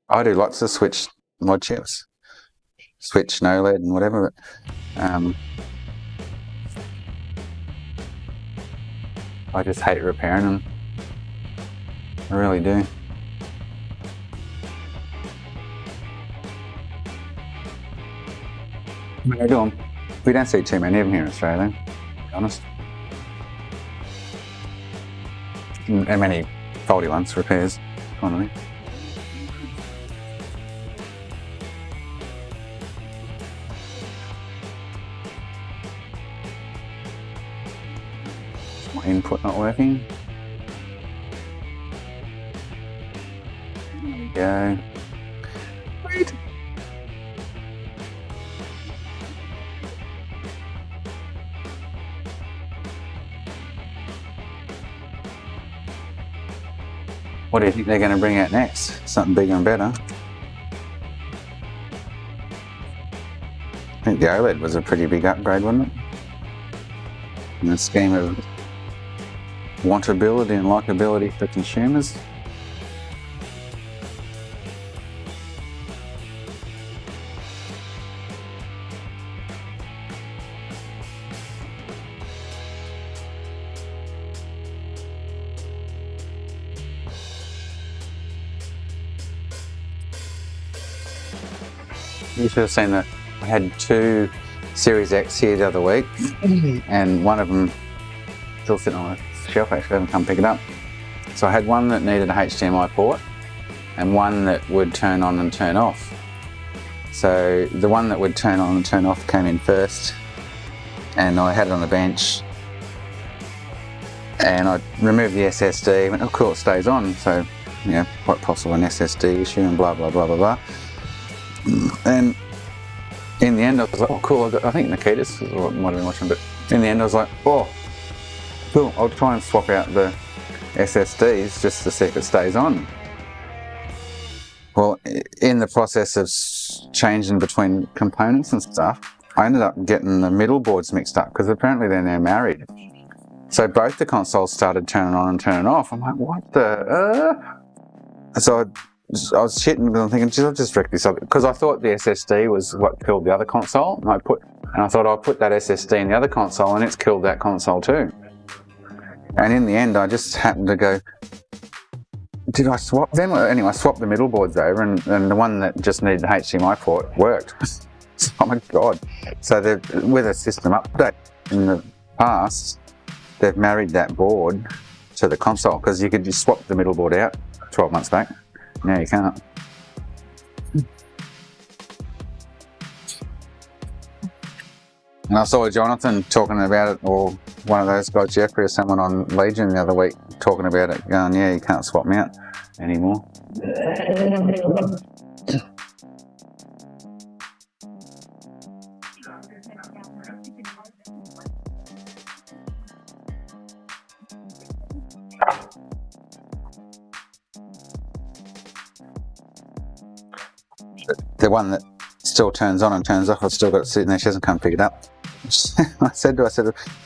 I do lots of Switch mod chips, Switch, OLED and whatever, but I just hate repairing them. I really do. I do them. We don't see too many of them here in Australia, to be honest. And many faulty ones, repairs, finally. My input not working. There we go. Wait. What do you think they're going to bring out next? Something bigger and better. I think the OLED was a pretty big upgrade, wasn't it? In the scheme of wantability and likability for consumers. You should have seen that I had 2 Series X here the other week, and one of them still sitting on a shelf. Actually, I haven't come pick it up. So I had one that needed a HDMI port, and one that would turn on and turn off. So the one that would turn on and turn off came in first, and I had it on the bench, and I removed the SSD. Went, oh cool, it stays on. So quite possible an SSD issue, and blah blah blah blah blah. And in the end, I was like, oh cool, I think Nikitas might have been watching, but in the end I was like, oh cool, I'll try and swap out the SSDs just to see if it stays on. Well, in the process of changing between components and stuff, I ended up getting the middle boards mixed up, because apparently they're now married. So both the consoles started turning on and turning off. I'm like, what the? So I was shitting because I'm thinking, geez, I'll just wreck this up, because I thought the SSD was what killed the other console, and I thought I'll put that SSD in the other console, and it's killed that console too. And in the end, I just happened to go, did I swap them? Anyway, I swapped the middle boards over, and the one that just needed the HDMI port worked. Oh my god! So with a system update in the past, they've married that board to the console, because you could just swap the middle board out 12 months back. Now you can't. And I saw Jonathan talking about it, or one of those guys, Jeffrey or someone on Legion the other week, talking about it, going, yeah, you can't swap me out anymore. The one that still turns on and turns off, I've still got it sitting there. She hasn't come pick it up. I said,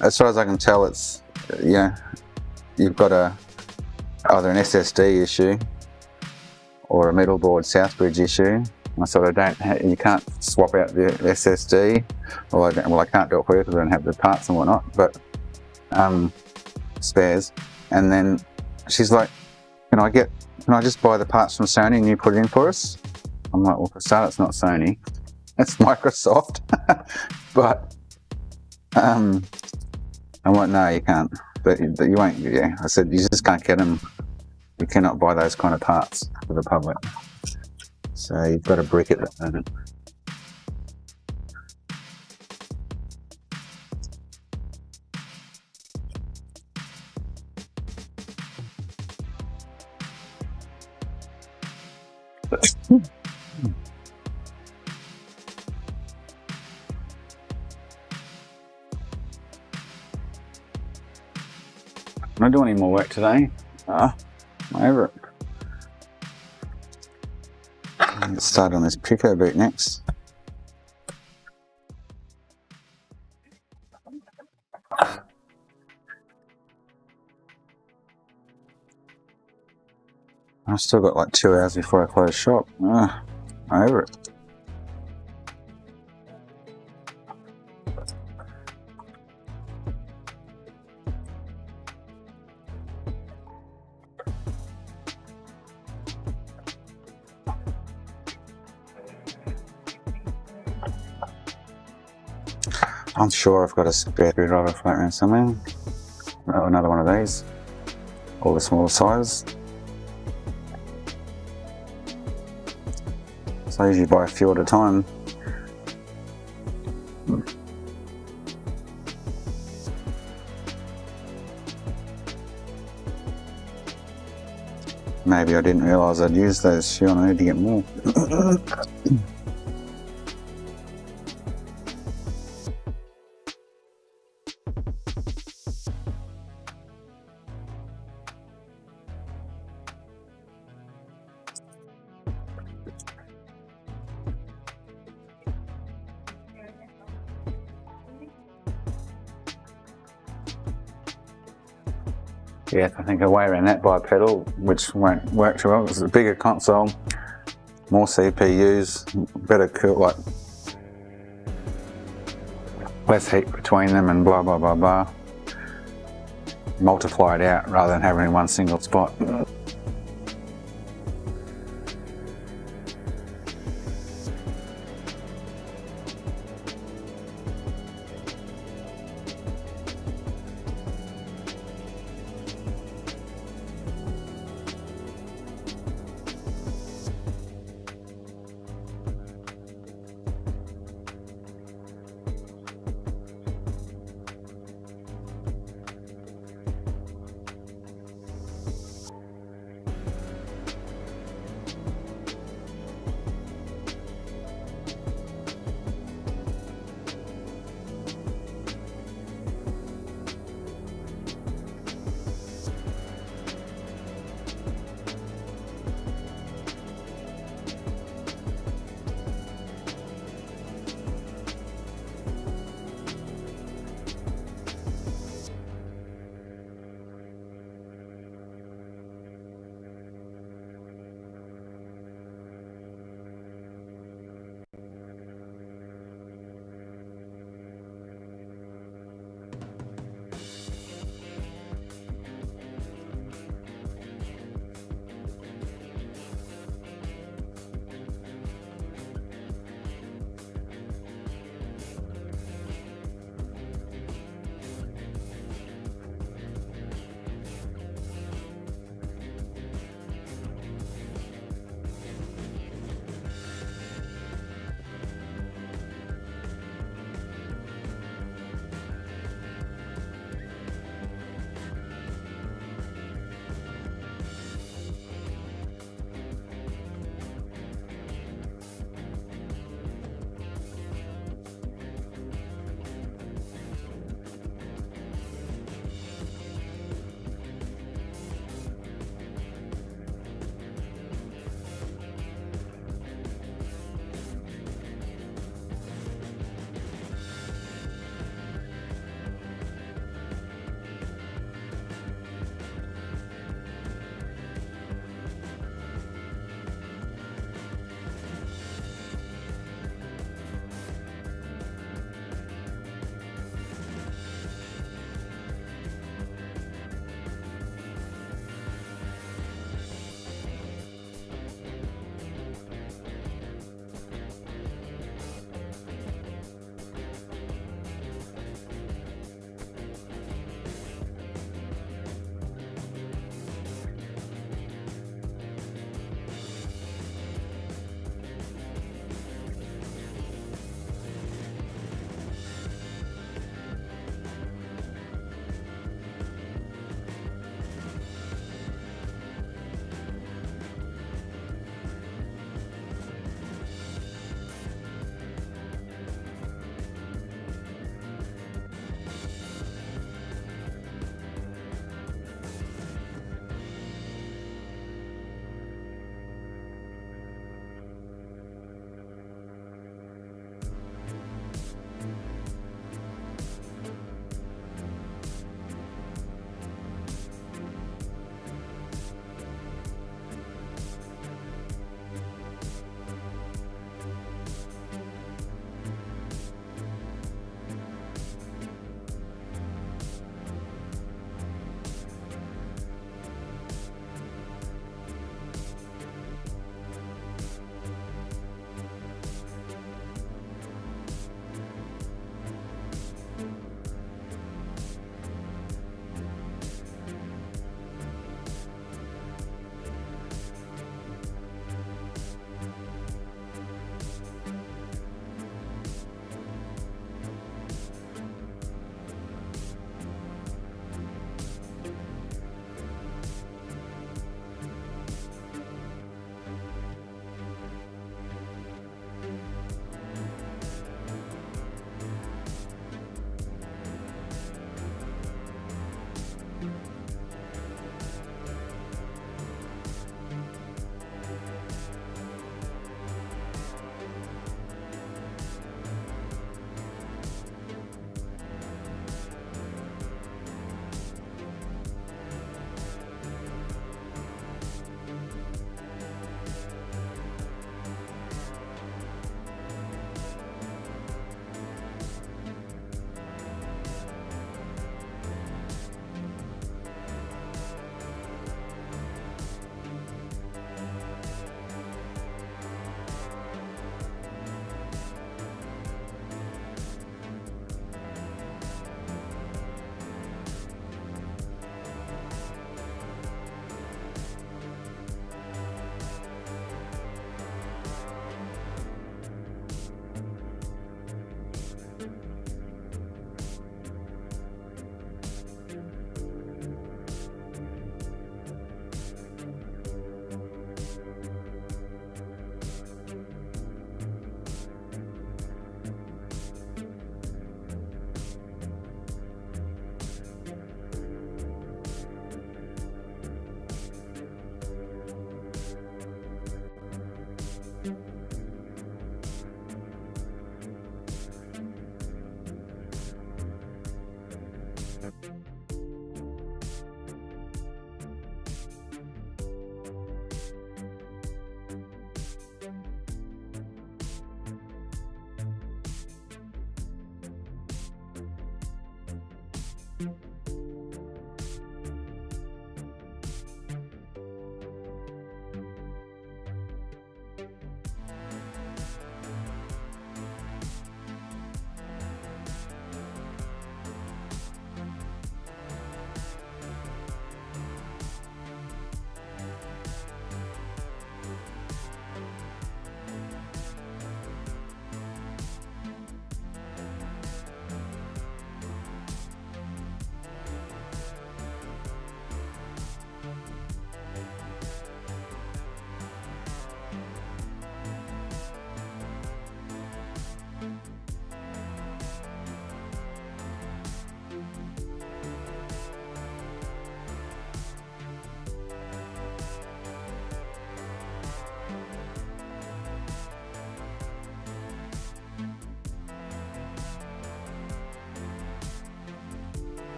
as far as I can tell, it's, you've got either an SSD issue or a middle board Southbridge issue. I said, you can't swap out the SSD, I can't do it for you because I don't have the parts and whatnot, but spares. And then she's like, can I just buy the parts from Sony and you put it in for us? I'm like, well, for starters, it's not Sony, it's Microsoft. But I'm like, no, you can't. But you won't. Yeah, I said, you just can't get them. You cannot buy those kind of parts for the public. So you've got to brick it at the moment. I'm not doing any more work today. I'm over it. Let's start on this Pico boot next. I've still got like 2 hours before I close shop. I'm over it. I'm sure I've got a spare screwdriver floating around somewhere. Another one of these, all the smaller size. So I usually buy a few at a time. Maybe I didn't realise I'd use those. Sure, I need to get more. Yeah, I think a way around that bipedal, which won't work too well. It's a bigger console, more CPUs, better cool, like less heat between them and blah, blah, blah, blah. Multiply it out rather than having it in one single spot.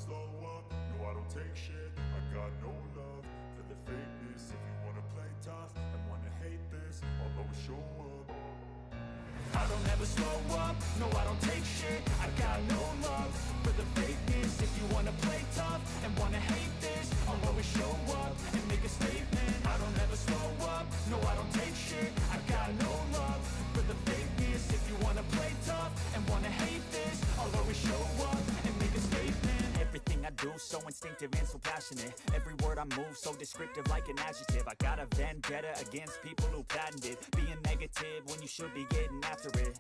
slow up, no I don't take shit. I got no love for the fakeness. If you wanna play tough and wanna hate this, I'll always show up. I don't ever slow up, no I don't take shit. I got no love for the fakeness. If you wanna play tough and wanna hate this, I'll always show up and make a statement. I don't ever slow up, no I don't take shit. I got no love for the fakeness. If you wanna play tough and wanna hate this, I'll always show up and make a statement. Everything I do so instinctive and so passionate. Every word I move so descriptive like an adjective. I got a vendetta against people who patented being negative when you should be getting after it.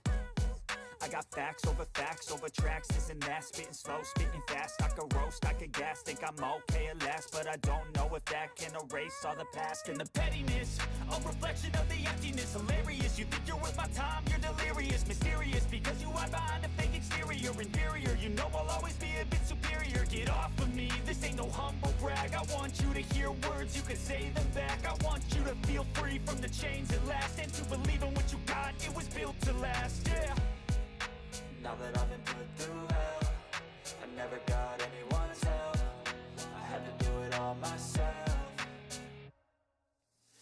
I got facts over tracks, this and that. Spitting slow, spitting fast. I could roast, I could gas. Think I'm okay at last, but I don't know if that can erase all the past. And the pettiness, a reflection of the emptiness. Hilarious, you think you're worth my time, you're delirious. Mysterious, because you hide behind a fake exterior. Inferior, you know I'll always be a bit superior. Get off of me, this ain't no humble brag. I want you to hear words, you can say them back. I want you to feel free from the chains at last, and to believe in what you got, it was built to last, yeah. Now that I've been put through hell, I never got anyone's help. I had to do it all myself.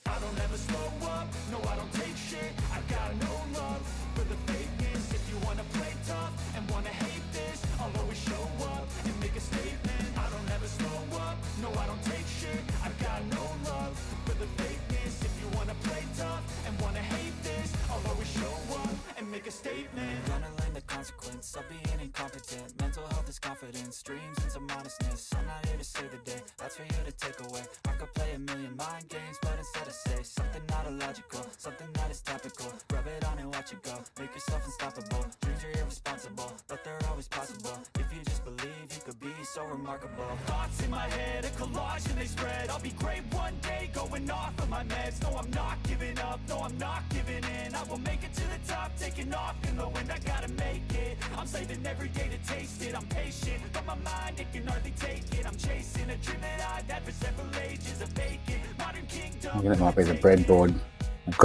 I don't ever slow up, no I don't take shit. I got no love for the fakeness. If you wanna play tough and wanna hate this, I'll always show up and make a statement. I don't ever slow up, no I don't take shit. I got no love for the fakeness. If you wanna play tough and wanna hate this, I'll always show up and make a statement. Gonna learn the consequence of being incompetent. Mental health is confidence, dreams into modestness. I'm not here to save the day, that's for you to take away. I could play a million mind games, but instead I say something not illogical, something that is topical. Rub it on and watch it go, make yourself unstoppable. Dreams are irresponsible, but they're always possible. If you just believe, you could be so remarkable. Thoughts in my head, a collage and they spread. I'll be great one day, going off of my meds. No, I'm not giving up, no, I'm not giving in. I will make it to the top, taking off in the wind. I gotta make it, I'm saving every day to taste it. I'm patient, but my mind, it can hardly take it. I'm chasing a dream that I've had for several ages. A vacant modern kingdom. I think it might be the breadboard. I've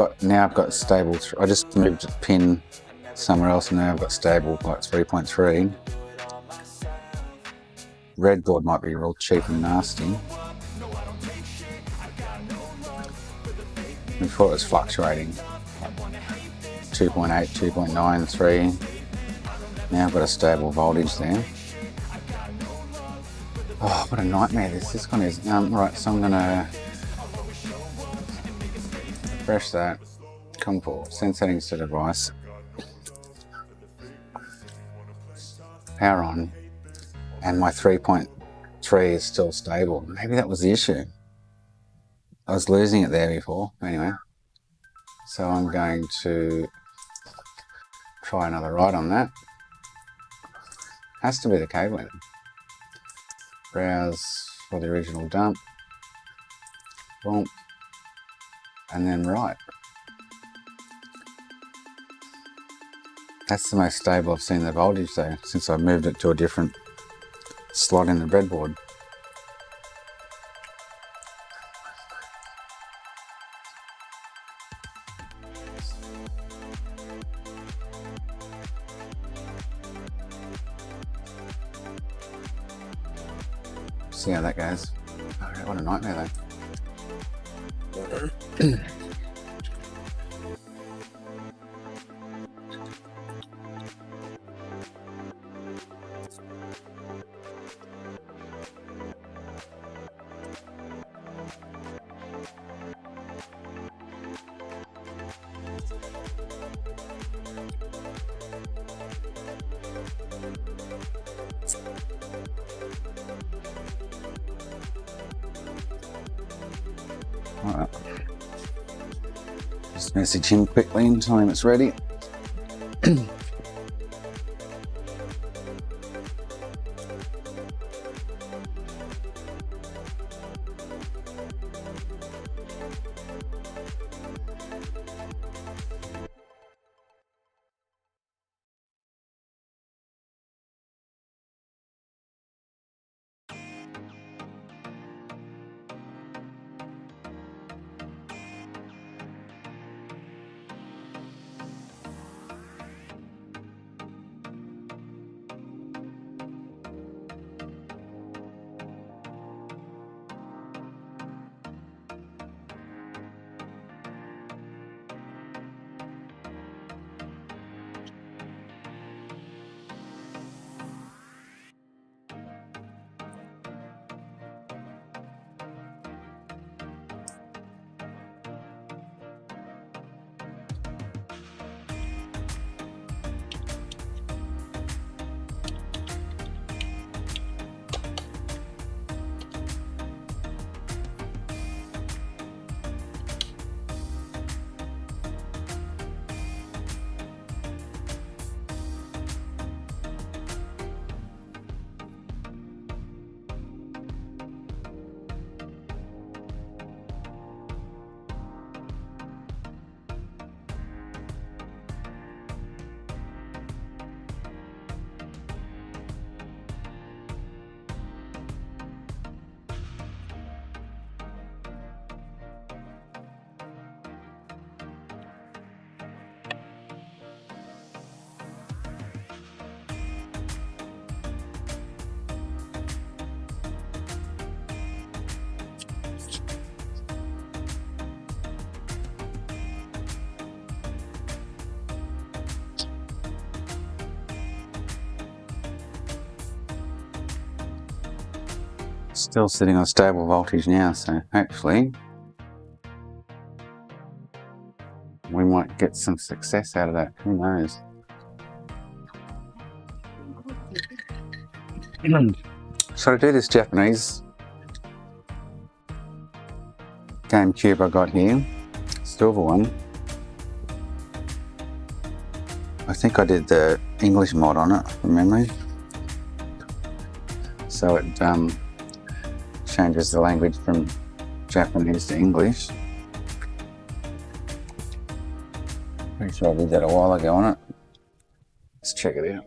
got stable. I just moved the pin somewhere else, and now I've got stable like 3.3. Breadboard might be real cheap and nasty. Before it was fluctuating, 2.8, 2.9, 3. Now I've got a stable voltage there. Oh, what a nightmare this one is. Right, so I'm gonna refresh that. Come for send settings to device. Power on, and my 3.3 is still stable. Maybe that was the issue. I was losing it there before. Anyway, so I'm going to try another ride on that. Has to be the cabling. Browse for the original dump. Boom. And then right. That's the most stable I've seen the voltage though, since I've moved it to a different slot in the breadboard. See how that goes. Oh, what a nightmare though. Alright. Just message him quickly and tell him it's ready. Still sitting on stable voltage now, so hopefully we might get some success out of that. Who knows? So to do this Japanese Gamecube I got here, silver one, I think I did the English mod on it from memory. So it changes the language from Japanese to English. Pretty sure I did that a while ago on it. Let's check it out.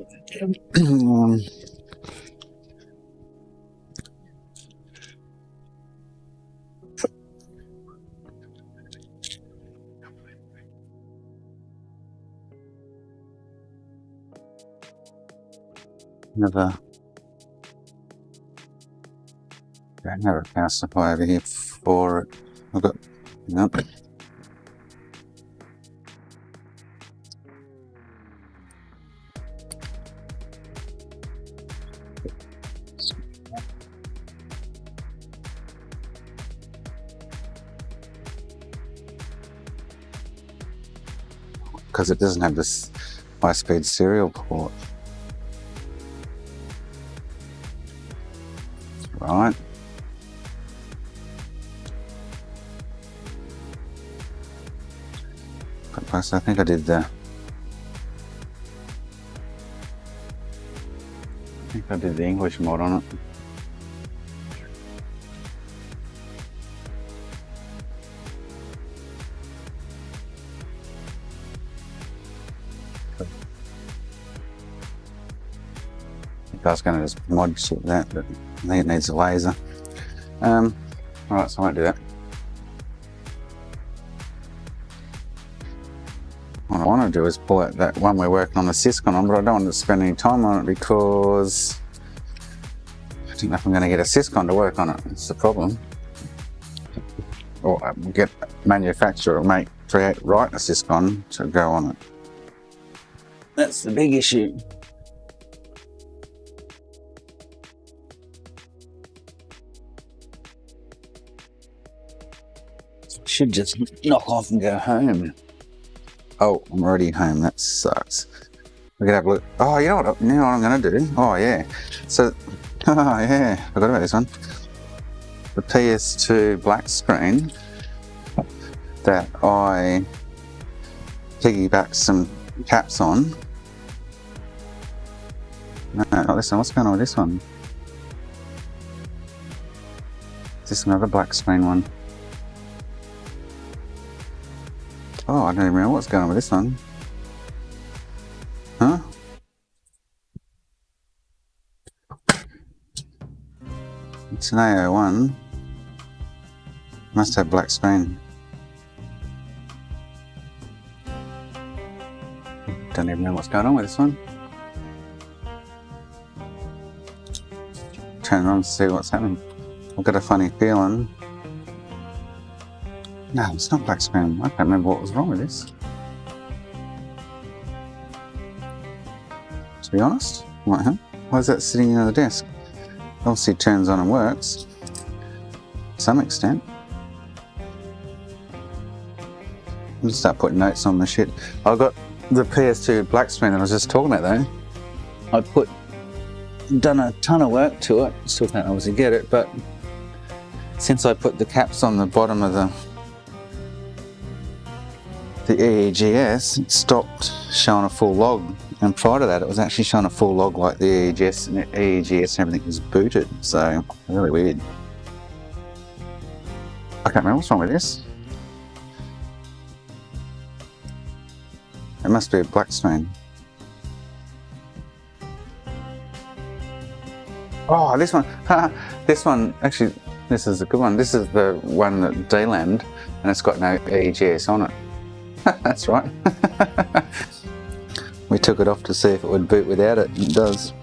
Don't have a power supply over here for it. I've got, nope. Because it doesn't have this high-speed serial port. Right. Plus, I think I did the English mod on it. I was going to just mod ship that, but I think it needs a laser. Alright, so I won't do that. What I want to do is pull out that one we're working on the Syscon on, but I don't want to spend any time on it because I don't know if I'm going to get a Syscon to work on it. That's the problem. Or get a manufacturer or write a Syscon to go on it. That's the big issue. Should just knock off and go home. Oh, I'm already home. That sucks. We could have a look. Oh, you know what I'm going to do? Oh, yeah. So, oh, yeah. Forgot about this one. The PS2 black screen that I piggybacked some caps on. No, not this one. What's going on with this one? Is this another black screen one? Oh, I don't even know what's going on with this one. Huh? It's an AO1. Must have black screen. Don't even know what's going on with this one. Turn it on to see what's happening. I've got a funny feeling. No, it's not black screen. I can't remember what was wrong with this. To be honest, why is that sitting on the desk? Obviously it turns on and works. To some extent. I'll just start putting notes on my shit. I've got the PS2 black screen that I was just talking about though. Done a ton of work to it. Still can't obviously get it, but since I put the caps on the bottom of the EEGS, it stopped showing a full log, and prior to that it was actually showing a full log like the EEGS and everything was booted, so really weird. I can't remember what's wrong with this. It must be a black screen. Oh, this one, this one, actually this is a good one. This is the one that D-Land and it's got no EEGS on it. That's right. We took it off to see if it would boot without it. It does.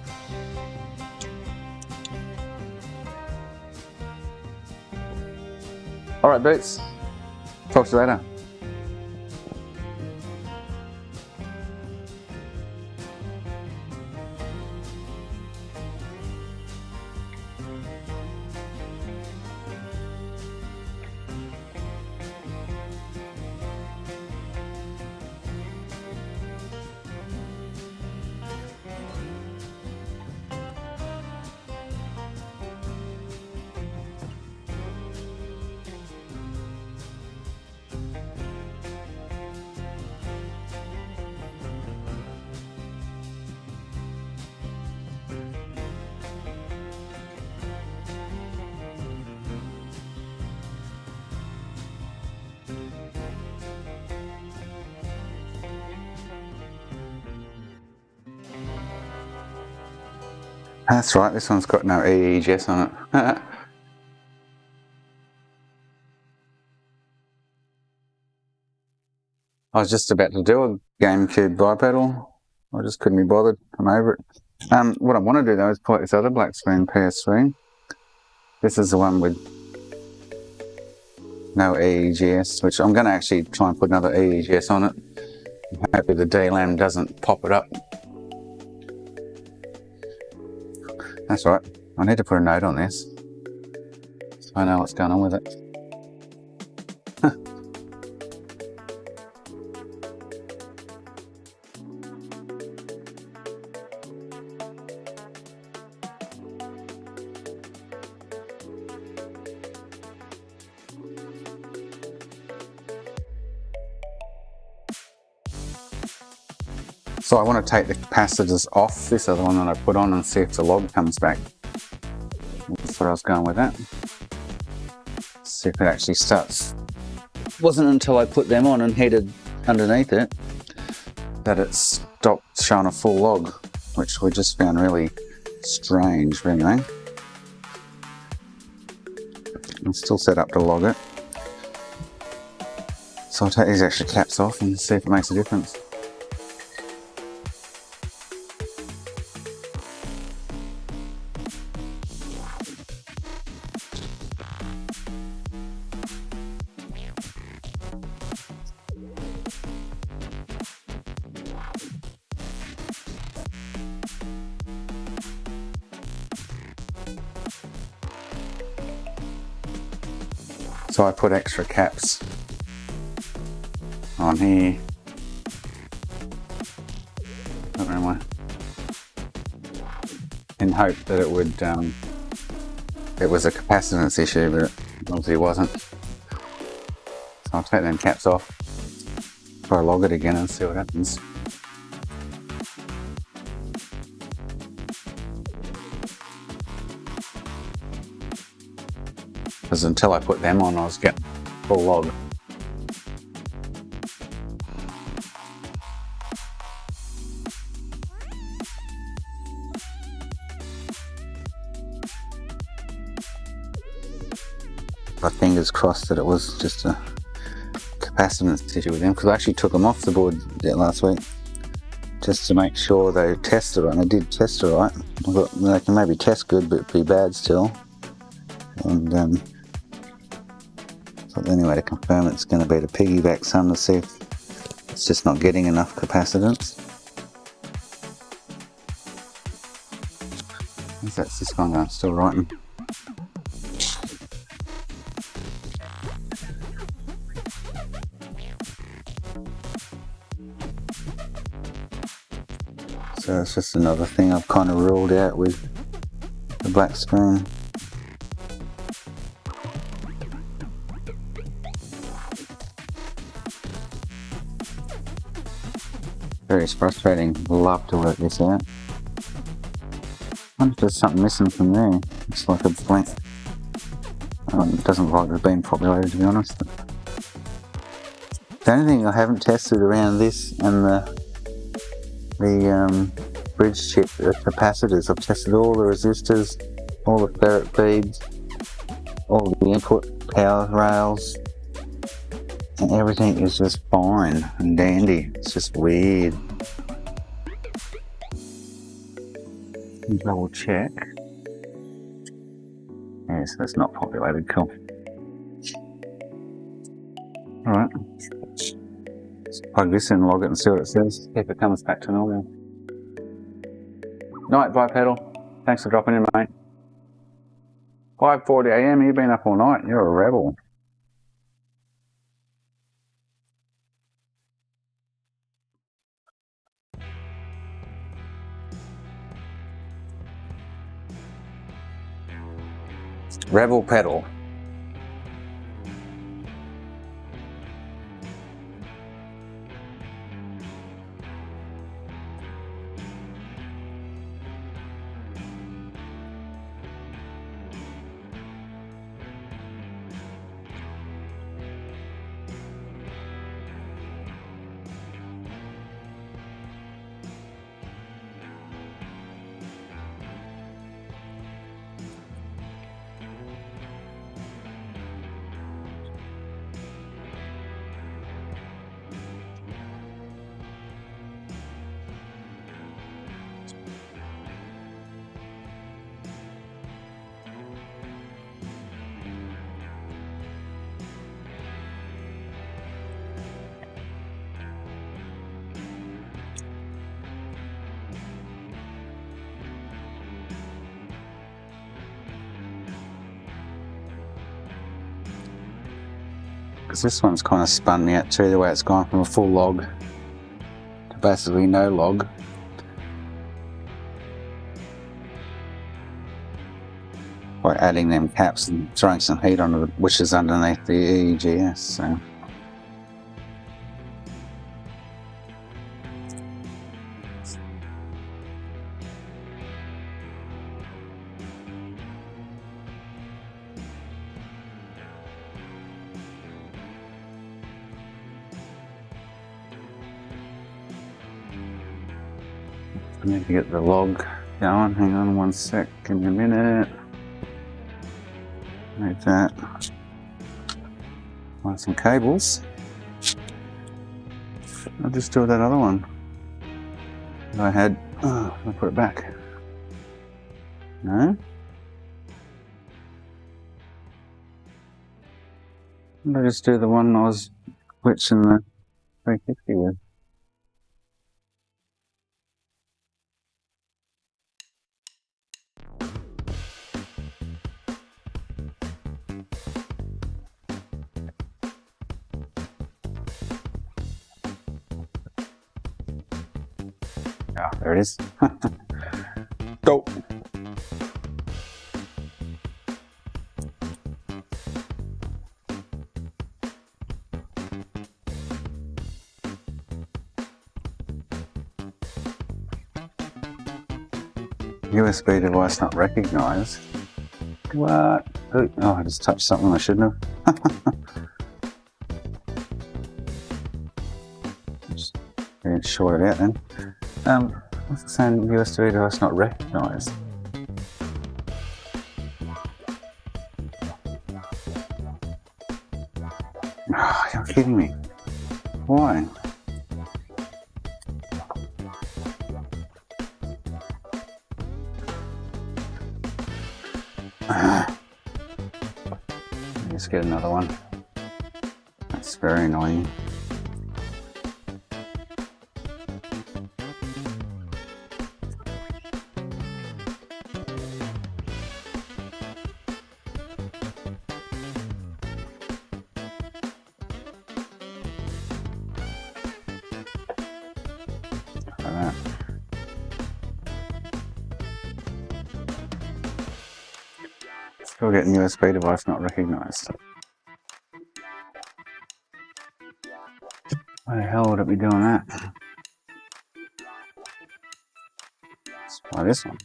Alright, Boots. Talk to you later. That's right, this one's got no EEGS on it. I was just about to do a Gamecube bipedal. I just couldn't be bothered. I'm over it. What I want to do though is pull out this other black screen PS3. This is the one with no EEGS, which I'm going to actually try and put another EEGS on it. Hopefully the DLAM doesn't pop it up. That's right, I need to put a note on this so I know what's going on with it. So I want to take the capacitors off this other one that I put on and see if the log comes back. That's where I was going with that. See if it actually starts. It wasn't until I put them on and heated underneath it that it stopped showing a full log, which we just found really strange anyway. I'm still set up to log it. So I'll take these extra caps off and see if it makes a difference. So I put extra caps on here. In hope that it would, it was a capacitance issue, but obviously it wasn't. So I'll take them caps off, try to log it again and see what happens. Because until I put them on, I was getting full log. But fingers crossed that it was just a capacitance issue with them, because I actually took them off the board last week just to make sure they tested it, and they did test it right. I thought they can maybe test good but be bad still. And so anyway, to confirm it's going to be to piggyback some to see if it's just not getting enough capacitance. That's this one going, still writing. So it's just another thing I've kind of ruled out with the black screen. Very frustrating. Love to work this out. I wonder if there's something missing from there. It's like a blank. It doesn't look like it's been populated, to be honest. The only thing I haven't tested around this and the bridge chip, the capacitors, I've tested all the resistors, all the ferrite beads, all the input power rails, and everything is just fine and dandy. It's just weird. Double check. Yes, that's not populated. Cool. Alright. Let's plug this in, log it and see what it says. See if it comes back to normal. Night, bipedal. Thanks for dropping in, mate. 5:40 AM, you've been up all night. You're a rebel. Rebel pedal. Because this one's kind of spun me out too, the way it's gone from a full log to basically no log. By adding them caps and throwing some heat onto the, which is underneath the EEGS. So. I need to get the log going. Hang on one sec, give me a minute. Like that. Find some cables. I'll just do that other one that I had. Oh, I'll put it back. No? I'll just do the one I was switching the 350 with. Ah, there it is. Go! USB device not recognized. What? Oh, I just touched something I shouldn't have. Just short it out then. What's it saying? USB device not recognized. Oh, you're kidding me. Why? Let's get another one. That's very annoying. Like that. Still getting USB device not recognized. Why the hell would it be doing that? Let's try this one.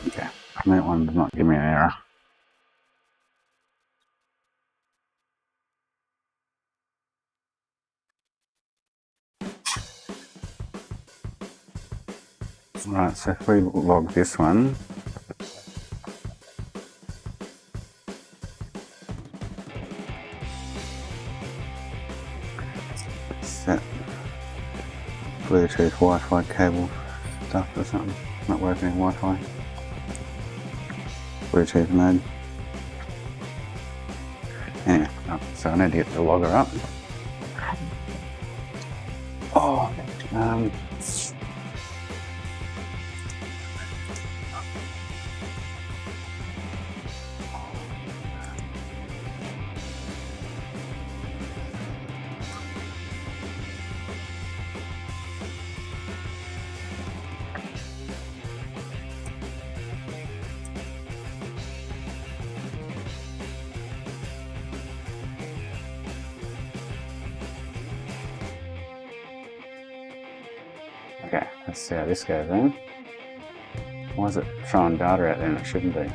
Okay, that one did not give me an error. Right, so if we log this one, set Bluetooth Wi-Fi cable stuff or something, not working in Wi-Fi. Bluetooth mode. Anyway, so I need to get the logger up. Oh, okay, let's see how this goes then. Why is it throwing data out there and it shouldn't be?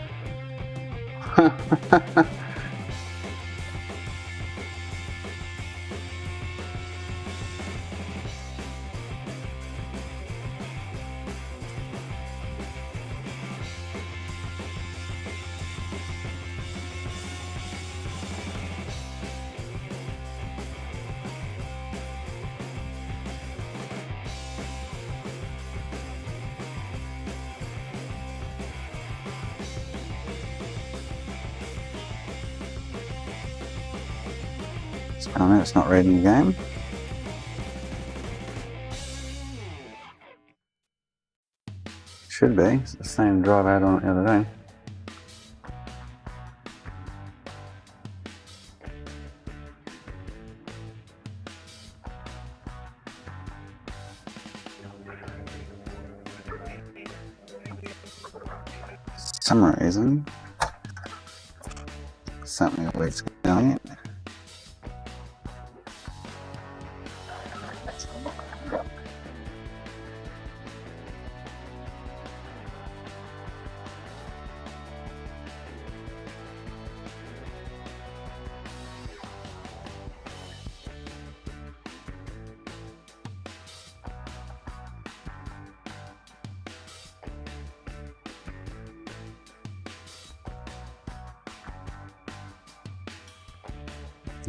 Oh no, it's not reading the game. Should be. It's the same drive I had on it the other day. For some reason, something always going.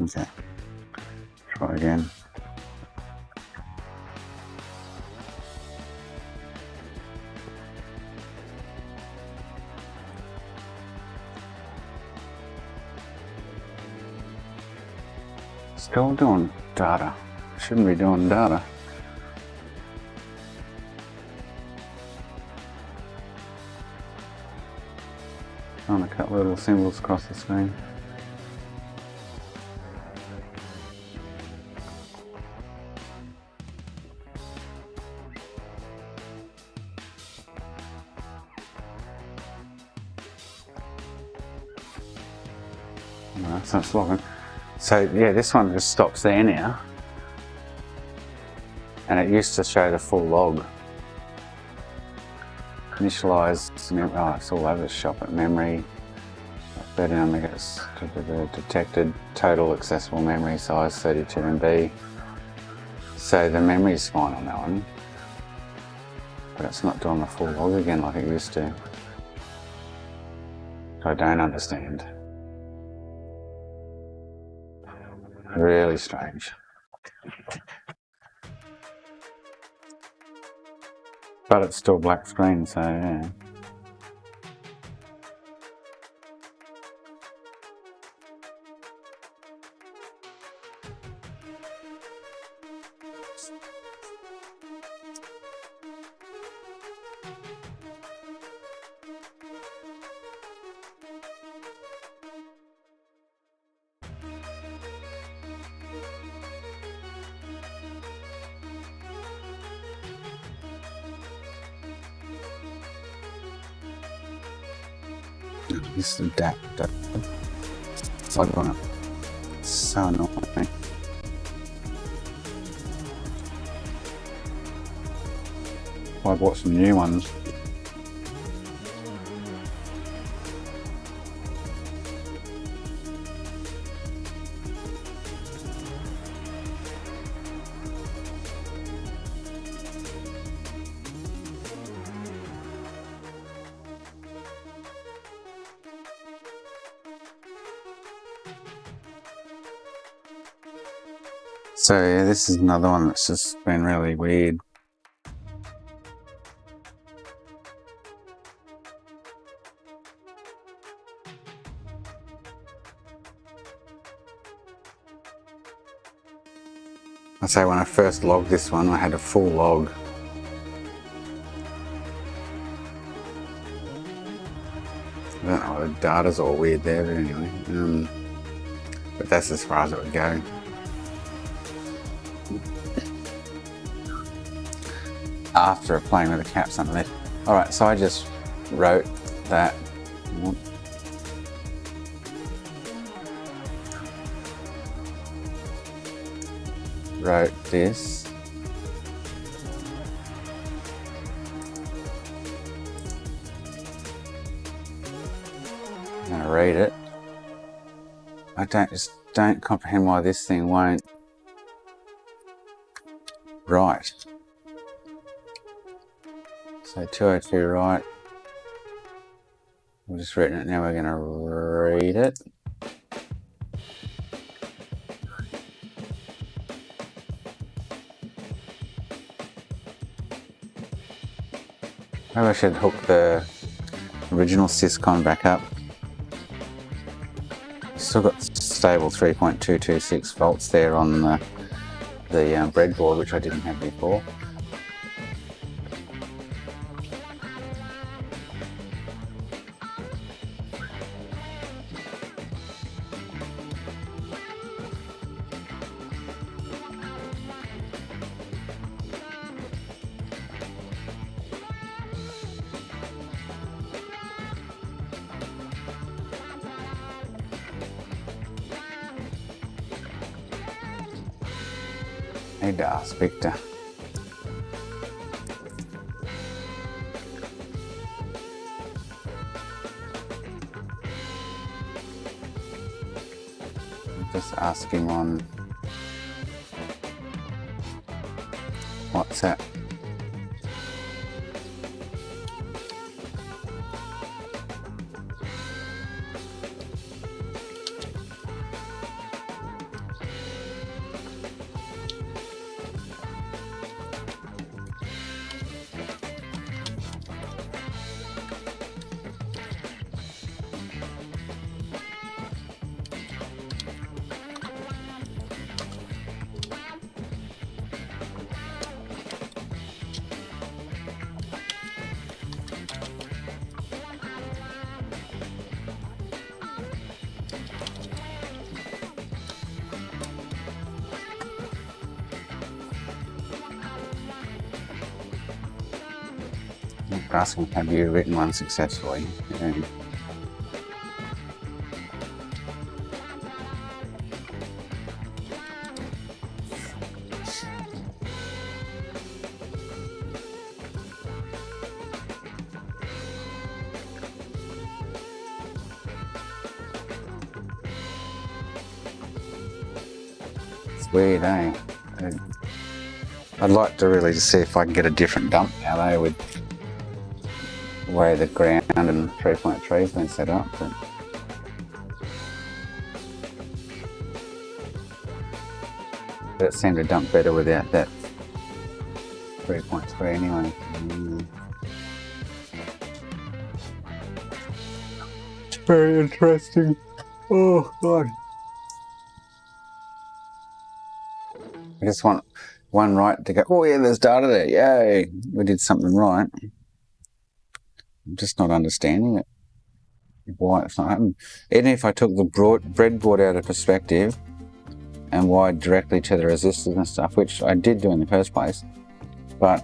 Okay, try again. Still doing data. Shouldn't be doing data. Trying to cut little symbols across the screen. No, it's not logging. So yeah, this one just stops there now. And it used to show the full log. Initialized, oh, it's all over the shop at memory. 39 megabytes, detected total accessible memory size 32 MB. So the memory's fine on that one. But it's not doing the full log again like it used to. I don't understand. Really strange. But it's still black screen, so yeah. This is adapter. It's like on it. It's so annoying. I bought some new ones. So yeah, this is another one that's just been really weird. I say when I first logged this one, I had a full log. I don't know, the data's all weird there, but anyway. But that's as far as it would go. After playing with the caps underneath. Alright, so I just wrote that. Wrote this. I'm gonna read it. I just don't comprehend why this thing won't write. So 202 right. We've just written it, now we're going to read it. Maybe I should hook the original syscon back up. Still got stable 3.226 volts there on the breadboard, which I didn't have before. Need to ask Victor. Just ask him on WhatsApp. Asking, have you written one successfully? Yeah. It's weird, eh? I'd like to really just see if I can get a different dump now, though, with the way the ground and 3.3 has been set up. But it seemed to dump better without that 3.3 anyway. It's very interesting. Oh God. I just want one right to go, oh yeah, there's data there, yay, we did something right. I'm just not understanding it, why it's not happening. Even if I took the breadboard out of perspective and wired directly to the resistors and stuff, which I did do in the first place, but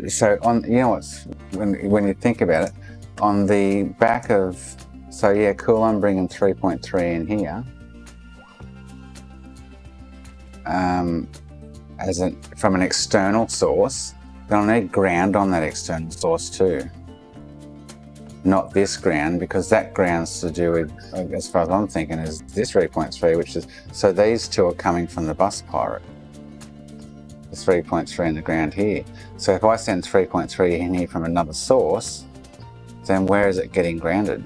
so on, you know what's, when you think about it, on the back of, so yeah, cool, I'm bringing 3.3 in here, from an external source, then I'll need ground on that external source too. Not this ground, because that ground's to do with, as far as I'm thinking, is this 3.3, which is, so these two are coming from the bus pirate. The 3.3 and the ground here. So if I send 3.3 in here from another source, then where is it getting grounded?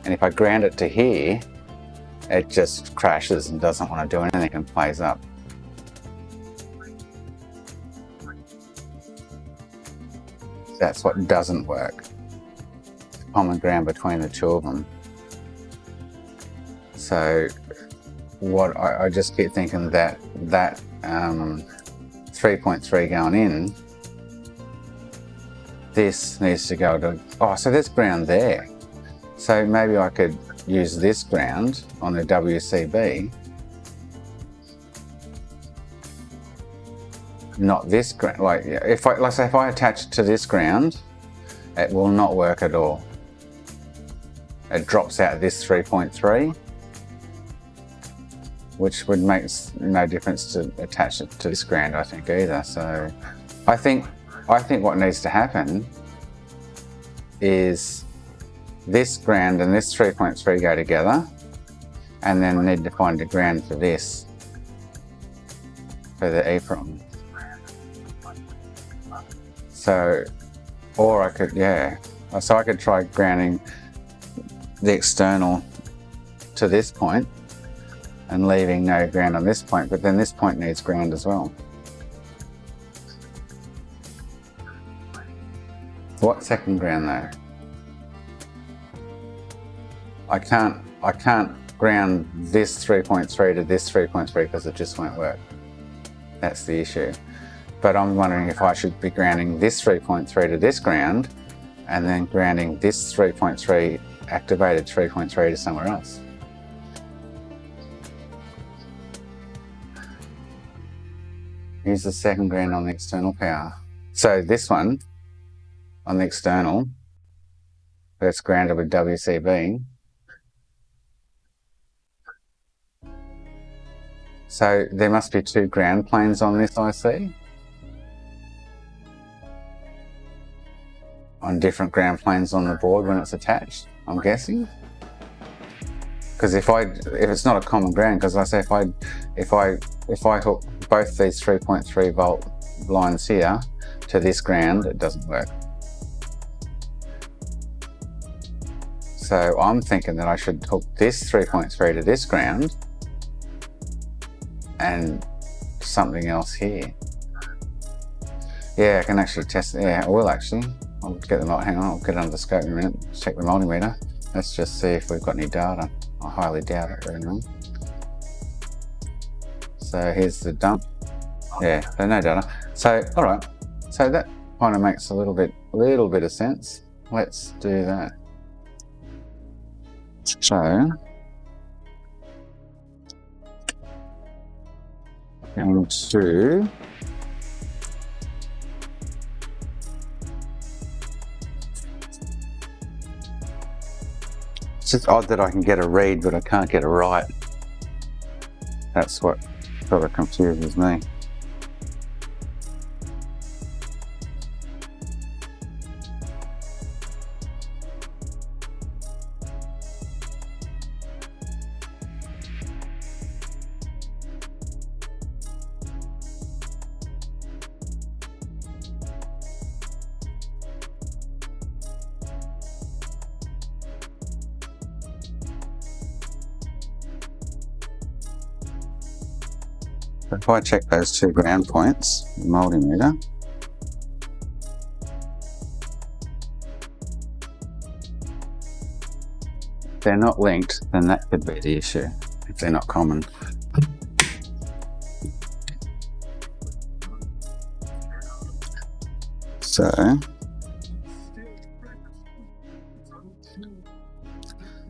And if I ground it to here, it just crashes and doesn't want to do anything and plays up. That's what doesn't work. Common ground between the two of them. So what I just keep thinking that 3.3 going in, this needs to go to, oh, so there's ground there. So maybe I could use this ground on the WCB, not this ground. Like if I attach it to this ground, it will not work at all. It drops out of this 3.3, which would make no difference to attach it to this ground, I think, either. So I think what needs to happen is this ground and this 3.3 go together, and then we need to find a ground for this, for the EEPROM. So, or I could, yeah, so I could try grounding the external to this point and leaving no ground on this point, but then this point needs ground as well. What second ground though? I can't ground this 3.3 to this 3.3 because it just won't work. That's the issue. But I'm wondering if I should be grounding this 3.3 to this ground and then grounding this 3.3 activated 3.3 to somewhere else. Here's the second ground on the external power. So this one on the external, that's grounded with WCB. So there must be 2 ground planes on this IC. On different ground planes on the board when it's attached, I'm guessing. Because if it's not a common ground, because I say if I hook both these 3.3 volt lines here to this ground, it doesn't work. So I'm thinking that I should hook this 3.3 to this ground and something else here. Yeah, I can actually test it. Yeah, I will actually. I'll get them out. Hang on, I'll get it under the scope in a minute. Check the multimeter. Let's just see if we've got any data. I highly doubt it very much. So here's the dump. Yeah, there's no data. So all right. So that kind of makes a little bit of sense. Let's do that. So going to it's just odd that I can get a read, but I can't get a write. That's what sort of confuses me. If I check those 2 ground points, multimeter, if they're not linked, then that could be the issue, if they're not common. So,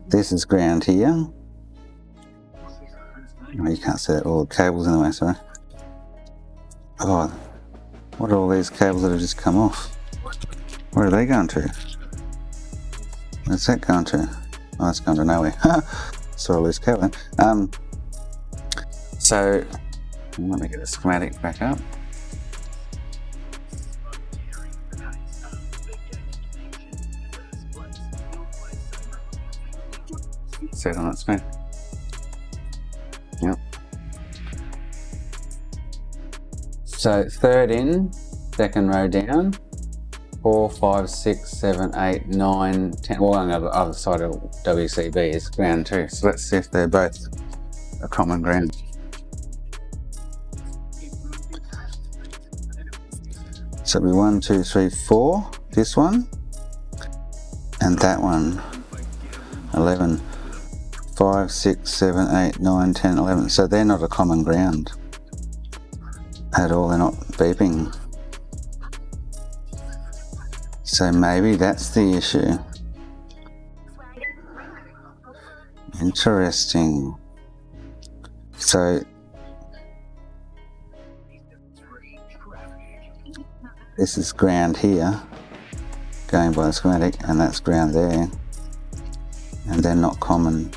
this is ground here. Oh, you can't see that, all the cables in the way, sorry. Oh, what are all these cables that have just come off? Where are they going to? Where's that going to? Oh, it's going to nowhere. Saw a loose cable then. So, let me get the schematic back up. Set on that screen. Yep. So 3rd in, 2nd row down, 4, 5, 6, 7, 8, 9, 10. Well, on the other side of WCB is ground too. So let's see if they're both a common ground. So it'll be 1, 2, 3, 4. This one and that one. 11. 5, 6, 7, 8, 9, 10, 11. So they're not a common ground at all. They're not beeping. So maybe that's the issue. Interesting. So this is ground here, going by the schematic, and that's ground there, and they're not common.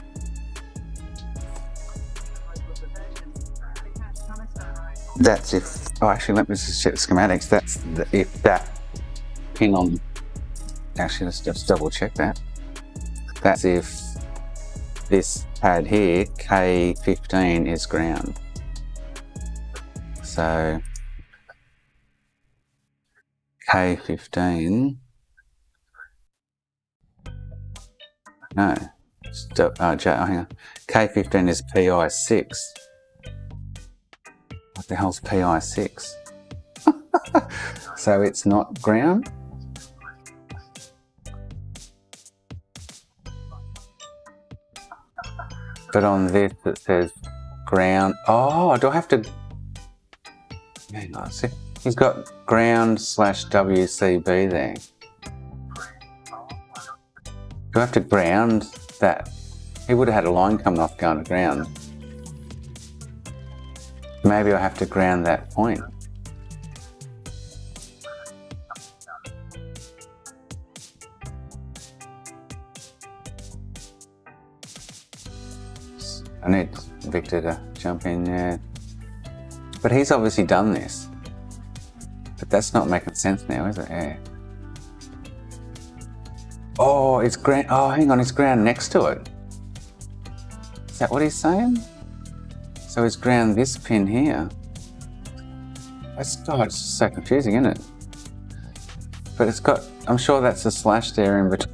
That's if, oh actually let me just check the schematics, that's if that pin on, actually let's just double check that. That's if this pad here, K15 is ground. So K15, no, hang on, K15 is PI6. What the hell's PI6? So it's not ground? But on this it says ground. Oh, do I have to? Hang on, see, he's got ground / WCB there. Do I have to ground that? He would have had a line coming off going to ground. Maybe I have to ground that point. I need Victor to jump in there. But he's obviously done this. But that's not making sense now, is it? Yeah. Oh, it's ground. Oh, hang on, it's ground next to it. Is that what he's saying? So he's ground this pin here. It's so confusing, isn't it? But it's got, I'm sure that's a slash there in between.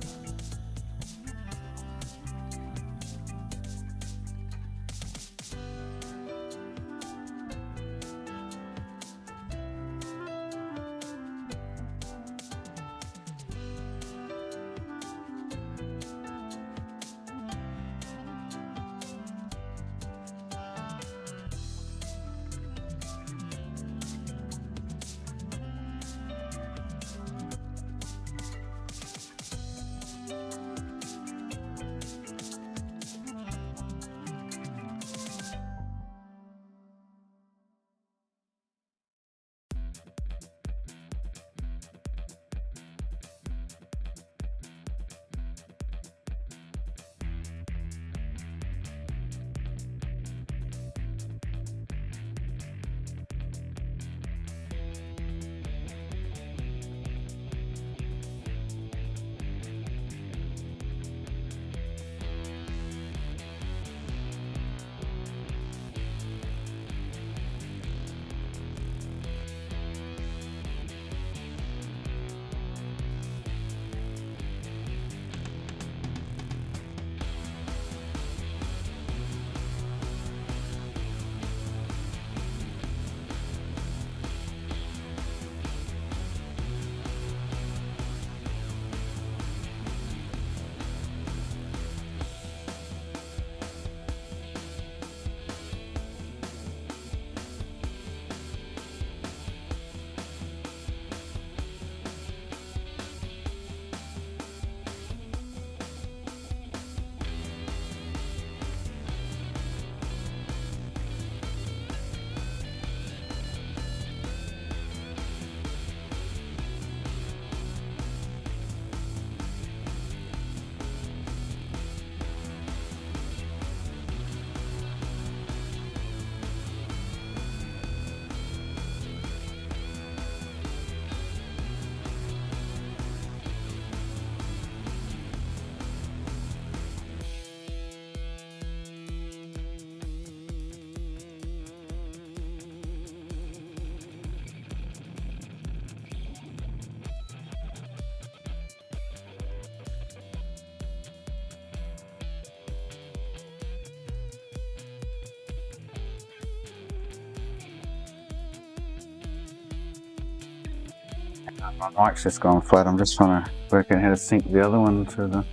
My mic's just gone flat. I'm just trying to work out how to sync the other one to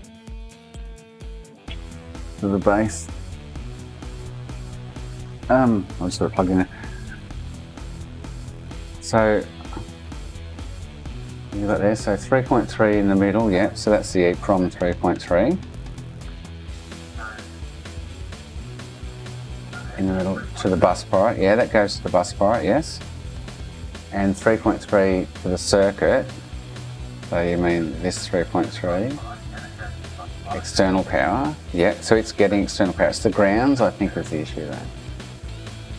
the base. I'll just sort of plug in it. So you got there. So 3.3 in the middle. Yeah. So that's the EEPROM 3.3 in the middle to the bus part. Yeah, that goes to the bus part. Yes. And 3.3 for the circuit, so you mean this 3.3, external power, yeah, so it's getting external power. It's the grounds, I think, is the issue there.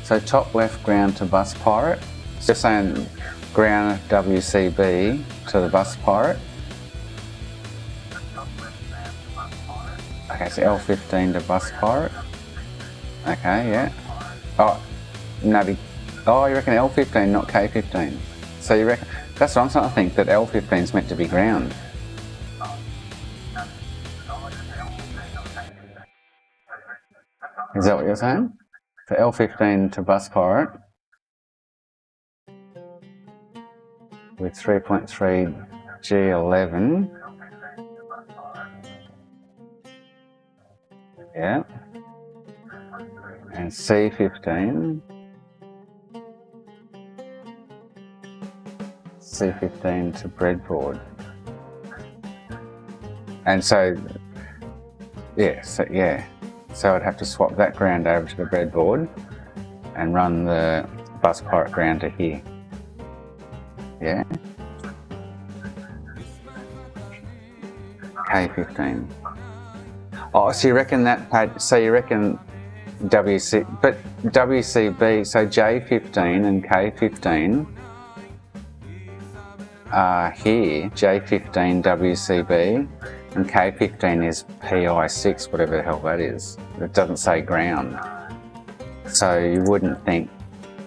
So top left ground to bus pirate, so saying ground WCB to the bus pirate. Okay, so L15 to bus pirate, okay, yeah. Oh, no, oh, you reckon L15, not K15. So you reckon, that's what I'm starting to think, that L15 is meant to be ground. Is that what you're saying? So L15 to bus pirate with 3.3 G11. Yeah. and C15. C15 to breadboard. And so, so I'd have to swap that ground over to the breadboard and run the bus pirate ground to here. Yeah. K15. Oh, so you reckon that pad, so you reckon WCB, so J15 and K15 are here, J15 WCB, and K15 is PI6, whatever the hell that is. It doesn't say ground. So you wouldn't think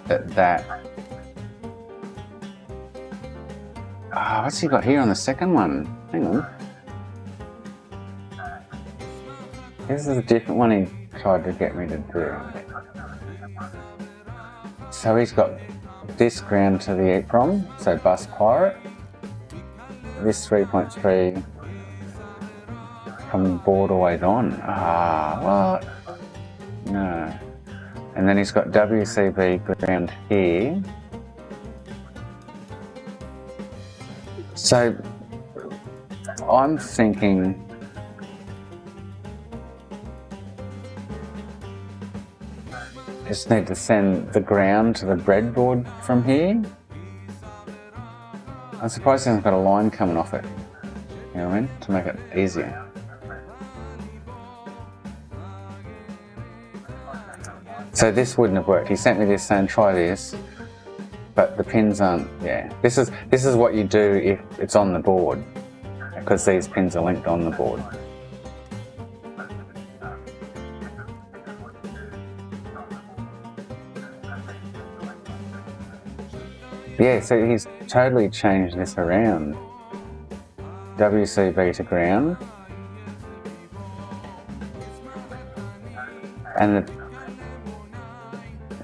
that what's he got here on the second one? Hang on. This is a different one he tried to get me to do. So he's got this ground to the EEPROM, so bus pirate. This 3.3 from board always on. What? No. And then he's got WCB ground here. So I'm thinking just need to send the ground to the breadboard from here. I'm surprised he hasn't got a line coming off it. You know what I mean? To make it easier. So this wouldn't have worked. He sent me this saying try this, but the pins aren't. Yeah, this is what you do if it's on the board, because these pins are linked on the board. Yeah, so he's totally changed this around. WCB to ground. And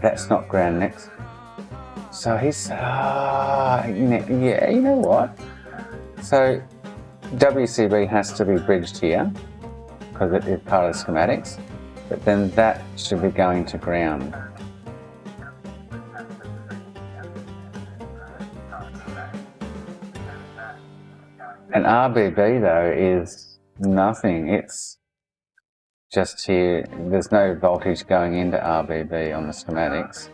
that's not ground next. So he's, yeah, you know what? So WCB has to be bridged here, because it is part of the schematics, but then that should be going to ground. And RBB though is nothing, it's just here, there's no voltage going into RBB on the schematics.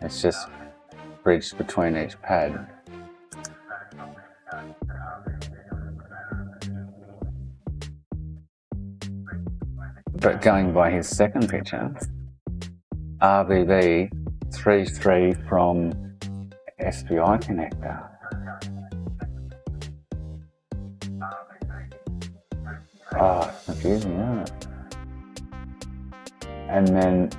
It's just bridged between each pad. But going by his second picture, RBB 3.3 from SPI connector. Oh, it's confusing, isn't it? And then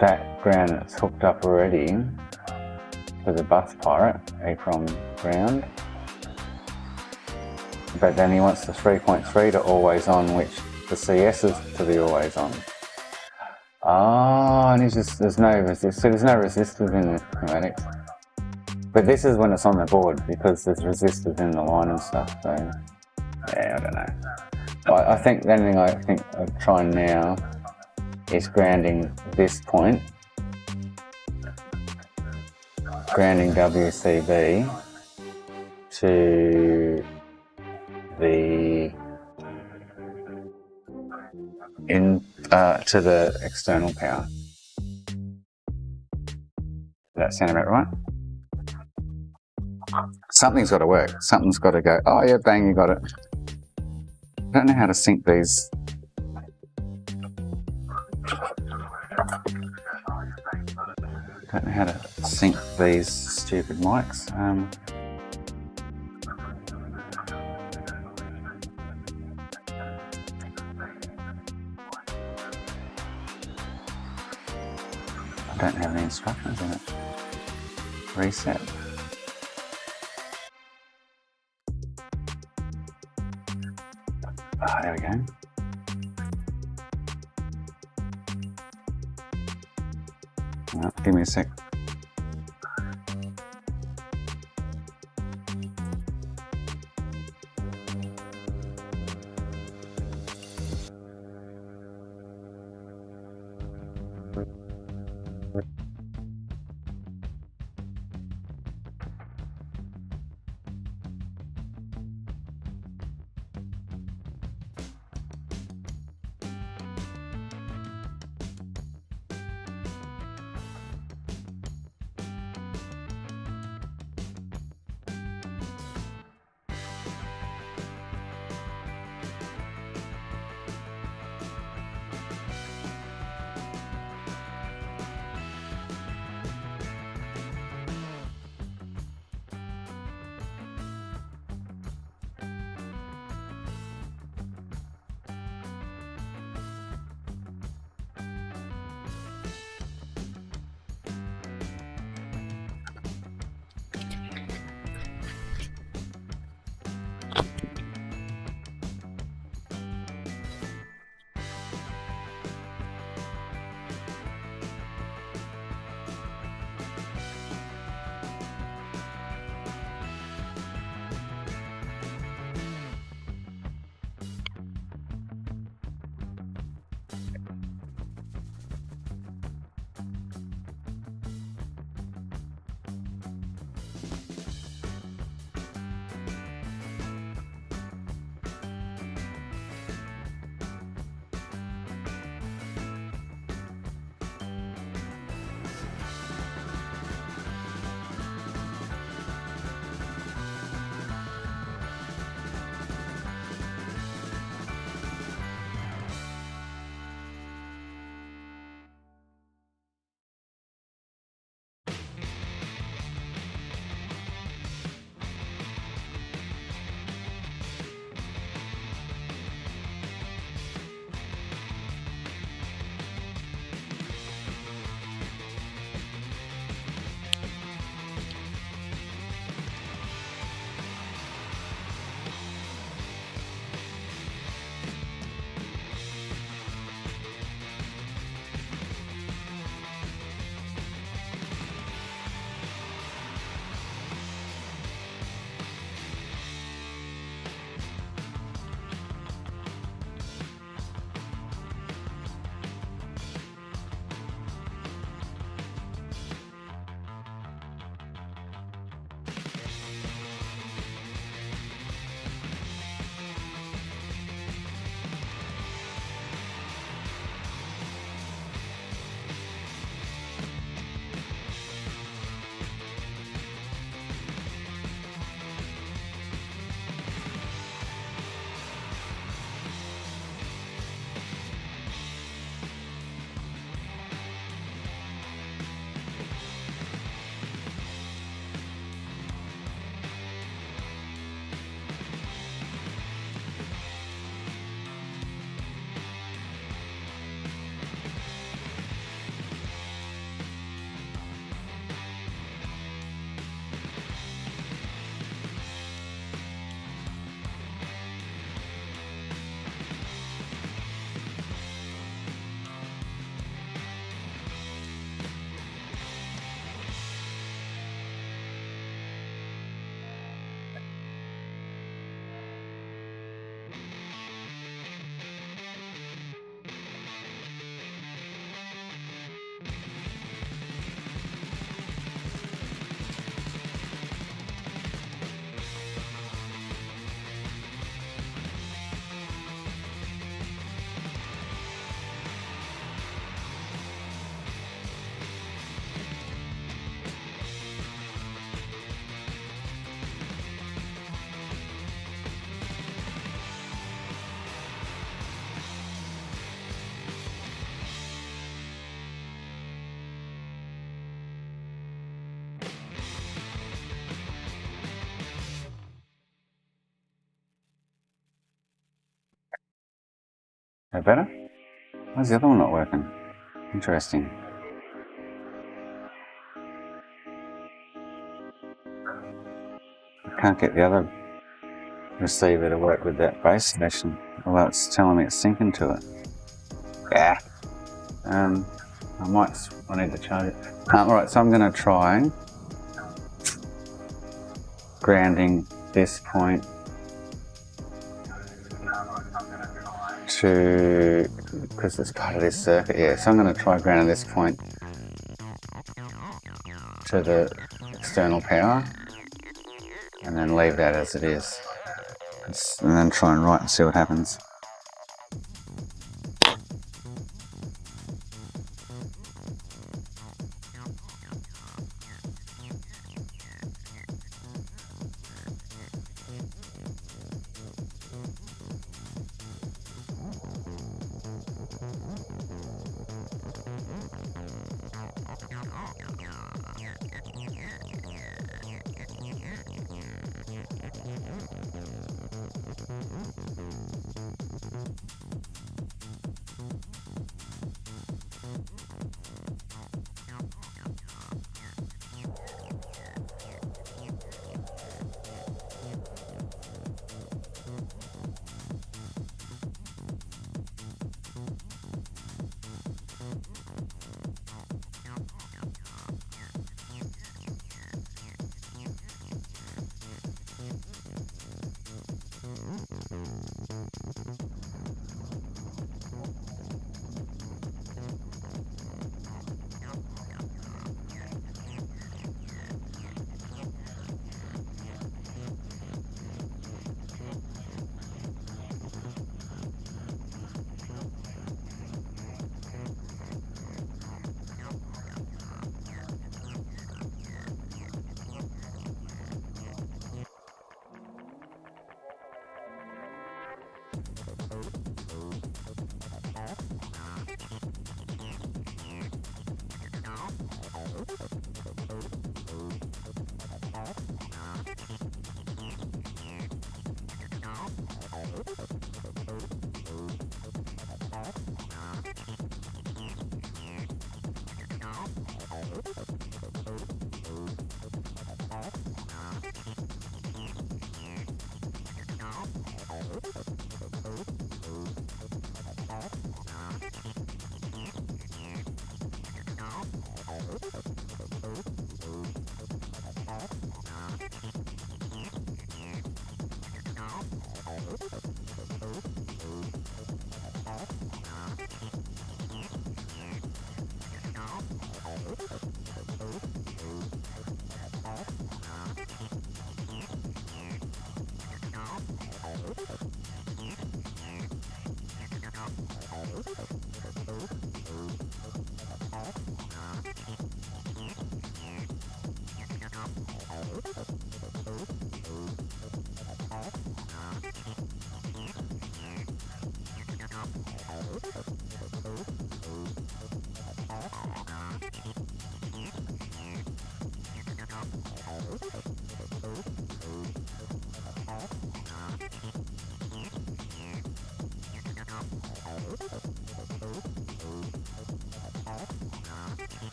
that ground that's hooked up already to the bus pirate, EEPROM ground. But then he wants the 3.3 to always on, which the CS is to the always on. Oh, and there's no resistors. So there's no resistors in the schematics. But this is when it's on the board, because there's resistors in the line and stuff, so yeah, I don't know. I think the only thing I think of trying now is grounding this point, grounding WCB to the to the external power. Does that sound about right? Something's got to work. Something's got to go. Oh yeah, bang, you got it. I don't know how to sync these. Don't know how to sync these stupid mics. I don't have any instructions in it. Reset. Ah, there we go. No, give me a sec. No better? Why's the other one not working? Interesting. I can't get the other receiver to work with that base station, although it's telling me it's syncing to it. Yeah. I need to charge it. Alright, so I'm going to try grounding this point to because it's part of this circuit. Yeah, so I'm going to try grounding this point to the external power and then leave that as it is. And then try and write and see what happens.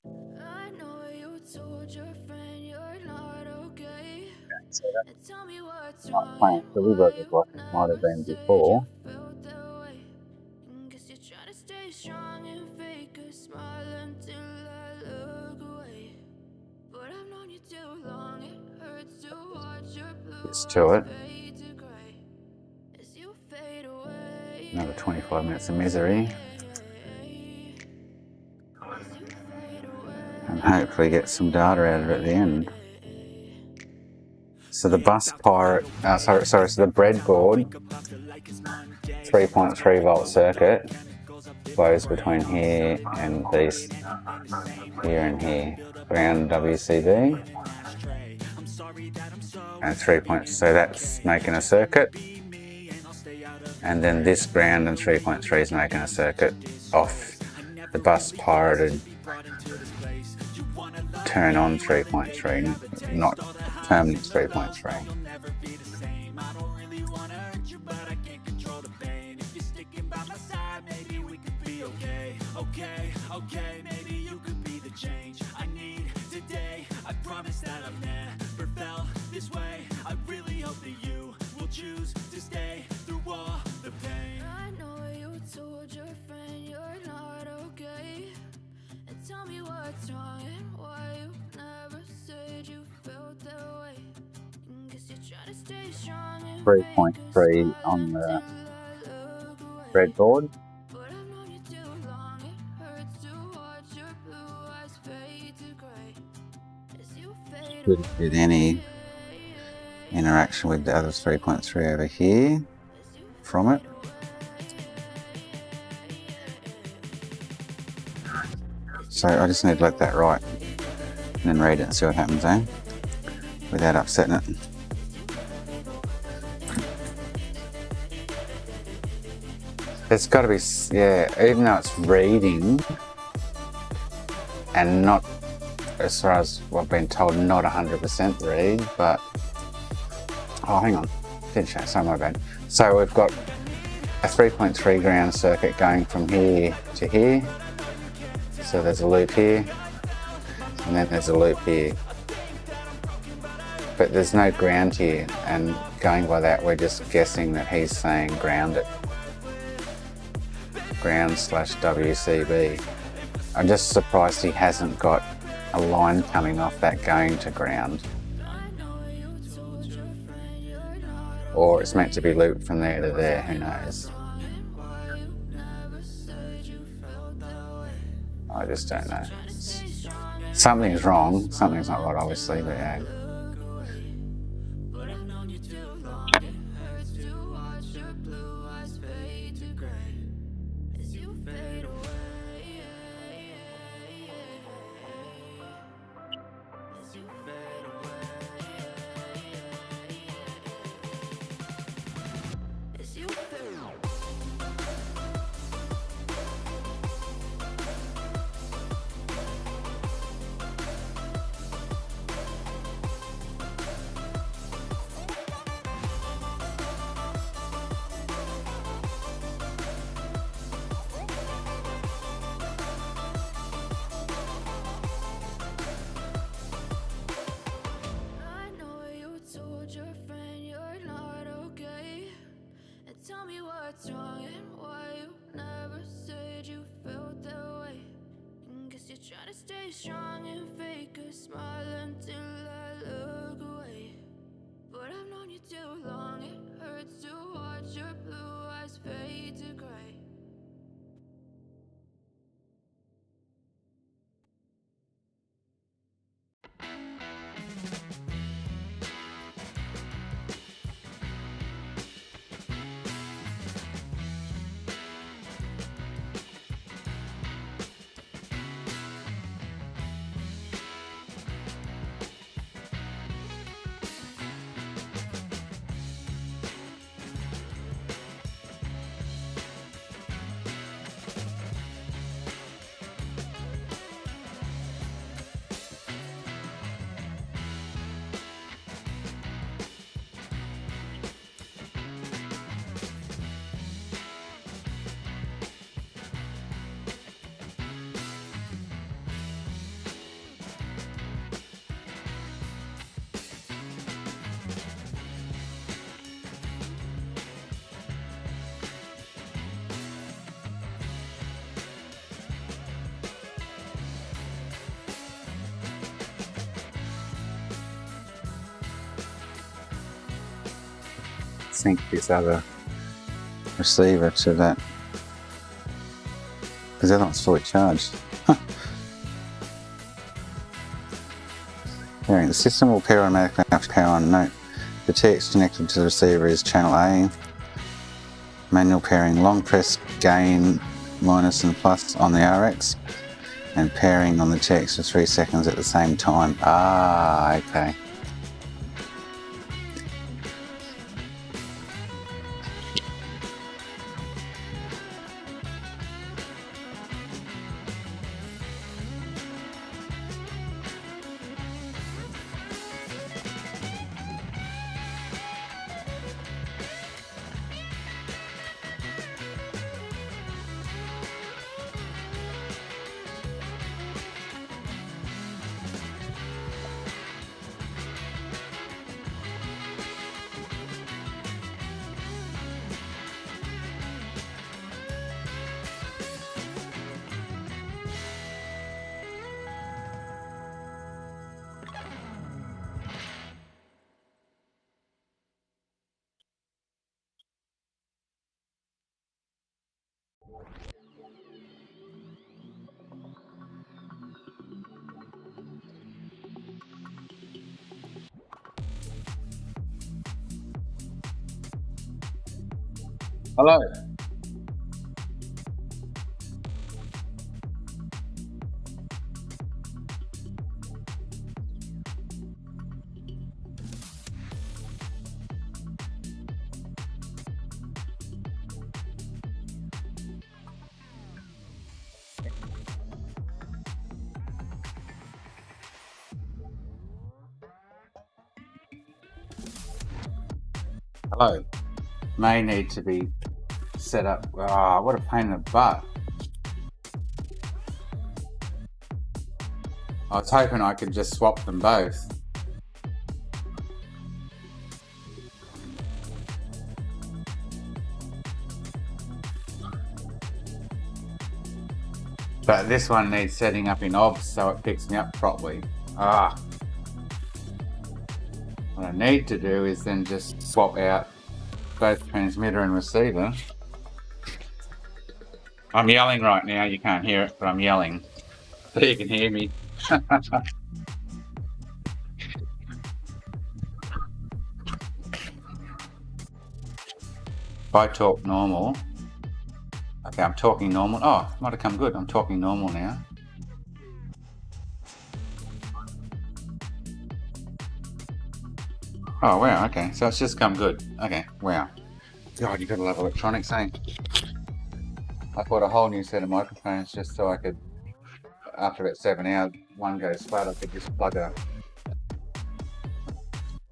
I know you told your friend you're not okay. So that's And tell me what's not wrong playing and why deliberately you like it might never have been said before. you felt that way. Guess you're trying to stay strong and fake a smile until I look away. But I've known you too long, it hurts to watch your blue It's to it. eyes fade to gray as you fade away. Another 25 minutes of misery. As you fade away. And hopefully get some data out of it at the end. So the bus pirate, so the breadboard, 3.3 volt circuit, flows between here and these, here and here, ground WCB, and 3 points, so that's making a circuit, and then this ground and 3.3 is making a circuit off the bus pirated turn on 3.3, not permanent 3.3. Okay, maybe you could be the change I promise that I've never felt this way. I really hope that you will choose to stay through all the pain. I know you told your friend you're not okay, and tell me what's wrong and why you never said you felt that way. Guess you're trying to stay strong and 3.3 on the breadboard. but I've known you too long. It hurts to watch your blue eyes fade to gray as you fade away. With any interaction with the other 3.3 over here from it. So I just need to let that write and then read it and see what happens, eh? Without upsetting it. There's got to be, yeah, even though it's reading and not, as far as I've been told, not 100% read, but, oh, hang on, didn't show, sorry, my bad. So we've got a 3.3 ground circuit going from here to here. So there's a loop here, and then there's a loop here. But there's no ground here, and going by that, we're just guessing that he's saying ground it. Ground / WCB. I'm just surprised he hasn't got a line coming off that going to ground. Or it's meant to be looped from there to there, who knows. I just don't know. Something's wrong, something's not right obviously, but yeah. Tell me what's wrong and why you never said you felt that way. Guess you're trying to stay strong and fake a smile until I look away. But I've known you too long, it hurts to watch your blue eyes fade to gray. Sync this other receiver to that, because the other one's fully charged. Pairing. The system will pair automatically after power on. Note, the TX connected to the receiver is channel A. Manual pairing. Long press gain minus and plus on the RX, and pairing on the TX for 3 seconds at the same time. Ah, okay. Hello. Hello. May need to be set up. Ah, what a pain in the butt. I was hoping I could just swap them both. But this one needs setting up in OBS so it picks me up properly. Ah. What I need to do is then just swap out both transmitter and receiver. I'm yelling right now, you can't hear it, but I'm yelling. So you can hear me. If I talk normal. Okay, I'm talking normal. Oh, it might have come good. I'm talking normal now. Oh, wow, okay. So it's just come good. Okay, wow. God, you gotta love electronics, eh? I bought a whole new set of microphones just so I could, after about 7 hours, one goes flat, I could just plug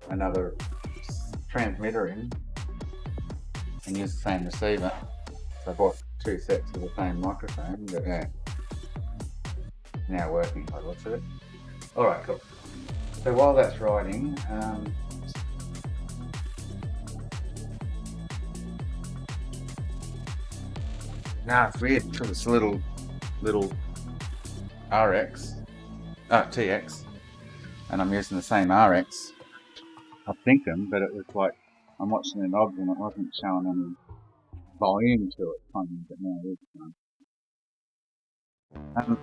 another transmitter in and use the same receiver. So I bought 2 sets of the same microphone, but yeah, now working by the looks of it. Alright, cool. So while that's riding, it's weird because it's a little TX, and I'm using the same RX. I think but it was like I'm watching an OBS and it wasn't showing any volume to it, but now it is.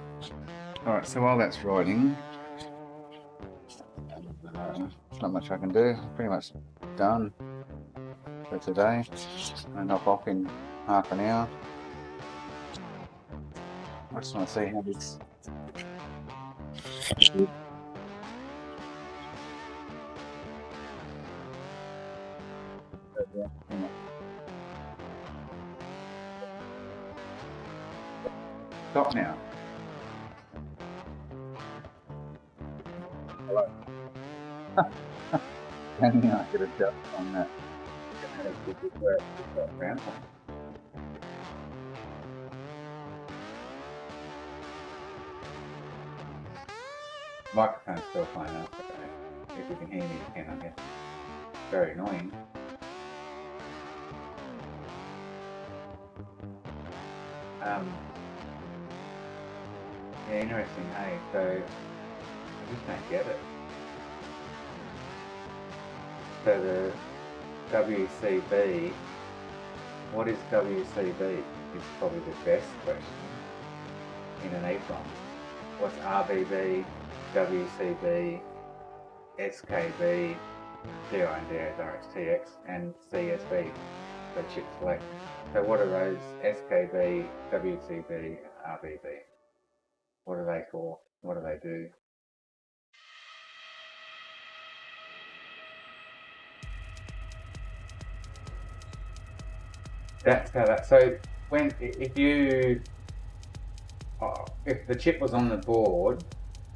Alright, so while that's riding, not much I can do. Pretty much done for today. I'll knock off in half an hour. I just want to see how this. Stop now. Hello. Can I get a depth on that? Microphone's still fine enough, but if you can hear me, you can, I guess. Very annoying. Yeah, interesting, hey, so I just don't get it. So the WCB, what is WCB? Is probably the best question in an EEPROM. What's RBB, WCB, SKB, DI and DRXTX, and CSB, so chip select. So what are those SKB, WCB, RBB? What are they for? What do they do? That's how that. So if the chip was on the board,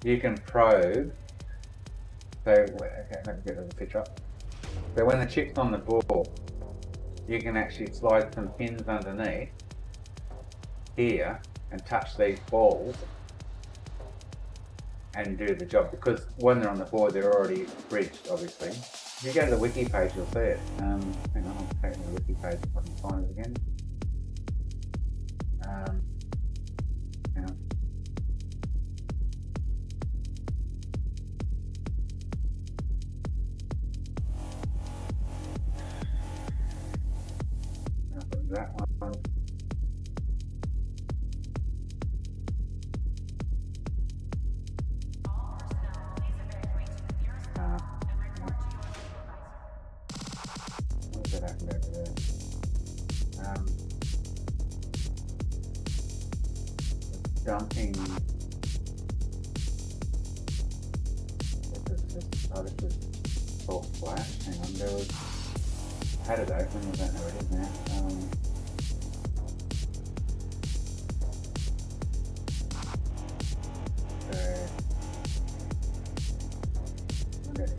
you can probe. So okay, let me get the picture up. So when the chip's on the board, you can actually slide some pins underneath here and touch these balls and do the job, because when they're on the board they're already bridged, obviously. If you go to the wiki page you'll see it. Hang on, I'll take the wiki page if I can find it again. Hang on. That one. What did that happen over there? Dumping. This is all flash. Hang on, there was. I had it open, I don't know where it is now.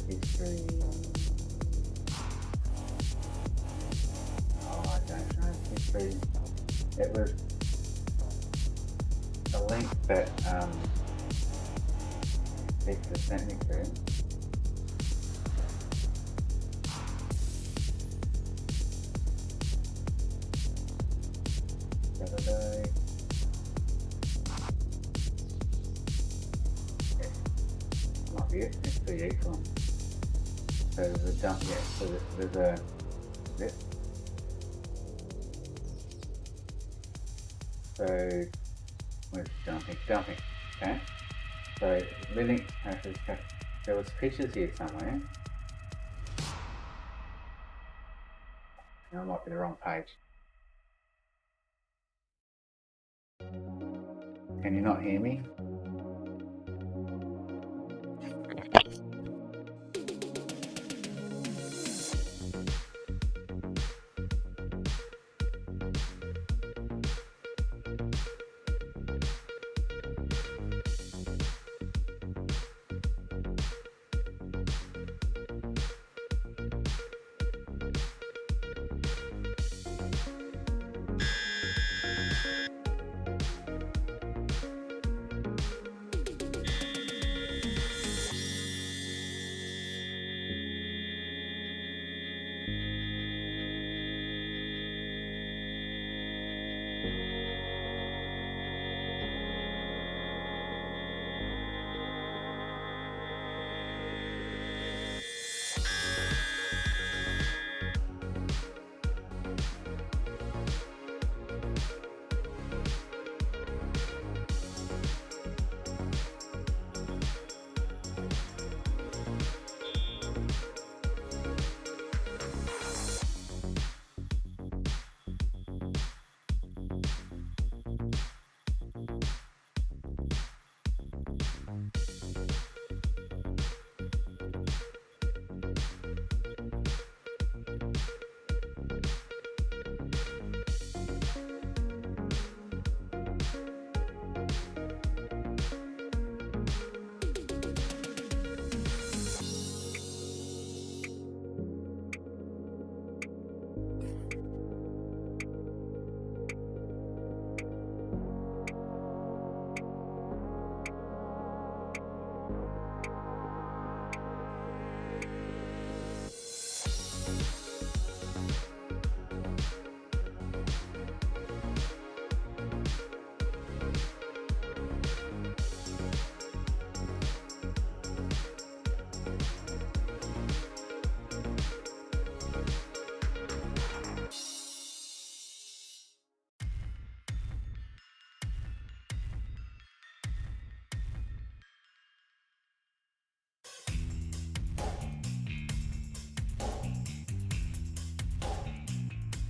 History. Oh, I don't know history. It was a link that Victor sent me to. The other day. Might be it. It's the eighth one. So there's a dump, yeah, so there's a this. So where's dumping? Dumping. Okay. So Linux hashes, there was pictures here somewhere. That might be the wrong page. Can you not hear me?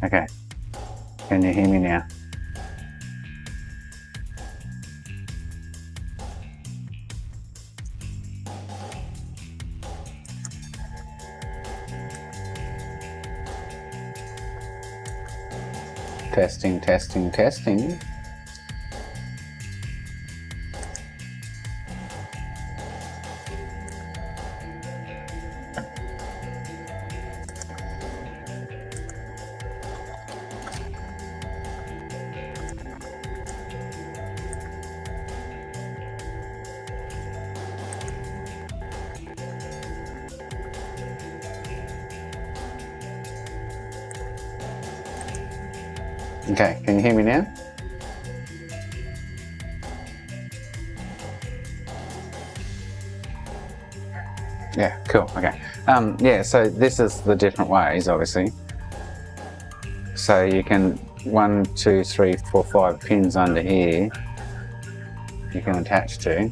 Okay. Can you hear me now? Testing, testing, testing. Okay, can you hear me now? Yeah, cool, okay. Yeah, so this is the different ways, obviously. So you can, 1, 2, 3, 4, 5 pins under here, you can attach to.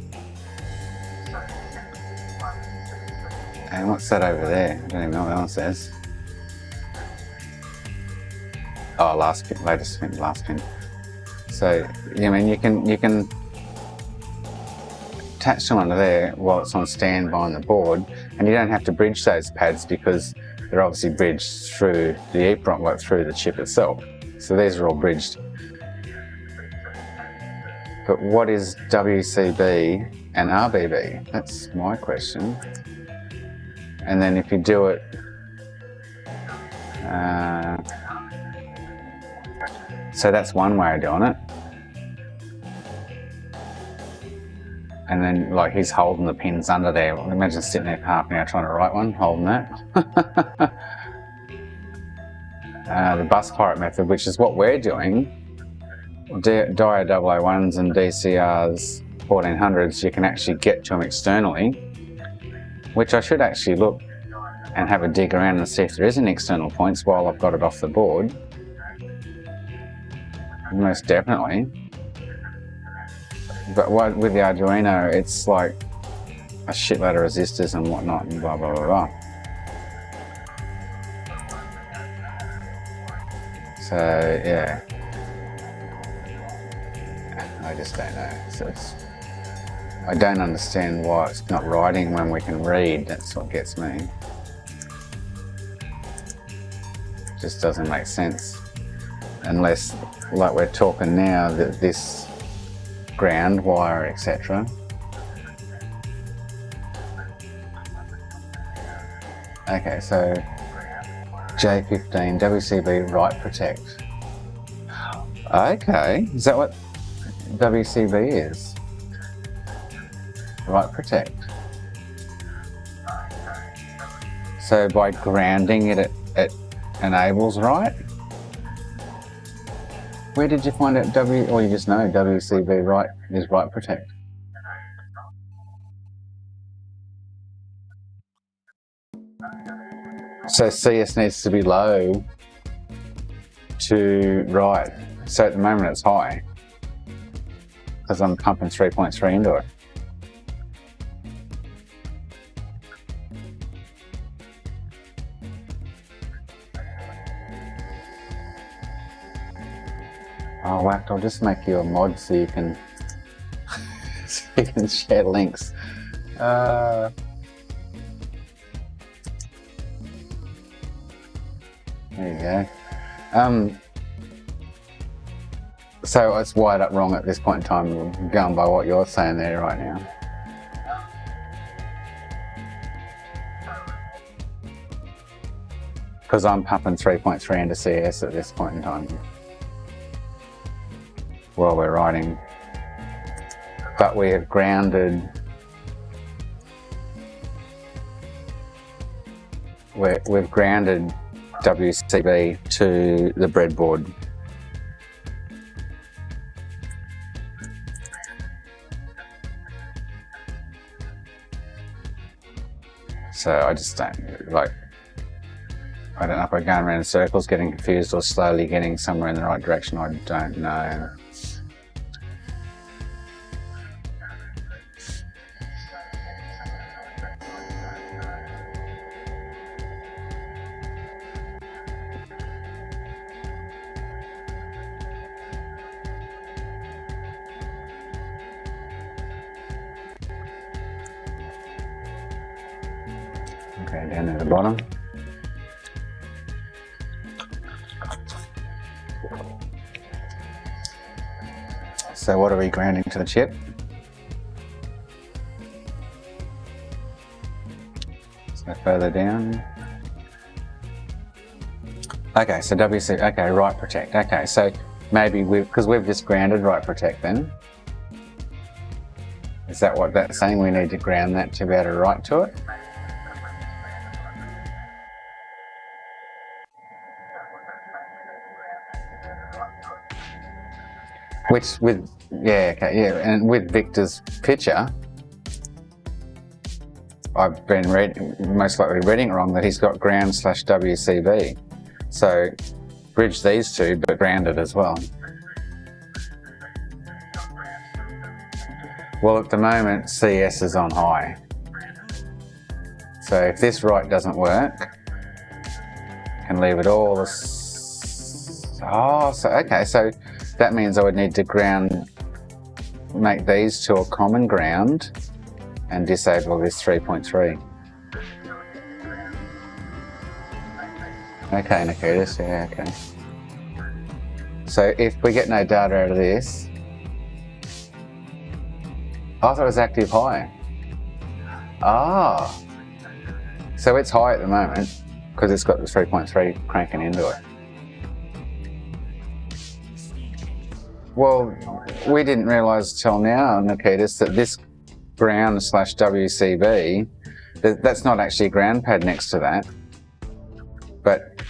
And what's that over there? I don't even know what that one says. Oh, last pin, latest pin, last pin. So, I mean, you can attach to one there while it's on standby on the board, and you don't have to bridge those pads because they're obviously bridged through the EEPROM, like through the chip itself. So these are all bridged. But what is WCB and RBB? That's my question. And then if you do it, so that's one way of doing it. And then like he's holding the pins under there. Imagine sitting there for half an hour trying to write one, holding that. The bus pirate method, which is what we're doing. Dia 001s and DCRs 1400s, you can actually get to them externally, which I should actually look and have a dig around and see if there is any external points while I've got it off the board. Most definitely. But with the Arduino, it's like a shitload of resistors and whatnot and blah blah blah blah. So yeah, I just don't know. So I don't understand why it's not writing when we can read. That's what gets me. Just doesn't make sense. Unless, like we're talking now, that this ground wire, etc. Okay, so J15 WCB write protect. Okay, is that what WCB is? Write protect. So by grounding it, it enables write. Where did you find out or you just know WCB write is write protect? So CS needs to be low to write. So at the moment it's high because I'm pumping 3.3 into it. Oh, whack, I'll just make you a mod so you can, share links. There you go. So it's wired up wrong at this point in time, going by what you're saying there right now. Because I'm pumping 3.3 into CS at this point in time while we're writing. But we have grounded, we've grounded WCB to the breadboard. So I just don't, like, I don't know if I'm going around in circles, getting confused, or slowly getting somewhere in the right direction. I don't know. Okay, down at the bottom. So what are we grounding to the chip? So further down. Okay, so WC, okay, write protect. Okay, so maybe because we've just grounded write protect then. Is that what that's saying? We need to ground that to be able to write to it? Which with, yeah, okay, yeah, and with Victor's picture, I've been most likely reading it wrong, that he's got ground/WCB. So bridge these two, but ground it as well. Well, at the moment, CS is on high. So if this write doesn't work, I can leave it all Oh, so okay, so that means I would need to make these to a common ground and disable this 3.3. Okay, Nikitas, yeah, okay. So if we get no data out of this, I thought it was active high. Ah, so it's high at the moment because it's got the 3.3 cranking into it. Well, we didn't realise till now, Nikitas, that this ground / WCB, that's not actually a ground pad next to that. But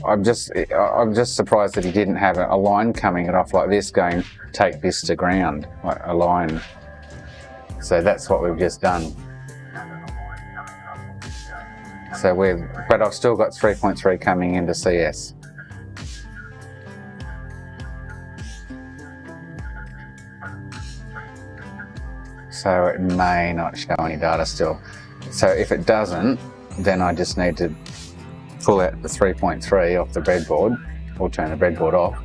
I'm just surprised that he didn't have a line coming off like this going, take this to ground, like a line. So that's what we've just done. So but I've still got 3.3 coming into CS. So it may not show any data still. So if it doesn't, then I just need to pull out the 3.3 off the breadboard, or turn the breadboard off.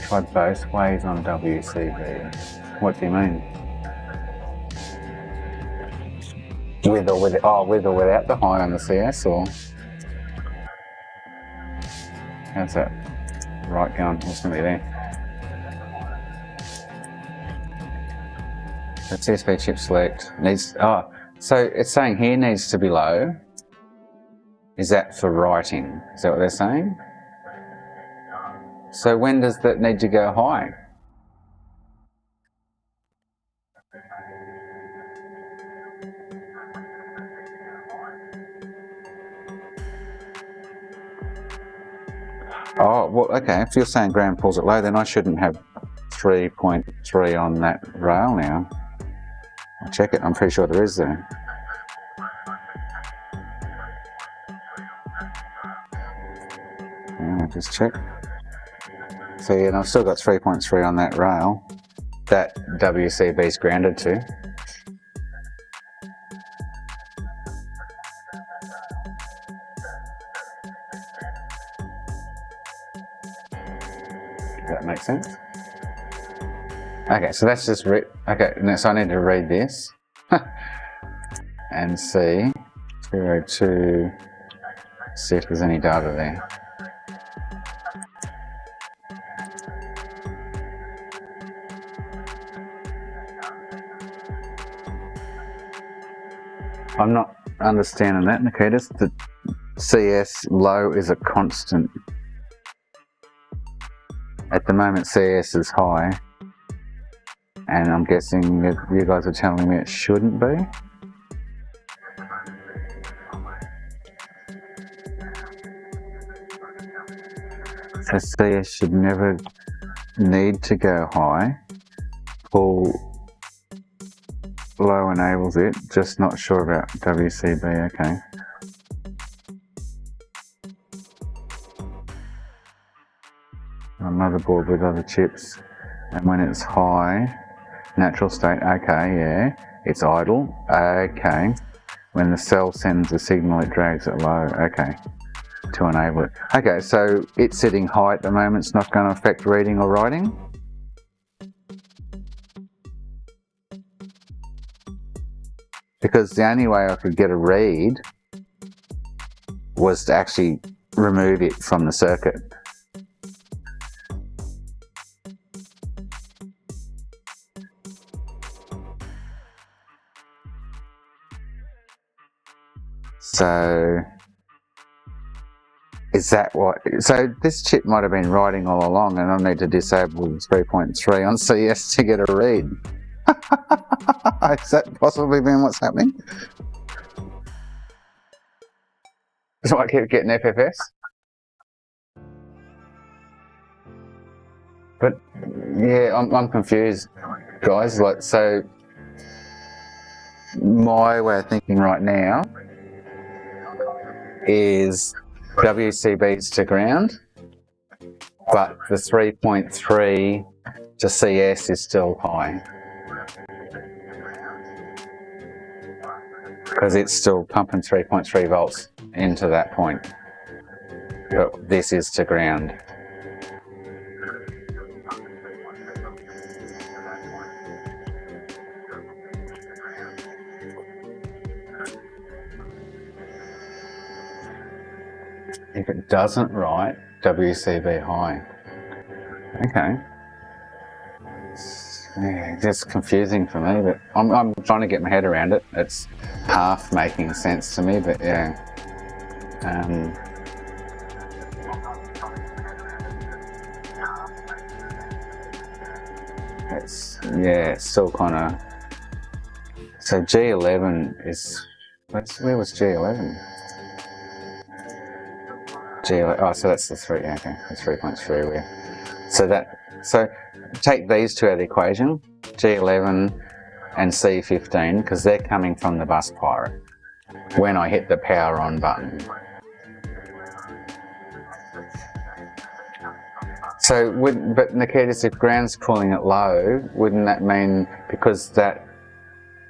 Try both ways on WCB. What do you mean? With or without the high on the CS, or? How's that? Right, going, what's going to be there? The CSP chip select needs, so it's saying here needs to be low. Is that for writing? Is that what they're saying? So when does that need to go high? Oh, well, okay, if you're saying ground pulls it low, then I shouldn't have 3.3 on that rail now. I'll check it, I'm pretty sure there is there. Yeah, I'll just check. So yeah, and I've still got 3.3 on that rail that WCB's grounded to. Does that make sense? Okay, so that's just okay, so I need to read this and see 02, see if there's any data there. I'm not understanding that, Nikitas. The CS low is a constant. At the moment CS is high. And I'm guessing that you guys are telling me it shouldn't be? So CS should never need to go high. Pull low enables it, just not sure about WCB, okay. A motherboard with other chips, and when it's high, natural state, okay, yeah. It's idle, okay. When the cell sends a signal, it drags it low, okay, to enable it. Okay, so it's sitting high at the moment, it's not going to affect reading or writing? Because the only way I could get a read was to actually remove it from the circuit. So, is that what, so this chip might have been writing all along and I need to disable 3.3 on CS to get a read. Is that possibly been what's happening? So I keep getting FFS? But yeah, I'm confused, guys. Like, so my way of thinking right now is WCB's to ground, but the 3.3 to CS is still high. Because it's still pumping 3.3 volts into that point. but this is to ground. If it doesn't write WCB high. Okay. Yeah, just confusing for me, but I'm trying to get my head around it. It's half making sense to me, but yeah. It's still kind of. So G11 is. Where was G11? Oh, so that's the 3. Okay, that's 3.3. Where? So take these two out of the equation, G11 and C15, because they're coming from the bus pirate when I hit the power on button. So, but Nikitas, if ground's pulling it low, wouldn't that mean because that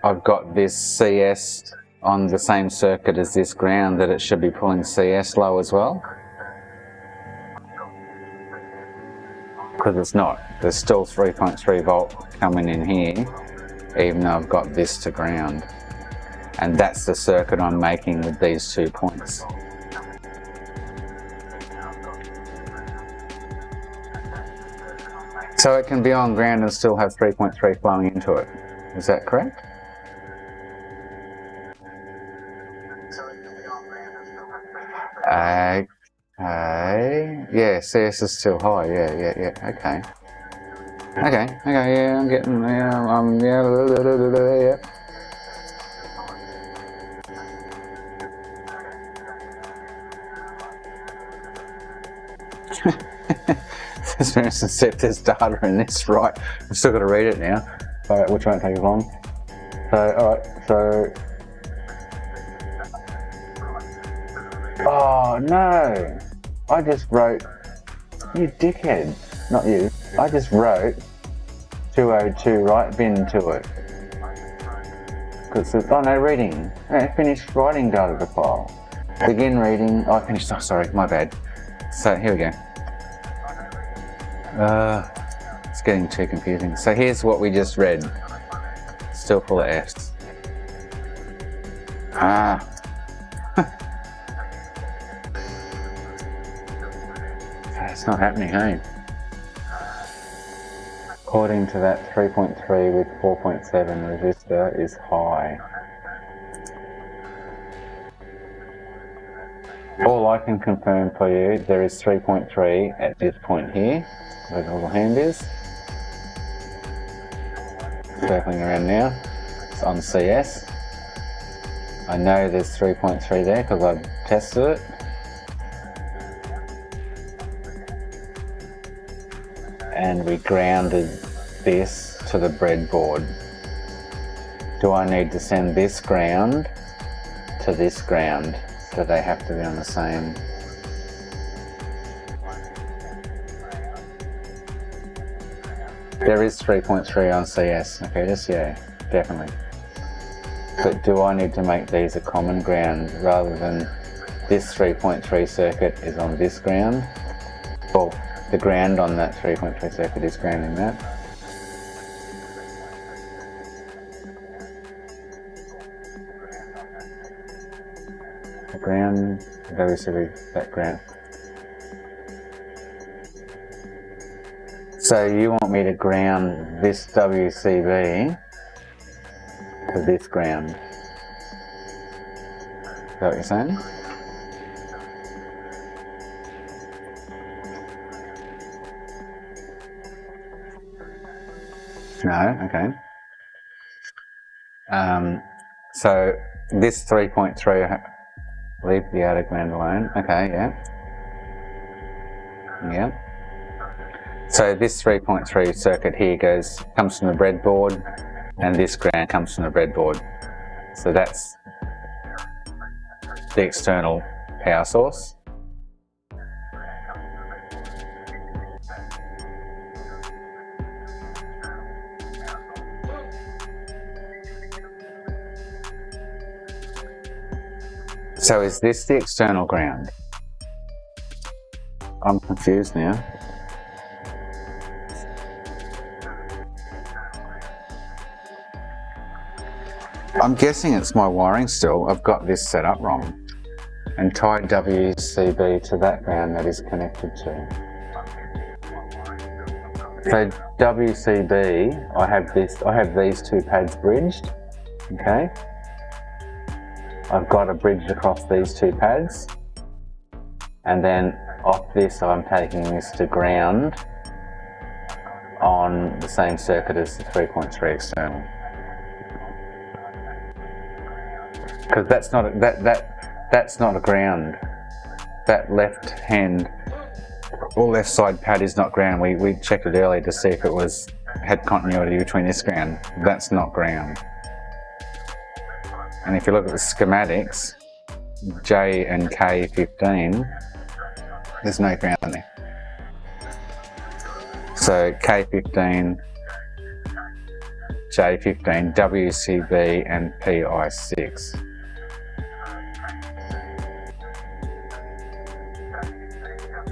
I've got this CS on the same circuit as this ground that it should be pulling CS low as well? Because it's not. There's still 3.3 volt coming in here, even though I've got this to ground. And that's the circuit I'm making with these 2 points. So it can be on ground and still have 3.3 flowing into it. Is that correct? Okay. Yeah, CS is still high. Yeah. Okay. Yeah, I'm getting. Yeah. For instance, if there's data in this, right? I've still got to read it now, which won't take as long. So, alright, so. Oh no! I just wrote. You dickhead. Not you. I just wrote 202 right bin to it. Because, oh no, reading. I finished writing data to file. Begin reading. Oh, I finished. Oh, sorry, my bad. So, here we go. It's getting too confusing. So here's what we just read. Still full of F's. It's not happening, hey? According to that 3.3 with 4.7 resistor is high. All I can confirm for you, there is 3.3 at this point here, where the little hand is. Circling around now, it's on CS. I know there's 3.3 there because I've tested it. And we grounded this to the breadboard. Do I need to send this ground to this ground? Do they have to be on the same? There is 3.3 on CS. Okay, just yeah, definitely. But do I need to make these a common ground rather than this 3.3 circuit is on this ground? Well, the ground on that 3.3 circuit is grounding that. The ground, WCB, that ground. So you want me to ground this WCB to this ground? Is that what you're saying? No, okay. So this 3.3, leave the outer ground alone. Okay, yeah. Yeah. So this 3.3 circuit here comes from the breadboard, and this ground comes from the breadboard. So that's the external power source. So is this the external ground? I'm confused now. I'm guessing it's my wiring still. I've got this set up wrong. And tied WCB to that ground that is connected to. So WCB, I have these two pads bridged, okay? I've got a bridge across these two pads, and then off this I'm taking this to ground on the same circuit as the 3.3 external. Because that's not a ground. That left hand or left side pad is not ground. We checked it earlier to see if it had continuity between this ground. That's not ground. And if you look at the schematics, J and K15, there's no ground there. So K15, J15, WCB and PI6.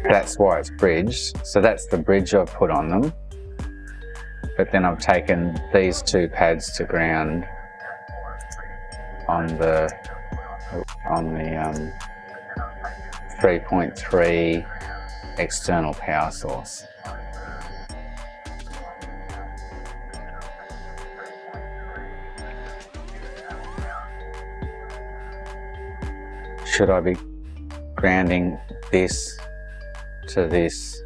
That's why it's bridged. So that's the bridge I've put on them. But then I've taken these two pads to ground on the 3.3 external power source. Should I be grounding this to this?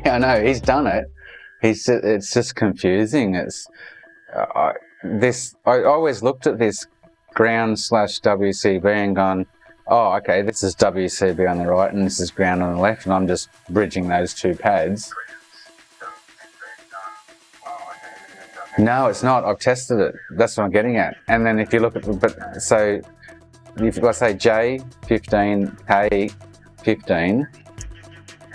I know, he's done it. It's just confusing. I always looked at this ground / WCB and gone, oh, okay, this is WCB on the right and this is ground on the left, and I'm just bridging those two pads. No, it's not. I've tested it. That's what I'm getting at. And then if you look at so if I say J15, K15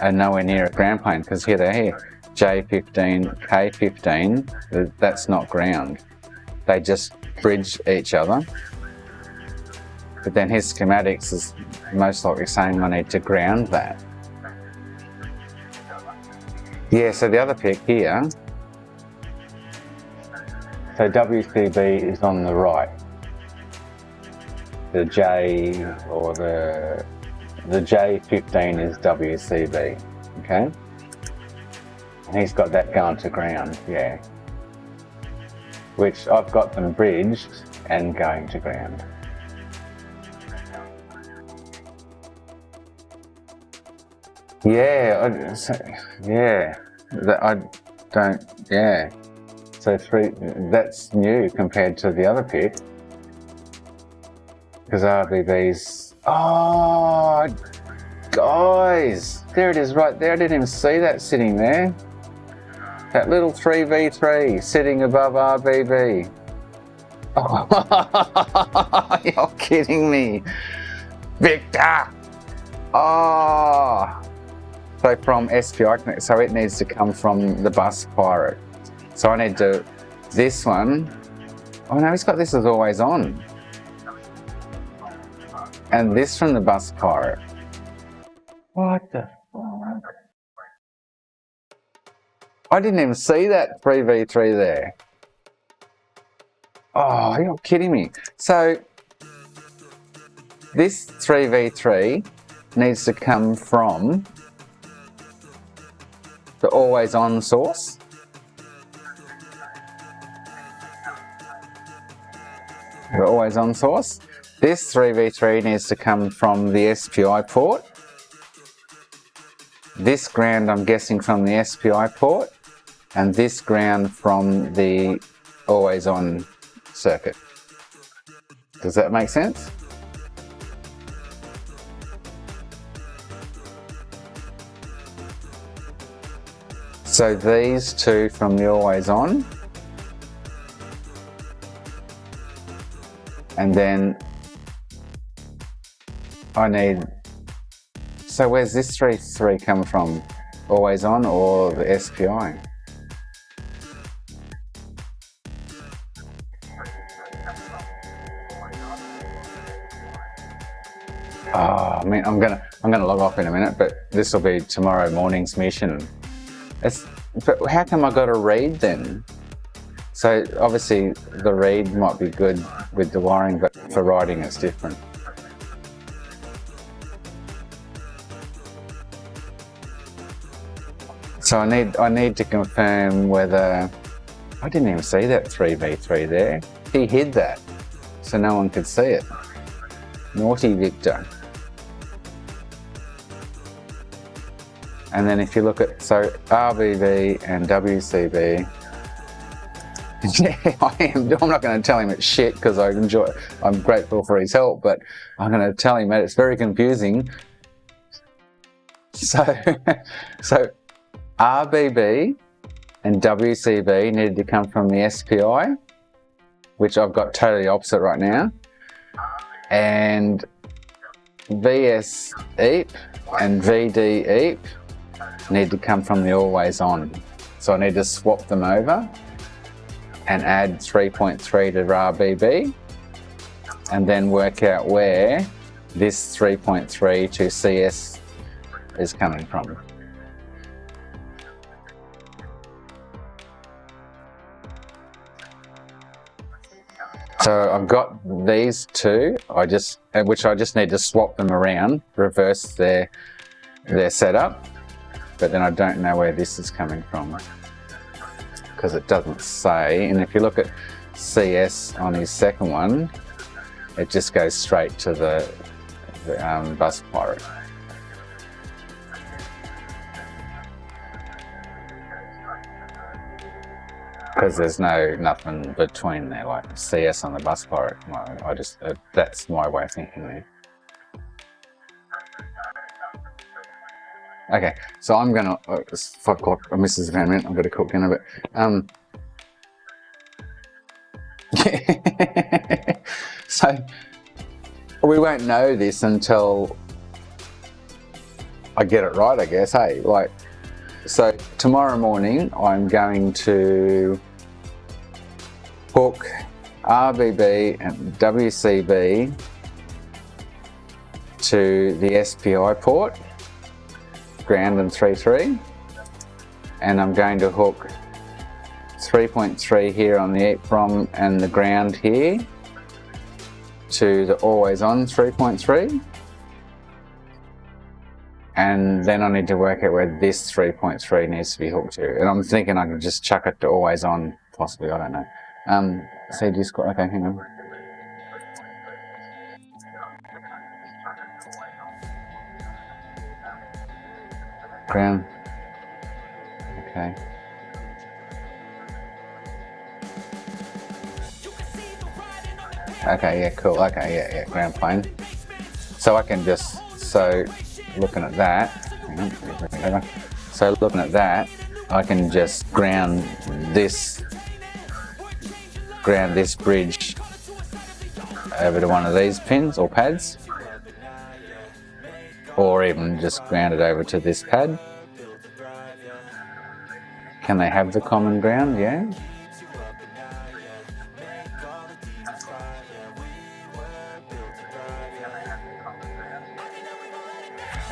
are nowhere near a ground plane, because here they're here. J15, K15, that's not ground. They just bridge each other. But then his schematics is most likely saying I need to ground that. Yeah, so the other pick here, so WCB is on the right. The J or the J15 is WCB, okay? And he's got that going to ground, yeah. Which I've got them bridged and going to ground. Yeah, So that's new compared to the other pick. Because RBB's, oh, guys, there it is right there. I didn't even see that sitting there. That little 3v3 sitting above RBB. Oh, you're kidding me. Victor! Oh. So from SPI, so it needs to come from the bus pirate. So I need to, this one, oh no, he's got this as always on. And this from the bus pirate. What the fuck? I didn't even see that 3v3 there. Oh, you're kidding me. So this 3v3 needs to come from the always on source. The always on source. This 3v3 needs to come from the SPI port. This ground I'm guessing from the SPI port, and this ground from the always on circuit. Does that make sense? So these two from the always on, and then I need, so where's this 3 come from? Always on or the SPI? Oh, I mean, I'm gonna log off in a minute, but this will be tomorrow morning's mission. But how come I got a read then? So obviously the read might be good with the wiring, but for writing it's different. So I need to confirm whether, I didn't even see that 3v3 there. He hid that, so no one could see it. Naughty Victor. And then if you look at, so RBB and WCB, yeah, I'm not going to tell him it's shit because I'm grateful for his help, but I'm going to tell him that it's very confusing. So RBB and WCB needed to come from the SPI, which I've got totally opposite right now, and VS EEP and VD EEP need to come from the always on. So I need to swap them over and add 3.3 to RBB and then work out where this 3.3 to CS is coming from. So I've got these two, which I just need to swap them around, reverse their setup, but then I don't know where this is coming from because it doesn't say. And if you look at CS on his second one, it just goes straight to the bus pirate. Because there's nothing between there, like CS on the bus pirate. That's my way of thinking there. Okay, so I'm gonna, it's 5 o'clock, I missed this about a minute, I'm gonna cook dinner, but so we won't know this until I get it right, I guess, hey? Like, so tomorrow morning I'm going to hook RBB and WCB to the SPI port, ground and 3.3, and I'm going to hook 3.3 here on the EEPROM and the ground here to the always on 3.3, and then I need to work out where this 3.3 needs to be hooked to, and I'm thinking I could just chuck it to always on, possibly, I don't know. Say Discord, okay, hang on. Ground, okay. Okay, yeah, cool, okay, yeah, ground plane. So I can just, looking at that, hang on, so looking at that, I can just ground this bridge over to one of these pins or pads, or even just ground it over to this pad. Can they have the common ground? Yeah.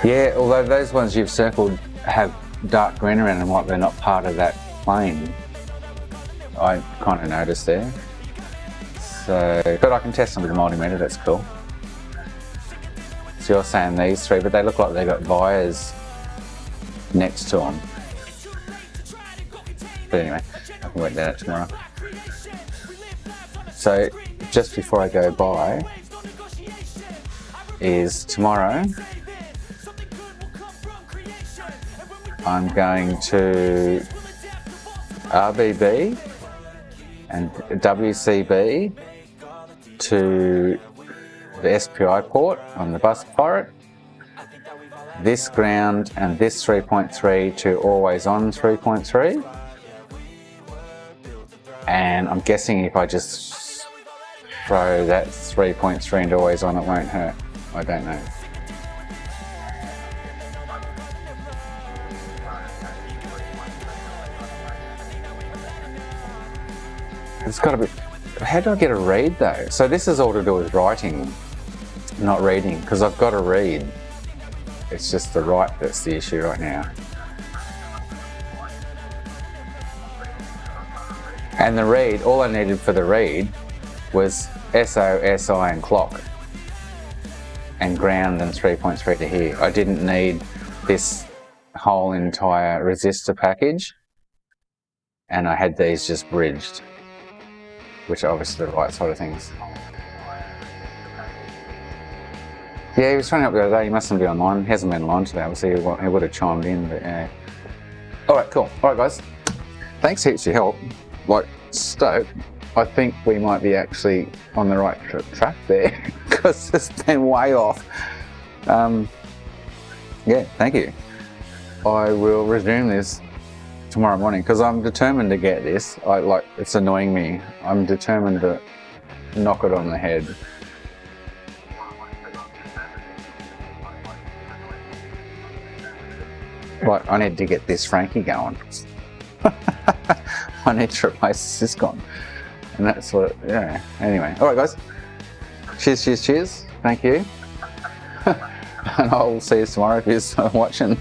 Yeah, although those ones you've circled have dark green around them, like they're not part of that plane. I kind of noticed there. So, but I can test them with the multimeter, that's cool. So you're saying these three, but they look like they've got wires next to them. But anyway, I can work that out tomorrow. So just before I go by is tomorrow I'm going to RBB and WCB to the SPI port on the bus pirate, this ground and this 3.3 to always on 3.3, and I'm guessing if I just throw that 3.3 into always on it won't hurt, I don't know. It's got to be, how do I get a read though? So this is all to do with writing. not reading, because I've got to read. It's just the write that's the issue right now. And the read, all I needed for the read was SO, SI and clock. And ground and 3.3 to here. I didn't need this whole entire resistor package. And I had these just bridged, which are obviously the right sort of things. Yeah, he was trying up the other day. He mustn't be online. He hasn't been online today. Obviously, he would have chimed in, but yeah. Alright, cool. Alright, guys. Thanks heaps for your help. Like, stoked. I think we might be actually on the right track there, because it's been way off. Yeah, thank you. I will resume this tomorrow morning, because I'm determined to get this. It's annoying me. I'm determined to knock it on the head. Like, I need to get this Frankie going. I need to replace the Syscon. And that's what, yeah. Anyway, alright guys. Cheers, cheers, cheers. Thank you. And I'll see you tomorrow if you're watching.